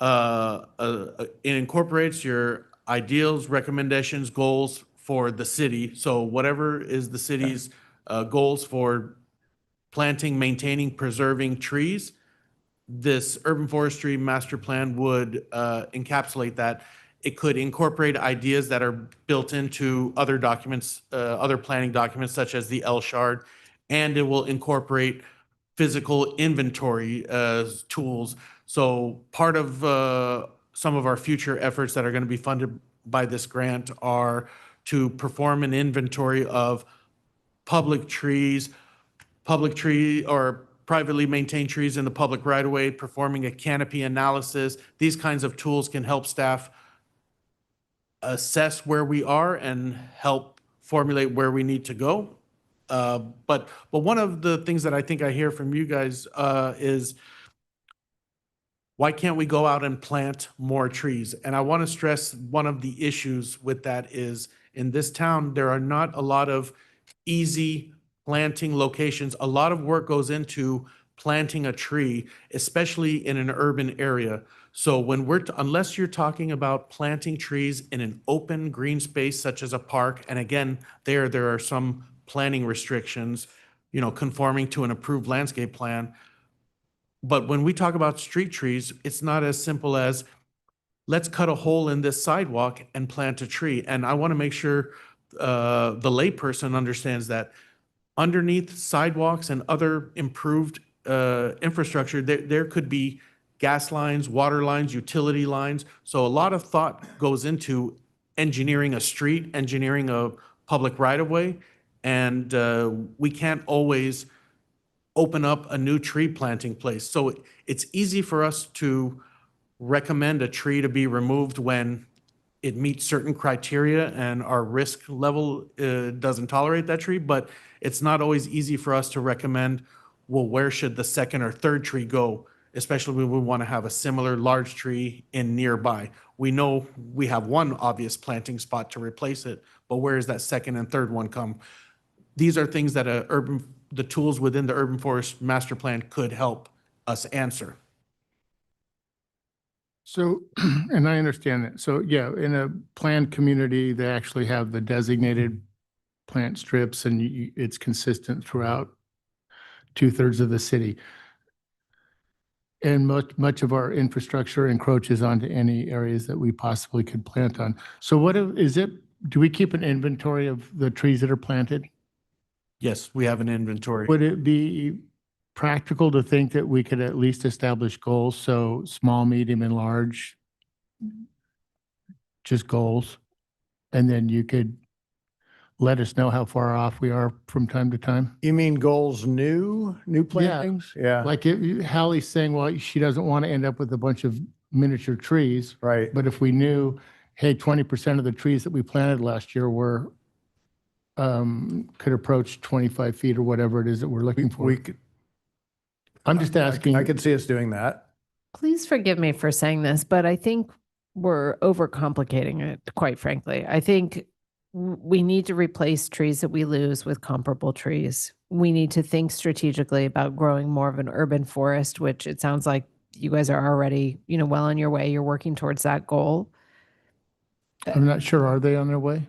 it incorporates your ideals, recommendations, goals for the city. So whatever is the city's goals for planting, maintaining, preserving trees, this urban forestry master plan would encapsulate that. It could incorporate ideas that are built into other documents, other planning documents such as the Elshard, and it will incorporate physical inventory tools. So part of some of our future efforts that are going to be funded by this grant are to perform an inventory of public tree or privately maintained trees in the public right of way, performing a canopy analysis. These kinds of tools can help staff assess where we are and help formulate where we need to go. But one of the things that I think I hear from you guys is, why can't we go out and plant more trees? And I want to stress one of the issues with that is, in this town, there are not a lot of easy planting locations. A lot of work goes into planting a tree, especially in an urban area. So unless you're talking about planting trees in an open green space such as a park, and again, there are some planning restrictions, conforming to an approved landscape plan. But when we talk about street trees, it's not as simple as, let's cut a hole in this sidewalk and plant a tree. And I want to make sure the layperson understands that underneath sidewalks and other improved infrastructure, there could be gas lines, water lines, utility lines. So a lot of thought goes into engineering a street, engineering a public right-of-way. And we can't always open up a new tree planting place. So it's easy for us to recommend a tree to be removed when it meets certain criteria and our risk level doesn't tolerate that tree, but it's not always easy for us to recommend, well, where should the second or third tree go, especially when we want to have a similar large tree in nearby. We know we have one obvious planting spot to replace it, but where does that second and third one come? These are things that the tools within the urban forest master plan could help us answer. So, and I understand that. So yeah, in a planned community, they actually have the designated plant strips and it's consistent throughout 2/3 of the city. And much of our infrastructure encroaches onto any areas that we possibly could plant on. So do we keep an inventory of the trees that are planted? Yes, we have an inventory. Would it be practical to think that we could at least establish goals? So small, medium, and large, just goals. And then you could let us know how far off we are from time to time? You mean goals new plantings? Yeah. Like Hallie's saying, well, she doesn't want to end up with a bunch of miniature trees. Right. But if we knew, hey, 20% of the trees that we planted last year were, could approach 25 feet or whatever it is that we're looking for. We could, I'm just asking. I could see us doing that. Please forgive me for saying this, but I think we're overcomplicating it, quite frankly. I think we need to replace trees that we lose with comparable trees. We need to think strategically about growing more of an urban forest, which it sounds like you guys are already, well on your way. You're working towards that goal. I'm not sure. Are they on their way?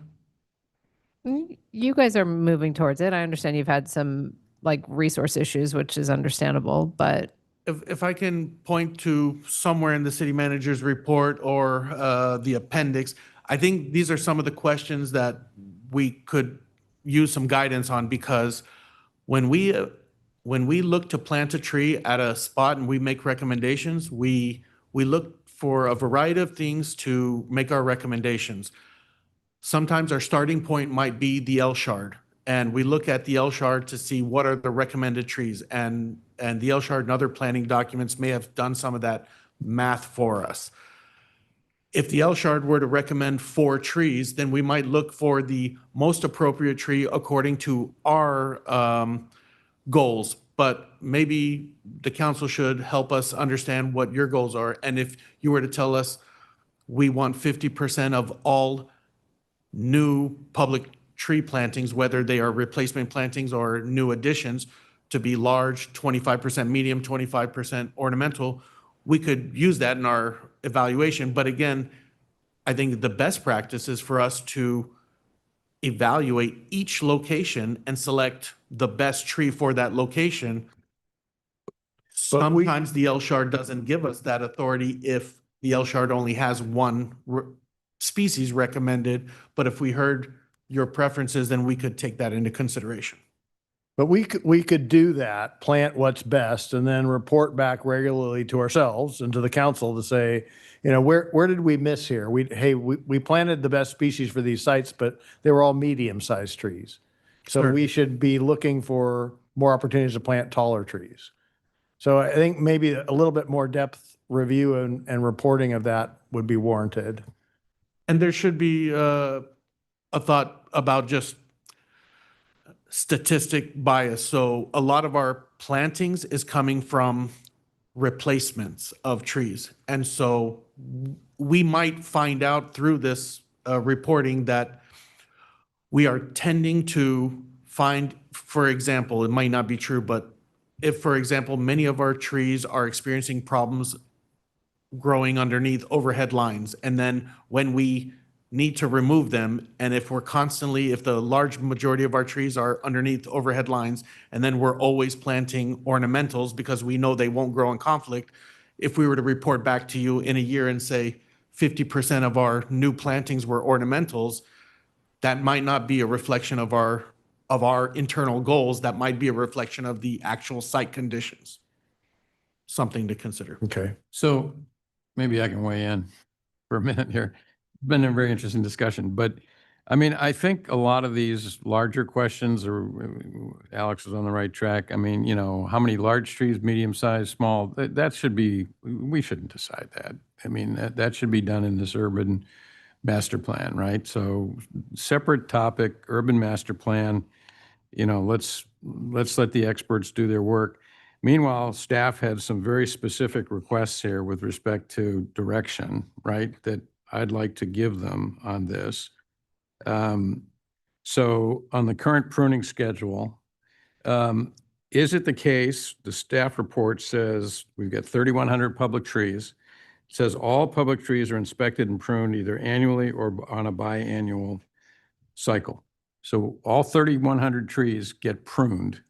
You guys are moving towards it. I understand you've had some resource issues, which is understandable, but If I can point to somewhere in the city manager's report or the appendix, I think these are some of the questions that we could use some guidance on, because when we look to plant a tree at a spot and we make recommendations, we look for a variety of things to make our recommendations. Sometimes our starting point might be the L shard, and we look at the L shard to see what are the recommended trees, and the L shard and other planning documents may have done some of that math for us. If the L shard were to recommend 4 trees, then we might look for the most appropriate tree according to our goals. But maybe the council should help us understand what your goals are. And if you were to tell us we want 50% of all new public tree plantings, whether they are replacement plantings or new additions, to be large, 25% medium, 25% ornamental, we could use that in our evaluation. But again, I think the best practice is for us to evaluate each location and select the best tree for that location. Sometimes the L shard doesn't give us that authority if the L shard only has one species recommended. But if we heard your preferences, then we could take that into consideration. But we could do that, plant what's best, and then report back regularly to ourselves and to the council to say, where did we miss here? We planted the best species for these sites, but they were all medium-sized trees. So Sure. we should be looking for more opportunities to plant taller trees. So I think maybe a little bit more depth review and reporting of that would be warranted. And there should be a thought about just statistic bias. So a lot of our plantings is coming from replacements of trees. And so we might find out through this reporting that we are tending to find, for example, it might not be true, but if, for example, many of our trees are experiencing problems growing underneath overhead lines, and then when we need to remove them, and if the large majority of our trees are underneath overhead lines, and then we're always planting ornamentals because we know they won't grow in conflict, if we were to report back to you in a year and say 50% of our new plantings were ornamentals, that might not be a reflection of our of our internal goals that might be a reflection of the actual site conditions. Something to consider. Okay. So maybe I can weigh in for a minute here. Been a very interesting discussion, but I mean, I think a lot of these larger questions Alex was on the right track. I mean, you know, how many large trees, medium sized, small, that should be, we shouldn't decide that. I mean, that should be done in this urban master plan, right? So separate topic, urban master plan, you know, let's let the experts do their work. Meanwhile, staff had some very specific requests here with respect to direction, right? That I'd like to give them on this. So on the current pruning schedule, is it the case, the staff report says we've got 3,100 public trees. It says all public trees are inspected and pruned either annually or on a biannual cycle. So all 3,100 trees get pruned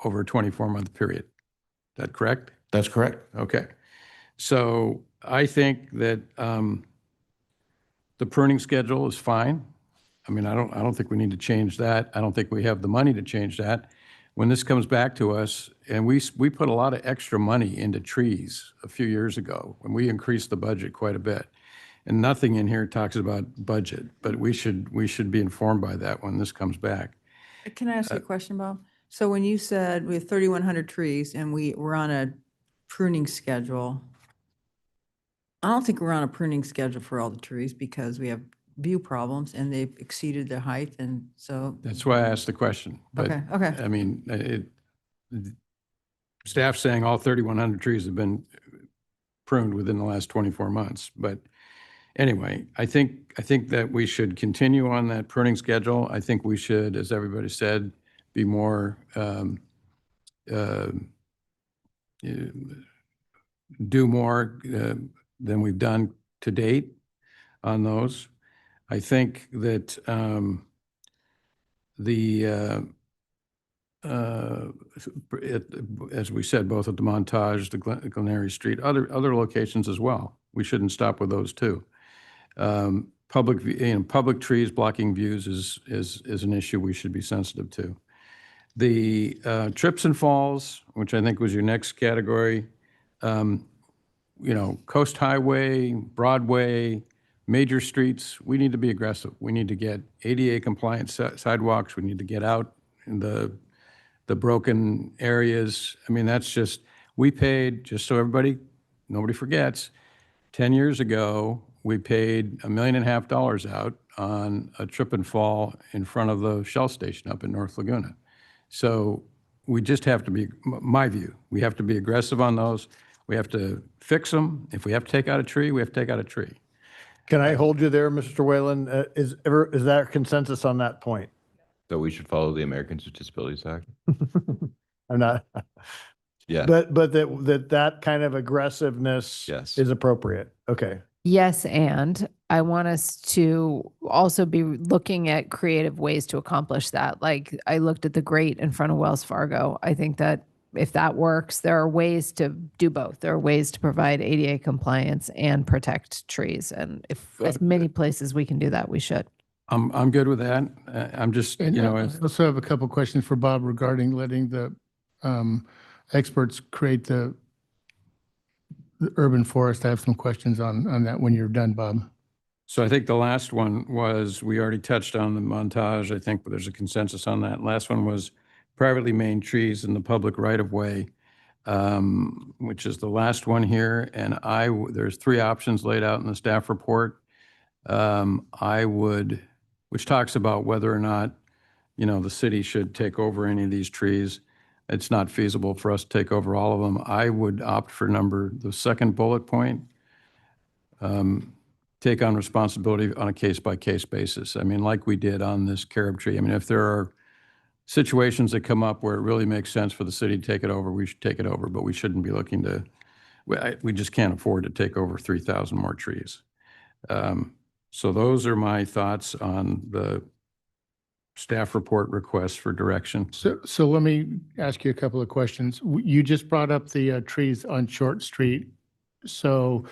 over a 24-month period. Is that correct? That's correct. Okay. So I think that the pruning schedule is fine. I mean, I don't think we need to change that. I don't think we have the money to change that. When this comes back to us, and we put a lot of extra money into trees a few years ago, when we increased the budget quite a bit. And nothing in here talks about budget, but we should be informed by that when this comes back. Can I ask you a question, Bob? So when you said we have 3,100 trees and we're on a pruning schedule, I don't think we're on a pruning schedule for all the trees because we have view problems and they've exceeded their height, and so. That's why I asked the question. But, Okay. I mean, staff saying all 3,100 trees have been pruned within the last 24 months. But anyway, I think that we should continue on that pruning schedule. I think we should, as everybody said, be more, do more than we've done to date on those. I think that as we said, both at the Montage, the Glenary Street, other locations as well. We shouldn't stop with those too. Public trees blocking views is an issue we should be sensitive to. The trips and falls, which I think was your next category, you know, Coast Highway, Broadway, major streets, we need to be aggressive. We need to get ADA compliant sidewalks. We need to get out in the broken areas. I mean, that's just, we paid, just so nobody forgets, 10 years ago, we paid $1.5 million out on a trip and fall in front of the Shell station up in North Laguna. So we just have to be, my view, we have to be aggressive on those. We have to fix them. If we have to take out a tree, we have to take out a tree. Can I hold you there, Mr. Whalen? Is there consensus on that point? So we should follow the Americans with Disabilities Act? I'm not. Yeah. But that kind of aggressiveness Yes. is appropriate. Okay. Yes, and I want us to also be looking at creative ways to accomplish that. Like I looked at the grate in front of Wells Fargo. I think that if that works, there are ways to do both. There are ways to provide ADA compliance and protect trees. And if as many places we can do that, we should. I'm good with that. I'm just, And you know, I also have a couple of questions for Bob regarding letting the experts create the urban forest. I have some questions on that when you're done, Bob. so I think the last one was, we already touched on the Montage. I think there's a consensus on that. Last one was privately maintained trees in the public right-of-way, which is the last one here. And there's 3 options laid out in the staff report. Which talks about whether or not, you know, the city should take over any of these trees. It's not feasible for us to take over all of them. I would opt for the second bullet point, take on responsibility on a case-by-case basis. I mean, like we did on this carob tree. I mean, if there are situations that come up where it really makes sense for the city to take it over, we should take it over, but we shouldn't be looking to, we just can't afford to take over 3,000 more trees. So those are my thoughts on the staff report request for direction. So let me ask you a couple of questions. You just brought up the trees on Short Street. So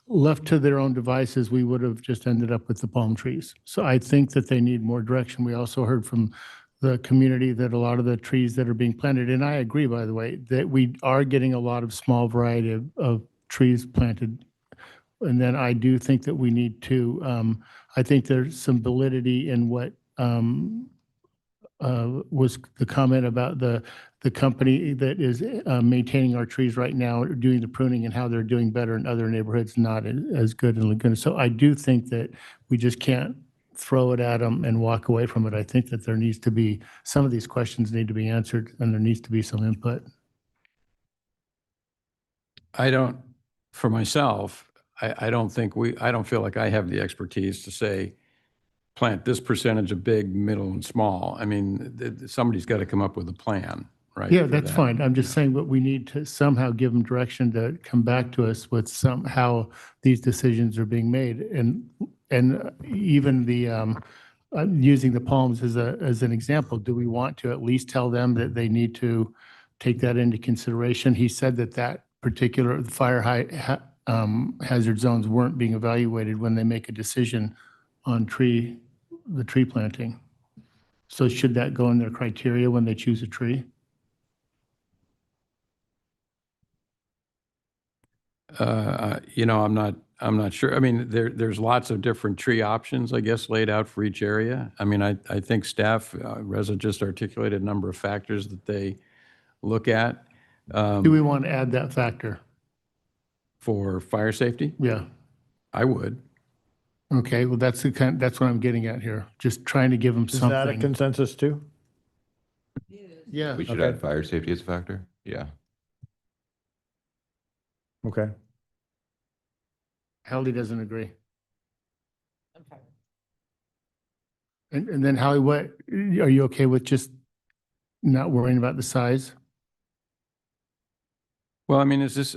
left to their own devices, we would have just ended up with the palm trees. So I think that they need more direction. We also heard from the community that a lot of the trees that are being planted, and I agree, by the way, that we are getting a lot of small variety of trees planted. And then I do think that we need to, I think there's some validity in what was the comment about the company that is maintaining our trees right now, doing the pruning, and how they're doing better in other neighborhoods, not as good in Laguna. So I do think that we just can't throw it at them and walk away from it. I think that there needs to be, some of these questions need to be answered, and there needs to be some input. I don't, for myself, I don't think I don't feel like I have the expertise to say, plant this percentage of big, middle, and small. I mean, somebody's got to come up with a plan, right? Yeah, for that's that. fine. I'm just saying, but we need to somehow give them direction to come back to us with how these decisions are being made. And even the, using the palms as an example, do we want to at least tell them that they need to take that into consideration? He said that particular hazard zones weren't being evaluated when they make a decision on the tree planting. So should that go in their criteria when they choose a tree? I'm not sure. I mean, there's lots of different tree options, I guess, laid out for each area. I mean, I think staff, Reza just articulated a number of factors that they look at. Do we want to add that factor? For fire safety? Yeah. I would. Okay, well, that's what I'm getting at here. Just trying to give them Is something. that a consensus too? Yeah. We should add fire safety as a factor? Yeah. Okay. Hallie doesn't agree. Okay. And then Hallie, what, are you okay with just not worrying about the size? Well, I mean, is this,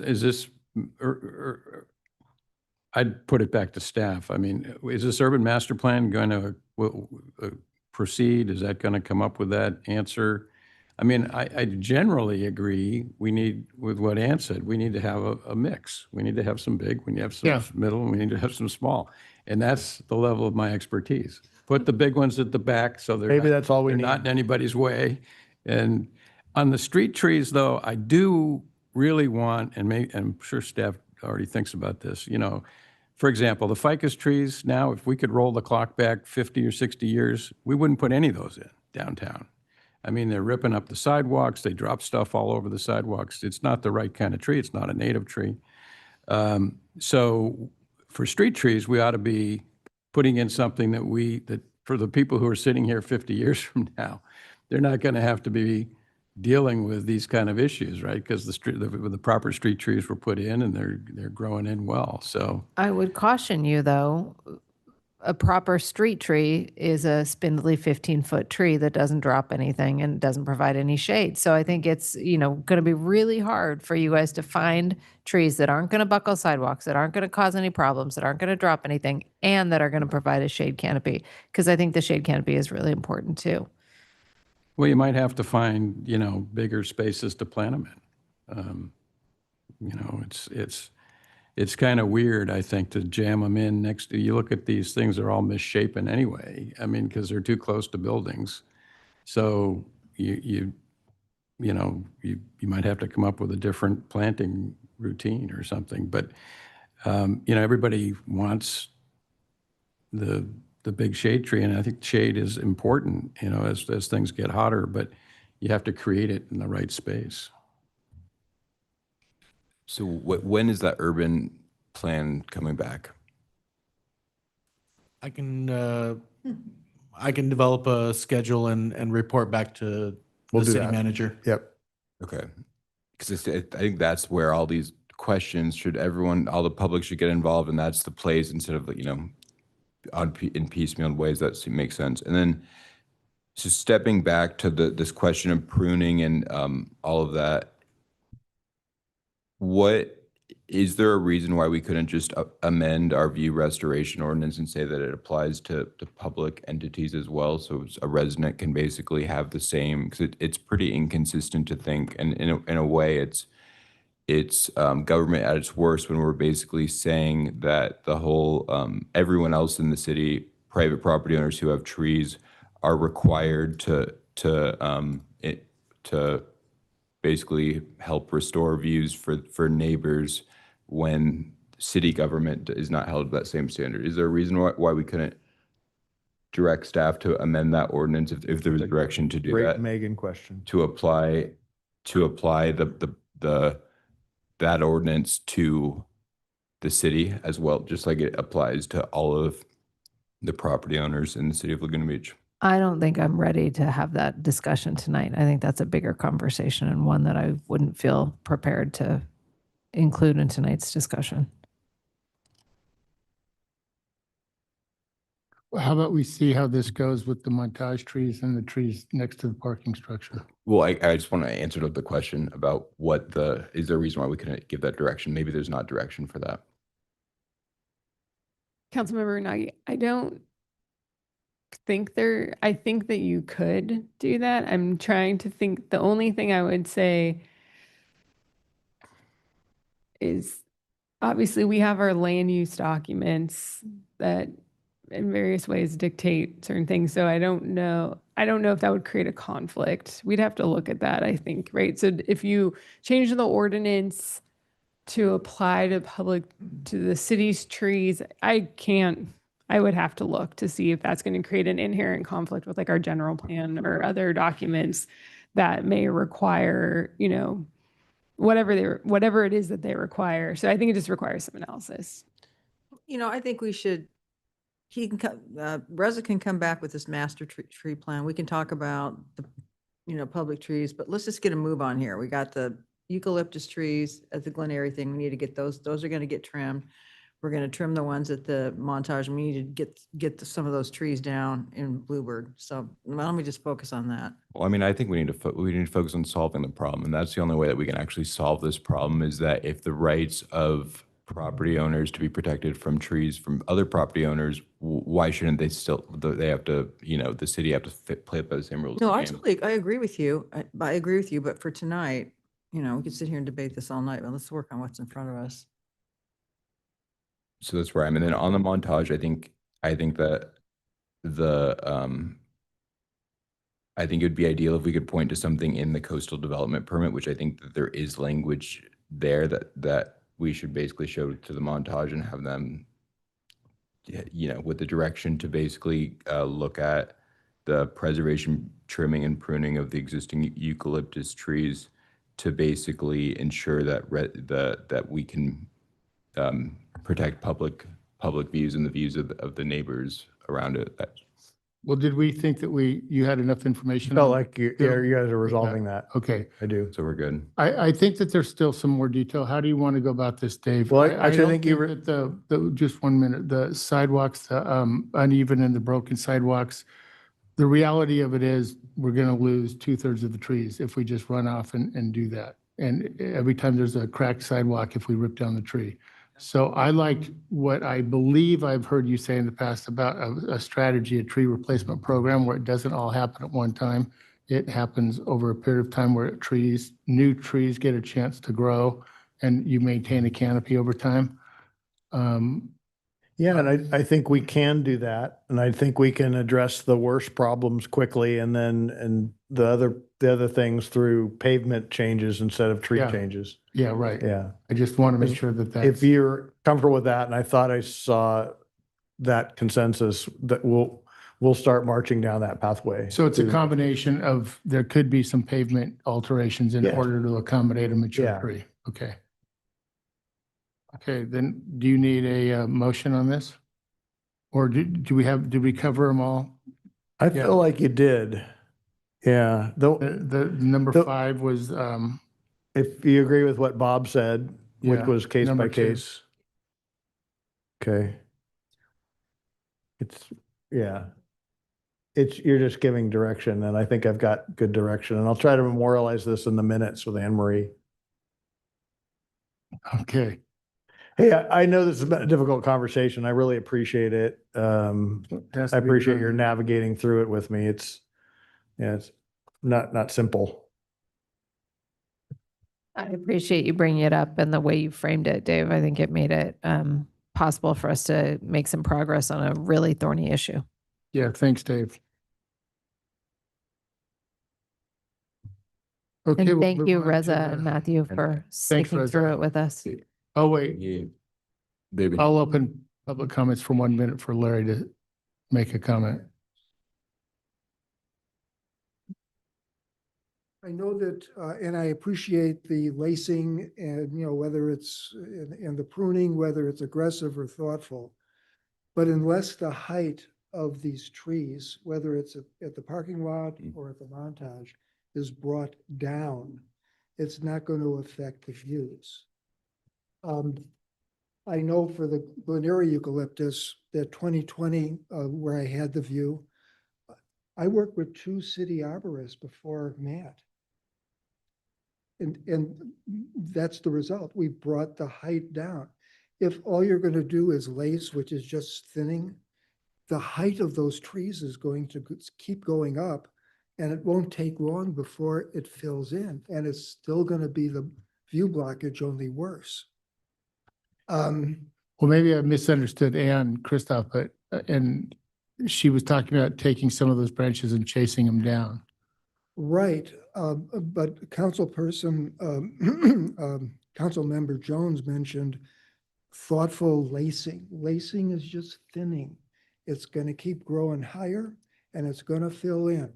I'd put it back to staff. I mean, is this urban master plan going to proceed? Is that going to come up with that answer? I mean, I generally agree we need, with what Ann said, we need to have a mix. We need to have some big, we need to have some middle, and we need to have some small. And that's the level of my expertise. Put the big ones at the back so Maybe that's all we they're need. not in anybody's way. And on the street trees, though, I do really want, and I'm sure staff already thinks about this, for example, the ficus trees now, if we could roll the clock back 50 or 60 years, we wouldn't put any of those in downtown. I mean, they're ripping up the sidewalks. They drop stuff all over the sidewalks. It's not the right kind of tree. It's not a native tree. So for street trees, we ought to be putting in something that for the people who are sitting here 50 years from now, they're not going to have to be dealing with these kind of issues, right? Because the proper street trees were put in and they're growing in well. So I would caution you, though, a proper street tree is a spindly 15-foot tree that doesn't drop anything and doesn't provide any shade. So I think it's, going to be really hard for you guys to find trees that aren't going to buckle sidewalks, that aren't going to cause any problems, that aren't going to drop anything, and that are going to provide a shade canopy. Because I think the shade canopy is really important too. well, you might have to find, bigger spaces to plant them in. It's kind of weird, I think, to jam them in next to, you look at these things, they're all misshapen anyway. I mean, because they're too close to buildings. So you might have to come up with a different planting routine or something. But, everybody wants the big shade tree, and I think shade is important, as things get hotter, but you have to create it in the right space. So when is that urban plan coming back? I can develop a schedule and report back to We'll the do city that. manager. Yep. Okay. Because I think that's where all these questions all the public should get involved, and that's the place instead of, in piecemeal ways that make sense. And then, so stepping back to this question of pruning and all of that, is there a reason why we couldn't just amend our view restoration ordinance and say that it applies to public entities as well? So a resident can basically have the same, because it's pretty inconsistent to think, and in a way it's government at its worst when we're basically saying that the whole, everyone else in the city, private property owners who have trees, are required to to basically help restore views for neighbors when city government is not held to that same standard? Is there a reason why we couldn't direct staff to amend that ordinance if there was a direction to do Great that? Megan question. To apply that ordinance to the city as well, just like it applies to all of the property owners in the city of Laguna Beach? I don't think I'm ready to have that discussion tonight. I think that's a bigger conversation and one that I wouldn't feel prepared to include in tonight's discussion. How about we see how this goes with the montage trees and the trees next to the parking structure? Well, I just want to answer the question about is there a reason why we couldn't give that direction? Maybe there's not direction for that. Councilmember Nagy, I don't think I think that you could do that. I'm trying to think, the only thing I would say is obviously we have our land use documents that in various ways dictate certain things. So I don't know if that would create a conflict. We'd have to look at that, I think, right? So if you change the ordinance to apply to the city's trees, I would have to look to see if that's going to create an inherent conflict with like our general plan or other documents that may require, whatever it is that they require. So I think it just requires some analysis. I think he can come, Reza can come back with this master tree plan. We can talk about the, public trees, but let's just get a move on here. We got the eucalyptus trees at the Glen Eyrie thing. We need to get those. Those are going to get trimmed. We're going to trim the ones at the Montage. We need to get some of those trees down in Bluebird. So why don't we just focus on that? Well, I mean, I think we need to focus on solving the problem, and that's the only way that we can actually solve this problem. Is that if the rights of property owners to be protected from trees from other property owners, why shouldn't they they have to, the city have to play by the same rules? No, of the I game? totally, I agree with you. I agree with you, but for tonight, we could sit here and debate this all night, but let's work on what's in front of us. So that's where I'm. And then on the Montage, I think that I think it would be ideal if we could point to something in the coastal development permit, which I think that there is language there that we should basically show to the Montage and have them, with the direction to basically look at the preservation, trimming, and pruning of the existing eucalyptus trees to basically ensure that that we can protect public views and the views of the neighbors around it. Well, did we think that you had enough information? Felt on like you Bill? guys are resolving that. Okay. I do. So we're good. I think that there's still some more detail. How do you want to go about this, Dave? Well, actually, I don't think you that just 1 minute, the sidewalks, the uneven and the broken sidewalks, the reality of it is we're going to lose 2/3 of the trees if we just run off and do that. And every time there's a cracked sidewalk, if we rip down the tree. So I liked what I believe I've heard you say in the past about a strategy, a tree replacement program where it doesn't all happen at one time. It happens over a period of time where new trees get a chance to grow and you maintain a canopy over time. Yeah, and I think we can do that. And I think we can address the worst problems quickly and the other things through pavement changes instead of tree Yeah. changes. Yeah, right. Yeah. I just want to make sure that If you're comfortable with that, and I thought I saw that consensus, that we'll start marching down that pathway. So it's a combination of, there could be some pavement alterations in Yeah. order to accommodate a mature Yeah. tree. Okay. Okay, then do you need a motion on this? Or did we cover them all? I feel like you did. Yeah. The number 5 was, if you agree with what Bob said, which Yeah, was case number by 2. case. Okay. You're just giving direction, and I think I've got good direction, and I'll try to memorialize this in the minutes with Anne Marie. Okay. Hey, I know this has been a difficult conversation. I really appreciate it. I appreciate your navigating through it with me. It's not simple. I appreciate you bringing it up and the way you framed it, Dave. I think it made it possible for us to make some progress on a really thorny issue. Yeah, thanks, Dave. Okay. And we'll thank move you, on to Reza the- and Matthew, for sticking Reza. through it with us. Oh, wait, They've been. I'll open public comments for 1 minute for Larry to make a comment. I know that, and I appreciate the lacing and, whether it's and the pruning, whether it's aggressive or thoughtful. But unless the height of these trees, whether it's at the parking lot or at the montage, is brought down, it's not going to affect the views. I know for the Glenary eucalyptus, that 2020, where I had the view, I worked with 2 city arborists before Matt. And that's the result. We brought the height down. If all you're going to do is lace, which is just thinning, the height of those trees is going to keep going up, and it won't take long before it fills in, and it's still going to be the view blockage, only worse. Well, maybe I misunderstood Ann Christoph, but, and she was talking about taking some of those branches and chasing them down. Right, but Council Member Jones mentioned thoughtful lacing. Lacing is just thinning. It's going to keep growing higher, and it's going to fill in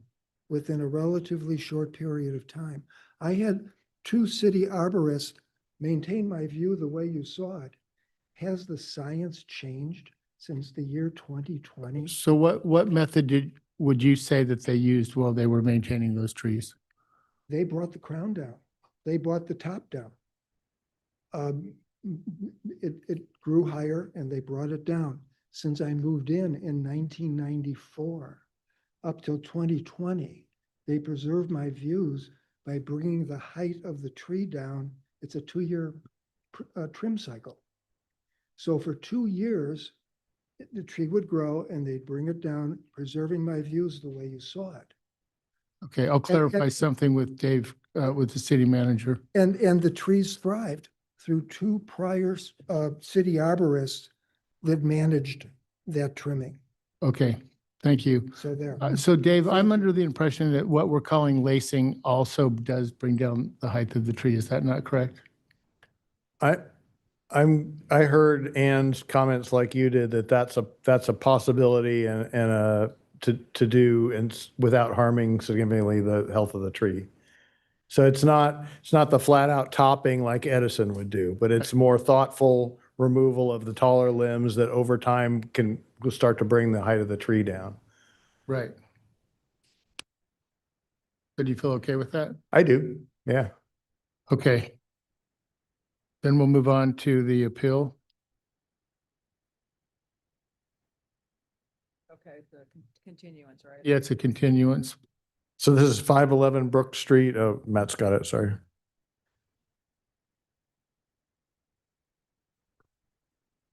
within a relatively short period of time. I had 2 city arborists maintain my view the way you saw it. Has the science changed since the year 2020? So what method would you say that they used while they were maintaining those trees? They brought the crown down. They brought the top down. It grew higher and they brought it down. Since I moved in 1994, up till 2020, they preserved my views by bringing the height of the tree down. It's a 2-year trim cycle. So for 2 years, the tree would grow and they'd bring it down, preserving my views the way you saw it. Okay, I'll clarify something with Dave, with the city manager. And the trees thrived through 2 prior city arborists that managed that trimming. Okay, thank you. So there. So Dave, I'm under the impression that what we're calling lacing also does bring down the height of the tree. Is that not correct? I heard Ann's comments like you did, that's a possibility and to do and without harming significantly the health of the tree. So it's not the flat out topping like Edison would do, but it's more thoughtful removal of the taller limbs that over time will start to bring the height of the tree down. Right. So do you feel okay with that? I do, yeah. Okay. Then we'll move on to the appeal. Okay, the continuance, right? Yeah, it's a continuance. So this is 511 Brook Street. Oh, Matt's got it, sorry.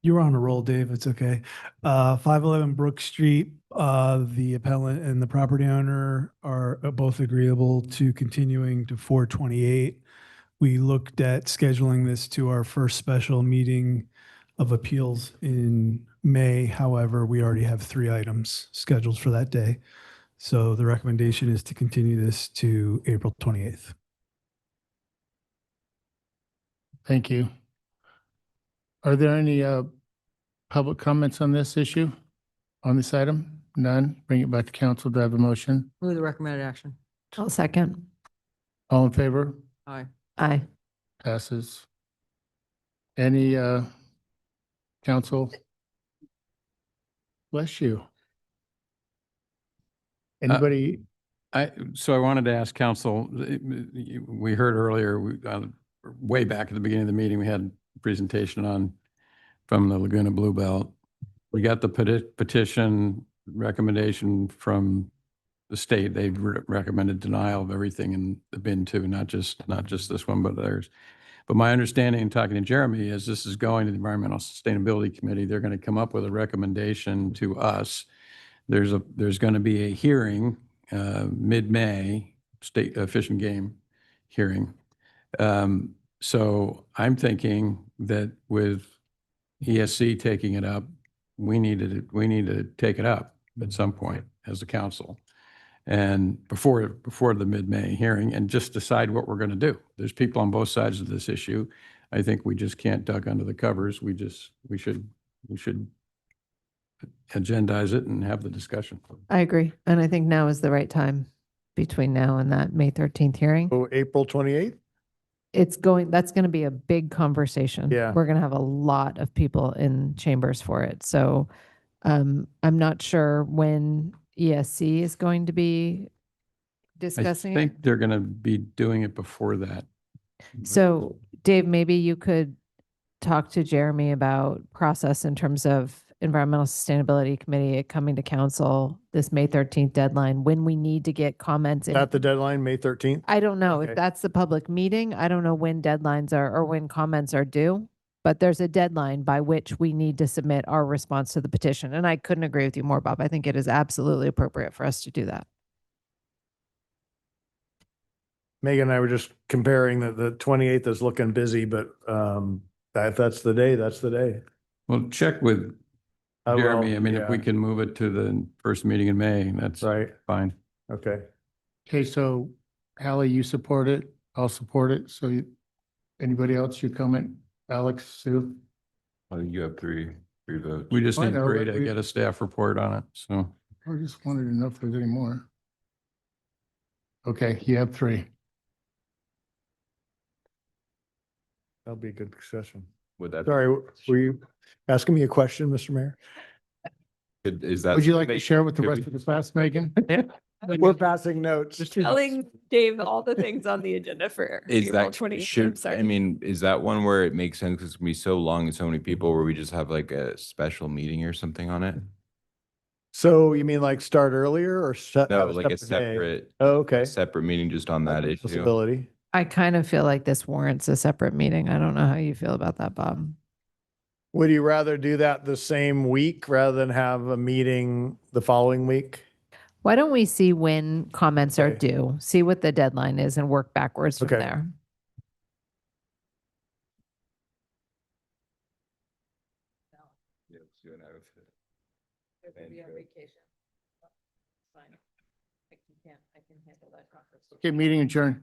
You're on a roll, Dave. It's okay. 511 Brook Street, the appellant and the property owner are both agreeable to continuing to 4/28. We looked at scheduling this to our first special meeting of appeals in May. However, we already have 3 items scheduled for that day. So the recommendation is to continue this to April 28th. Thank you. Are there any public comments on this issue, on this item? None. Bring it back to council. Do I have a motion? Move the recommended action. I'll second. All in favor? Aye. Aye. Passes. Any council? Bless you. Anybody? So I wanted to ask council, we heard earlier, way back at the beginning of the meeting, we had a presentation from the Laguna Bluebell. We got the petition recommendation from the state. They recommended denial of everything in the bin too, not just this one, but others. But my understanding in talking to Jeremy is this is going to the Environmental Sustainability Committee. They're going to come up with a recommendation to us. There's going to be a hearing mid-May, state Fish and Game hearing. So I'm thinking that with ESC taking it up, we need to take it up at some point as a council. and before the mid-May hearing, and just decide what we're going to do. There's people on both sides of this issue. I think we just can't duck under the covers. We should agendize it and have the discussion. I agree. And I think now is the right time between now and that May 13th hearing. So April 28th? That's going to be a big conversation. Yeah. We're going to have a lot of people in chambers for it. So I'm not sure when ESC is going to be I discussing it. think they're going to be doing it before that. So Dave, maybe you could talk to Jeremy about process in terms of Environmental Sustainability Committee coming to council this May 13th deadline, when we need to get comments in. At the deadline, May 13th? I don't know Okay. if that's the public meeting. I don't know when deadlines are or when comments are due, but there's a deadline by which we need to submit our response to the petition. And I couldn't agree with you more, Bob. I think it is absolutely appropriate for us to do that. Megan and I were just comparing that the 28th is looking busy, but if that's the day, that's the day. Well, check with I will, Jeremy. I mean, if we yeah. can move it to the first meeting in May, that's Right. fine. Okay. Okay, so Hallie, you support it. I'll support it. So anybody else, you comment? Alex, Sue? I think you have three votes. We just I need know, three but to get a staff report on it, so. I just wanted to know if there's any more. Okay, you have three. That'll be a good discussion. Would that? Sorry, were you asking me a question, Mr. Mayor? Is that? Would you like to something- share with the could rest we- of the class, Megan? We're passing notes. Telling Dave all the things on the agenda for Is April that, 20th. I'm should, sorry. I mean, is that one where it makes sense because it's gonna be so long and so many people where we just have like a special meeting or something on it? So you mean like start earlier or set? No, have like a day? separate, Oh, okay. separate meeting just on that issue. Possibility. I kind of feel like this warrants a separate meeting. I don't know how you feel about that, Bob. Would you rather do that the same week rather than have a meeting the following week? Why don't we see when comments are Okay. due, see what the deadline is and work backwards from Okay. there. Okay, meeting adjourned.